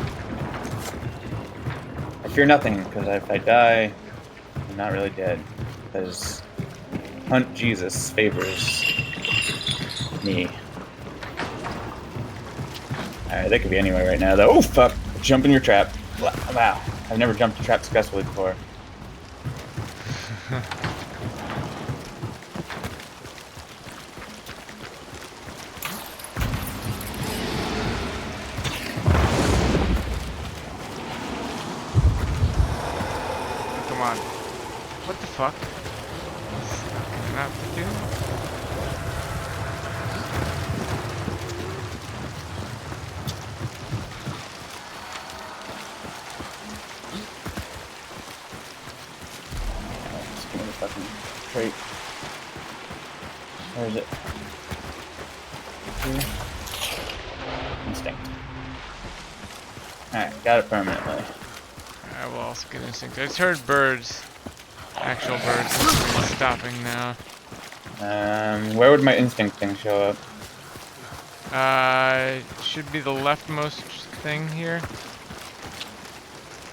Speaker 2: I fear nothing, because if I die, I'm not really dead. Because Hunt Jesus favors me. Alright, they could be anywhere right now, though. Oh, fuck! Jump in your trap. Wow. I've never jumped a trap successfully before.
Speaker 1: Come on. What the fuck? Not doing?
Speaker 2: Just give me the fucking crate. Where is it? Here. Instinct. Alright, got it permanently.
Speaker 1: I will also get instinct. I just heard birds. Actual birds. It's stopping now.
Speaker 2: Where would my instinct thing show up?
Speaker 1: It should be the leftmost thing here.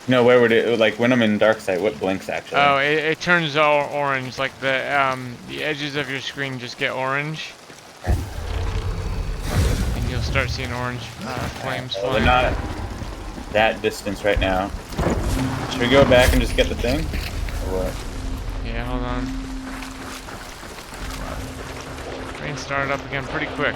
Speaker 2: No, where would it, like, when I'm in dark sight, what blinks actually?
Speaker 1: Oh, it turns all orange. Like the edges of your screen just get orange. And you'll start seeing orange flames
Speaker 2: Well,
Speaker 1: flying.
Speaker 2: they're not that distance right now. Should we go back and just get the thing? Or what?
Speaker 1: Yeah, hold on. Train started up again pretty quick.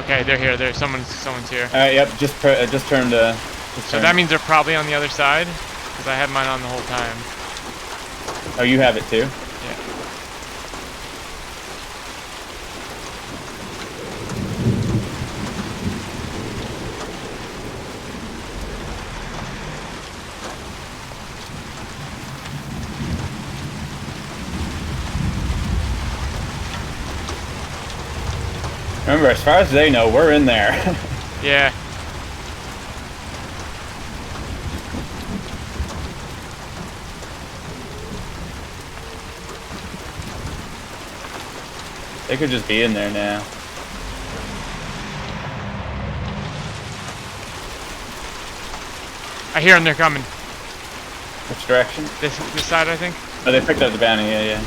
Speaker 1: Okay, they're here. Someone's here.
Speaker 2: Alright, yep, just turned.
Speaker 1: So that means they're probably on the other side, because I had mine on the whole time.
Speaker 2: Oh, you have it too?
Speaker 1: Yeah.
Speaker 2: Remember, as far as they know, we're in there.
Speaker 1: Yeah.
Speaker 2: They could just be in there now.
Speaker 1: I hear them. They're coming.
Speaker 2: Which direction?
Speaker 1: This side, I think.
Speaker 2: Oh, they picked up the bounty, yeah.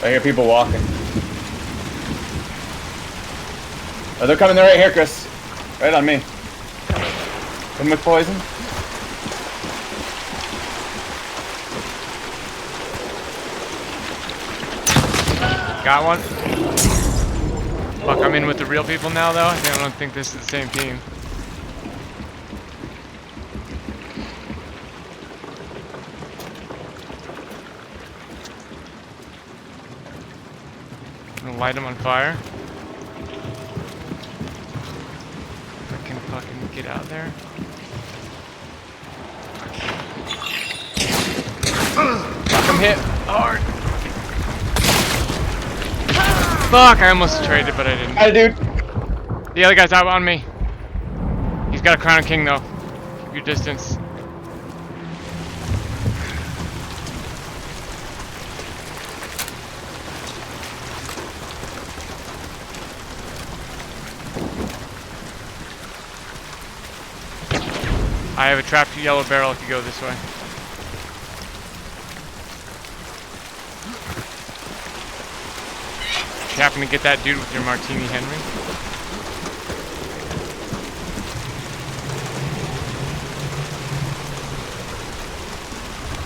Speaker 2: I hear people walking. Oh, they're coming. They're right here, Chris. Right on me. Come with poison.
Speaker 1: Got one. Fuck, I'm in with the real people now, though. I don't think this is the same team. I'm gonna light them on fire. If I can fucking get out there. Fuck, I'm hit hard. Fuck, I almost traded, but I didn't.
Speaker 2: Hi, dude.
Speaker 1: The other guy's out on me. He's got a Crown King, though. Keep your distance. I have a trapped yellow barrel if you go this way. happen to get that dude with your Martini Henry?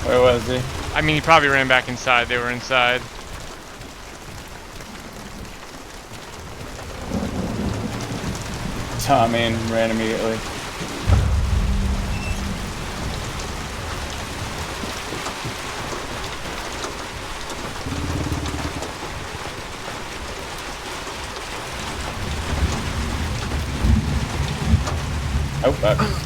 Speaker 2: Where was he?
Speaker 1: I mean, he probably ran back inside. They were inside.
Speaker 2: Saw me and ran immediately. Oh, fuck.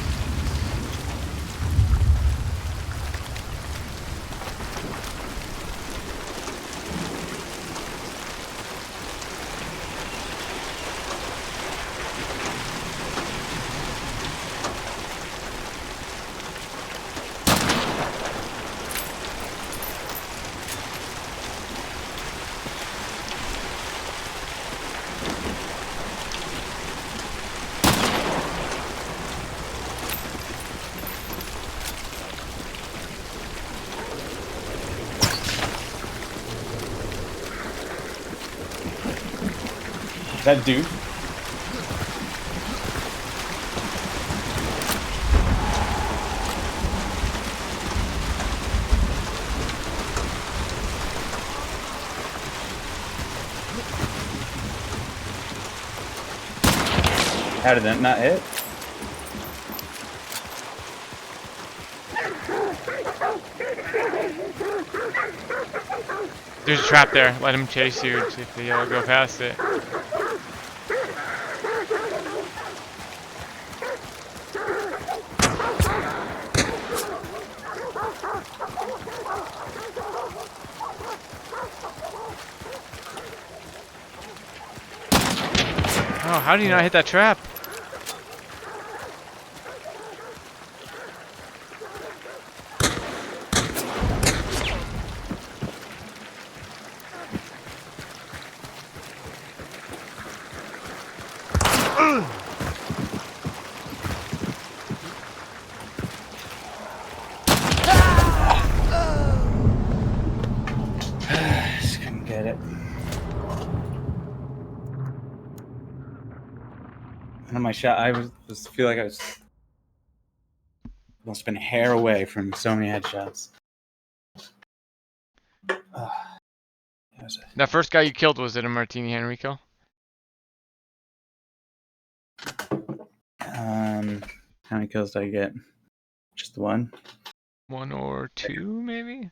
Speaker 2: That dude? How did that not hit?
Speaker 1: There's a trap there. Let him chase you. See if you'll go past it. Oh, how do you not hit that trap?
Speaker 2: Just couldn't get it. One of my shot, I was feel like I was almost been hair away from so many headshots.
Speaker 1: That first guy you killed, was it a Martini Henry kill?
Speaker 2: How many kills did I get? Just the one?
Speaker 1: One or two, maybe?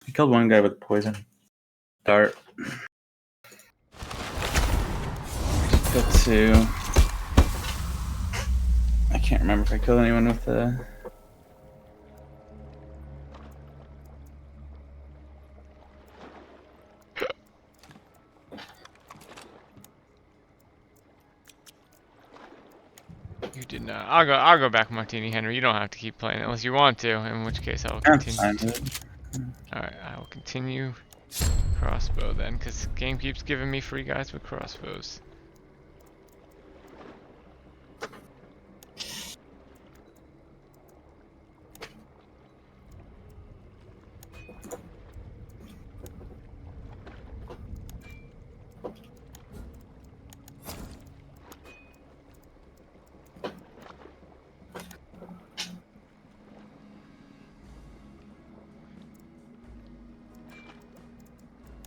Speaker 2: I killed one guy with poison dart. Killed two. I can't remember if I killed anyone with the.
Speaker 1: You did not. I'll go back Martini Henry. You don't have to keep playing it unless you want to, in which case I will continue. Alright, I will continue crossbow then, because the game keeps giving me free guys with crossbows.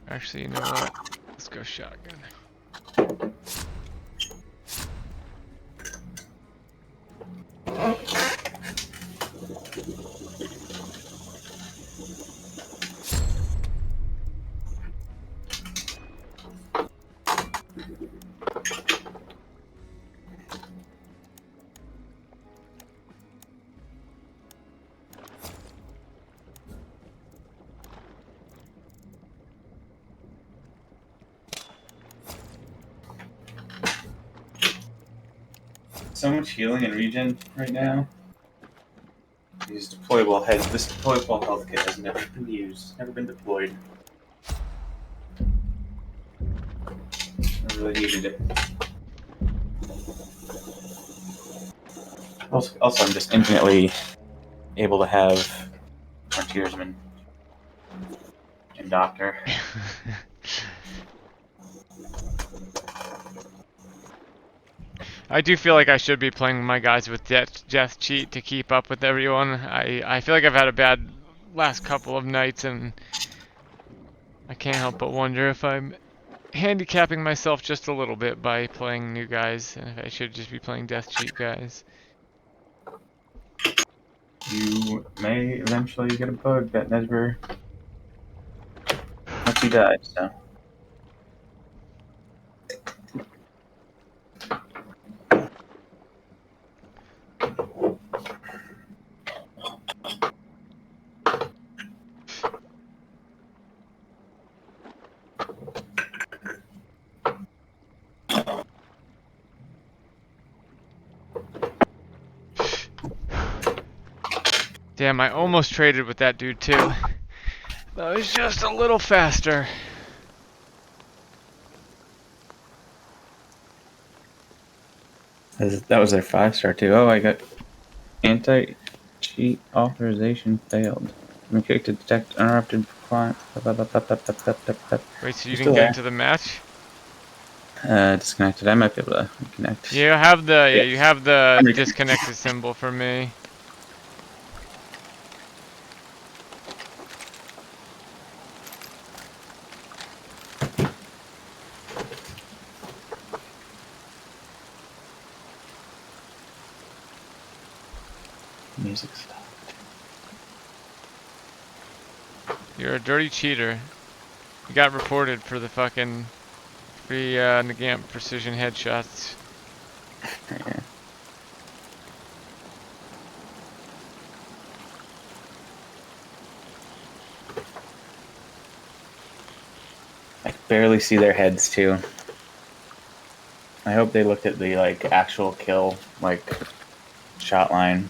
Speaker 1: Actually, you know what? Let's go shotgun.
Speaker 2: So much healing and regen right now. These deployable heads. This deployable health kit has never been used, never been deployed. I really needed it. Also, I'm just infinitely able to have frontiersman and doctor.
Speaker 1: I do feel like I should be playing my guys with death cheat to keep up with everyone. I feel like I've had a bad last couple of nights, and I can't help but wonder if I'm handicapping myself just a little bit by playing new guys, and if I should just be playing death cheat guys.
Speaker 2: You may eventually get a bug that never lets you die, so.
Speaker 1: Damn, I almost traded with that dude too. That was just a little faster.
Speaker 2: That was their 5-star too. Oh, I got anti-cheat authorization failed. I'm click to detect uninterrupted client.
Speaker 1: Wait, so you didn't get into the match?
Speaker 2: Disconnected. I might be able to reconnect.
Speaker 1: You have the
Speaker 2: Yeah.
Speaker 1: you have the
Speaker 2: I'm
Speaker 1: disconnected symbol for me.
Speaker 2: Music stopped.
Speaker 1: You're a dirty cheater. You got reported for the fucking free Nagant precision headshots.
Speaker 2: Yeah. I can barely see their heads too. I hope they looked at the like actual kill shot line.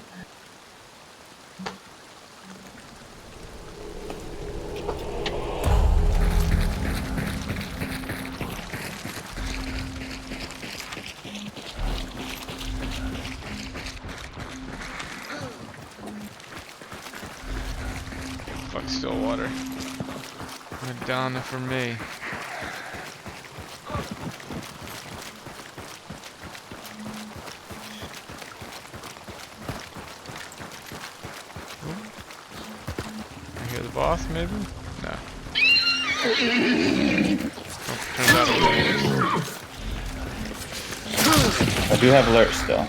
Speaker 1: Fuck Stillwater. Madonna for me. I hear the boss, maybe? No. Oh, turns out it was.
Speaker 2: I do have alert still.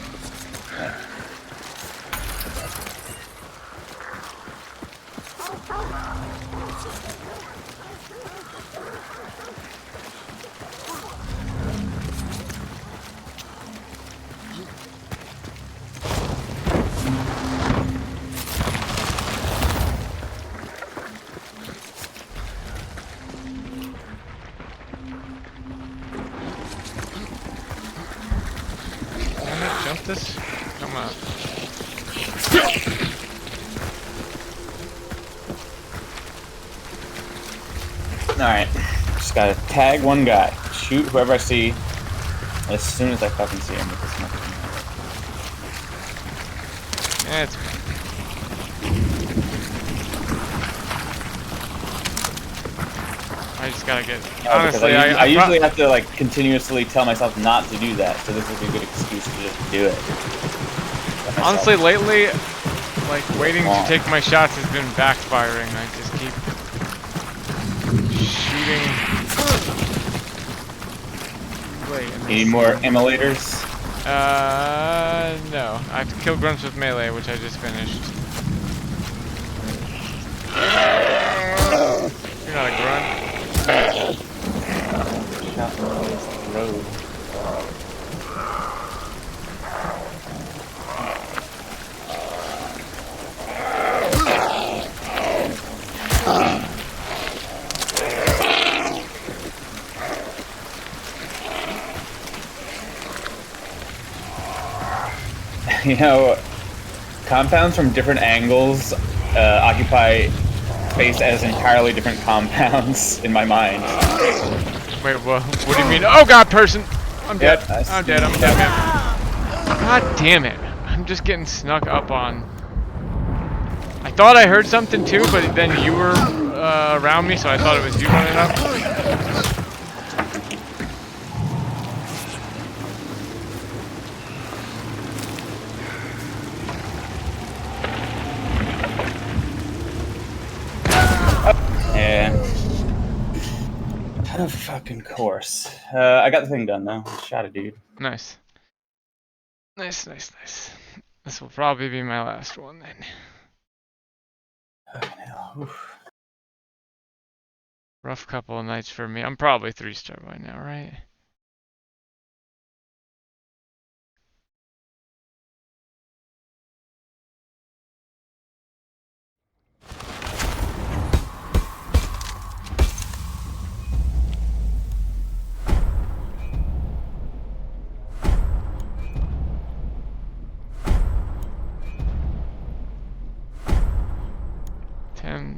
Speaker 1: Can I jump this? Come on.
Speaker 2: Alright. Just gotta tag one guy. Shoot whoever I see as soon as I fucking see him with this much.
Speaker 1: Yeah, it's I just gotta get. Honestly,
Speaker 2: I usually have to like continuously tell myself not to do that, so this would be a good excuse to just do it.
Speaker 1: Honestly, lately, like waiting to take my shots has been backfiring. I just keep shooting. Wait.
Speaker 2: You need more immolators?
Speaker 1: No. I have to kill grunts with melee, which I just finished. You're not a grunt.
Speaker 2: Shot the road. You know, compounds from different angles occupy space as entirely different compounds in my mind.
Speaker 1: Wait, what do you mean? Oh god, person! I'm dead.
Speaker 2: Yep,
Speaker 1: I'm dead, man. God damn it. I'm just getting snuck up on. I thought I heard something too, but then you were around me, so I thought it was you running up.
Speaker 2: Of fucking course. I got the thing done though. Shot a dude.
Speaker 1: Nice. Nice, nice, nice. This will probably be my last one then.
Speaker 2: Fucking hell. Oof.
Speaker 1: Rough couple of nights for me. I'm probably 3-star by now, right?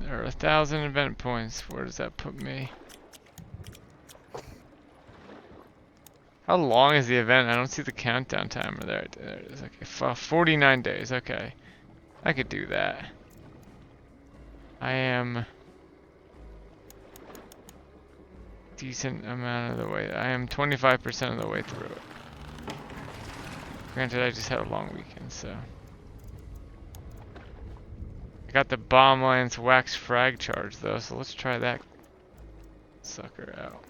Speaker 1: Or 1,000 event points. Where does that put me? How long is the event? I don't see the countdown timer there. There it is. Okay, 49 days. Okay, I could do that. I am decent amount of the way. I am 25% of the way through it. Granted, I just had a long weekend, so. I got the Bomb Lance Wax Frag charge though, so let's try that sucker out.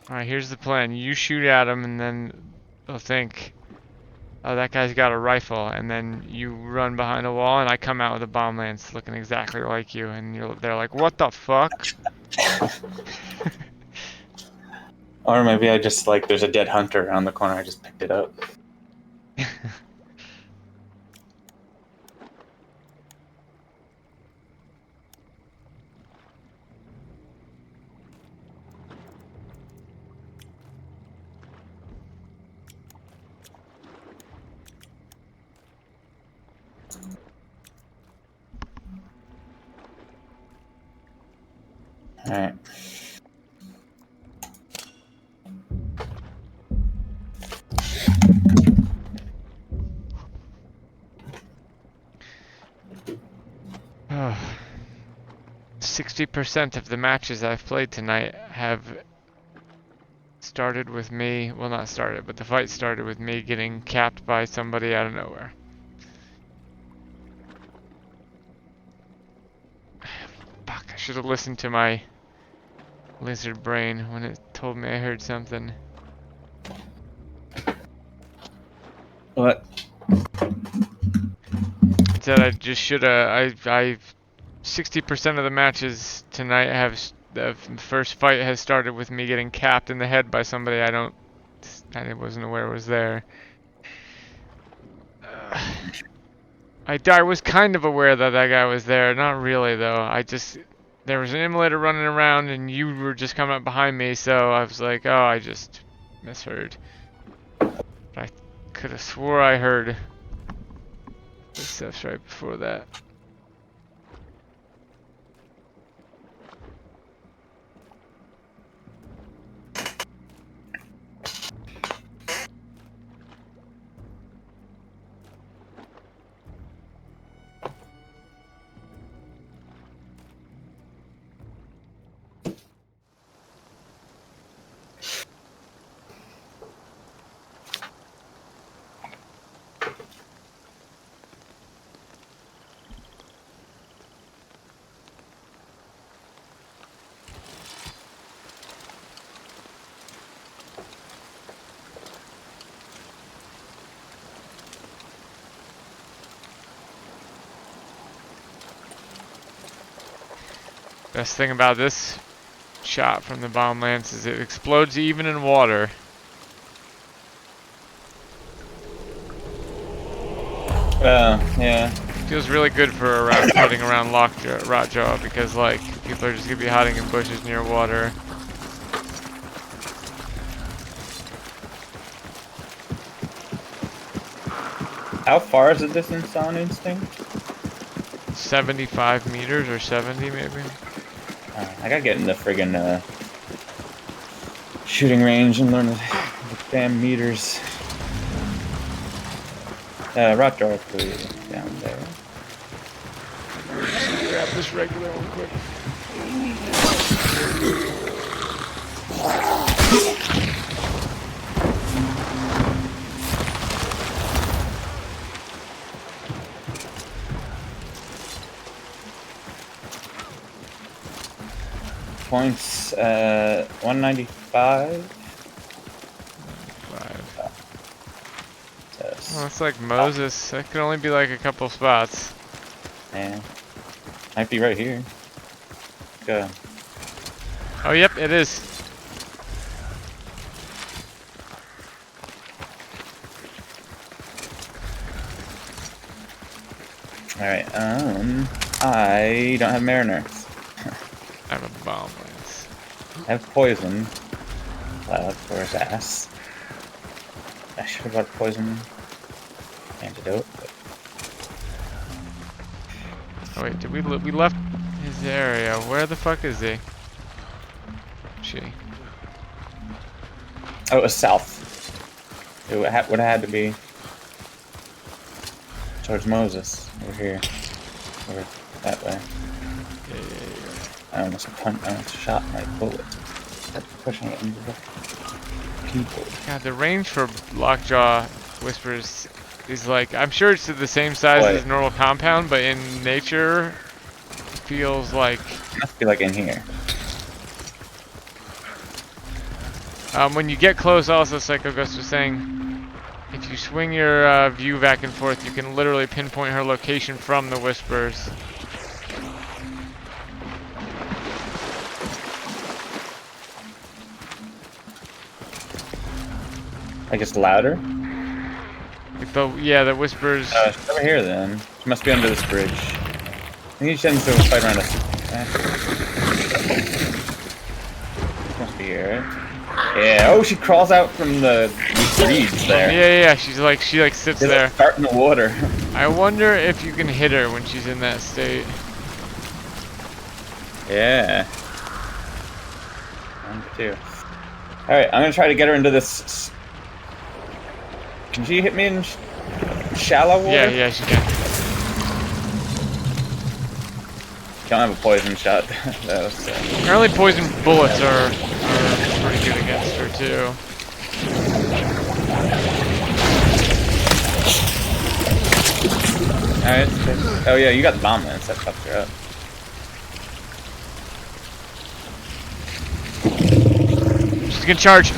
Speaker 1: Alright, here's the plan. You shoot at him and then they'll think, oh, that guy's got a rifle, and then you run behind a wall and I come out with a bomb lance looking exactly like you, and they're like, what the fuck?
Speaker 2: Or maybe I just like there's a dead hunter around the corner. I just picked it up. All right.
Speaker 1: Oh. 60% of the matches I've played tonight have started with me, well, not started, but the fight started with me getting capped by somebody out of nowhere. Fuck, I should have listened to my lizard brain when it told me I heard something.
Speaker 2: What?
Speaker 1: It said I just should have, I 60% of the matches tonight have, the first fight has started with me getting capped in the head by somebody I wasn't aware was there. I was kind of aware that that guy was there, not really though. There was an immolator running around and you were just coming up behind me, so I was like, oh, I just misheard. But I could have swore I heard the stuff right before that. Best thing about this shot from the bomb lance is it explodes even in water.
Speaker 2: Yeah.
Speaker 1: Feels really good for hiding around Rotjaw because like people are just gonna be hiding in bushes near water.
Speaker 2: How far is the distance on Instinct?
Speaker 1: 75 meters or 70 maybe.
Speaker 2: I gotta get in the friggin' shooting range and learn the damn meters. Rotjaw please, down there.
Speaker 1: Grab this regular one quick.
Speaker 2: Points 195.
Speaker 1: Well, it's like Moses. That could only be like a couple spots.
Speaker 2: Yeah. Might be right here. Go.
Speaker 1: Oh, yep, it is.
Speaker 2: Alright, I don't have Mariner.
Speaker 1: I have a bomb lance.
Speaker 2: I have poison. Cloud for his ass. I should have bought poison antidote. But...
Speaker 1: Oh wait, we left his area? Where the fuck is he?
Speaker 2: Oh, it was south. It would have had to be towards Moses over here, over that way.
Speaker 1: Yeah.
Speaker 2: I almost shot my bullet. Start pushing it into the keyboard.
Speaker 1: God, the range for Lockjaw Whispers is like, I'm sure it's the same size as normal compound, but in nature, feels like...
Speaker 2: It must be like in here.
Speaker 1: When you get close, also, Psycho Ghost was saying, if you swing your view back and forth, you can literally pinpoint her location from the Whispers.
Speaker 2: Like it's louder?
Speaker 1: Like the Whispers...
Speaker 2: she's over here then. She must be under this bridge. I think she tends to fight around us. Must be here, right? Yeah, oh, she crawls out from the reeds there.
Speaker 1: Yeah, she sits there.
Speaker 2: Start in the water.
Speaker 1: I wonder if you can hit her when she's in that state.
Speaker 2: Yeah. 1, 2. Alright, I'm gonna try to get her into this... Can she hit me in shallow water?
Speaker 1: Yeah, she can.
Speaker 2: Don't have a poison shot.
Speaker 1: Apparently poison bullets are pretty good against her too.
Speaker 2: Alright. Oh yeah, you got the bomb lance. That fucked her up.
Speaker 1: She's gonna charge.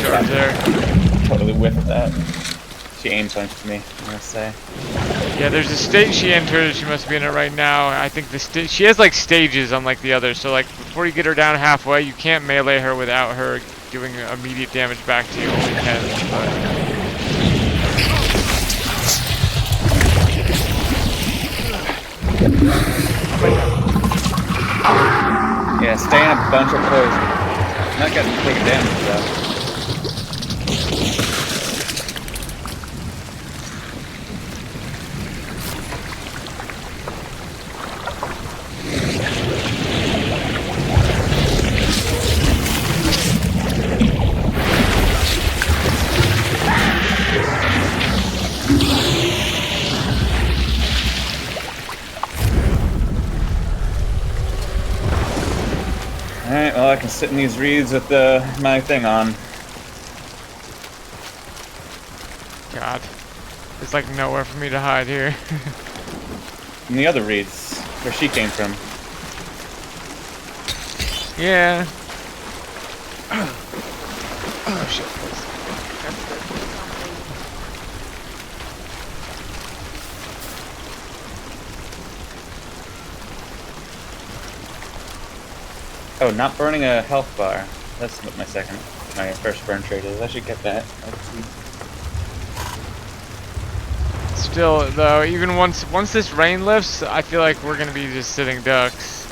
Speaker 1: Charge there.
Speaker 2: Totally whiffed that. She aim punched me, I'm gonna say.
Speaker 1: Yeah, there's a state she entered. She must be in it right now. I think she has like stages unlike the others. So like before you get her down halfway, you can't melee her without her doing immediate damage back to you. Only can.
Speaker 2: Yeah, stay in a bunch of poison. I'm not getting taking damage though. Alright, well I can sit in these reeds with my thing on.
Speaker 1: God. There's like nowhere for me to hide here.
Speaker 2: And the other reeds, where she came from.
Speaker 1: Yeah. Oh shit.
Speaker 2: Oh, not burning a health bar. That's what my first burn trait is. I should get that. Let's see.
Speaker 1: Still, though, even once this rain lifts, I feel like we're gonna be just sitting ducks.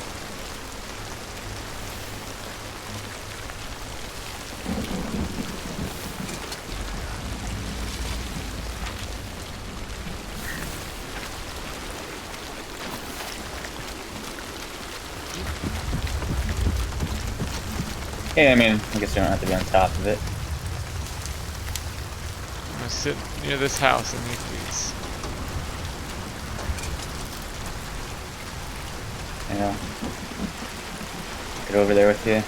Speaker 2: Yeah, I mean, I guess you don't have to be on top of it.
Speaker 1: I'm gonna sit near this house and eat these.
Speaker 2: Yeah. Get over there with you.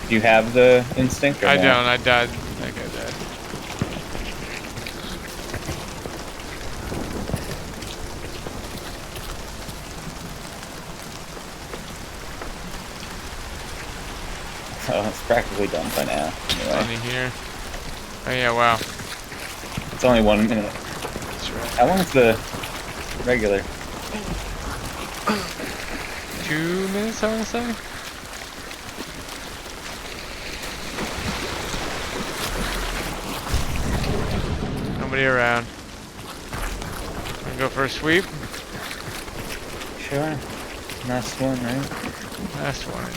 Speaker 2: Do you have the instinct? Or
Speaker 1: I
Speaker 2: no?
Speaker 1: don't. I died. That guy died.
Speaker 2: Oh, it's practically done by now. Anyway.
Speaker 1: Only here. Oh yeah! Wow.
Speaker 2: It's only 1 minute.
Speaker 1: That's right.
Speaker 2: How long is the regular?
Speaker 1: 2 minutes, I want to say. Nobody around. Wanna go for a sweep?
Speaker 2: Sure. Last one, right?
Speaker 1: Last one.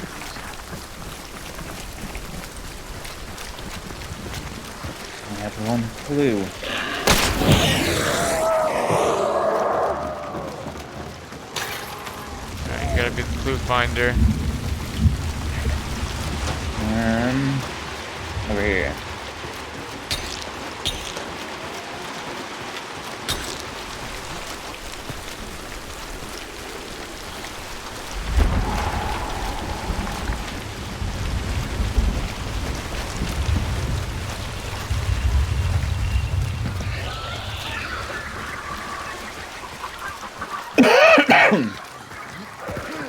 Speaker 2: I have one clue.
Speaker 1: Alright, you gotta be the clue finder.
Speaker 2: Over here.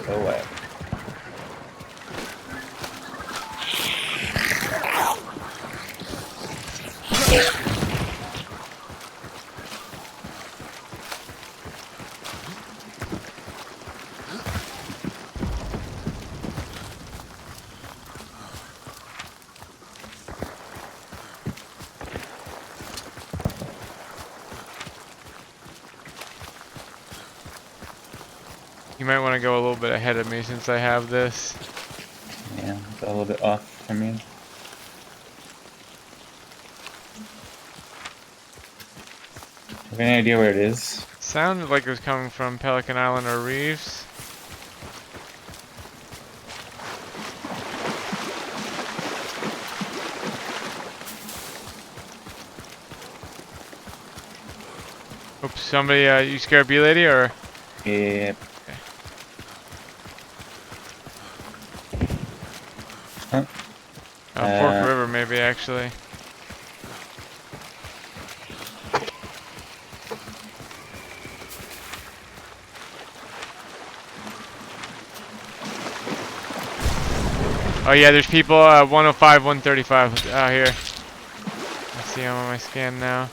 Speaker 2: Go away.
Speaker 1: You might want to go a little bit ahead of me since I have this.
Speaker 2: Yeah, it's a little bit off from you. Have any idea where it is?
Speaker 1: Sounded like it was coming from Pelican Island or Reeves. Oops, somebody, you scared bee lady or?
Speaker 2: Yep.
Speaker 1: Fork River maybe actually. Oh yeah, there's people 105, 135 out here. I see them on my scan now.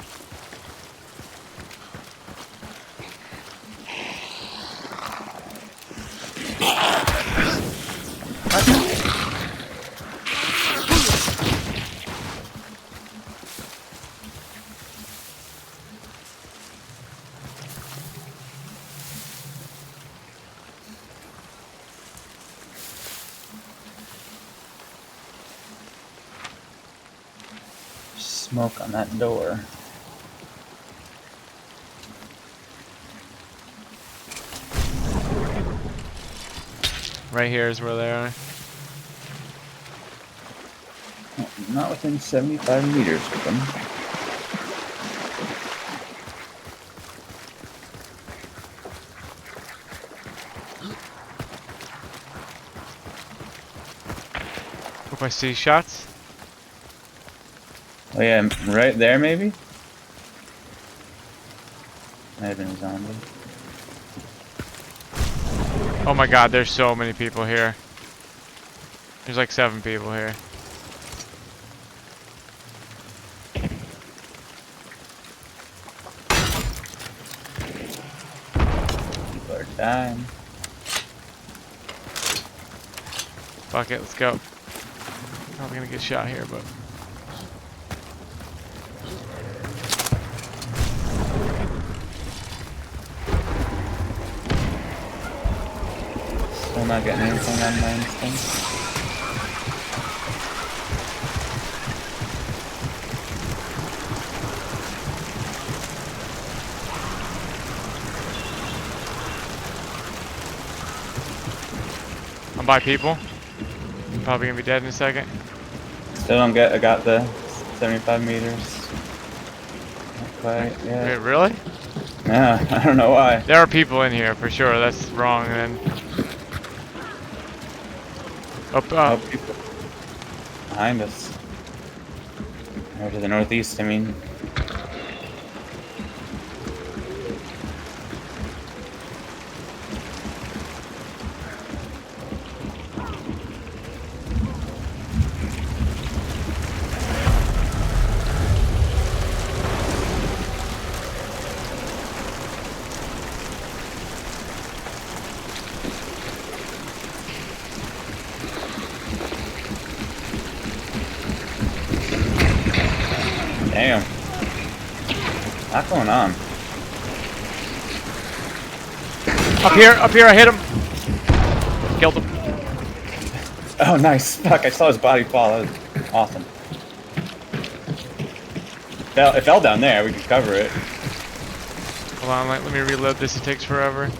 Speaker 2: Smoke on that door.
Speaker 1: Right here is where they are.
Speaker 2: Not within 75 meters of them.
Speaker 1: Hope I see shots.
Speaker 2: Oh yeah, right there maybe? Might have been a zombie.
Speaker 1: Oh my god, there's so many people here. There's like 7 people here.
Speaker 2: People are dying.
Speaker 1: Fuck it, let's go. Probably gonna get shot here, but.
Speaker 2: Still not getting anything on my instinct.
Speaker 1: I'm by people. I'm probably gonna be dead in a second.
Speaker 2: Still don't get. I got the 75 meters. Not quite yet.
Speaker 1: Wait, really?
Speaker 2: Yeah, I don't know why.
Speaker 1: There are people in here for sure. That's wrong then.
Speaker 2: Oh, people behind us. Or to the northeast, I mean. Damn. What's going on?
Speaker 1: Up here, I hit him. Killed him.
Speaker 2: Oh, nice. Fuck, I saw his body fall. That was awesome. It fell down there. We could cover it.
Speaker 1: Hold on, let me reload this. It takes forever.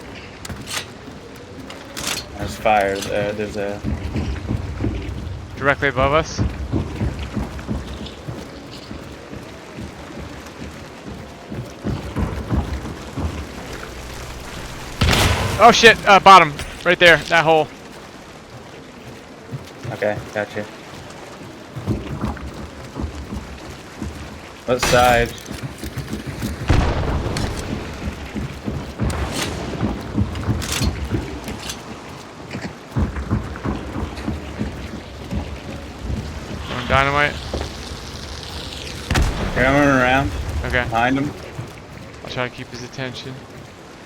Speaker 2: There's fire. There's a...
Speaker 1: Directly above us. Oh shit, bottom. Right there, that hole.
Speaker 2: Okay, gotcha. What side?
Speaker 1: Dynamite.
Speaker 2: Okay, I'm running around.
Speaker 1: Okay.
Speaker 2: Behind him,
Speaker 1: I'll try to keep his attention.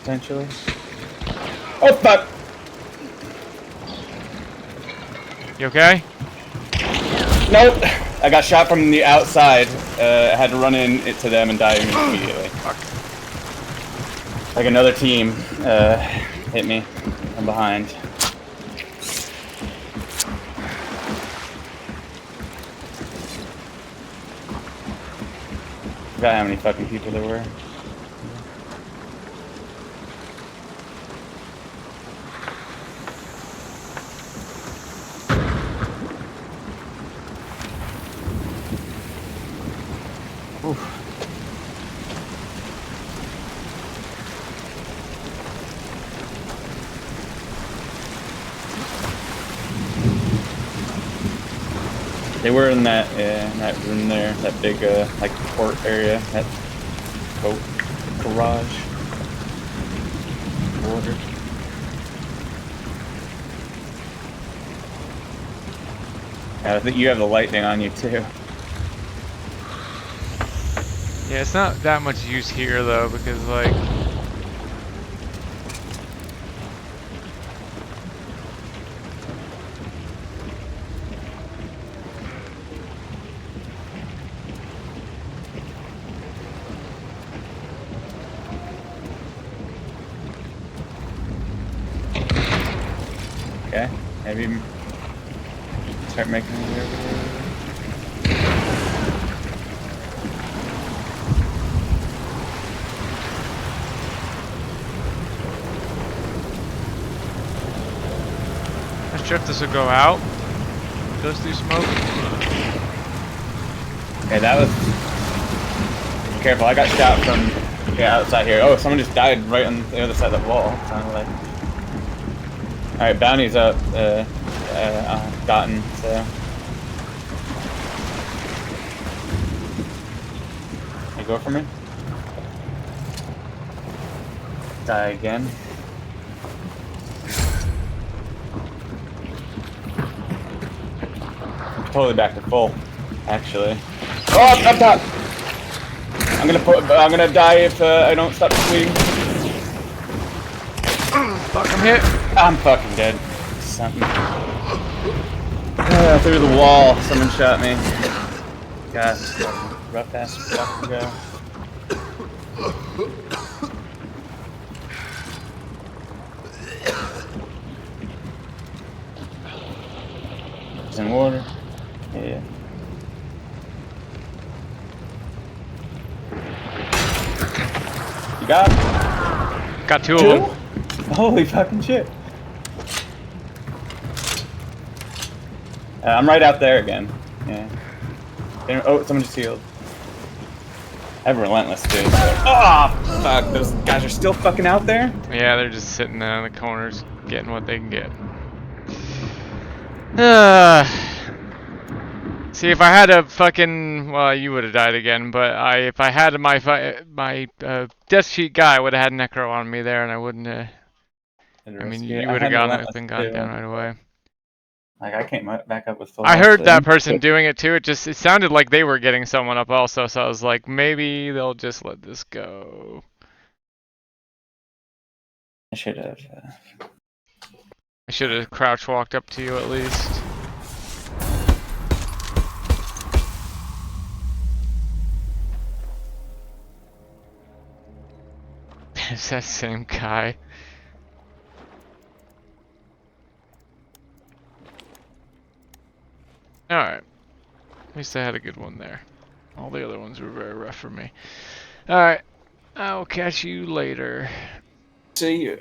Speaker 2: potentially. Oh, fuck!
Speaker 1: You okay?
Speaker 2: Nope! I got shot from the outside. I had to run in to them and die immediately.
Speaker 1: Fuck.
Speaker 2: Like another team hit me from behind. Forgot how many fucking people there were. Oof. They were in that room there, that big like port area, that boat garage border. Yeah, I think you have the lightning on you too.
Speaker 1: Yeah, it's not that much use here though, because like...
Speaker 2: Okay, maybe start making it over there.
Speaker 1: Not sure if this will go out. Goes through smoke.
Speaker 2: Okay, that was... Careful, I got shot from outside here. Oh, someone just died right on the other side of the wall, sounded like. Alright, bounty's up, gotten, so. You go for me? Die again. I'm totally back to full, actually. Oh, up top! I'm gonna die if I don't stop bleeding.
Speaker 1: Fuck, I'm hit.
Speaker 2: I'm fucking dead. Something. Through the wall, someone shot me. God, rough ass fuck to go. It's in water. Yeah. You got him?
Speaker 1: Got two of them.
Speaker 2: Holy fucking shit. I'm right out there again. Yeah. Oh, someone just healed. I have relentless too. So. Oh, fuck. Those guys are still fucking out there?
Speaker 1: Yeah, they're just sitting there in the corners, getting what they can get. See, if I had a fucking, well, you would have died again. But if I had my death sheet guy, I would have had Necro on me there, and I wouldn't. I mean, you would have been gone down right away.
Speaker 2: Like I came back up with full.
Speaker 1: I heard that person doing it too. It sounded like they were getting someone up also. So I was like, maybe they'll just let this go.
Speaker 2: I should have.
Speaker 1: I should have crouch walked up to you at least. It's that same guy. Alright. At least I had a good one there. All the other ones were very rough for me. Alright. I'll catch you later.
Speaker 2: See you.